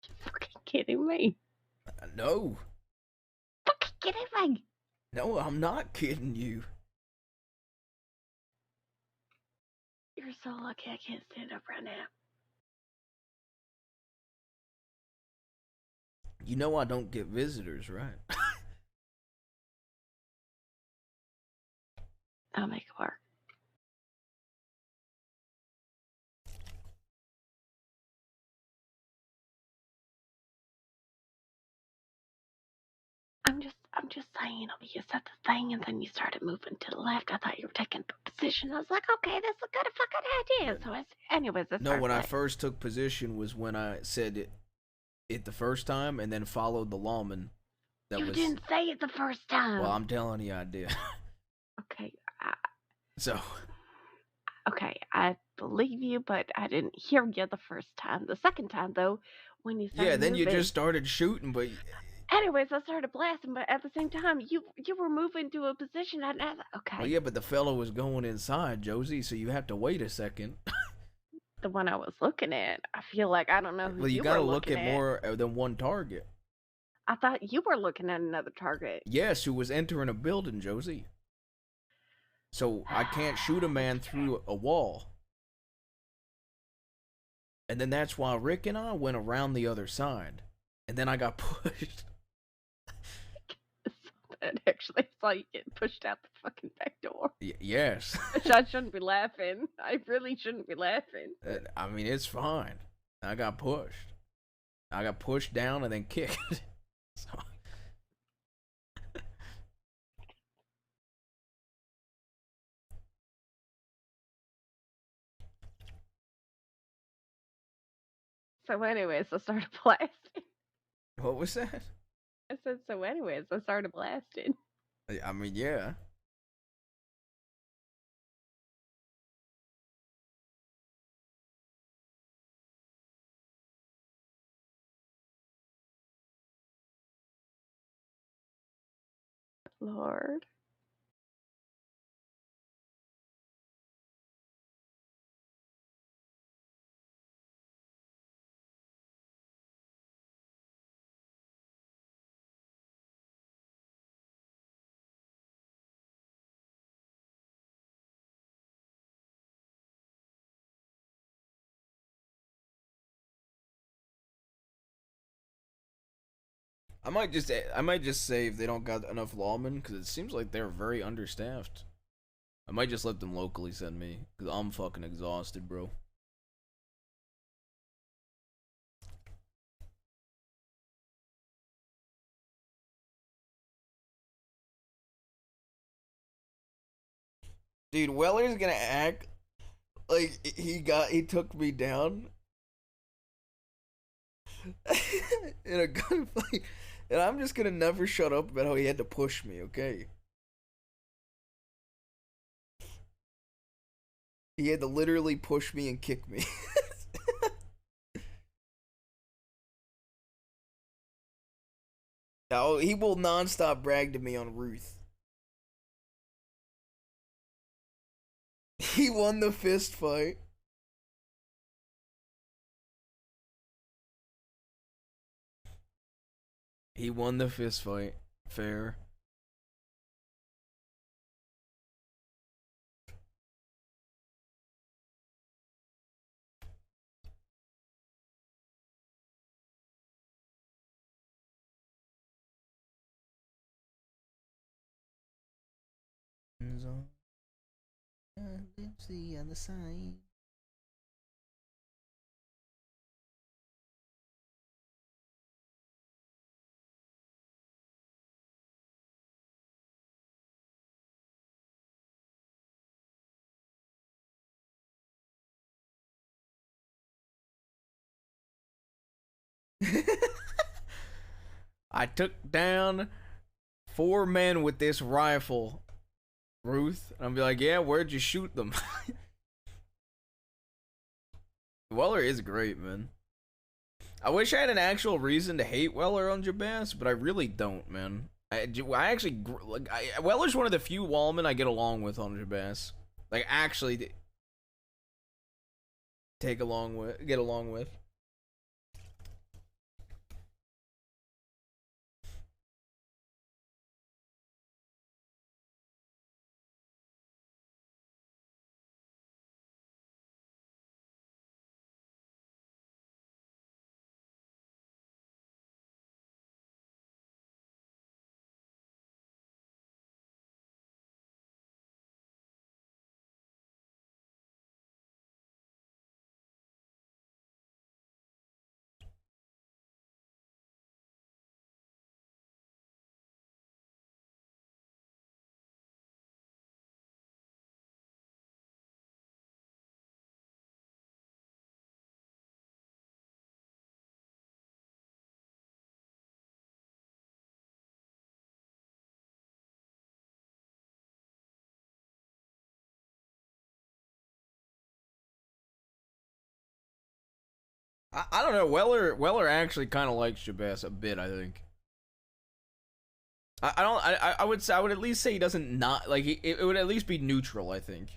Speaker 4: You're fucking kidding me.
Speaker 1: No.
Speaker 4: Fucking kidding me.
Speaker 1: No, I'm not kidding you.
Speaker 4: You're so lucky I can't stand up right now.
Speaker 1: You know I don't get visitors, right?
Speaker 4: I'll make it work. I'm just saying, you said the thing and then you started moving to the left. I thought you were taking position. I was like, okay, that's a good fucking idea. So anyways,
Speaker 1: No, when I first took position was when I said it the first time and then followed the lawman.
Speaker 4: You didn't say it the first time.
Speaker 1: Well, I'm telling you I did.
Speaker 4: Okay. Okay, I believe you, but I didn't hear you the first time. The second time, though, when you started
Speaker 1: then
Speaker 4: moving,
Speaker 1: you just started shooting, but...
Speaker 4: Anyways, I started blasting, but at the same time, you were moving to a position. Okay.
Speaker 1: Well, yeah, but the fellow was going inside, Josie, so you have to wait a second.
Speaker 4: The one I was looking at, I feel like I don't know who
Speaker 1: Well, you
Speaker 4: were
Speaker 1: gotta look
Speaker 4: looking
Speaker 1: at more than one target.
Speaker 15: I thought you were looking at another target.
Speaker 1: Yes, who was entering a building, Josie. So I can't shoot a man through a wall. And then that's why Rick and I went around the other side. And then I got pushed.
Speaker 15: That actually saw you get pushed out the fucking back door.
Speaker 1: Yes.
Speaker 15: Which I shouldn't be laughing. I really shouldn't be laughing.
Speaker 1: I mean, it's fine. I got pushed. I got pushed down and then kicked. So.
Speaker 15: So anyways, I started blasting.
Speaker 1: What was that?
Speaker 15: I said, so anyways, I started blasting.
Speaker 1: I mean, yeah.
Speaker 15: Lord.
Speaker 1: I might just say if they don't got enough lawmen, because it seems like they're very understaffed. I might just let them locally send me, because I'm fucking exhausted, bro. Dude, Weller's gonna act like he took me down in a gunfight, and I'm just gonna never shut up about how he had to push me, okay? He had to literally push me and kick me. Now, he will nonstop brag to me on Ruth. He won the fist fight. He won the fist fight. Fair. The other side. I took down 4 men with this rifle, Ruth. And I'll be like, yeah, where'd you shoot them? Weller is great, man. I wish I had an actual reason to hate Weller on Jabaz, but I really don't, man. I actually, like, Weller's one of the few wallmen I get along with on Jabaz. Like, actually get along with. I don't know. Weller actually kind of likes Jabaz a bit, I think. I would say, I would at least say he doesn't not like it would at least be neutral, I think.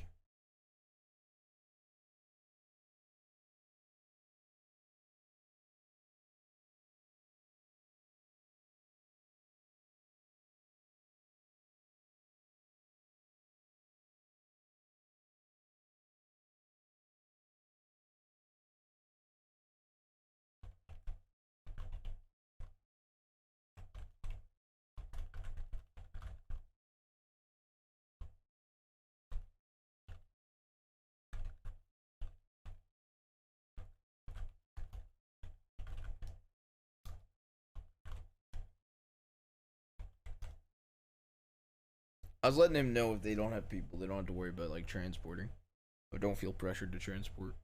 Speaker 1: I was letting him know if they don't have people, they don't have to worry about like transporting, or don't feel pressured to transport.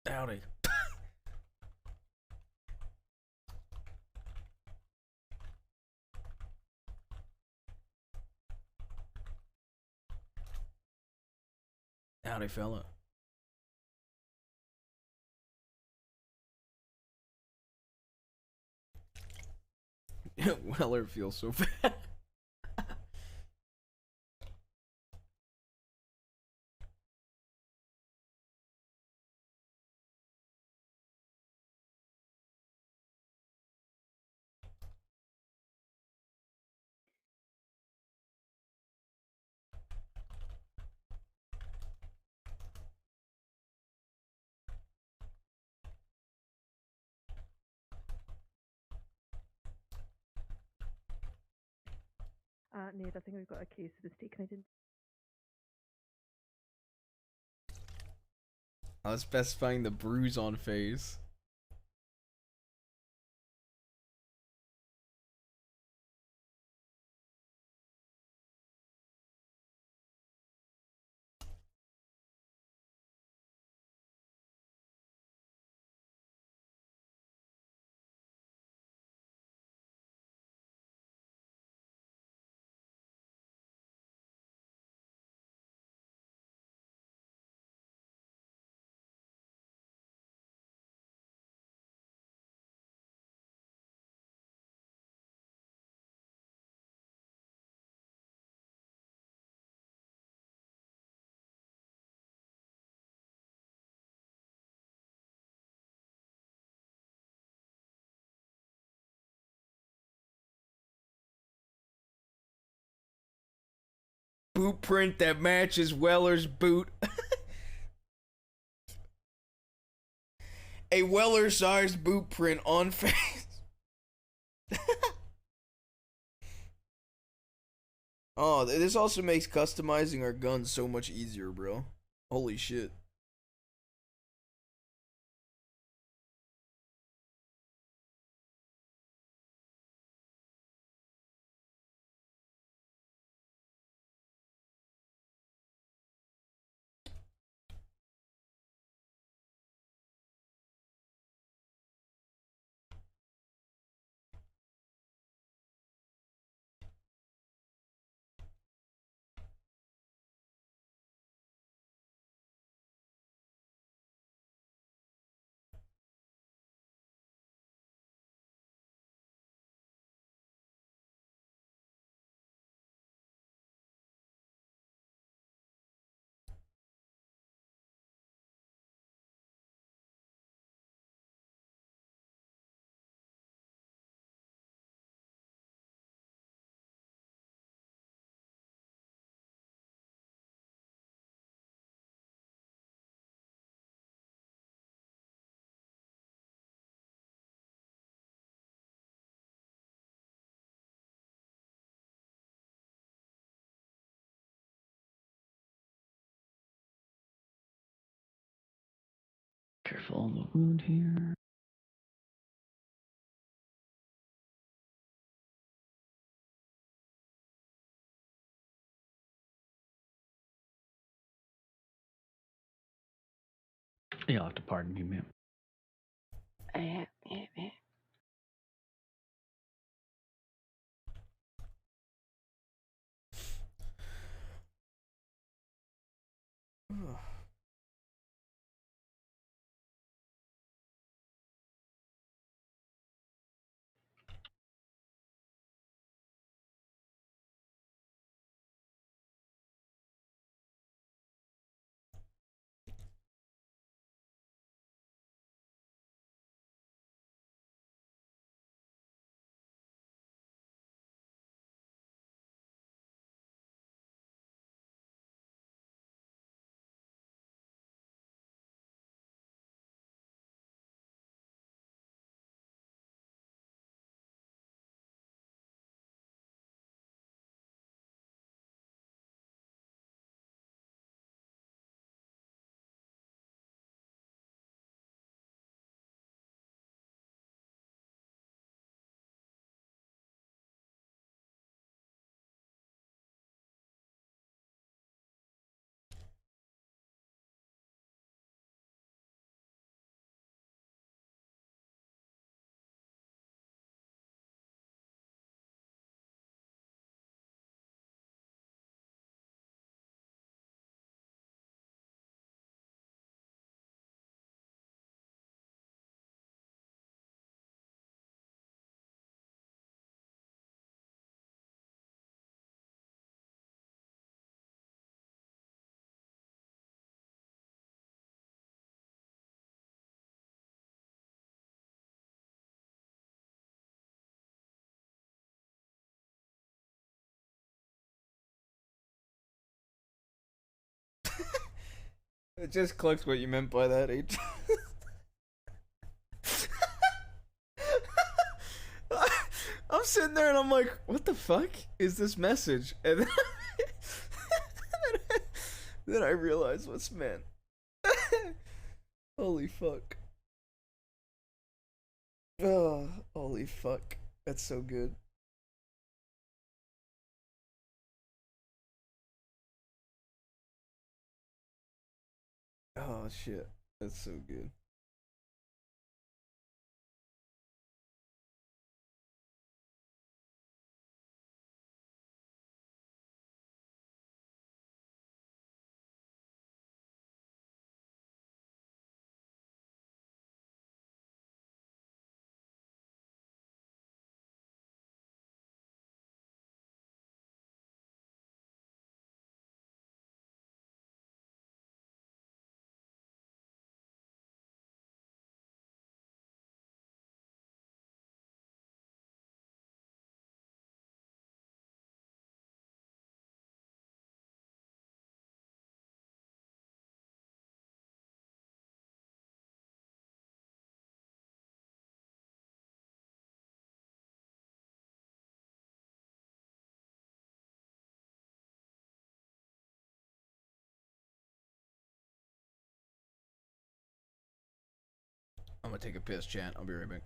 Speaker 1: Howdy. Howdy, fella. Weller feels so bad.
Speaker 16: Nate, I think we've got a case of the steak and I didn't.
Speaker 1: I was specifying the bruise on face. Boot print that matches Weller's boot. A Weller-sized boot print on face. Oh, this also makes customizing our guns so much easier, bro. Holy shit.
Speaker 17: follow the wound here. You'll have to pardon me, ma'am.
Speaker 4: Yeah.
Speaker 1: It just clicks what you meant by that, H. I'm sitting there and I'm like, what the fuck is this message? And then, then I realize what's meant. Holy fuck. Oh, holy fuck. That's so good. Oh shit. That's so good. I'm gonna take a piss, chat. I'll be right back.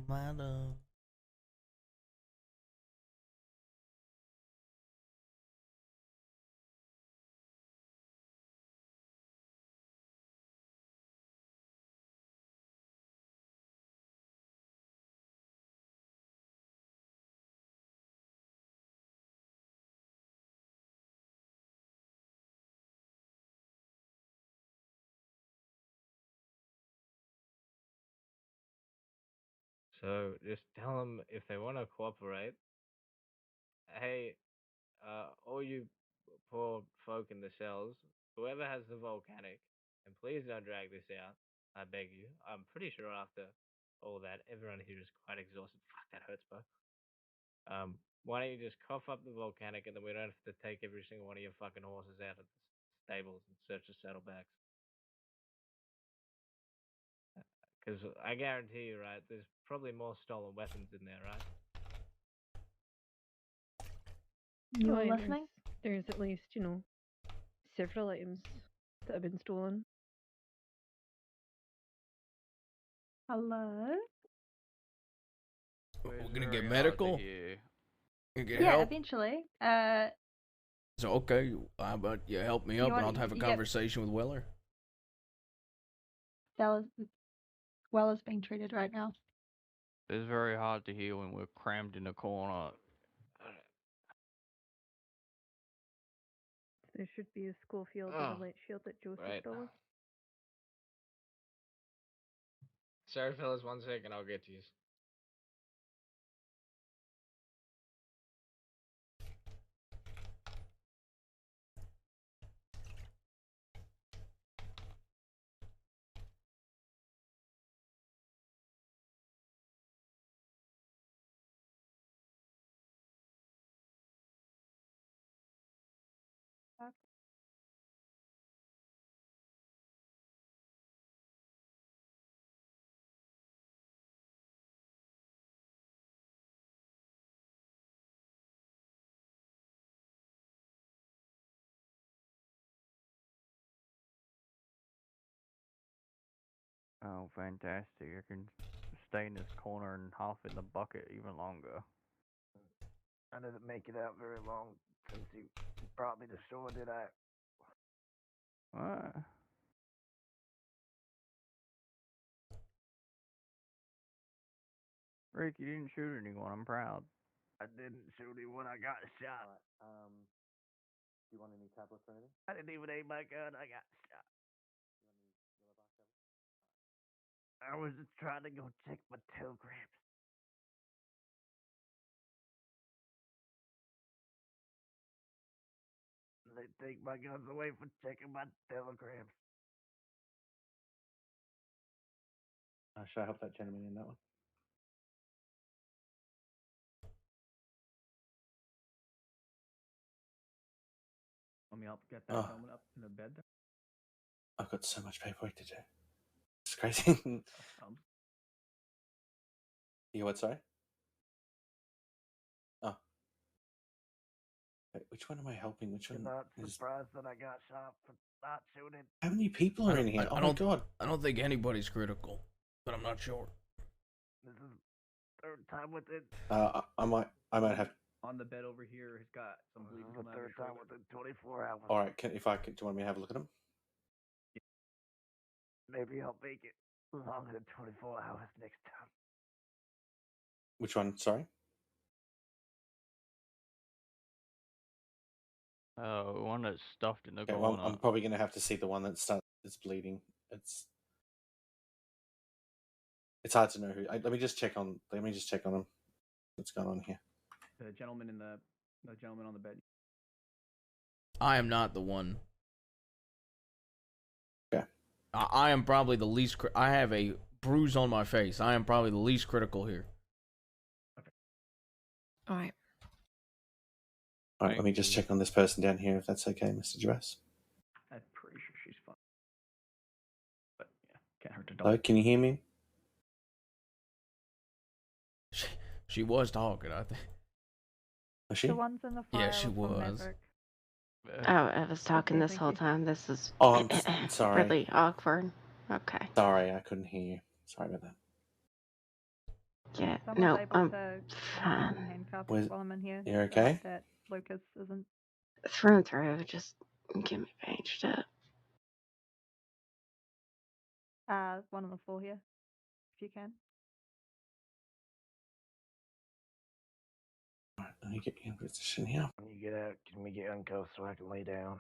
Speaker 1: my love.
Speaker 13: So just tell them if they want to cooperate. Hey, all you poor folk in the cells, whoever has the volcanic, and please don't drag this out. I beg you. I'm pretty sure after all that, everyone here is quite exhausted. Fuck, that hurts, bro. Why don't you just cough up the volcanic, and then we don't have to take every single one of your fucking horses out of the stables and search the saddlebags. Because I guarantee you, right, there's probably more stolen weapons in there, right?
Speaker 16: You
Speaker 8: Oh,
Speaker 16: are
Speaker 8: yeah,
Speaker 16: listening? There's at least, several items that have been stolen. Hello?
Speaker 1: We're gonna get medical. Gonna get
Speaker 16: Yeah,
Speaker 1: help.
Speaker 16: eventually.
Speaker 1: So okay, how about you help me
Speaker 16: You
Speaker 1: up, and
Speaker 16: want-
Speaker 1: I'll have a
Speaker 16: yep.
Speaker 1: conversation with Weller.
Speaker 16: Wella's being treated right now.
Speaker 6: It's very hard to hear when we're crammed in a corner.
Speaker 16: There should be a Schofield with a light shield that Joseph
Speaker 13: Right.
Speaker 16: stole.
Speaker 13: Sorry, fellas, 1 second, I'll get to you.
Speaker 6: Oh, fantastic. I can stay in this corner and half in the bucket even longer.
Speaker 5: I didn't make it out very long since you brought me to shore, did I?
Speaker 6: What? Rick, you didn't shoot anyone. I'm proud.
Speaker 5: I didn't shoot him when I got shot.
Speaker 14: Do you want any tablets or anything?
Speaker 5: I didn't even aim my gun. I got shot. I was just trying to go check my telegrams. They take my guns away for checking my telegrams.
Speaker 14: Should I help that gentleman in that one?
Speaker 17: Let me help get that
Speaker 14: Oh.
Speaker 17: gentleman up in the bed there.
Speaker 14: I've got so much paperwork to do. It's crazy. You what, sorry? Oh. Wait, which one am I helping? Which
Speaker 5: You're
Speaker 14: one
Speaker 5: not
Speaker 14: is...
Speaker 5: surprised that I got shot for not shooting.
Speaker 14: How many people are in here? Oh my god.
Speaker 1: I don't think anybody's critical, but I'm not sure.
Speaker 5: This is third time within.
Speaker 14: I might have...
Speaker 17: On the bed over here, he's got some bleeding
Speaker 5: This is the
Speaker 17: coming out of
Speaker 5: third
Speaker 17: his
Speaker 5: time
Speaker 17: shoulder.
Speaker 5: within 24 hours.
Speaker 14: Alright, do you want me to have a look at him?
Speaker 5: Maybe I'll make it longer than 24 hours next time.
Speaker 14: Which one? Sorry?
Speaker 6: One that's stuffed in the
Speaker 14: Okay,
Speaker 6: corner.
Speaker 14: well, I'm probably going to have to see the one that's bleeding. It's hard to know who. Let me just check on him. What's going on here?
Speaker 17: The gentleman on the bed.
Speaker 1: I am not the one.
Speaker 14: Okay.
Speaker 1: I am probably the least. I have a bruise on my face. I am probably the least critical here.
Speaker 2: All right.
Speaker 14: All right, let me just check on this person down here, if that's okay, Mr. Dress.
Speaker 17: I'm pretty sure she's fine. But yeah, can't hurt to
Speaker 14: Hello, can you hear me?
Speaker 1: She was talking, I think.
Speaker 14: Was she?
Speaker 16: The ones in the file
Speaker 1: Yeah, she
Speaker 16: are from
Speaker 1: was.
Speaker 16: Maverick.
Speaker 4: Oh, I was talking
Speaker 16: Okay,
Speaker 4: this
Speaker 16: thank
Speaker 4: whole
Speaker 16: you.
Speaker 4: time. This is
Speaker 14: Oh, I'm sorry.
Speaker 4: really awkward. Okay.
Speaker 14: Sorry, I couldn't hear you. Sorry about that.
Speaker 4: Yeah,
Speaker 15: Someone's
Speaker 4: no,
Speaker 15: able
Speaker 4: I'm
Speaker 15: to
Speaker 4: fine.
Speaker 15: handcuff
Speaker 18: Was-
Speaker 15: while I'm in here.
Speaker 18: You're
Speaker 15: I
Speaker 18: okay?
Speaker 15: hope that Lucas isn't.
Speaker 4: Through and through, just get me bandaged up.
Speaker 15: One on the floor here, if you can.
Speaker 18: Let me get you in position here.
Speaker 5: When you get out, can we get uncuffed so I can lay down?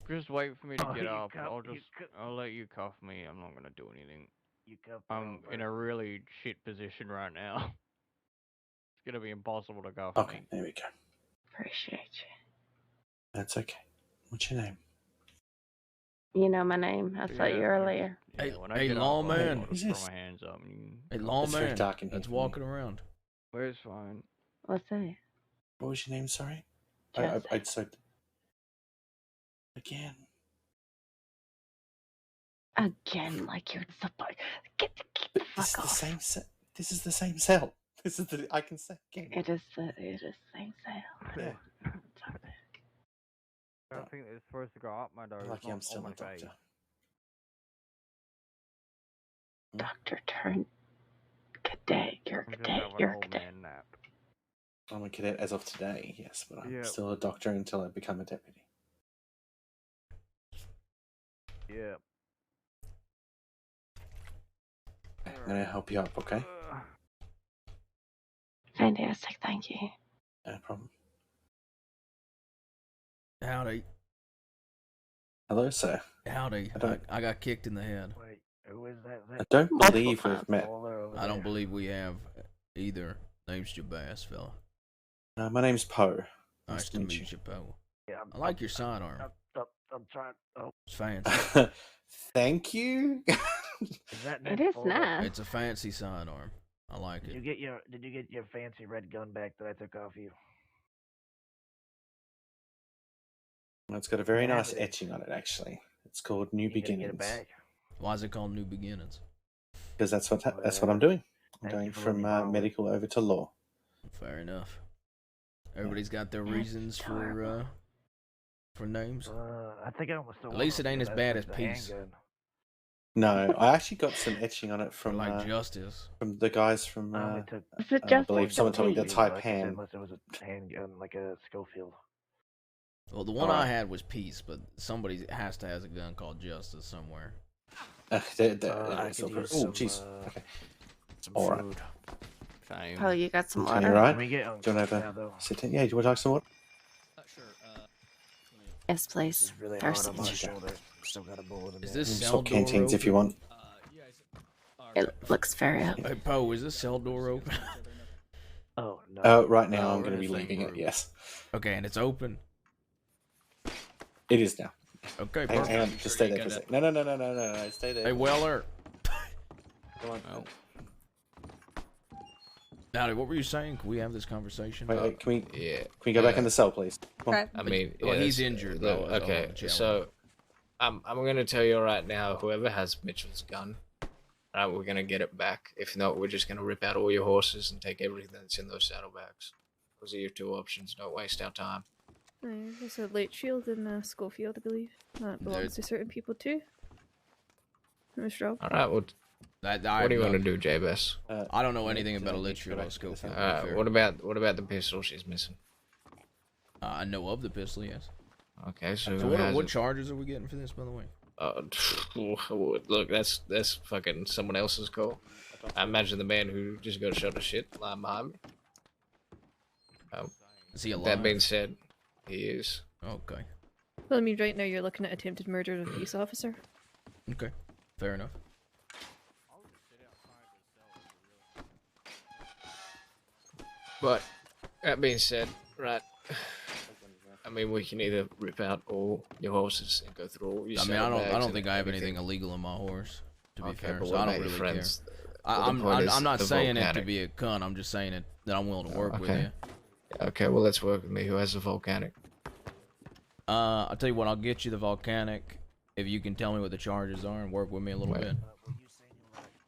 Speaker 6: Just wait for me to
Speaker 5: Oh,
Speaker 6: get
Speaker 5: you
Speaker 6: up.
Speaker 5: cuff-
Speaker 6: I'll
Speaker 5: you
Speaker 6: just,
Speaker 5: cuff-
Speaker 6: I'll let you cuff me. I'm not gonna do anything.
Speaker 5: You cuff the wrong
Speaker 6: I'm in a
Speaker 5: person.
Speaker 6: really shit position right now. It's gonna be impossible to cuff
Speaker 18: Okay,
Speaker 6: me.
Speaker 18: there we go.
Speaker 4: Appreciate you.
Speaker 18: That's okay. What's your name?
Speaker 4: You know my name. I saw you earlier.
Speaker 1: Hey,
Speaker 6: When I
Speaker 1: hey,
Speaker 6: get up,
Speaker 1: lawman.
Speaker 6: I'll
Speaker 18: Who's
Speaker 6: just throw
Speaker 18: this?
Speaker 6: my hands up. And you
Speaker 1: Hey,
Speaker 18: It's
Speaker 1: lawman.
Speaker 18: very dark in here
Speaker 1: That's
Speaker 18: for me.
Speaker 1: walking around.
Speaker 6: Where's fine?
Speaker 4: What's that?
Speaker 18: What was your name? Sorry.
Speaker 4: Jesse.
Speaker 18: I'd said again.
Speaker 4: Again, like you're supposed. Get the
Speaker 18: But this is
Speaker 4: fuck
Speaker 18: the
Speaker 4: off.
Speaker 18: same. This is the same cell. This is the. I can say again.
Speaker 4: It is the same cell.
Speaker 18: Yeah.
Speaker 6: I don't think it's supposed to go up my nose.
Speaker 18: Lucky
Speaker 6: not
Speaker 18: I'm still
Speaker 6: on my
Speaker 18: a doctor.
Speaker 6: face.
Speaker 4: Doctor turn cadet. You're a
Speaker 6: I'm just
Speaker 4: cadet.
Speaker 6: having
Speaker 4: You're
Speaker 6: an
Speaker 4: a
Speaker 6: old
Speaker 4: cadet.
Speaker 6: man nap.
Speaker 18: I'm a cadet as of today. Yes, but I'm
Speaker 6: Yeah.
Speaker 18: still a doctor until I become a deputy.
Speaker 6: Yeah.
Speaker 18: I'm gonna help you up. Okay.
Speaker 4: Fantastic. Thank you.
Speaker 18: No problem.
Speaker 1: Howdy.
Speaker 18: Hello, sir.
Speaker 1: Howdy. I got kicked in the head.
Speaker 5: Wait, who is that?
Speaker 18: I don't believe we've met.
Speaker 1: I don't believe we have either. Name's Jabbass, fella.
Speaker 18: My name's Poe.
Speaker 1: Nice to meet you, Poe.
Speaker 5: Yeah,
Speaker 1: I like your sidearm.
Speaker 5: I'm trying. Oh,
Speaker 1: It's fancy.
Speaker 18: Thank you.
Speaker 5: is that
Speaker 4: It is
Speaker 5: full?
Speaker 4: nice.
Speaker 1: It's a fancy sidearm. I like
Speaker 5: Did
Speaker 1: it.
Speaker 5: you get your fancy red gun back that I took off you?
Speaker 18: It's got a very
Speaker 5: Yeah,
Speaker 18: nice
Speaker 5: but-
Speaker 18: etching on it, actually. It's called New
Speaker 5: You gonna get
Speaker 18: Beginnings.
Speaker 5: it back?
Speaker 1: Why is it called New Beginnings?
Speaker 18: Because that's what I'm doing. I'm
Speaker 5: Thank
Speaker 18: going
Speaker 5: you for
Speaker 18: from
Speaker 5: letting me borrow it.
Speaker 18: medical over to law.
Speaker 1: Fair enough. Everybody's got their reasons for names.
Speaker 5: I think I almost.
Speaker 1: At least it ain't as bad as peace.
Speaker 18: No, I actually got some etching on it from
Speaker 1: Like Justice.
Speaker 18: from the guys from.
Speaker 4: Is it
Speaker 18: I
Speaker 4: just
Speaker 18: believe someone told me the
Speaker 4: Peace?
Speaker 18: type hand.
Speaker 5: Unless it was a handgun, like a Schofield.
Speaker 1: Well, the one
Speaker 18: Alright.
Speaker 1: I had was Peace, but somebody has to have a gun called Justice somewhere.
Speaker 5: I
Speaker 18: Oh,
Speaker 5: could use some,
Speaker 18: jeez. Okay.
Speaker 5: Some
Speaker 18: All right.
Speaker 5: food.
Speaker 6: Same.
Speaker 4: Oh, you got some
Speaker 18: Okay,
Speaker 4: water?
Speaker 18: you right?
Speaker 5: Can we get
Speaker 18: Do you want to
Speaker 5: now,
Speaker 18: have
Speaker 5: though?
Speaker 18: a sit in? Yeah, do you want to talk some more?
Speaker 4: Yes, please.
Speaker 5: It's really hard on my
Speaker 4: Thirsty.
Speaker 5: shoulder. Still got a bullet in
Speaker 1: Is
Speaker 5: it.
Speaker 1: this
Speaker 18: Just
Speaker 1: cell
Speaker 18: swap
Speaker 1: door
Speaker 18: canteens if you
Speaker 1: open?
Speaker 18: want.
Speaker 4: It looks very up.
Speaker 1: Hey, Poe, is this cell door open?
Speaker 5: Oh no.
Speaker 18: Right now,
Speaker 6: Oh,
Speaker 18: I'm
Speaker 6: we're
Speaker 18: going to
Speaker 6: in
Speaker 18: be
Speaker 6: the same
Speaker 18: leaving it.
Speaker 6: room.
Speaker 18: Yes,
Speaker 1: Okay, and it's open.
Speaker 18: it is now.
Speaker 1: Okay,
Speaker 18: Hang
Speaker 1: perfect.
Speaker 18: on, just stay there for a sec. No, stay there.
Speaker 1: Hey, Weller.
Speaker 18: Come on.
Speaker 6: Oh.
Speaker 1: Howdy, what were you saying? Can we have this conversation?
Speaker 18: Wait, can
Speaker 11: Yeah.
Speaker 18: we go back in the cell, please? Come on.
Speaker 11: I mean,
Speaker 1: well,
Speaker 11: yeah,
Speaker 1: he's
Speaker 11: that's-
Speaker 1: injured,
Speaker 11: look,
Speaker 1: though,
Speaker 11: okay,
Speaker 1: so-
Speaker 11: so I'm gonna tell you right now, whoever has Mitchell's gun, right, we're gonna get it back. If not, we're just gonna rip out all your horses and take everything that's in those saddlebags. Those are your two options. Don't waste our time.
Speaker 16: There's a Litchfield and Schofield, I believe. That belongs to certain people too. Mr. Rob.
Speaker 11: All right. Well, what do you want to do, Jabez?
Speaker 1: I don't know anything about a Litchfield or Schofield. to be fair.
Speaker 11: What about the pistol she's missing?
Speaker 1: I know of the pistol, yes.
Speaker 11: Okay, so,
Speaker 1: So
Speaker 11: who has
Speaker 1: what
Speaker 11: it?
Speaker 1: charges are we getting for this, by the way?
Speaker 11: Look, that's fucking someone else's call. I imagine the man who just got shot to shit lying behind me.
Speaker 1: Is he alive?
Speaker 11: That being said, he is.
Speaker 1: Okay.
Speaker 16: Well, I mean, right now you're looking at attempted murder of a police officer.
Speaker 1: Okay. Fair enough.
Speaker 11: But that being said, right? I mean, we can either rip out all your horses and go through all your.
Speaker 1: I mean, I
Speaker 11: saddlebags
Speaker 1: don't
Speaker 11: and
Speaker 1: think I have
Speaker 11: everything.
Speaker 1: anything illegal on my horse. To be
Speaker 11: Okay,
Speaker 1: fair,
Speaker 11: but
Speaker 1: so
Speaker 11: what
Speaker 1: I
Speaker 11: about
Speaker 1: don't
Speaker 11: your
Speaker 1: really
Speaker 11: friends?
Speaker 1: care.
Speaker 11: Well, the point is
Speaker 1: I'm not
Speaker 11: the
Speaker 1: saying it to
Speaker 11: volcanic.
Speaker 1: be a cunt. I'm just saying it that I'm willing to work with
Speaker 11: Okay.
Speaker 1: you.
Speaker 11: Okay, well, let's work with me. Who has the volcanic?
Speaker 1: I'll tell you what. I'll get you the volcanic if you can tell me what the charges are and work with me a little
Speaker 11: Wait.
Speaker 1: bit.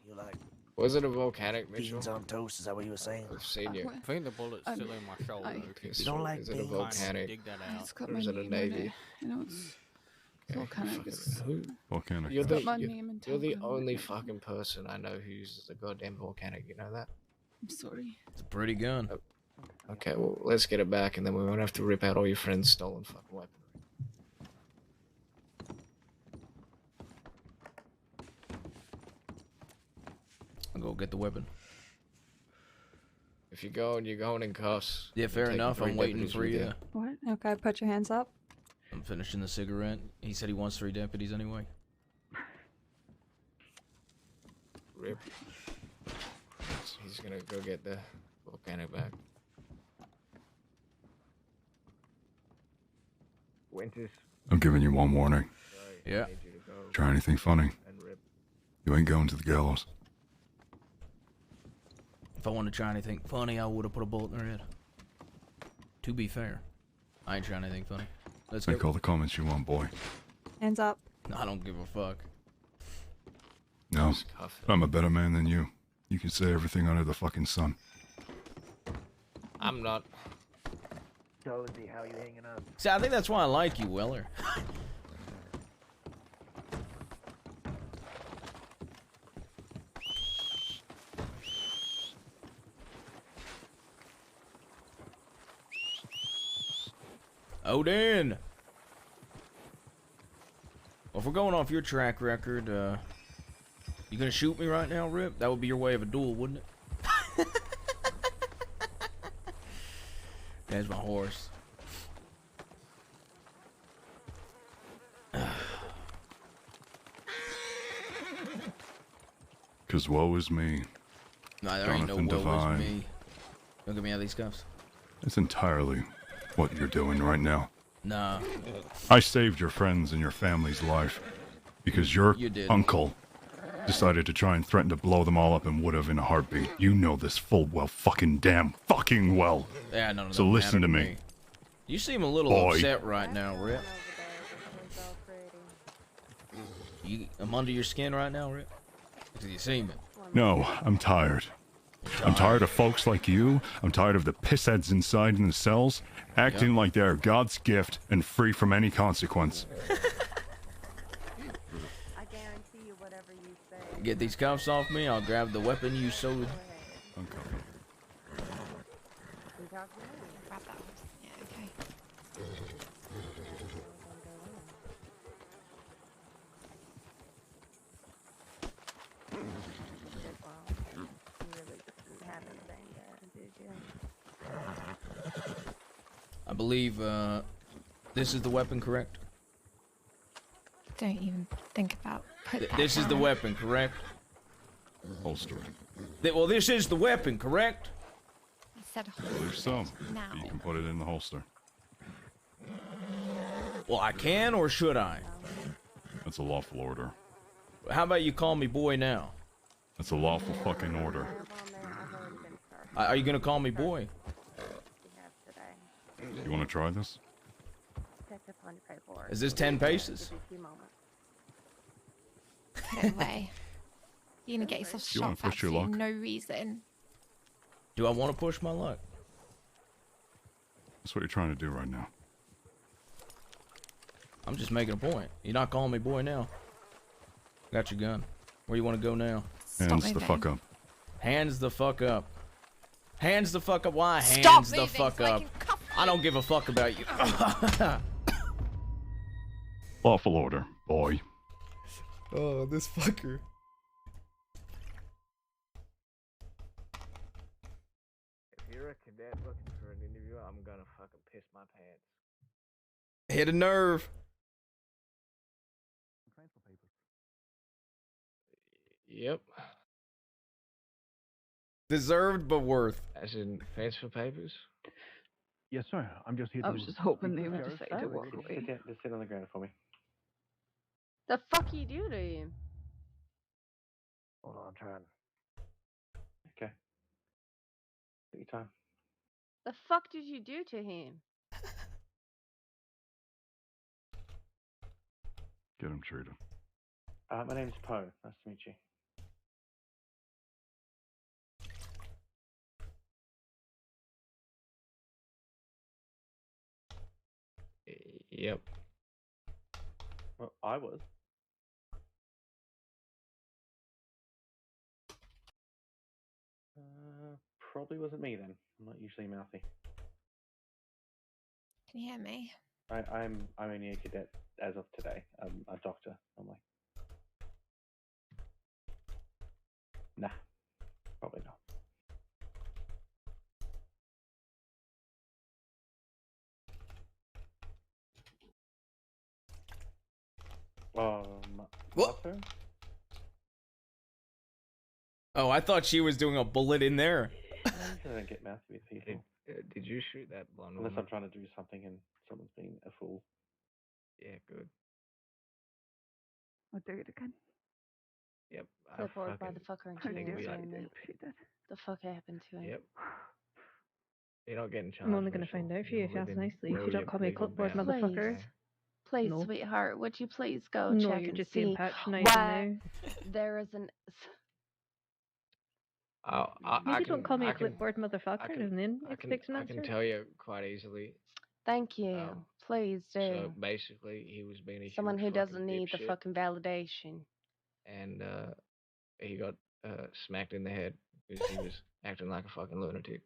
Speaker 5: You like
Speaker 11: Was it a volcanic, Mitchell?
Speaker 5: beans on toast? Is that what you were saying?
Speaker 11: I've seen you.
Speaker 6: I think the bullet's still in my shoulder.
Speaker 5: You don't like
Speaker 11: Is it a
Speaker 5: beans?
Speaker 11: volcanic?
Speaker 10: It's got
Speaker 11: Or
Speaker 10: my
Speaker 11: is it a
Speaker 10: name on
Speaker 11: navy?
Speaker 10: it. You know, it's Volcanic is.
Speaker 11: Who?
Speaker 3: Volcanic.
Speaker 11: You're
Speaker 10: Got my name and
Speaker 11: you're the
Speaker 10: tag on it.
Speaker 11: only fucking person I know who uses a goddamn volcanic. You know that?
Speaker 10: I'm sorry.
Speaker 1: It's a pretty gun.
Speaker 11: Okay, well, let's get it back, and then we won't have to rip out all your friends' stolen fucking weapons.
Speaker 1: I'll go get the weapon.
Speaker 11: If you're going in cuffs.
Speaker 1: Yeah, fair
Speaker 11: taking
Speaker 1: enough.
Speaker 11: 3
Speaker 1: I'm waiting
Speaker 11: deputies
Speaker 1: for
Speaker 11: with
Speaker 1: you.
Speaker 19: What? Okay, put your hands up.
Speaker 1: I'm finishing the cigarette. He said he wants 3 deputies anyway.
Speaker 11: Rip. He's gonna go get the volcanic back.
Speaker 13: Winters.
Speaker 20: I'm giving you one warning.
Speaker 1: Yeah.
Speaker 20: Try anything funny. You ain't going to the gallows.
Speaker 1: If I wanted to try anything funny, I would have put a bullet in their head. To be fair, I ain't trying anything funny. Let's
Speaker 20: Make
Speaker 1: go.
Speaker 20: all the comments you want, boy.
Speaker 19: Hands up.
Speaker 1: I don't give a fuck.
Speaker 20: No, I'm a better man than you. You can say everything under the fucking sun.
Speaker 11: I'm not.
Speaker 14: Josie, how you hanging up?
Speaker 1: See, I think that's why I like you, Weller. Odin! Well, if we're going off your track record, you gonna shoot me right now, Rip? That would be your way of a duel, wouldn't it? There's my horse.
Speaker 20: Cause woe is me.
Speaker 1: Nah, there ain't no
Speaker 20: Jonathan
Speaker 1: woe
Speaker 20: Devine.
Speaker 1: is me. Don't get me out of these cuffs.
Speaker 20: It's entirely what you're doing right now.
Speaker 1: Nah.
Speaker 20: I saved your friends and your family's life because your
Speaker 1: You did.
Speaker 20: uncle decided to try and threaten to blow them all up and would have in a heartbeat. You know this full well fucking well.
Speaker 1: Yeah, no,
Speaker 20: So listen to me.
Speaker 1: You seem a little
Speaker 20: Boy.
Speaker 1: upset right now, Rip. I'm under your skin right now, Rip. You seem it.
Speaker 20: No, I'm tired. I'm tired of folks like you. I'm tired of the pissheads inside in the cells acting like they're God's gift and free from any consequence.
Speaker 1: Get these cuffs off me, I'll grab the weapon you so... I believe, this is the weapon, correct?
Speaker 21: Don't even think about put that
Speaker 1: This is the
Speaker 21: down.
Speaker 1: weapon, correct?
Speaker 20: Holster.
Speaker 1: Well, this is the weapon, correct?
Speaker 21: I said
Speaker 20: I believe so.
Speaker 21: now.
Speaker 20: You can put it in the holster.
Speaker 1: Well, I can or should I?
Speaker 20: That's a lawful order.
Speaker 1: How about you call me boy now?
Speaker 20: That's a lawful fucking order.
Speaker 1: Are you gonna call me boy?
Speaker 20: You want to try this?
Speaker 1: Is this 10 paces?
Speaker 21: Put it away. You're gonna get yourself
Speaker 20: Do you wanna
Speaker 21: shot for
Speaker 20: push your
Speaker 21: absolutely
Speaker 20: luck?
Speaker 21: no reason.
Speaker 1: Do I want to push my luck?
Speaker 20: That's what you're trying to do right now.
Speaker 1: I'm just making a point. You're not calling me boy now. Got your gun. Where you want to go now?
Speaker 20: Hands the fuck up.
Speaker 1: Hands the fuck up. Hands the fuck up. Why
Speaker 21: Stop
Speaker 1: hands the
Speaker 21: moving
Speaker 1: fuck
Speaker 21: so I
Speaker 1: up?
Speaker 21: can cuff
Speaker 1: I don't give a fuck about you.
Speaker 20: Lawful order, boy.
Speaker 1: Oh, this fucker.
Speaker 13: If you're a cadet looking for an interview, I'm gonna fucking piss my pants.
Speaker 1: Hit a nerve.
Speaker 11: Yep.
Speaker 1: Deserved but worth.
Speaker 11: As in transfer papers?
Speaker 17: Yes, sir. I'm just here
Speaker 15: I
Speaker 17: to...
Speaker 15: was just hoping they would decide to walk
Speaker 14: Just
Speaker 15: away.
Speaker 14: just sit on the ground for me.
Speaker 15: The fuck you do to him?
Speaker 14: Hold on, I'm trying. Okay. Take your time.
Speaker 15: The fuck did you do to him?
Speaker 20: Get him treated.
Speaker 14: My name's Poe. Nice to meet you.
Speaker 11: Yep.
Speaker 14: Well, I was. Probably wasn't me then. I'm not usually mouthy.
Speaker 21: Can you hear me?
Speaker 14: I'm only a cadet as of today. I'm a doctor. I'm like, nah, probably not.
Speaker 1: What? Oh, I thought she was doing a bullet in there.
Speaker 14: I don't get mouthy with people.
Speaker 13: Did you shoot that blonde
Speaker 14: Unless
Speaker 13: woman?
Speaker 14: I'm trying to do something and someone's being a fool.
Speaker 13: Yeah, good.
Speaker 10: I'll do it again.
Speaker 13: Yep.
Speaker 4: Clipboard by the fucker and
Speaker 13: think we like
Speaker 4: me. The fuck happened to him?
Speaker 13: Yep. You're not getting charged.
Speaker 16: I'm only going to find out for you if you ask nicely. If you don't call me a clipboard
Speaker 4: Please,
Speaker 16: motherfucker.
Speaker 4: please,
Speaker 16: No.
Speaker 4: sweetheart, would you please go
Speaker 16: No,
Speaker 4: check
Speaker 16: you're
Speaker 4: and
Speaker 16: just
Speaker 4: see
Speaker 16: being patronising
Speaker 4: why there is an.
Speaker 16: Maybe don't call me a clipboard motherfucker and then expect an
Speaker 11: I
Speaker 16: answer.
Speaker 11: can tell you quite easily.
Speaker 4: Thank you. Please do.
Speaker 11: So basically, he was being a
Speaker 4: Someone who
Speaker 11: huge
Speaker 4: doesn't
Speaker 11: fucking
Speaker 4: need the
Speaker 11: dipshit,
Speaker 4: fucking validation.
Speaker 11: and he got smacked in the head because he was acting like a fucking lunatic.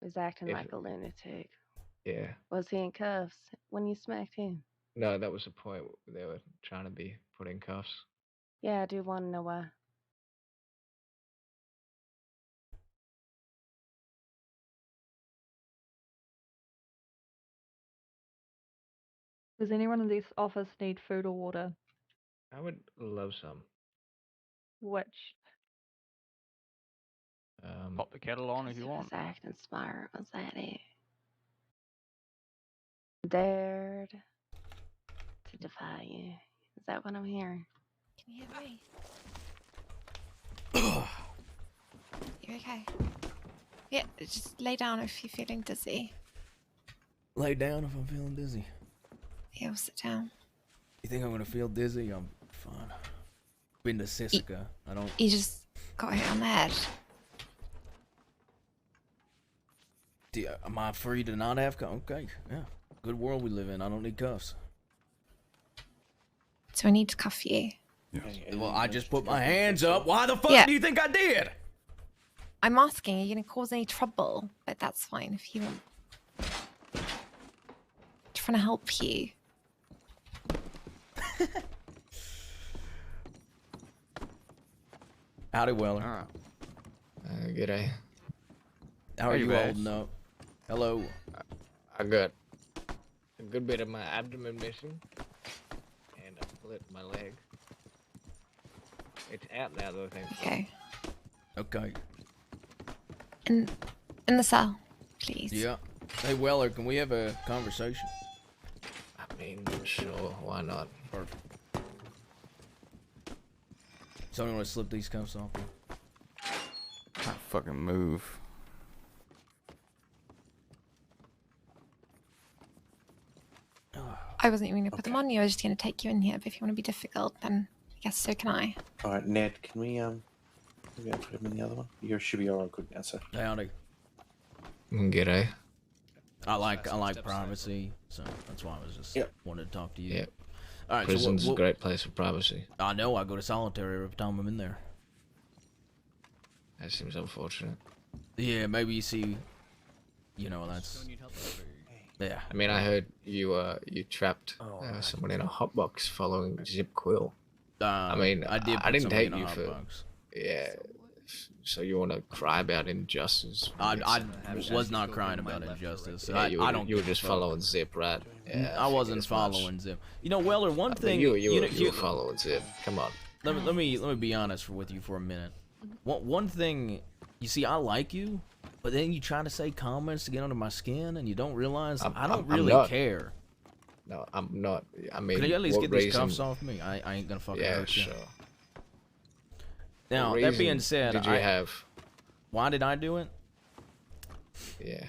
Speaker 4: Was acting
Speaker 11: If-
Speaker 4: like a lunatic.
Speaker 11: Yeah.
Speaker 4: Was he in cuffs when you smacked him?
Speaker 11: No, that was the point. They were trying to be put in cuffs.
Speaker 4: Yeah, I do want to know why.
Speaker 19: Does anyone in this office need food or water?
Speaker 11: I would love some.
Speaker 19: Which?
Speaker 6: Pop the kettle on if you want.
Speaker 4: Was acting smart. Was that it? Dared to defy you. Is that what I'm hearing?
Speaker 21: Can you hear me? You okay? Yeah, just lay down if you're feeling dizzy.
Speaker 1: Lay down if I'm feeling dizzy.
Speaker 21: Yeah, we'll sit down.
Speaker 1: You think I'm gonna feel dizzy? I'm fine. Been to Sisika. I don't.
Speaker 21: You just got hit on the head.
Speaker 1: Am I free to not have cuffs? Okay, yeah. Good world we live in. I don't need cuffs.
Speaker 21: So I need to cuff you.
Speaker 1: Well, I just put my hands up. Why the fuck
Speaker 21: Yeah.
Speaker 1: do you think I did?
Speaker 21: I'm asking, are you going to cause any trouble? But that's fine if you want. Trying to help you.
Speaker 1: Howdy, Weller.
Speaker 11: G'day.
Speaker 1: How are
Speaker 11: Hey,
Speaker 1: you
Speaker 11: guys.
Speaker 1: holding up? Hello.
Speaker 11: I got a good bit of my abdomen missing, and I split my leg. It's out now, though, thankfully.
Speaker 21: Okay.
Speaker 1: Okay.
Speaker 21: In the cell, please.
Speaker 1: Yeah. Hey, Weller, can we have a conversation?
Speaker 11: I mean, sure, why not?
Speaker 1: Perfect. Somebody want to slip these cuffs off?
Speaker 6: Can't fucking move.
Speaker 21: I wasn't even going to put them on you. I was just going to take you in here. But if you want to be difficult, then I guess so can I.
Speaker 18: All right, Ned, can we maybe I'll put him in the other one? You should be all good now, sir.
Speaker 1: Howdy.
Speaker 11: G'day.
Speaker 1: I like privacy, so that's why I was just wanted to talk to you.
Speaker 11: Yep.
Speaker 1: All right.
Speaker 11: Prison's
Speaker 1: so
Speaker 11: a great place for privacy.
Speaker 1: I know. I go to solitary every time I'm in there.
Speaker 11: That seems unfortunate.
Speaker 1: Yeah, maybe you see. You know, that's. Yeah.
Speaker 11: I mean, I heard you you trapped someone in a hotbox following Zip Quill. I mean,
Speaker 1: I did.
Speaker 11: I didn't
Speaker 1: somebody
Speaker 11: take
Speaker 1: in a
Speaker 11: you for.
Speaker 1: hotbox.
Speaker 11: Yeah. So you want to cry about injustice?
Speaker 1: I was not crying about injustice.
Speaker 11: Yeah,
Speaker 1: I don't.
Speaker 11: You were
Speaker 1: give a
Speaker 11: just
Speaker 1: fuck.
Speaker 11: following Zip, right? Yeah,
Speaker 1: I wasn't
Speaker 11: figured as much.
Speaker 1: following Zip. You know, Weller. One
Speaker 11: I mean,
Speaker 1: thing.
Speaker 11: you
Speaker 1: know,
Speaker 11: were following Zip. Come on.
Speaker 1: Let me be honest with you for a minute. One thing. You see, I like you, but then you try to say comments to get under my skin, and you don't realize I don't really
Speaker 11: not.
Speaker 1: care.
Speaker 11: No, I'm not. I mean,
Speaker 1: Can you at least
Speaker 11: what
Speaker 1: get these
Speaker 11: reason-
Speaker 1: cuffs off me? I ain't gonna fucking
Speaker 11: Yeah,
Speaker 1: hurt you.
Speaker 11: sure.
Speaker 1: Now
Speaker 11: What
Speaker 1: that being
Speaker 11: reason
Speaker 1: said,
Speaker 11: did you have?
Speaker 1: Why did I do it?
Speaker 11: Yeah.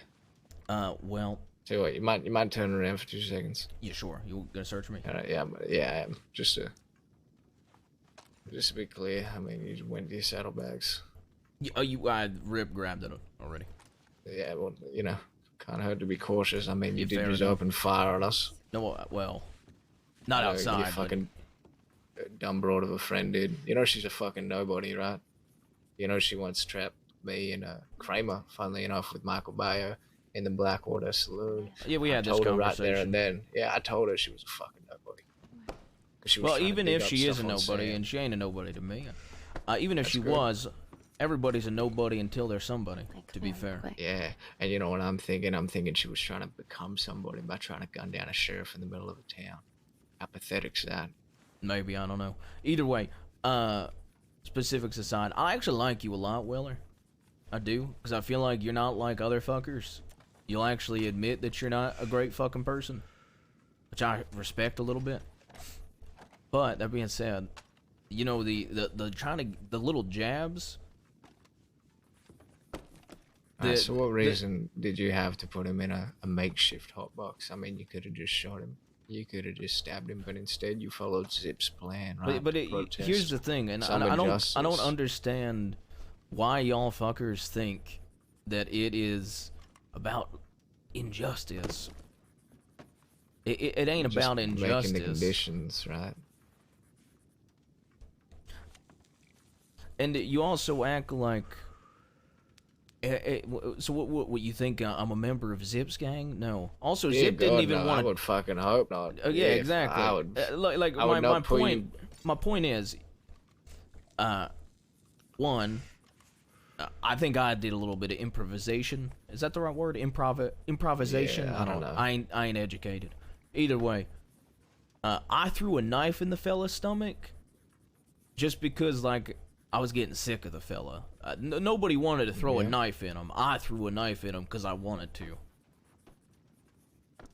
Speaker 1: Well.
Speaker 11: Tell you what, you might turn around for 2 seconds.
Speaker 1: Yeah, sure. You gonna search me?
Speaker 11: Yeah, I am. Just to be clear, I mean, you went to your saddlebags.
Speaker 1: I grabbed it already.
Speaker 11: Yeah, well, you know, can't hurt to be cautious. I mean, you
Speaker 1: Yeah,
Speaker 11: did
Speaker 1: fair
Speaker 11: just
Speaker 1: enough.
Speaker 11: open fire on us.
Speaker 1: No, well, Not
Speaker 11: Your
Speaker 1: outside, but
Speaker 11: fucking dumb broad of a friend, dude. You know she's a fucking nobody, right? You know she once trapped me and Kramer, funnily enough, with Michael Bayo in the Blackwater Saloon.
Speaker 1: Yeah, we
Speaker 11: I
Speaker 1: had this
Speaker 11: told her right
Speaker 1: conversation.
Speaker 11: there and then. Yeah, I told her she was a fucking nobody. 'Cause she was
Speaker 1: well,
Speaker 11: trying to
Speaker 1: even
Speaker 11: dig
Speaker 1: if
Speaker 11: up
Speaker 1: she is
Speaker 11: stuff
Speaker 1: a
Speaker 11: on
Speaker 1: nobody,
Speaker 11: Sam.
Speaker 1: and she ain't a nobody to me, even if
Speaker 11: That's
Speaker 1: she
Speaker 11: good.
Speaker 1: was, everybody's a nobody until they're somebody. To be fair.
Speaker 11: Yeah, and you know what I'm thinking? I'm thinking she was trying to become somebody by trying to gun down a sheriff in the middle of a town. How pathetic's that?
Speaker 1: Maybe, I don't know. Either way, specifics aside, I actually like you a lot, Weller. I do, because I feel like you're not like other fuckers. You'll actually admit that you're not a great fucking person, which I respect a little bit. But that being said, you know the little jabs.
Speaker 11: Alright, so what reason did you have to put him in a makeshift hotbox? I mean, you could have just shot him. You could have just stabbed him, but instead you followed Zip's plan, right?
Speaker 1: But
Speaker 11: to protest
Speaker 1: here's the thing, and
Speaker 11: some
Speaker 1: I don't
Speaker 11: injustice.
Speaker 1: understand why y'all fuckers think that it is about injustice. It ain't
Speaker 11: Just
Speaker 1: about
Speaker 11: making
Speaker 1: injustice.
Speaker 11: the conditions, right?
Speaker 1: And you also act like. So what you think? I'm a member of Zip's gang? No. Also,
Speaker 11: Yeah,
Speaker 1: Zip didn't
Speaker 11: God,
Speaker 1: even
Speaker 11: no,
Speaker 1: want
Speaker 11: I would fucking hope not.
Speaker 1: yeah,
Speaker 11: If
Speaker 1: exactly.
Speaker 11: I would,
Speaker 1: Like
Speaker 11: I would
Speaker 1: my
Speaker 11: not put
Speaker 1: point.
Speaker 11: you-
Speaker 1: My point is, one, I think I did a little bit of improvisation. Is that the right word? Improvisation.
Speaker 11: Yeah, I don't know.
Speaker 1: I ain't educated. Either way, I threw a knife in the fella's stomach, just because like I was getting sick of the fella. Nobody wanted to throw a
Speaker 11: Yeah.
Speaker 1: knife in him. I threw a knife in him because I wanted to.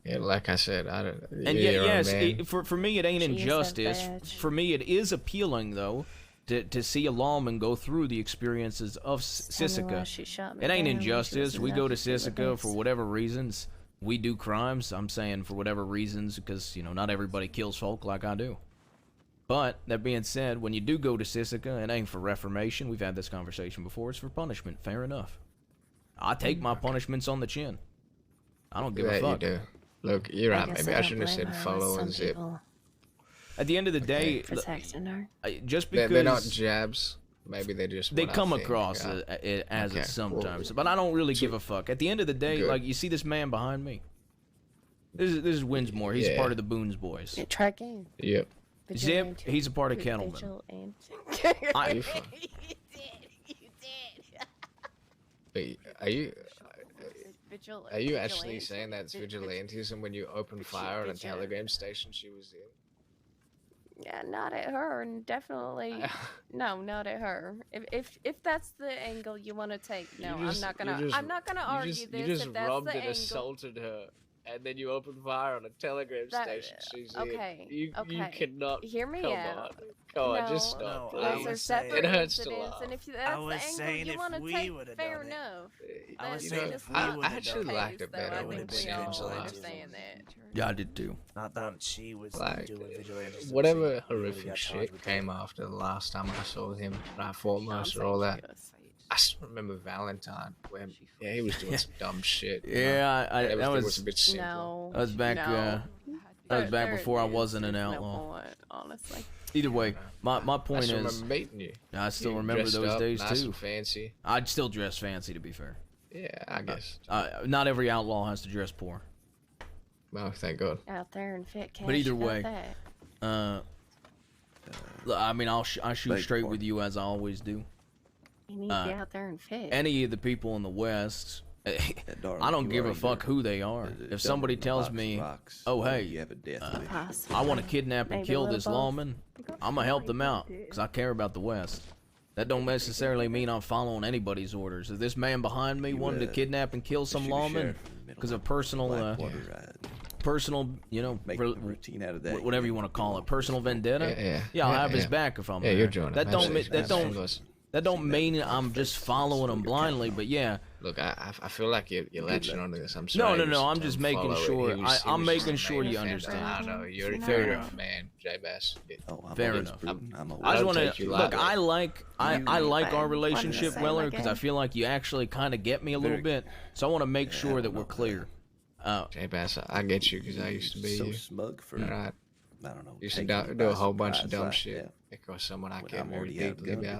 Speaker 11: Yeah, like I said, I don't.
Speaker 1: And
Speaker 11: you're a
Speaker 1: yes,
Speaker 11: man.
Speaker 1: for me it ain't
Speaker 4: She is a
Speaker 1: injustice.
Speaker 4: bitch.
Speaker 1: For me it is appealing though to see a lawman go through the experiences of
Speaker 4: Tell me why
Speaker 1: Sisika.
Speaker 4: she shot me
Speaker 1: It ain't
Speaker 4: down when she
Speaker 1: injustice.
Speaker 4: was
Speaker 1: We go to
Speaker 4: enough to do with
Speaker 1: Sisika
Speaker 4: this.
Speaker 1: for whatever reasons. We do crimes. I'm saying for whatever reasons because you know not everybody kills folk like I do. But that being said, when you do go to Sisika, it ain't for reformation. We've had this conversation before. It's for punishment. Fair enough. I take my punishments on the chin. I don't give a
Speaker 11: That
Speaker 1: fuck.
Speaker 11: you do. Look, you're right.
Speaker 4: guess
Speaker 11: Maybe I
Speaker 4: don't
Speaker 11: shouldn't have
Speaker 4: blame
Speaker 11: said
Speaker 4: her
Speaker 11: follow
Speaker 4: with
Speaker 11: and
Speaker 4: some
Speaker 11: zip.
Speaker 4: people
Speaker 1: At the end of the day,
Speaker 4: protecting her.
Speaker 1: just because
Speaker 11: They're not jabs. Maybe they just.
Speaker 1: they
Speaker 11: what I
Speaker 1: come
Speaker 11: think,
Speaker 1: across
Speaker 11: yeah.
Speaker 1: it as
Speaker 11: Okay,
Speaker 1: it sometimes,
Speaker 11: well,
Speaker 1: but I don't really give a fuck. At the end of the day,
Speaker 11: Good.
Speaker 1: like you see this man behind me. This is Winsmore. He's a
Speaker 11: Yeah.
Speaker 1: part of the Boone's Boys.
Speaker 4: Yeah, try again.
Speaker 11: Yep.
Speaker 1: Zip, he's a part of Kettleman. I-
Speaker 11: You fuck- Wait, are you? Are you actually saying that's vigilantism when you open fire on a telegram station she was in?
Speaker 4: Yeah, not at her, and definitely no, not at her. If that's the angle you want to take, no,
Speaker 11: You just-
Speaker 4: I'm not gonna.
Speaker 11: you just-
Speaker 4: I'm not gonna argue
Speaker 11: you
Speaker 4: this.
Speaker 11: just
Speaker 4: If that's
Speaker 11: rubbed
Speaker 4: the
Speaker 11: and
Speaker 4: angle.
Speaker 11: assaulted her, and then you opened fire on a telegram
Speaker 4: That-
Speaker 11: station she's
Speaker 4: okay,
Speaker 11: in. You
Speaker 4: okay.
Speaker 11: cannot.
Speaker 4: Hear me
Speaker 11: come
Speaker 4: out.
Speaker 11: On. Come on, just
Speaker 4: No,
Speaker 11: stop.
Speaker 5: No, I
Speaker 4: Those are
Speaker 5: was
Speaker 4: separate
Speaker 11: saying- It hurts to
Speaker 4: incidents,
Speaker 11: laugh.
Speaker 4: and if that's
Speaker 5: I
Speaker 4: the
Speaker 5: was
Speaker 4: angle
Speaker 5: saying
Speaker 4: you
Speaker 5: if
Speaker 4: want to
Speaker 5: we
Speaker 4: take,
Speaker 5: would've
Speaker 4: fair
Speaker 5: done it.
Speaker 4: enough.
Speaker 5: I was
Speaker 4: That's
Speaker 5: saying
Speaker 4: just
Speaker 5: if we
Speaker 4: not
Speaker 5: would've
Speaker 11: I actually
Speaker 5: done
Speaker 11: liked
Speaker 4: the
Speaker 11: it
Speaker 4: case,
Speaker 11: better
Speaker 4: though. I
Speaker 11: when
Speaker 4: think
Speaker 11: it
Speaker 4: we
Speaker 11: was
Speaker 4: all
Speaker 11: vigilantism.
Speaker 4: understand that.
Speaker 1: Yeah, I did too.
Speaker 5: Not that she was
Speaker 11: Like,
Speaker 5: doing vigilante.
Speaker 11: whatever horrific shit came after the last time I saw him, right, foremost or all that. I still remember Valentine when he was doing some dumb shit. you know,
Speaker 1: Yeah,
Speaker 11: and
Speaker 1: that
Speaker 11: everything
Speaker 1: was
Speaker 11: a bit simple.
Speaker 4: No,
Speaker 1: that was back.
Speaker 4: no.
Speaker 1: That was back before I wasn't an
Speaker 4: There's
Speaker 1: outlaw.
Speaker 4: No point, honestly.
Speaker 1: Either way, my
Speaker 11: I
Speaker 1: point
Speaker 11: still
Speaker 1: is,
Speaker 11: remember meeting you.
Speaker 1: I still
Speaker 11: You
Speaker 1: remember
Speaker 11: dressed
Speaker 1: those
Speaker 11: up,
Speaker 1: days
Speaker 11: nice
Speaker 1: too.
Speaker 11: and fancy.
Speaker 1: I'd still dress fancy, to be fair.
Speaker 11: Yeah, I guess.
Speaker 1: Not every outlaw has to dress poor.
Speaker 11: Well, thank God.
Speaker 4: Out there in fit cash.
Speaker 1: But either
Speaker 4: about
Speaker 1: way,
Speaker 4: that.
Speaker 1: I mean, I shoot
Speaker 12: Beg
Speaker 1: straight
Speaker 12: pardon.
Speaker 1: with you as I always do.
Speaker 4: You need to be out there and fit.
Speaker 1: Any of the people in the West,
Speaker 12: darling,
Speaker 1: I don't
Speaker 12: you
Speaker 1: give
Speaker 12: are
Speaker 1: a fuck
Speaker 12: either
Speaker 1: who they are.
Speaker 12: the
Speaker 1: If somebody
Speaker 12: dumber
Speaker 1: tells
Speaker 12: box
Speaker 1: me,
Speaker 12: rocks,
Speaker 1: oh
Speaker 12: or
Speaker 1: hey,
Speaker 12: you have a death wish.
Speaker 1: I want to kidnap and
Speaker 4: Maybe a
Speaker 1: kill
Speaker 4: little
Speaker 1: this
Speaker 4: both.
Speaker 1: lawman, I'm gonna help them out because I care about the West. That don't necessarily mean I'm following anybody's orders. If this man behind me wanted to kidnap and kill some
Speaker 12: shoot a
Speaker 1: lawman
Speaker 12: sheriff in the middle
Speaker 1: because of personal,
Speaker 12: Blackwater ride.
Speaker 1: personal, you know,
Speaker 12: Make a routine out of that.
Speaker 1: whatever you want to call it, personal vendetta.
Speaker 11: Yeah,
Speaker 1: I'll
Speaker 11: yeah,
Speaker 1: have his
Speaker 11: yeah.
Speaker 1: back if I'm
Speaker 11: Yeah,
Speaker 1: there.
Speaker 11: you're joining.
Speaker 1: That don't
Speaker 11: Absolutely.
Speaker 1: that don't
Speaker 11: Absolutely.
Speaker 1: that don't mean I'm just following him blindly. But yeah,
Speaker 11: Look, I feel like you're latching onto this. I'm
Speaker 1: No,
Speaker 11: sorry.
Speaker 1: no,
Speaker 11: you
Speaker 1: no,
Speaker 11: used
Speaker 1: I'm
Speaker 11: the
Speaker 1: just
Speaker 11: term
Speaker 1: making
Speaker 11: follow it.
Speaker 1: sure-
Speaker 11: He was
Speaker 1: I'm
Speaker 11: just
Speaker 1: making
Speaker 11: a
Speaker 1: sure
Speaker 11: main
Speaker 1: you
Speaker 11: offender.
Speaker 1: understand.
Speaker 11: I know you're
Speaker 1: Fair
Speaker 11: fair
Speaker 1: enough.
Speaker 11: enough, man, J Bass.
Speaker 12: I'm
Speaker 1: Fair
Speaker 12: always
Speaker 1: enough.
Speaker 12: prudent. I'm
Speaker 1: I just
Speaker 11: I'll
Speaker 1: want
Speaker 11: take
Speaker 1: to
Speaker 11: you
Speaker 1: look.
Speaker 11: lightly.
Speaker 1: I like our relationship,
Speaker 4: say
Speaker 1: Weller,
Speaker 4: like
Speaker 1: because
Speaker 4: it?
Speaker 1: I feel like you actually kind of get me a little bit. So I want to make sure that we're clear.
Speaker 11: J Bass, I get you because I used to be
Speaker 12: so
Speaker 11: you.
Speaker 12: smug for
Speaker 11: Right.
Speaker 12: I don't know.
Speaker 11: Used to
Speaker 12: taking me
Speaker 11: do
Speaker 12: by
Speaker 11: a whole bunch of
Speaker 12: surprise
Speaker 11: dumb
Speaker 12: like
Speaker 11: shit
Speaker 12: that.
Speaker 11: because someone I
Speaker 12: When
Speaker 11: care
Speaker 12: I'm
Speaker 11: very
Speaker 12: already
Speaker 11: deeply
Speaker 12: outgunned,
Speaker 11: about.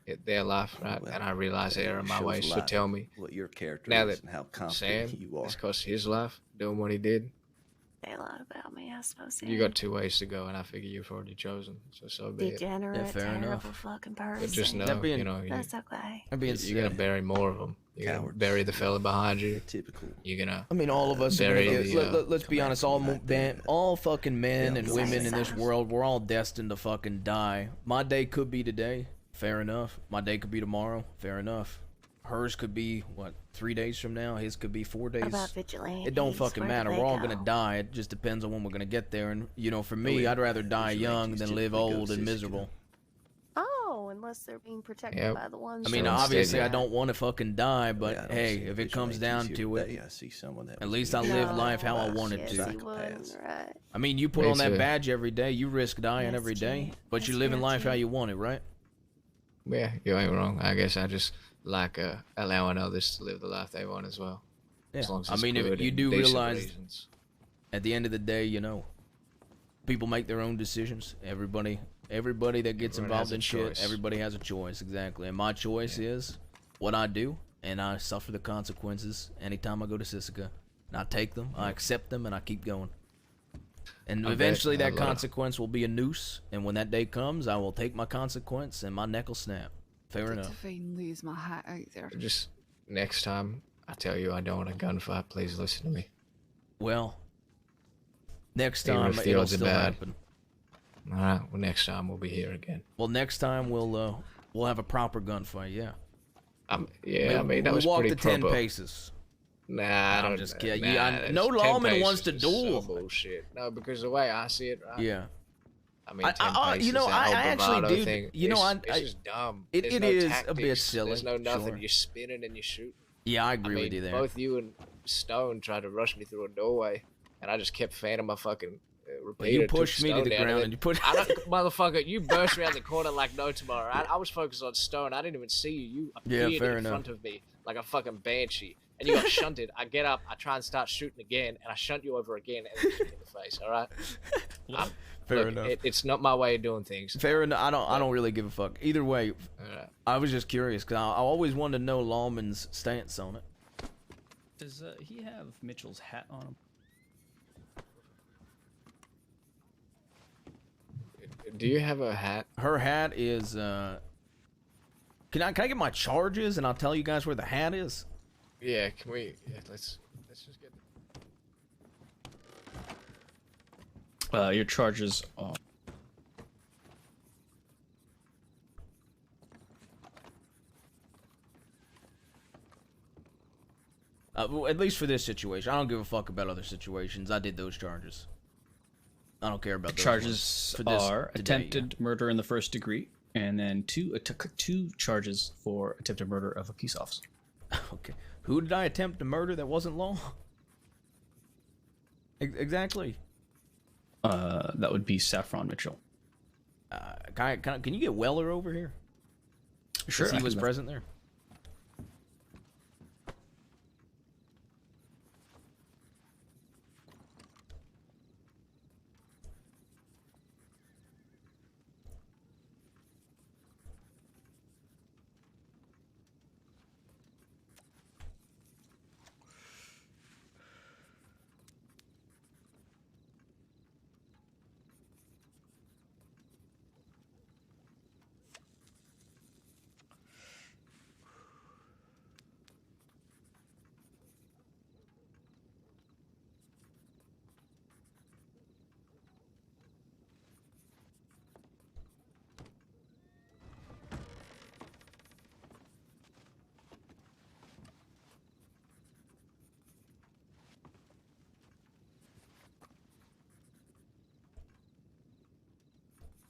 Speaker 12: it's
Speaker 11: Their life, right?
Speaker 12: well,
Speaker 11: and I realize the error of my
Speaker 12: shows
Speaker 11: ways.
Speaker 12: a
Speaker 11: So
Speaker 12: lot
Speaker 11: tell me,
Speaker 12: what your character
Speaker 11: now
Speaker 12: is
Speaker 11: that
Speaker 12: and how confident
Speaker 11: Sam,
Speaker 12: you are.
Speaker 11: it's cost his life doing what he did.
Speaker 4: Say a lot about me, I suppose.
Speaker 11: You got 2 ways to go, and I figure you've already chosen. So be it.
Speaker 4: Degenerate,
Speaker 1: fair
Speaker 4: terrible
Speaker 1: enough.
Speaker 4: fucking person.
Speaker 11: But just know,
Speaker 1: That being-
Speaker 11: you know,
Speaker 4: That's okay.
Speaker 1: That being
Speaker 11: you're gonna
Speaker 1: said-
Speaker 11: bury more of them. You're gonna bury the fella behind you.
Speaker 12: Typical.
Speaker 11: You're gonna.
Speaker 1: I mean, all of us are gonna
Speaker 11: bury
Speaker 1: get.
Speaker 11: the,
Speaker 1: Let's be honest. All fucking men
Speaker 12: Yeah,
Speaker 1: and
Speaker 12: I'm
Speaker 1: women
Speaker 12: saying.
Speaker 1: in this world, we're all destined to fucking die. My day could be today. Fair enough. My day could be tomorrow. Fair enough. Hers could be what 3 days from now. His could be 4 days.
Speaker 4: What about vigilantes?
Speaker 1: It don't fucking
Speaker 4: Where do
Speaker 1: matter.
Speaker 4: they
Speaker 1: We're all
Speaker 4: go?
Speaker 1: gonna die. It just depends on when we're gonna get there. And you know, for me,
Speaker 12: yeah,
Speaker 1: I'd rather die young than live
Speaker 12: typically go
Speaker 1: old and
Speaker 12: Siska.
Speaker 1: miserable.
Speaker 4: Oh, unless they're being protected
Speaker 11: Yep.
Speaker 4: by the ones.
Speaker 1: I mean,
Speaker 11: So
Speaker 1: obviously, I
Speaker 11: instead-
Speaker 1: don't want to fucking die, but
Speaker 12: Yeah, I don't
Speaker 1: hey,
Speaker 12: see
Speaker 1: if it comes
Speaker 12: vigilantes
Speaker 1: down
Speaker 12: here
Speaker 1: to
Speaker 12: today.
Speaker 1: it,
Speaker 12: I see someone that
Speaker 1: at
Speaker 12: was
Speaker 1: least I
Speaker 12: being
Speaker 1: live
Speaker 12: shot
Speaker 1: life how I
Speaker 12: by
Speaker 1: wanted to.
Speaker 12: psychopaths.
Speaker 4: Right.
Speaker 1: I mean, you put
Speaker 11: Me
Speaker 1: on that
Speaker 11: too.
Speaker 1: badge every day. You risk dying
Speaker 4: Yes,
Speaker 1: every day,
Speaker 4: G.
Speaker 1: but you're
Speaker 4: That's
Speaker 1: living
Speaker 4: real,
Speaker 1: life how
Speaker 4: G.
Speaker 1: you want it, right?
Speaker 11: Yeah, you ain't wrong. I guess I just like allowing others to live the life they want as well.
Speaker 1: Yeah.
Speaker 11: As long as
Speaker 1: I
Speaker 11: it's
Speaker 1: mean, if
Speaker 11: good
Speaker 1: you
Speaker 11: and
Speaker 1: do
Speaker 11: decent
Speaker 1: realize,
Speaker 11: reasons.
Speaker 1: at the end of the day, you know, people make their own decisions. Everybody that gets
Speaker 11: Everyone
Speaker 1: involved
Speaker 11: has a
Speaker 1: in shit,
Speaker 11: choice.
Speaker 1: everybody has a choice, exactly. And my choice is what I do, and I suffer the consequences anytime I go to Siska. And I take them, I accept them, and I keep going. And
Speaker 11: I bet
Speaker 1: eventually
Speaker 11: a
Speaker 1: that
Speaker 11: lot of-
Speaker 1: consequence will be a noose, and when that day comes, I will take my consequence and my neck will snap. Fair
Speaker 10: Did
Speaker 1: enough.
Speaker 10: Devine lose my hat out there?
Speaker 11: Just next time I tell you I don't want a gunfight, please listen to me.
Speaker 1: Well, next
Speaker 11: Even
Speaker 1: time
Speaker 11: if the
Speaker 1: it'll
Speaker 11: odds are
Speaker 1: still
Speaker 11: bad.
Speaker 1: happen.
Speaker 11: All right. Well, next time we'll be here again.
Speaker 1: Well, next time we'll have a proper gunfight. Yeah.
Speaker 11: Yeah, I mean that
Speaker 1: we
Speaker 11: was
Speaker 1: walk
Speaker 11: pretty
Speaker 1: the 10
Speaker 11: proper.
Speaker 1: paces.
Speaker 11: Nah, I
Speaker 1: I'm
Speaker 11: don't.
Speaker 1: just kidding.
Speaker 11: Nah,
Speaker 1: Yeah, no
Speaker 11: 10
Speaker 1: lawman wants to
Speaker 11: paces is
Speaker 1: duel.
Speaker 11: So bullshit. No, because the way I see it, right?
Speaker 1: Yeah.
Speaker 11: I mean, 10 paces,
Speaker 1: you know,
Speaker 11: that
Speaker 1: I
Speaker 11: whole
Speaker 1: actually
Speaker 11: bravado
Speaker 1: do.
Speaker 11: thing,
Speaker 1: You know,
Speaker 11: it's just dumb.
Speaker 1: It
Speaker 11: There's
Speaker 1: it
Speaker 11: no
Speaker 1: is a
Speaker 11: tactics,
Speaker 1: bit silly.
Speaker 11: There's no nothing.
Speaker 1: Sure.
Speaker 11: You're spinning and you shoot.
Speaker 1: Yeah, I agree
Speaker 11: mean,
Speaker 1: with you there.
Speaker 11: Both you and Stone tried to rush me through a doorway, and I just kept fanning my fucking repeater.
Speaker 1: you
Speaker 11: took
Speaker 1: pushed me to
Speaker 11: Stone
Speaker 1: the
Speaker 11: down,
Speaker 1: ground
Speaker 11: then
Speaker 1: and you put-
Speaker 11: I don't, motherfucker, you burst around the corner like no tomorrow. I was focused on Stone. I didn't even see you. You
Speaker 1: Yeah,
Speaker 11: appeared
Speaker 1: fair
Speaker 11: in
Speaker 1: enough.
Speaker 11: front of me like a fucking banshee, and you got shunted. I get up, I try and start shooting again, and I shunt you over again, and then shoot me in the face. All right.
Speaker 1: Fair
Speaker 11: Look,
Speaker 1: enough.
Speaker 11: It's not my way of doing things.
Speaker 1: Fair enough. I don't really give a fuck. Either way,
Speaker 11: Alright.
Speaker 1: I was just curious because I always wanted to know Lawman's stance on it.
Speaker 7: Does he have Mitchell's hat on him?
Speaker 11: Do you have a hat?
Speaker 1: Her hat is. Can I get my charges and I'll tell you guys where the hat is?
Speaker 11: Yeah. Can we? Yeah. Let's just get.
Speaker 7: Your charges are.
Speaker 1: Well, at least for this situation, I don't give a fuck about other situations. I did those charges. I don't care about those
Speaker 7: Charges
Speaker 1: ones. For this
Speaker 7: are
Speaker 1: today,
Speaker 7: attempted murder in the first degree, and then two charges for attempted murder of a peace officer.
Speaker 1: Okay. Who did I attempt to murder that wasn't law? Exactly.
Speaker 7: That would be Saffron Mitchell.
Speaker 1: Can you get Weller over here?
Speaker 7: Sure.
Speaker 1: He
Speaker 7: I can
Speaker 1: was
Speaker 7: mess-
Speaker 1: present there.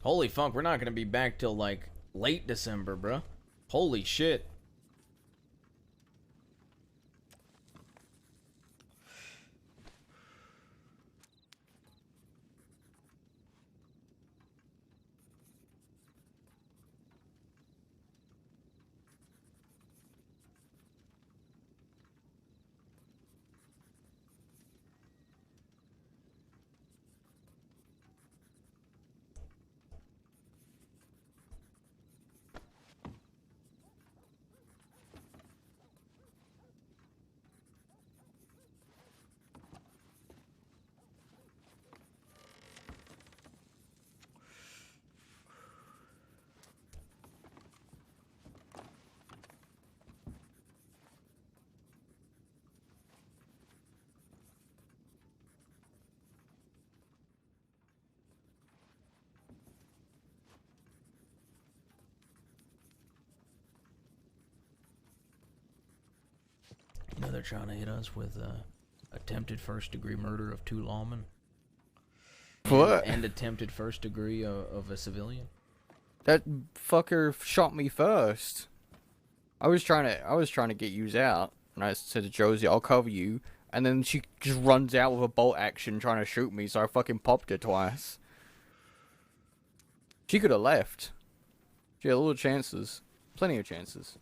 Speaker 1: Holy fuck, we're not gonna be back till like late December, bruh. Holy shit. they're trying to hit us with attempted first-degree murder of 2 lawmen.
Speaker 6: What?
Speaker 1: And attempted first degree of a civilian.
Speaker 6: That fucker shot me first. I was trying to get yous out, and I said to Josie, "I'll cover you," and then she just runs out with a bolt action trying to shoot me, so I fucking popped her twice. She could have left. She had little chances, plenty of chances.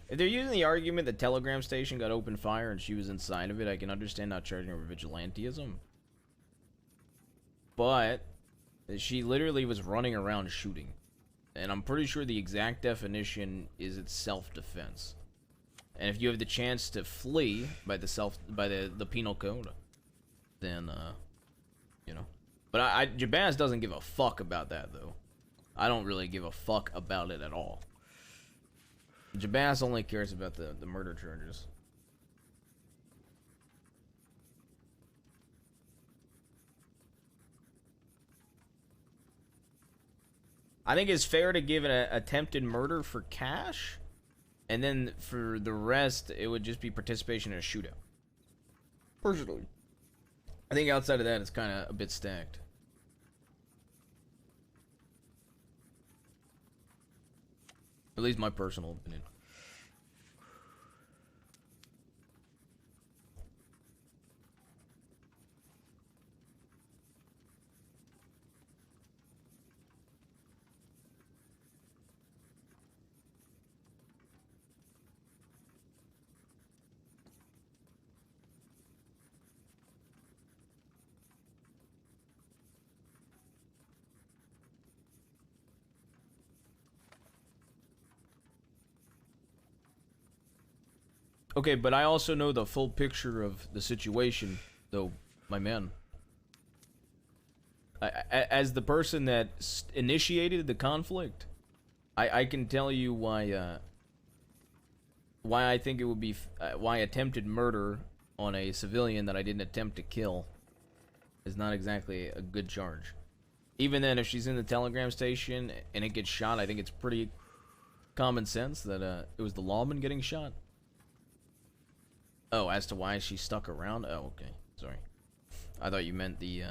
Speaker 1: If they're using the argument that Telegram Station got open fire and she was inside of it, I can understand not charging her with vigilantism. But she literally was running around shooting. And I'm pretty sure the exact definition is it's self-defense. And if you have the chance to flee by the penal code, then you know. But Jabaz doesn't give a fuck about that though. I don't really give a fuck about it at all. Jabaz only cares about the murder charges. I think it's fair to give an attempted murder for cash, and then for the rest, it would just be participation in a shootout. Personally, I think outside of that, it's kind of a bit stacked. At least my personal opinion. Okay, but I also know the full picture of the situation, though, my man. As the person that initiated the conflict, I can tell you why I think it would be why attempted murder on a civilian that I didn't attempt to kill is not exactly a good charge. Even then, if she's in the Telegram Station and it gets shot, I think it's pretty common sense that it was the lawman getting shot. Oh, as to why she stuck around? Oh, okay. Sorry. I thought you meant the,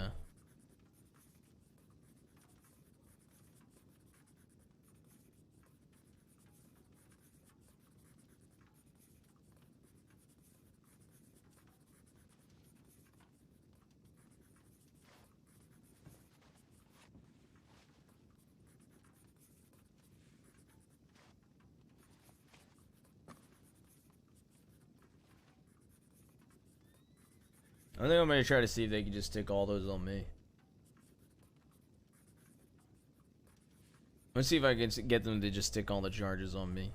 Speaker 1: I think I'm gonna try to see if they can just stick all those on me. Let's see if I can get them to just stick all the charges on me.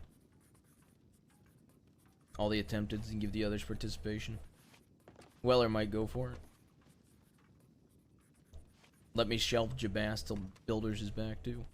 Speaker 1: All the attempted and give the others participation. Weller might go for it. Let me shelf Jabaz till Builders is back too.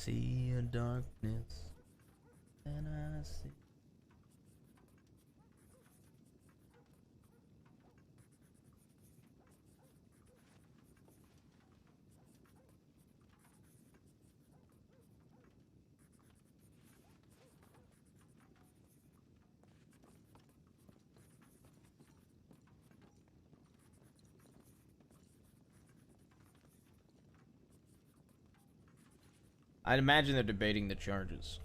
Speaker 1: See a darkness, and I see. I'd imagine they're debating the charges.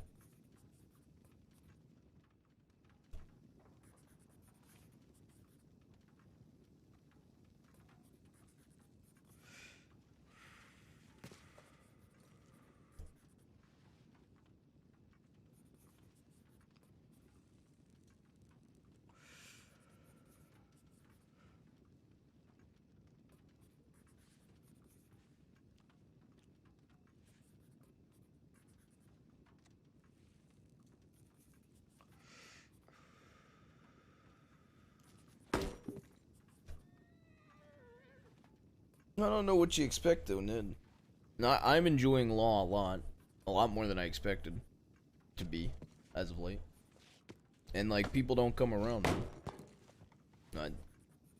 Speaker 1: I don't know what you expect though, Ned. No, I'm enjoying law a lot more than I expected to be as of late. And like people don't come around.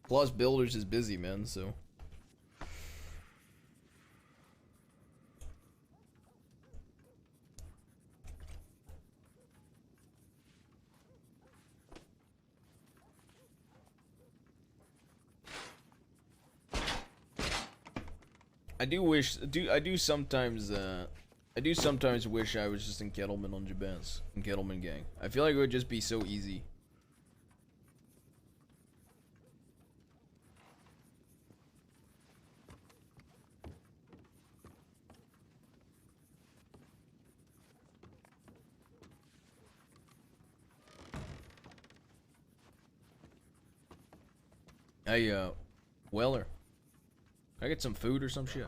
Speaker 1: Plus Builders is busy, man, so I do sometimes wish I was just in Kettleman on Jabez, in Kettleman gang. I feel like it would just be so easy. Hey, Weller. Can I get some food or some shit?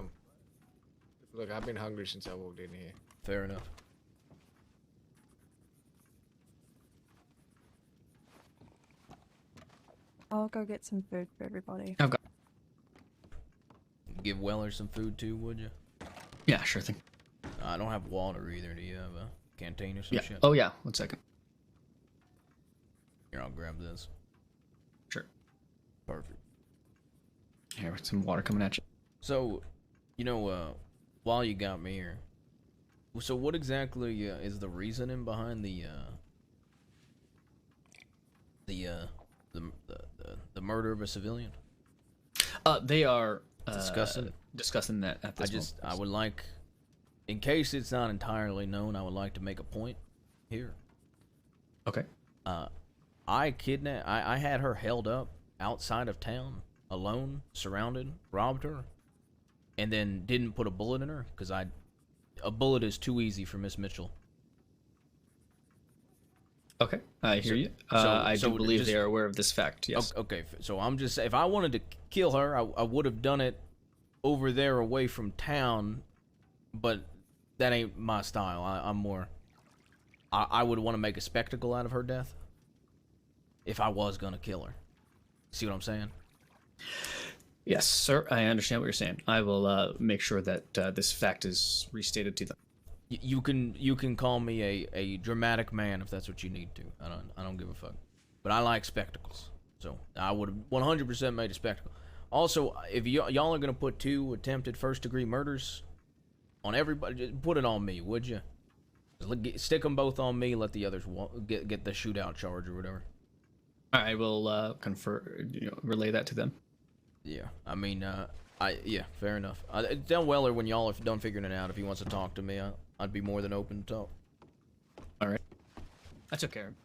Speaker 11: Look, I've been hungry since I walked in here.
Speaker 1: Fair enough.
Speaker 19: I'll go get some food for everybody.
Speaker 7: I've got.
Speaker 1: Give Weller some food too, would you?
Speaker 7: Yeah, sure thing.
Speaker 1: I don't have water either. Do you have a canteen or some
Speaker 7: Yeah.
Speaker 1: shit?
Speaker 7: Oh yeah. 1 second.
Speaker 1: Here, I'll grab this.
Speaker 7: Sure.
Speaker 1: Perfect.
Speaker 7: Here, with some water coming at you.
Speaker 1: So, while you got me here, so what exactly is the reasoning behind the murder of a civilian?
Speaker 7: They are
Speaker 1: discussing
Speaker 7: that at this moment.
Speaker 1: I would like, in case it's not entirely known, I would like to make a point here.
Speaker 7: Okay.
Speaker 1: I had her held up outside of town, alone, surrounded, robbed her, and then didn't put a bullet in her because a bullet is too easy for Miss Mitchell.
Speaker 7: Okay, I hear you. I do believe they are aware of this fact. Yes.
Speaker 1: Okay, so I'm just, if I wanted to kill her, I would have done it over there away from town, but that ain't my style. I'm more, I would want to make a spectacle out of her death if I was gonna kill her. See what I'm saying?
Speaker 7: Yes, sir. I understand what you're saying. I will make sure that this fact is restated to them.
Speaker 1: You can call me a dramatic man if that's what you need to. I don't give a fuck. But I like spectacles, so I would have 100% made a spectacle. Also, if y'all are gonna put 2 attempted first-degree murders on everybody, just put it on me, would you? Stick them both on me. Let the others get the shootout charge or whatever.
Speaker 7: I will relay that to them.
Speaker 1: Yeah, I mean, yeah, fair enough. Tell Weller when y'all are done figuring it out. If he wants to talk to me, I'd be more than open to talk.
Speaker 7: All right, I took care of him.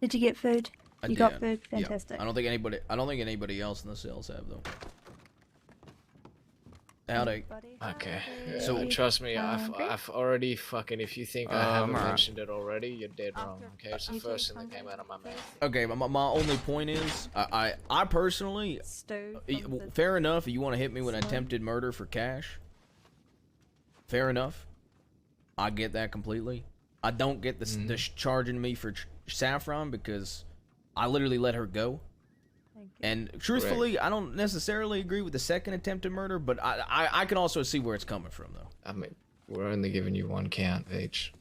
Speaker 9: Did you get food? You got food?
Speaker 1: Yeah.
Speaker 9: Fantastic.
Speaker 1: I don't think anybody else in the cells have though. Howdy.
Speaker 11: Okay.
Speaker 1: So
Speaker 11: So trust me, I've already fucking. If you think I haven't mentioned it already, you're dead wrong. Okay, it's the first thing that came out of my mouth.
Speaker 1: Okay, my only point is, I personally, fair enough. If you want to hit me with attempted murder for cash, fair enough. I get that completely. I don't get the charging me for Saffron because I literally let her go. And truthfully, I don't necessarily agree with the second attempted murder, but I can also see where it's coming from, though.
Speaker 11: I mean, we're only giving you 1 count each.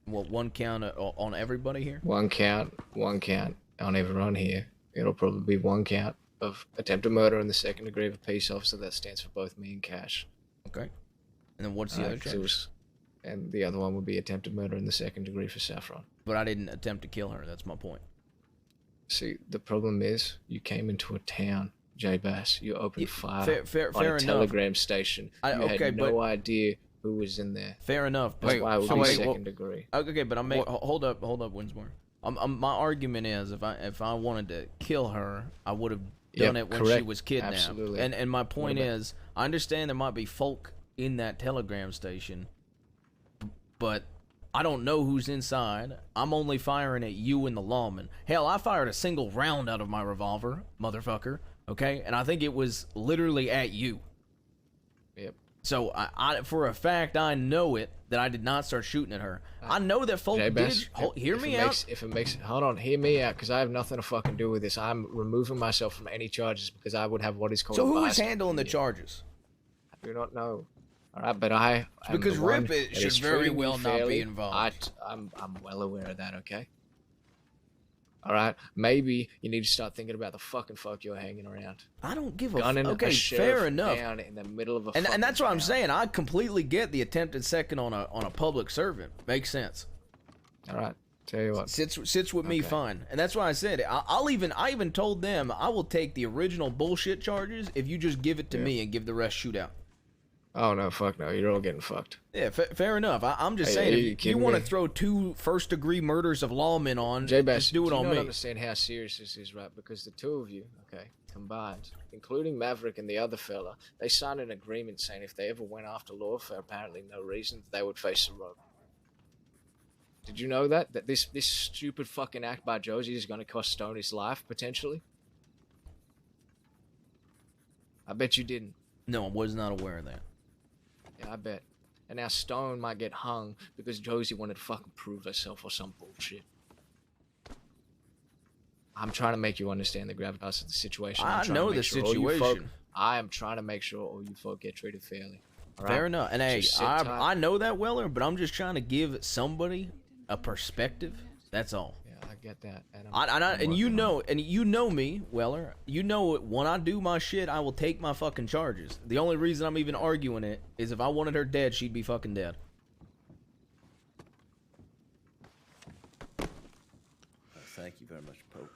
Speaker 1: Well, 1 count on everybody here?
Speaker 11: 1 count on everyone here. It'll probably be 1 count of attempted murder in the second degree of a peace officer. That stands for both me and Cash.
Speaker 1: Okay. And then what's the other
Speaker 11: 'cause
Speaker 1: charge?
Speaker 11: And the other one would be attempted murder in the second degree for Saffron.
Speaker 1: But I didn't attempt to kill her. That's my point.
Speaker 11: See, the problem is you came into a town, J Bass. You opened fire
Speaker 1: fair
Speaker 11: on a
Speaker 1: enough.
Speaker 11: telegram station. You
Speaker 1: okay,
Speaker 11: had no
Speaker 1: but-
Speaker 11: idea who was in there.
Speaker 1: Fair enough.
Speaker 11: That's
Speaker 1: But
Speaker 11: why it would be second degree.
Speaker 1: Okay, but hold up, Winsmore. My argument is if I wanted to kill her, I would have done it when she
Speaker 11: correct.
Speaker 1: was kidnapped.
Speaker 11: Absolutely.
Speaker 1: And my point
Speaker 11: about-
Speaker 1: is, I understand there might be folk in that telegram station, but I don't know who's inside. I'm only firing at you and the lawman. Hell, I fired a single round out of my revolver, motherfucker. Okay, and I think it was literally at you.
Speaker 11: Yep.
Speaker 1: So I for a fact I know it that I did not start shooting at her. I know that folk
Speaker 11: J-Bass,
Speaker 1: did. Hear me out.
Speaker 11: Hold on, hear me out, because I have nothing to fucking do with this. I'm removing myself from any charges because I would have what is called.
Speaker 1: So
Speaker 11: a
Speaker 1: who is
Speaker 11: bystander
Speaker 1: handling the
Speaker 11: duty.
Speaker 1: charges?
Speaker 11: I do not know. All right, but I am
Speaker 1: Because
Speaker 11: the one
Speaker 1: Rip
Speaker 11: that
Speaker 1: should
Speaker 11: is
Speaker 1: very
Speaker 11: treating me
Speaker 1: well not be
Speaker 11: fairly.
Speaker 1: involved.
Speaker 11: I'm well aware of that. Okay. All right, maybe you need to start thinking about the fucking fuck you're hanging around.
Speaker 1: I don't give a
Speaker 11: Gunning
Speaker 1: okay,
Speaker 11: a sheriff
Speaker 1: fair enough.
Speaker 11: down in the middle of a
Speaker 1: And
Speaker 11: fucking
Speaker 1: that's what I'm
Speaker 11: town.
Speaker 1: saying. I completely get the attempted second on a public servant. Makes sense.
Speaker 11: All right, tell you what.
Speaker 1: Sits with me fine. And that's why I said it. I even told them I will take the original bullshit charges if you just give it to me and give the rest shootout.
Speaker 11: Oh no, fuck no, you're all getting fucked.
Speaker 1: Yeah, fair enough. I'm just
Speaker 11: Hey,
Speaker 1: saying,
Speaker 11: are
Speaker 1: if
Speaker 11: you
Speaker 1: you
Speaker 11: kidding
Speaker 1: want to
Speaker 11: me?
Speaker 1: throw 2 first-degree murders of lawmen on,
Speaker 11: J-Bass,
Speaker 1: just do it
Speaker 11: you
Speaker 1: on
Speaker 11: don't
Speaker 1: me.
Speaker 11: understand how serious this is, right? Because the two of you, okay, combined, including Maverick and the other fella, they signed an agreement saying if they ever went after Law for apparently no reason, they would face the rope. Did you know that? That this stupid fucking act by Josie is going to cost Stone his life, potentially? I bet you didn't.
Speaker 1: No, I was not aware of that.
Speaker 11: Yeah, I bet. And now Stone might get hung because Josie wanted to fucking prove herself or some bullshit. I'm trying to make you understand the gravitas of the situation.
Speaker 1: I know the situation.
Speaker 11: I am trying to make sure all you folk get treated fairly. All
Speaker 1: Fair
Speaker 11: right?
Speaker 1: enough. And hey,
Speaker 11: Just sit tight.
Speaker 1: I know that, Weller, but I'm just trying to give somebody a perspective. That's all.
Speaker 11: Yeah, I get that. And
Speaker 1: And you know me, Weller. You know when I do my shit, I will take my fucking charges. The only reason I'm even arguing it is if I wanted her dead, she'd be fucking dead.
Speaker 12: Thank you very much, Pope.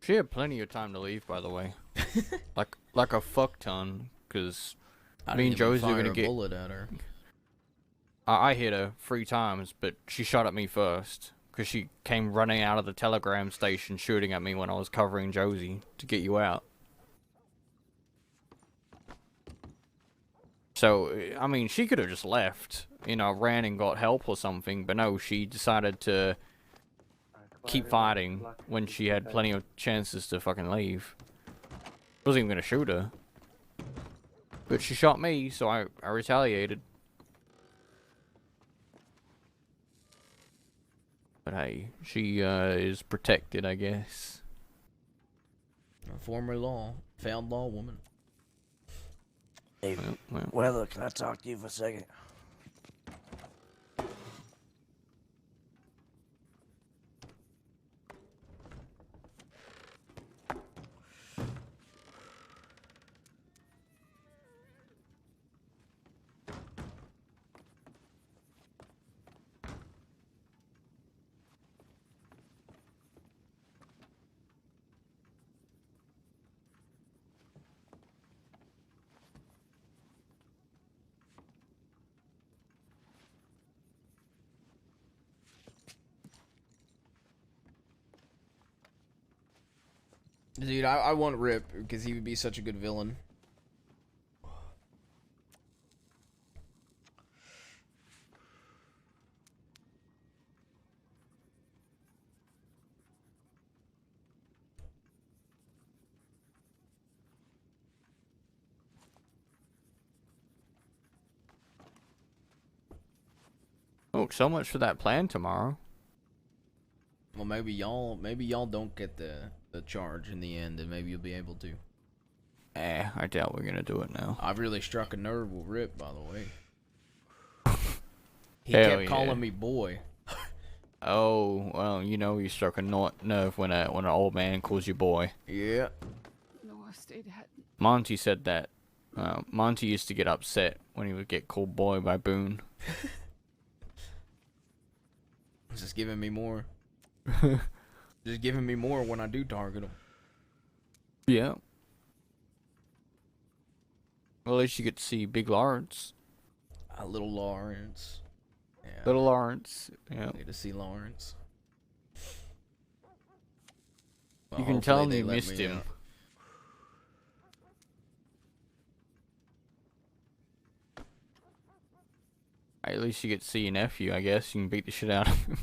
Speaker 6: She had plenty of time to leave, by the way. like a fuck ton, because me and Josie are gonna get.
Speaker 1: Bullet at her.
Speaker 6: I hit her 3 times, but she shot at me first because she came running out of the telegram station, shooting at me when I was covering Josie to get you out. So I mean, she could have just left, ran and got help or something, but no, she decided to keep fighting when she had plenty of chances to fucking leave. Wasn't even gonna shoot her, but she shot me, so I retaliated. But hey, she is protected, I guess.
Speaker 1: A former found law woman.
Speaker 5: Hey, Weller, can I talk to you for a second?
Speaker 1: Dude, I want Rip because he would be such a good villain.
Speaker 6: Well, so much for that plan tomorrow.
Speaker 1: Well, maybe y'all don't get the charge in the end, and maybe you'll be able to.
Speaker 6: I doubt we're gonna do it now.
Speaker 1: I've really struck a nerve with Rip, by the way. He
Speaker 6: Hell
Speaker 1: kept calling me boy.
Speaker 6: Oh, well, you know you struck a nerve when an old man calls you boy.
Speaker 1: Yeah.
Speaker 10: No, I stayed ahead.
Speaker 6: Monty said that. Monty used to get upset when he would get called boy by Boone.
Speaker 1: Just giving me more. Just giving me more when I do target him.
Speaker 6: Yeah. Well, at least you get to see Big Lawrence.
Speaker 1: Little Lawrence. Yeah.
Speaker 6: Little Lawrence. Yeah.
Speaker 1: Need to see Lawrence.
Speaker 6: You can tell him you missed him. At least you get to see your nephew, I guess. You can beat the shit out of him.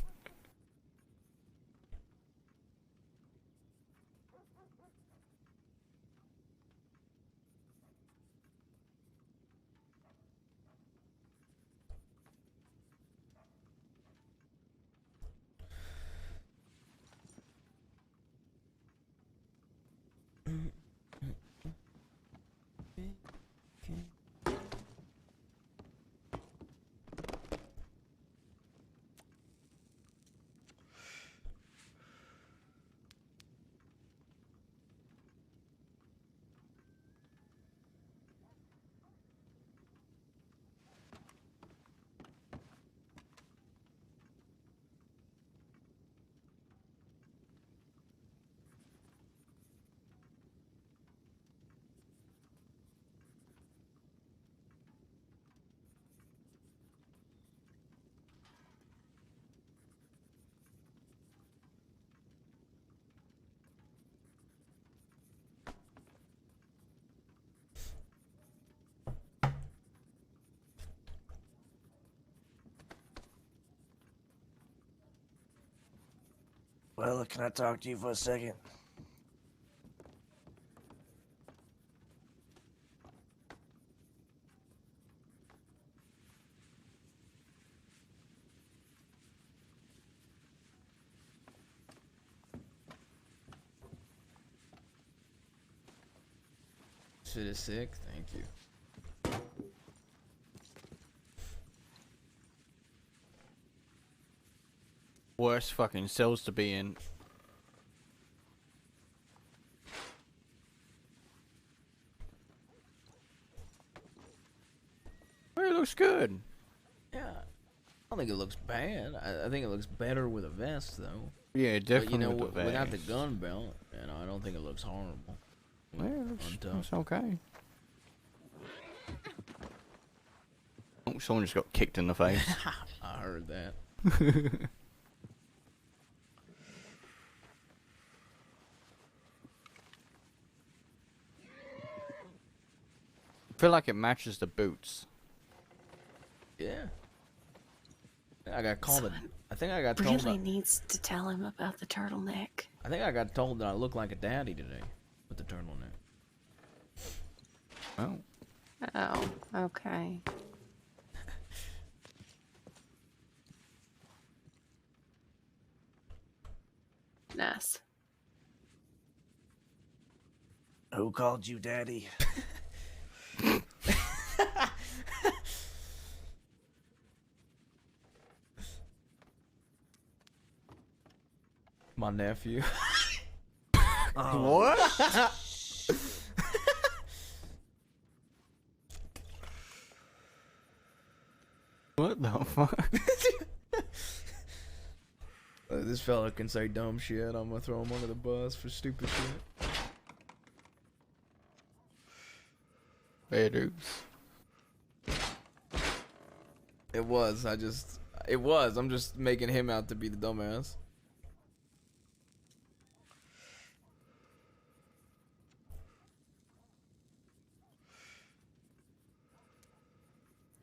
Speaker 5: Well, can I talk to you for a second?
Speaker 1: Shit is sick. Thank you.
Speaker 6: Worst fucking cells to be in. Well, it looks good.
Speaker 1: Yeah. I don't think it looks bad. I think it looks better with a vest, though.
Speaker 6: Yeah, definitely.
Speaker 1: But, you know,
Speaker 6: with the
Speaker 1: without the
Speaker 6: vest.
Speaker 1: gun belt, you know, I don't think it looks horrible.
Speaker 6: Well, it's okay. Oh, someone just got kicked in the face.
Speaker 1: I heard that.
Speaker 6: I feel like it matches the boots.
Speaker 1: Yeah. I got called. I think I got
Speaker 4: Really
Speaker 1: told.
Speaker 4: needs to tell him about the turtleneck.
Speaker 1: I think I got told that I look like a daddy today with the turtleneck.
Speaker 6: Oh.
Speaker 4: Oh, okay. Nice.
Speaker 5: Who called you daddy?
Speaker 1: My nephew.
Speaker 5: Oh.
Speaker 1: What?
Speaker 6: What the fuck?
Speaker 1: This fella can say dumb shit. I'm gonna throw him under the bus for stupid shit.
Speaker 6: Hey, dudes.
Speaker 1: It was. I'm just making him out to be the dumbass.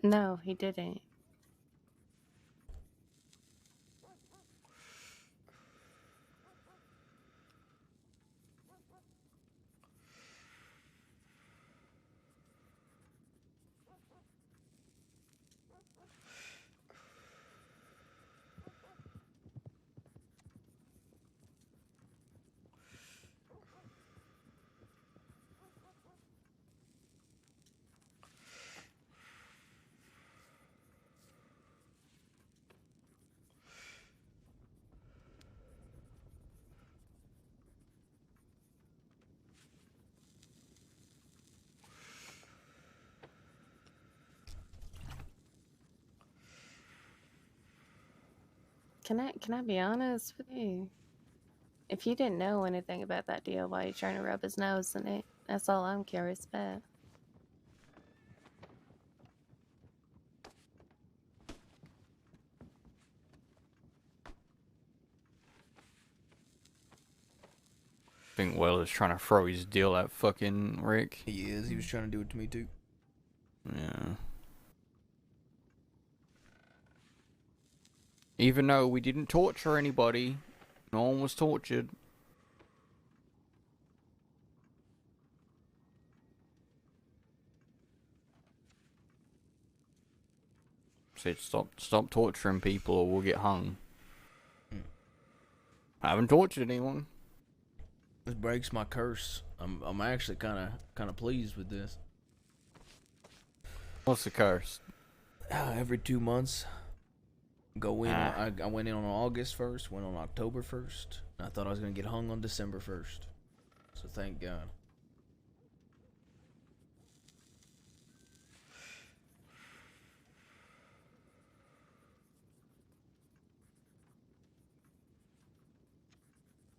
Speaker 4: No, he didn't. Can I be honest with you? If you didn't know anything about that deal, why are you trying to rub his nose in it? That's all I'm curious about.
Speaker 6: I think Will is trying to throw his deal at fucking Rick.
Speaker 1: He is. He was trying to do it to me too.
Speaker 6: Yeah. Even though we didn't torture anybody, no one was tortured. Said stop torturing people or we'll get hung. I haven't tortured anyone.
Speaker 1: This breaks my curse. I'm actually kind of pleased with this.
Speaker 6: What's the curse?
Speaker 1: Every 2 months, go in. I went in on August 1st, went on October 1st. And I thought I was gonna get hung on December 1st. So thank God.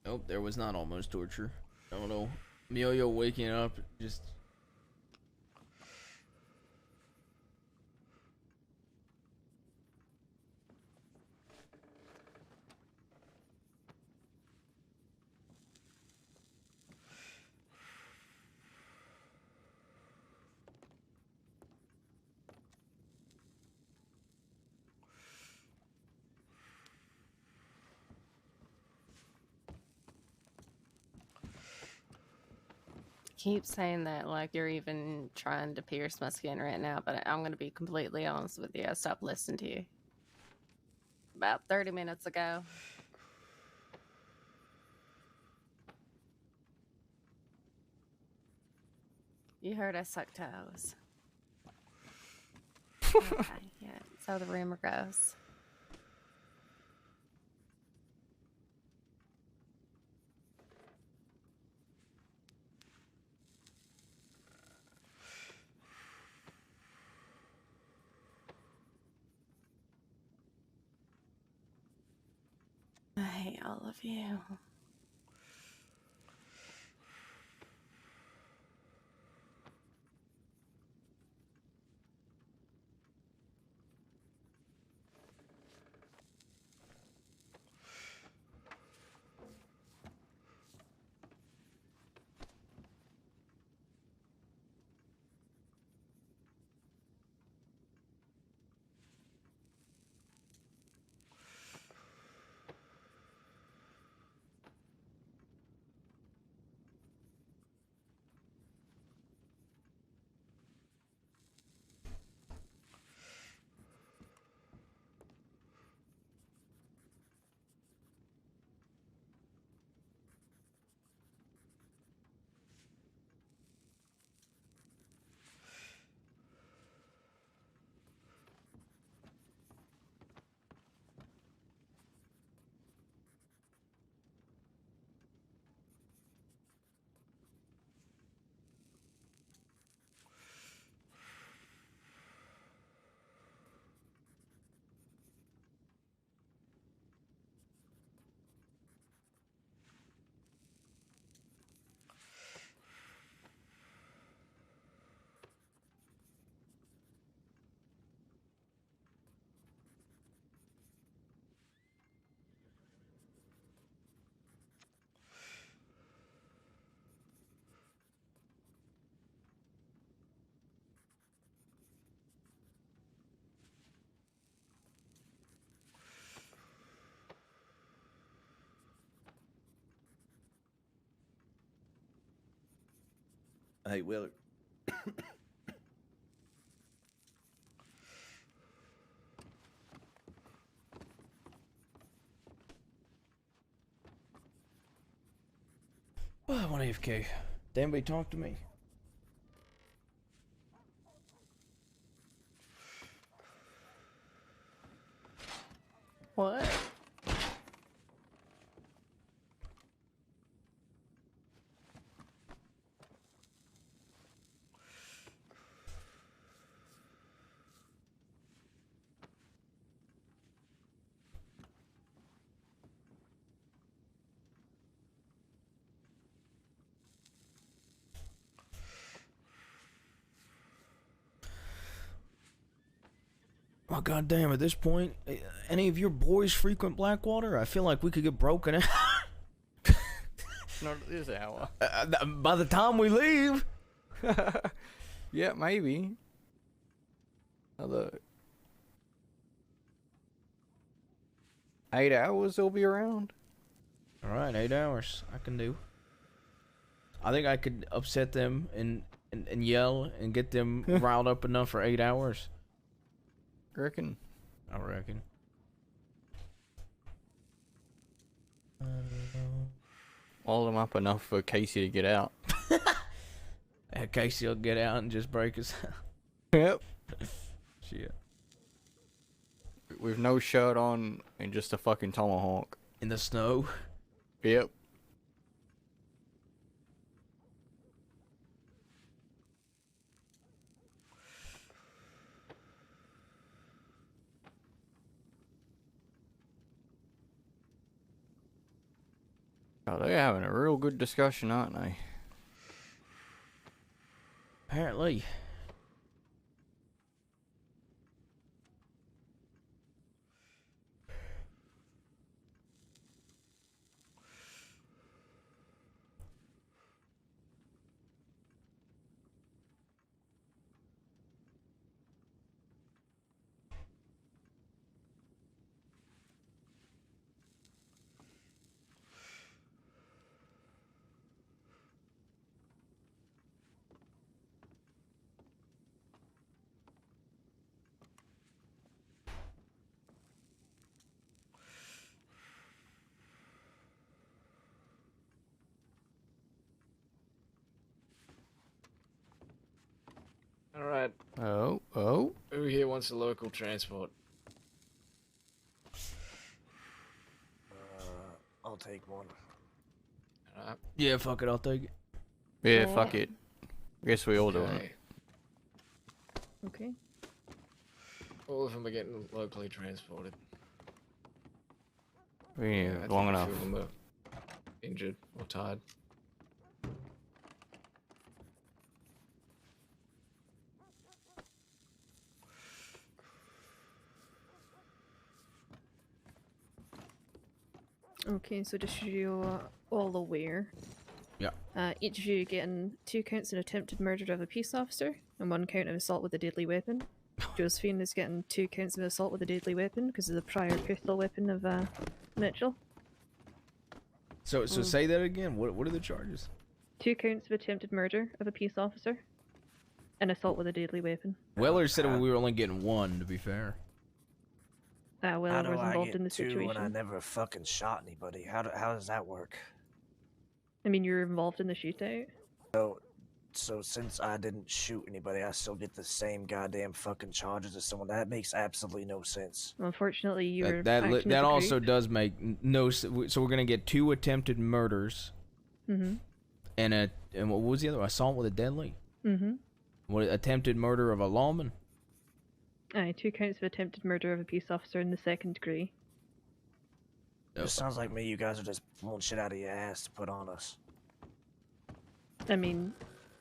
Speaker 1: Nope, there was not almost torture. I don't know. Emilio waking up just.
Speaker 4: Keep saying that like you're even trying to pierce my skin right now, but I'm gonna be completely honest with you. I stopped listening to you about 30 minutes ago. You heard I suck toes. Okay, yeah, so the rumor goes. I hate all of you.
Speaker 12: Hey, Willard.
Speaker 1: Oh, I want AFK. Did anybody talk to me?
Speaker 4: What?
Speaker 1: Oh goddamn! At this point, any of your boys frequent Blackwater? I feel like we could get broken out.
Speaker 6: Not at this hour.
Speaker 1: By the time we leave.
Speaker 6: Yeah, maybe. Another 8 hours they'll be around.
Speaker 1: All right, 8 hours. I can do. I think I could upset them and yell and get them riled up enough for 8 hours.
Speaker 6: Reckon.
Speaker 1: I reckon.
Speaker 6: Wall them up enough for Casey to get out.
Speaker 1: Casey will get out and just break us.
Speaker 6: Yep.
Speaker 1: Shit.
Speaker 6: With no shirt on and just a fucking tomahawk.
Speaker 1: In the snow?
Speaker 6: Yep. Oh, they're having a real good discussion, aren't they?
Speaker 1: Apparently.
Speaker 11: Alright.
Speaker 6: Oh.
Speaker 11: Who here wants a local transport?
Speaker 5: I'll take one.
Speaker 11: Alright.
Speaker 1: Yeah, fuck it, I'll take it.
Speaker 6: Yeah, fuck it. Guess we all doing it.
Speaker 16: Okay.
Speaker 11: All of them are getting locally transported.
Speaker 6: Yeah,
Speaker 11: I think
Speaker 6: long
Speaker 11: a
Speaker 6: enough.
Speaker 11: few of them are injured or tired.
Speaker 16: Okay, so just so you're all aware.
Speaker 1: Yeah.
Speaker 16: Each of you getting 2 counts of attempted murder of a peace officer and 1 count of assault with a deadly weapon. Josephine is getting 2 counts of assault with a deadly weapon because of the prior pistol weapon of Mitchell.
Speaker 1: So say that again. What are the charges?
Speaker 16: 2 counts of attempted murder of a peace officer and assault with a deadly weapon.
Speaker 1: Weller said we were only getting 1, to be fair.
Speaker 16: Well,
Speaker 5: How
Speaker 16: I
Speaker 5: do
Speaker 16: was
Speaker 5: I
Speaker 16: involved
Speaker 5: get
Speaker 16: in the
Speaker 5: 2
Speaker 16: situation.
Speaker 5: when I never fucking shot anybody? How does that work?
Speaker 16: I mean, you're involved in the shootout.
Speaker 5: So since I didn't shoot anybody, I still get the same goddamn fucking charges as someone. That makes absolutely no sense.
Speaker 16: Unfortunately, you're
Speaker 1: That also does make no. So we're gonna get 2 attempted murders.
Speaker 16: Mm-hmm.
Speaker 1: And what was the other? Assault with a deadly.
Speaker 16: Mm-hmm.
Speaker 1: What, attempted murder of a lawman?
Speaker 16: Aye, 2 counts of attempted murder of a peace officer in the 2nd degree.
Speaker 5: It sounds like me. You guys are just pulling shit out of your ass to put on us.
Speaker 16: I mean,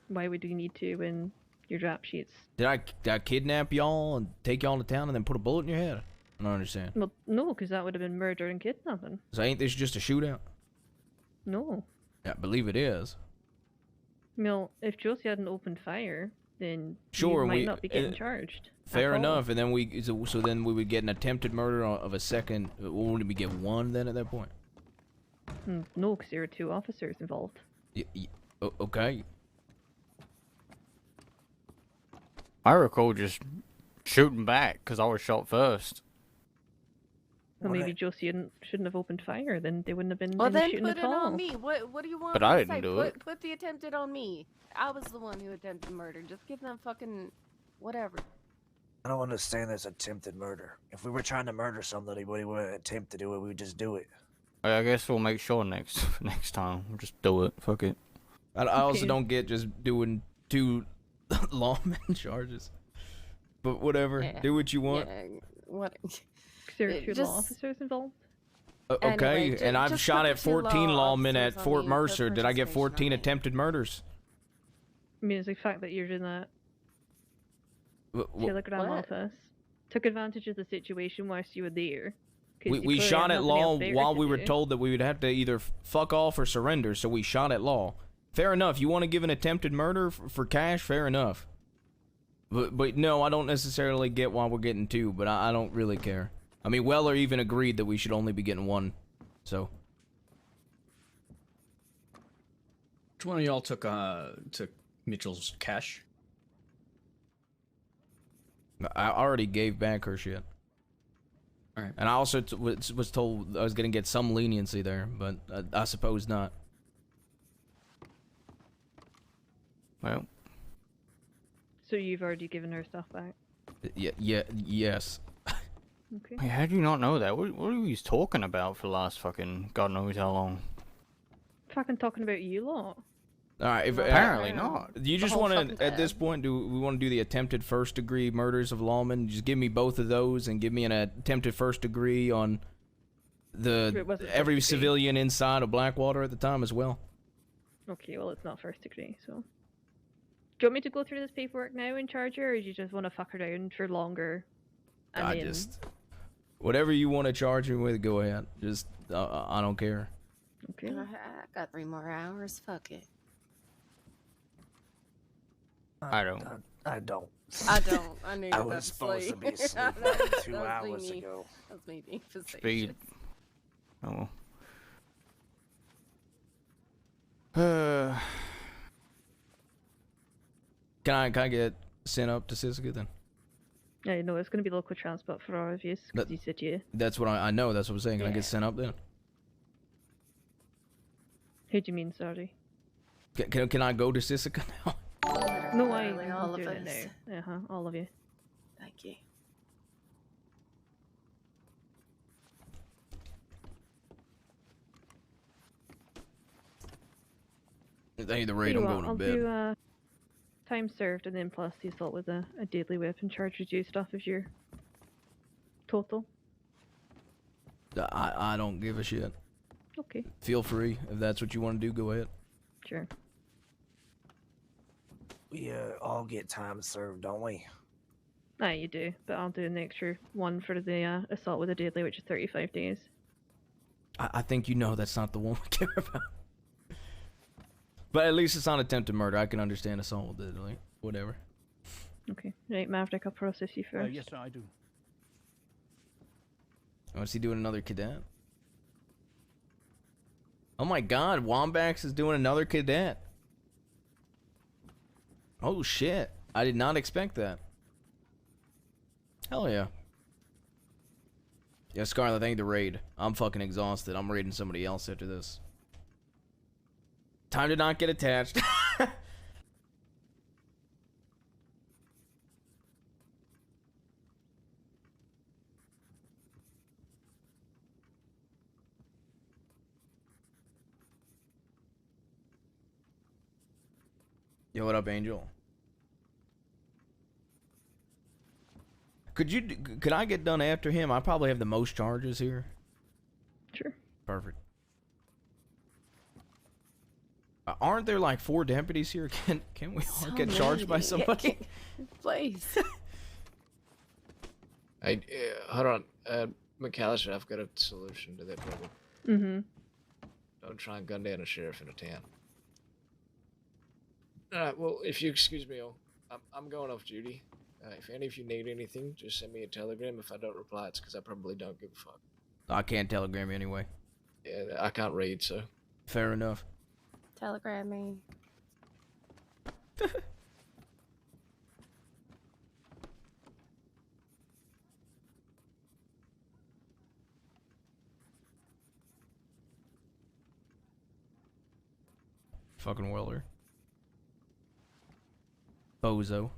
Speaker 16: why would you need to when your drop sheets?
Speaker 1: Did I kidnap y'all and take y'all to town and then put a bullet in your head? I don't understand.
Speaker 16: Well, no, because that would have been murder and kidnapping.
Speaker 1: So ain't this just a shootout?
Speaker 16: No.
Speaker 1: I believe it is.
Speaker 16: Well, if Josie hadn't opened fire, then
Speaker 1: Sure,
Speaker 16: you might not be getting charged.
Speaker 1: Fair
Speaker 16: at all.
Speaker 1: enough, and then so then we would get an attempted murder of a second. Wouldn't we get 1 then at that point?
Speaker 16: No, because there were 2 officers involved.
Speaker 1: Okay.
Speaker 6: I recall just shooting back because I was shot first.
Speaker 16: Well, maybe Josie shouldn't have opened fire, then they wouldn't have been
Speaker 15: Well, then
Speaker 16: shooting
Speaker 15: put
Speaker 16: at
Speaker 15: it
Speaker 16: all.
Speaker 15: on me. What do you want
Speaker 6: But
Speaker 15: me
Speaker 6: I
Speaker 15: to
Speaker 6: didn't
Speaker 15: say?
Speaker 6: do it.
Speaker 15: Put the attempted on me. I was the one who attempted murder. Just give them fucking whatever.
Speaker 5: I don't understand this attempted murder. If we were trying to murder somebody, we wouldn't attempt to do it. We would just do it.
Speaker 6: I guess we'll make sure next time. We'll just do it. Fuck it.
Speaker 1: I also don't get just doing 2 lawman charges. But whatever,
Speaker 15: Yeah.
Speaker 1: do what you want.
Speaker 15: Yeah, what?
Speaker 16: There are 2 law officers involved.
Speaker 1: Okay,
Speaker 15: Anyway,
Speaker 1: and I've
Speaker 15: just
Speaker 1: shot
Speaker 15: put
Speaker 1: at
Speaker 15: the 2
Speaker 1: 14
Speaker 15: law
Speaker 1: lawmen at
Speaker 15: officers on
Speaker 1: Fort
Speaker 15: me and put
Speaker 1: Mercer. Did I get
Speaker 15: participation on
Speaker 1: 14
Speaker 15: me.
Speaker 1: attempted murders?
Speaker 16: I mean, it's the fact that you're in that
Speaker 1: Wh- wh-
Speaker 16: telegram
Speaker 15: What?
Speaker 16: office. took advantage of the situation whilst you were there. 'Cause you
Speaker 1: We
Speaker 16: clearly
Speaker 1: shot
Speaker 16: had
Speaker 1: at
Speaker 16: nothing
Speaker 1: Law
Speaker 16: else better
Speaker 1: while
Speaker 16: to
Speaker 1: we were
Speaker 16: do.
Speaker 1: told that we would have to either fuck off or surrender, so we shot at Law. Fair enough. You want to give an attempted murder for cash? Fair enough. But no, I don't necessarily get why we're getting two, but I don't really care. I mean, Weller even agreed that we should only be getting one, so.
Speaker 7: Which one of y'all took Mitchell's cash?
Speaker 1: I already gave back her shit.
Speaker 7: Alright.
Speaker 1: And I also was told I was gonna get some leniency there, but I suppose not. Well.
Speaker 16: So you've already given her stuff back.
Speaker 1: Yes.
Speaker 16: Okay.
Speaker 6: Hey, how do you not know that? What are you talking about for the last fucking God knows how long?
Speaker 16: Fucking talking about you lot.
Speaker 1: All right. If,
Speaker 6: Apparently not.
Speaker 1: Do you just want to, at this point, do we want to do the attempted first degree murders of lawmen? Just give me both of those and give me an attempted first degree on every civilian inside of Blackwater at the time as well.
Speaker 16: Okay, well it's not first degree, so. Do you want me to go through this paperwork now and charge her, or do you just want to fuck her down for longer? And then...
Speaker 1: Whatever you want to charge me with, go ahead. Just, I don't care.
Speaker 16: Okay.
Speaker 15: I got 3 more hours. Fuck it.
Speaker 6: I don't.
Speaker 5: I don't.
Speaker 15: I don't. I need
Speaker 5: I was supposed to be asleep like 2 hours ago.
Speaker 15: That was me being facetious.
Speaker 6: Speed. Oh.
Speaker 1: Can I get sent up to Siska then?
Speaker 16: Yeah, no, it's going to be local transport for all of you, because you said you...
Speaker 1: That's what I know. That's what I'm saying. Can I
Speaker 16: Yeah.
Speaker 1: get sent up then?
Speaker 16: Who do you mean, sorry?
Speaker 1: Can I go to Siska now?
Speaker 16: No, I
Speaker 15: Literally all of
Speaker 16: doing it
Speaker 15: us.
Speaker 16: now. All of you.
Speaker 15: Thank you.
Speaker 1: At any rate, I'm going to
Speaker 16: I'll
Speaker 1: bed.
Speaker 16: do time served and then plus the assault with a deadly weapon charge reduced off of your total.
Speaker 1: I don't give a shit.
Speaker 16: Okay.
Speaker 1: Feel free. If that's what you want to do, go ahead.
Speaker 16: Sure.
Speaker 5: We all get time served, don't we?
Speaker 16: Ah, you do, but I'll do an extra one for the assault with a deadly, which is 35 days.
Speaker 1: I think you know that's not the one we care about. But at least it's not attempted murder. I can understand assault with deadly. Whatever.
Speaker 16: Okay. Right, Maverick, I'll process you first.
Speaker 17: Yes, sir, I do.
Speaker 1: Oh, is he doing another cadet? Oh my god, Wombax is doing another cadet. Oh shit. I did not expect that. Hell yeah. Yeah, Scarlet, thank you the raid. I'm fucking exhausted. I'm raiding somebody else after this. Time to not get attached. Yo, what up, Angel? Could I get done after him? I probably have the most charges here.
Speaker 16: Sure.
Speaker 1: Perfect. Aren't there like 4 deputies here? Can we all get charged by somebody?
Speaker 15: Please.
Speaker 11: Hey, hold on. McAllister, I've got a solution to that problem.
Speaker 16: Mm-hmm.
Speaker 11: Don't try and gun down a sheriff in a town. Alright, well, if you excuse me, I'm going off duty. If any of you need anything, just send me a telegram. If I don't reply, it's because I probably don't give a fuck.
Speaker 1: I can't telegram you anyway.
Speaker 11: Yeah, I can't read, so.
Speaker 1: Fair enough.
Speaker 15: Telegram me.
Speaker 1: Fucking Weller. Bozo.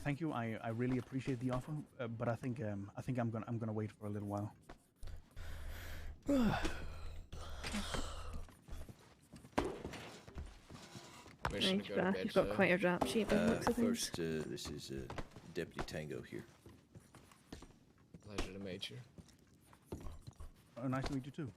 Speaker 17: Thank you. I really appreciate the offer, but I think I'm gonna wait for a little while.
Speaker 16: Right, back. You've got quite a rap sheet by the looks of things.
Speaker 12: First, this is Deputy Tango here.
Speaker 11: meet you.
Speaker 17: Nice to meet you too.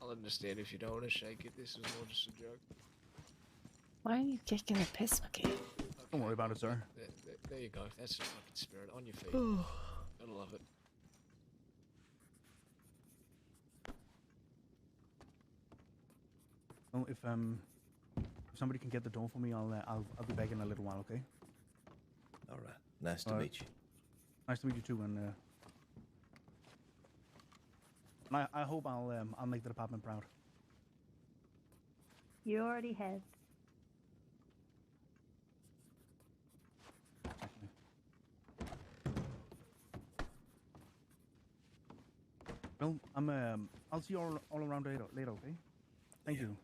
Speaker 11: I'll understand if you don't want to shake it. This is more just a joke.
Speaker 4: Why are you kicking the piss bucket?
Speaker 17: Don't worry about it, sir.
Speaker 11: There you go. That's the fucking spirit. On your feet. Gotta love it.
Speaker 17: Well, if somebody can get the door for me, I'll be back in a little while. Okay.
Speaker 12: All right. Nice to meet you.
Speaker 17: Nice to meet you too, and I hope I'll make the department proud.
Speaker 9: You already have.
Speaker 17: Well, I'll see you all around later, okay? Thank you.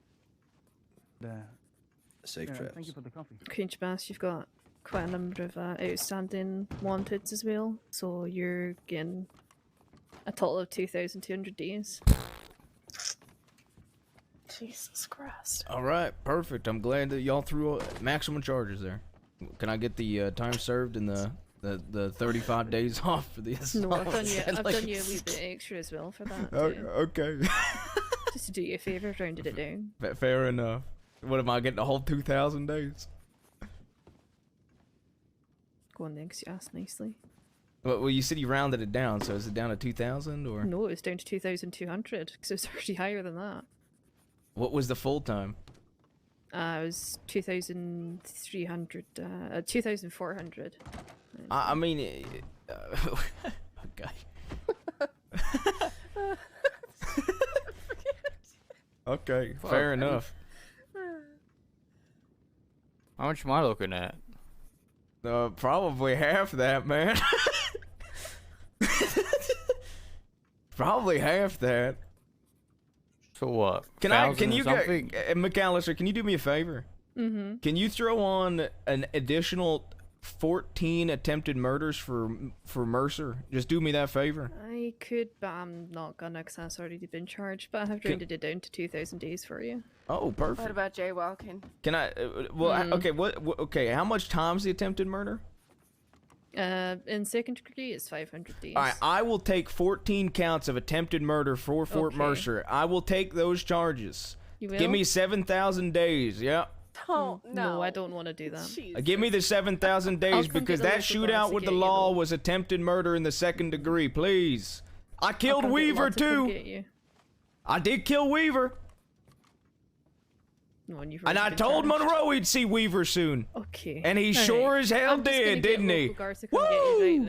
Speaker 12: Safe travels.
Speaker 17: Thank you for the coffee.
Speaker 16: Queen's Bass, you've got quite a number of outstanding wanteds as well, so you're getting a total of 2,200 days.
Speaker 4: Jesus Christ.
Speaker 1: All right, perfect. I'm glad that y'all threw maximum charges there. Can I get the time served and the 35 days off for this?
Speaker 16: No, I've done you a wee bit extra as well for that.
Speaker 1: Okay.
Speaker 16: Just to do you a favour, rounded it down.
Speaker 1: Fair enough. What am I getting? The whole 2,000 days?
Speaker 16: Go on then, 'cause you asked nicely.
Speaker 1: Well, you said you rounded it down, so is it down to 2,000 or?
Speaker 16: No, it was down to 2,200 because it was actually higher than that.
Speaker 1: What was the full time?
Speaker 16: It was 2,300, 2,400.
Speaker 1: I mean, okay. Okay, fair enough.
Speaker 6: How much am I looking at?
Speaker 1: Probably half that, man. Probably half that.
Speaker 6: So what?
Speaker 1: Can you McAllister, can you do me a favor?
Speaker 16: Mm-hmm.
Speaker 1: Can you throw on an additional 14 attempted murders for Mercer? Just do me that favor.
Speaker 16: I could, but I'm not gonna because that's already been charged. But I have rounded it down to 2,000 days for you.
Speaker 1: Oh, perfect.
Speaker 15: What about jaywalking?
Speaker 1: Can I? Okay. Okay. How much time's the attempted murder?
Speaker 16: In second degree, it's 500 days.
Speaker 1: All right. I will take 14 counts of attempted murder for Fort Mercer. I will take those charges.
Speaker 16: You will?
Speaker 1: Give me 7,000 days. Yep.
Speaker 15: Oh,
Speaker 16: no, I don't want to do that.
Speaker 1: Give me the 7,000 days because that shootout with the law was attempted murder in the second degree. Please. I killed Weaver too. I did kill Weaver. And I told Monroe he'd see Weaver soon.
Speaker 16: Okay.
Speaker 1: And he sure as hell did, didn't he?
Speaker 16: Woo!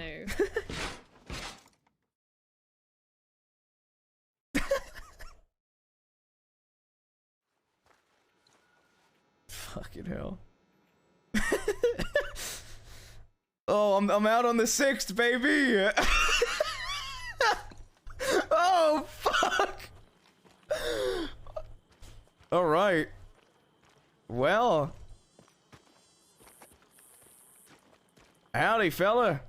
Speaker 1: Fucking hell. Oh, I'm out on the 6th, baby. Oh, fuck. All right. Well. Howdy, fella.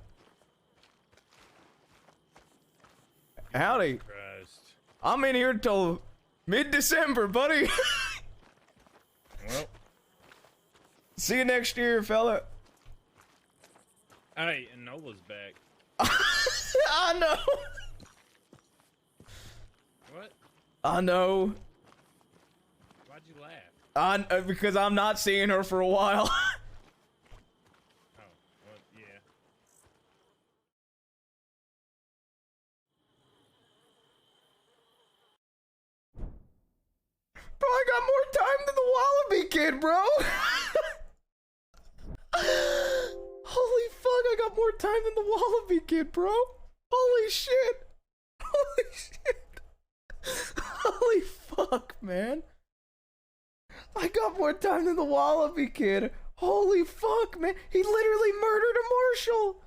Speaker 1: Howdy.
Speaker 13: Christ.
Speaker 1: I'm in here till mid-December, buddy.
Speaker 13: Well.
Speaker 1: See you next year, fella.
Speaker 13: Hey, and Nola's back.
Speaker 1: I know.
Speaker 13: What?
Speaker 1: I know.
Speaker 13: Why'd you laugh?
Speaker 1: Because I'm not seeing her for a while.
Speaker 13: Oh, well, yeah.
Speaker 1: Bro, I got more time than the Wallaby Kid, bro. Holy fuck, I got more time than the Wallaby Kid, bro. Holy shit. Holy shit. Holy fuck, man. I got more time than the Wallaby Kid. Holy fuck, man. He literally murdered a marshal.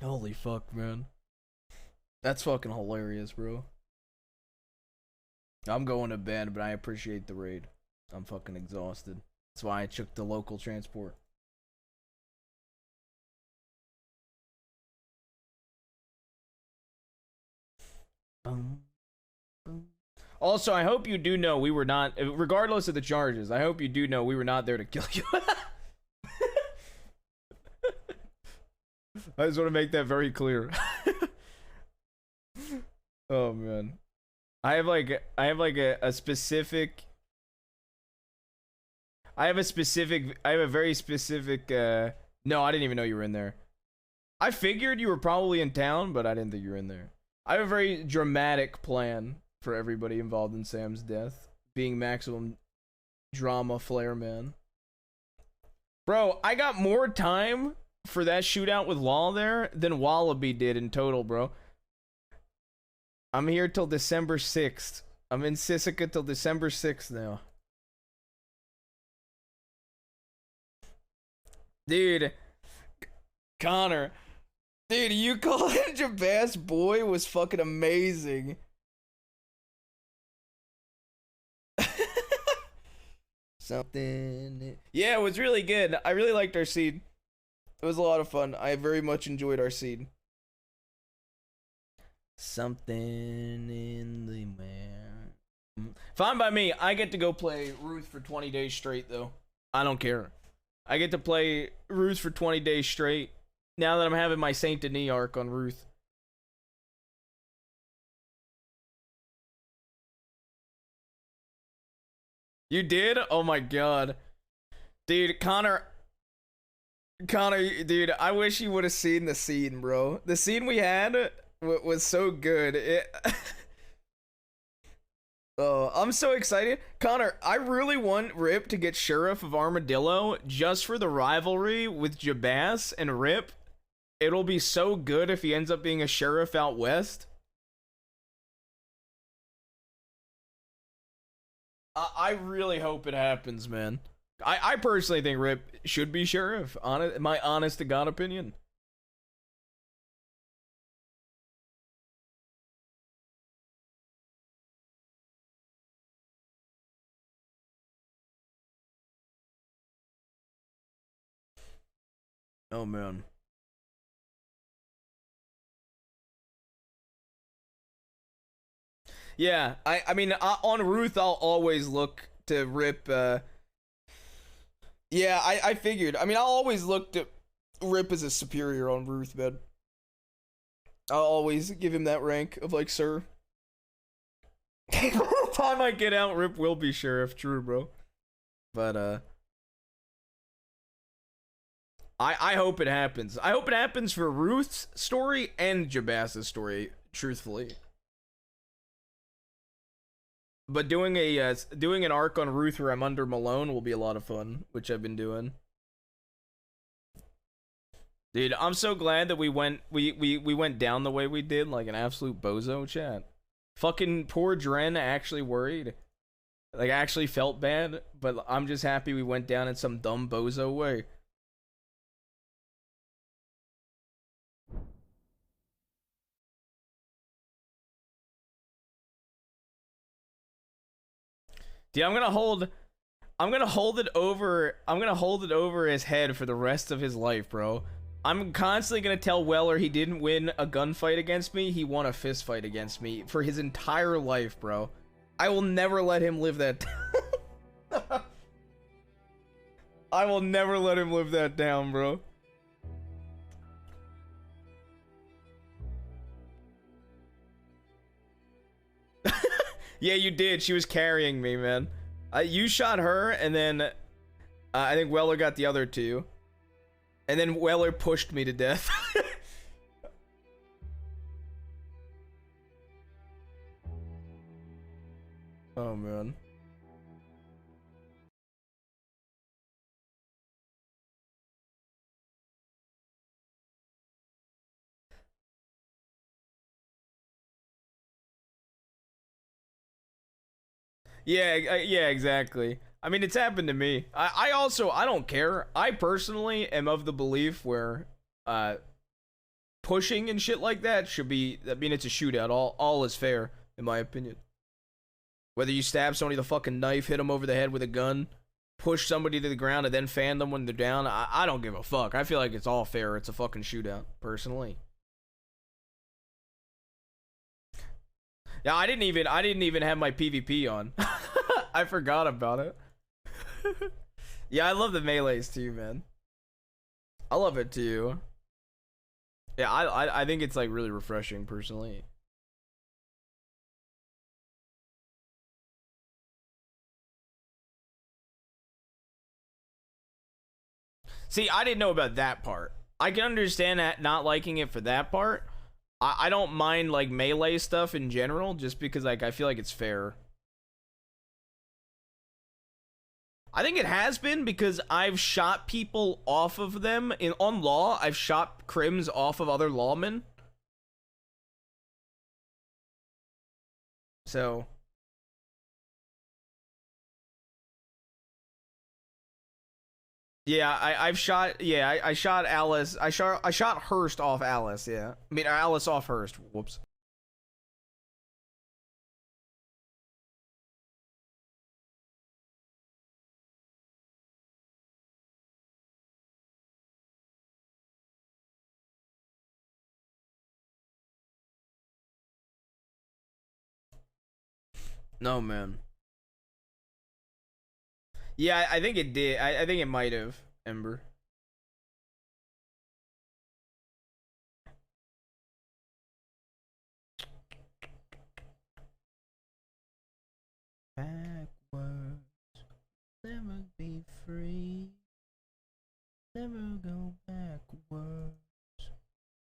Speaker 1: Holy fuck, man. That's fucking hilarious, bro. I'm going to bed, but I appreciate the raid. I'm fucking exhausted. That's why I took the local transport. Also, I hope you do know we were not, regardless of the charges, I hope you do know we were not there to kill you. I just want to make that very clear. Oh man. I have a specific I have a very specific no, I didn't even know you were in there. I figured you were probably in town, but I didn't think you were in there. I have a very dramatic plan for everybody involved in Sam's death, being maximum drama flair man. Bro, I got more time for that shootout with Law there than Wallaby did in total, bro. I'm here till December 6th. I'm in Sisika till December 6th now. Dude, Connor, dude, you calling Jabaz boy was fucking amazing. Something. Yeah, it was really good. I really liked our scene. It was a lot of fun. I very much enjoyed our scene. Something in the man. Fine by me. I get to go play Ruth for 20 days straight, though. I don't care. I get to play Ruth for 20 days straight. Now that I'm having my Saint Denis arc on Ruth. You did? Oh my god. Dude, Connor, dude, I wish you would have seen the scene, bro. The scene we had was so good. Oh, I'm so excited. Connor, I really want Rip to get Sheriff of Armadillo just for the rivalry with Jabaz and Rip. It'll be so good if he ends up being a sheriff out west. I really hope it happens, man. I personally think Rip should be sheriff. My honest to God opinion. Oh man. Yeah, I mean, on Ruth, I'll always look to Rip. Yeah, I figured. I mean, I'll always look to Rip as a superior on Ruth, man. I'll always give him that rank of like, sir. By the time I get out, Rip will be sheriff. True, bro. But I hope it happens. I hope it happens for Ruth's story and Jabaz's story. Truthfully. But doing an arc on Ruth where I'm under Malone will be a lot of fun, which I've been doing. Dude, I'm so glad that we went down the way we did, like an absolute bozo, chat. Fucking poor Dren actually worried. Like, actually felt bad, but I'm just happy we went down in some dumb bozo way. Dude, I'm gonna hold it over his head for the rest of his life, bro. I'm constantly gonna tell Weller he didn't win a gunfight against me, he won a fist fight against me for his entire life, bro. I will never let him live that I will never let him live that down, bro. Yeah, you did. She was carrying me, man. You shot her, and then I think Weller got the other two. And then Weller pushed me to death. Oh, man. Yeah, yeah, exactly. I mean, it's happened to me. I also, I don't care. I personally am of the belief where, pushing and shit like that should be, I mean, it's a shootout. All is fair, in my opinion. Whether you stab somebody with a fucking knife, hit them over the head with a gun, push somebody to the ground, and then fan them when they're down, I don't give a fuck. I feel like it's all fair. It's a fucking shootout, personally. Yeah, I didn't even have my PvP on. I forgot about it. Yeah, I love the melees too, man. I love it too. Yeah, I think it's like really refreshing, personally. See, I didn't know about that part. I can understand that not liking it for that part. I don't mind like melee stuff in general, just because like I feel like it's fair. I think it has been because I've shot people off of them on law. I've shot crims off of other lawmen. So yeah, I shot Alice. I shot Hurst off Alice, yeah. I mean Alice off Hurst. Whoops. No, man. Yeah, I think it did. I think it might have, Ember. Backwards, never be free. Never go backwards.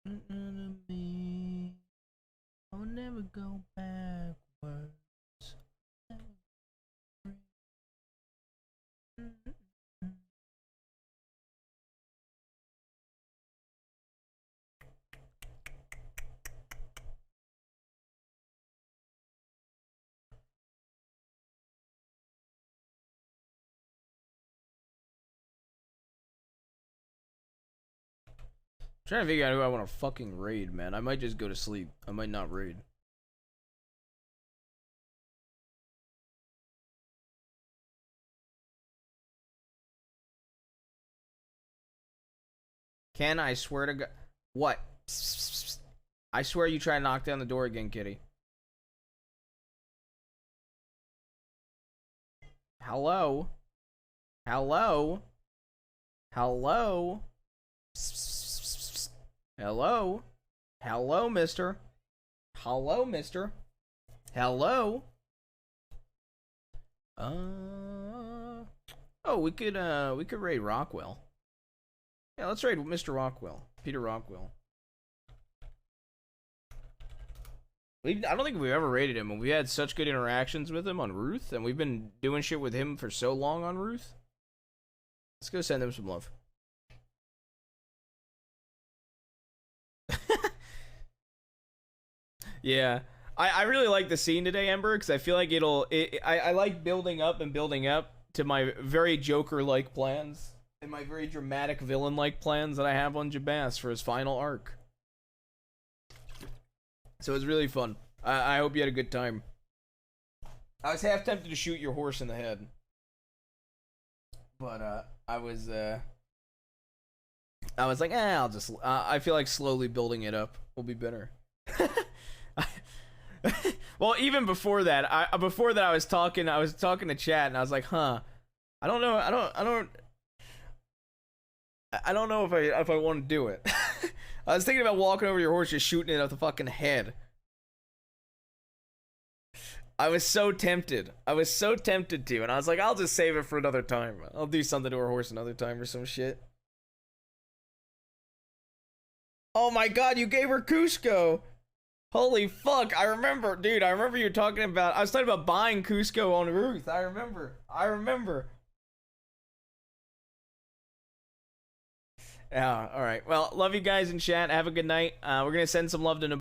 Speaker 1: To me. I'll never go backwards. Trying to figure out who I want to fucking raid, man. I might just go to sleep. I might not raid. Ken, I swear to God. What? I swear you try to knock down the door again, kitty. Hello? Hello? Hello? Hello? Hello, mister? Hello, mister? Hello? Oh, we could raid Rockwell. Yeah, let's raid Mr. Rockwell. Peter Rockwell. I don't think we've ever raided him, and we had such good interactions with him on Ruth, and we've been doing shit with him for so long on Ruth. Let's go send him some love. Yeah. I really like the scene today, Ember, because I feel like I like building up and building up to my very Joker-like plans. And my very dramatic villain-like plans that I have on Jabas for his final arc. So it was really fun. I hope you had a good time. I was half tempted to shoot your horse in the head. But, I was like, I'll just, I feel like slowly building it up will be better. Well, even before that, I was talking to chat, and I was like, I don't know, I don't know if I want to do it. I was thinking about walking over your horse, just shooting it at the fucking head. I was so tempted to, and I was like, I'll just save it for another time. I'll do something to her horse another time or some shit. Oh my god, you gave her Cusco! Holy fuck, I remember, dude, I remember you talking about, I was talking about buying Cusco on Ruth. I remember. Yeah, alright. Well, love you guys in chat. Have a good night. We're gonna send some love to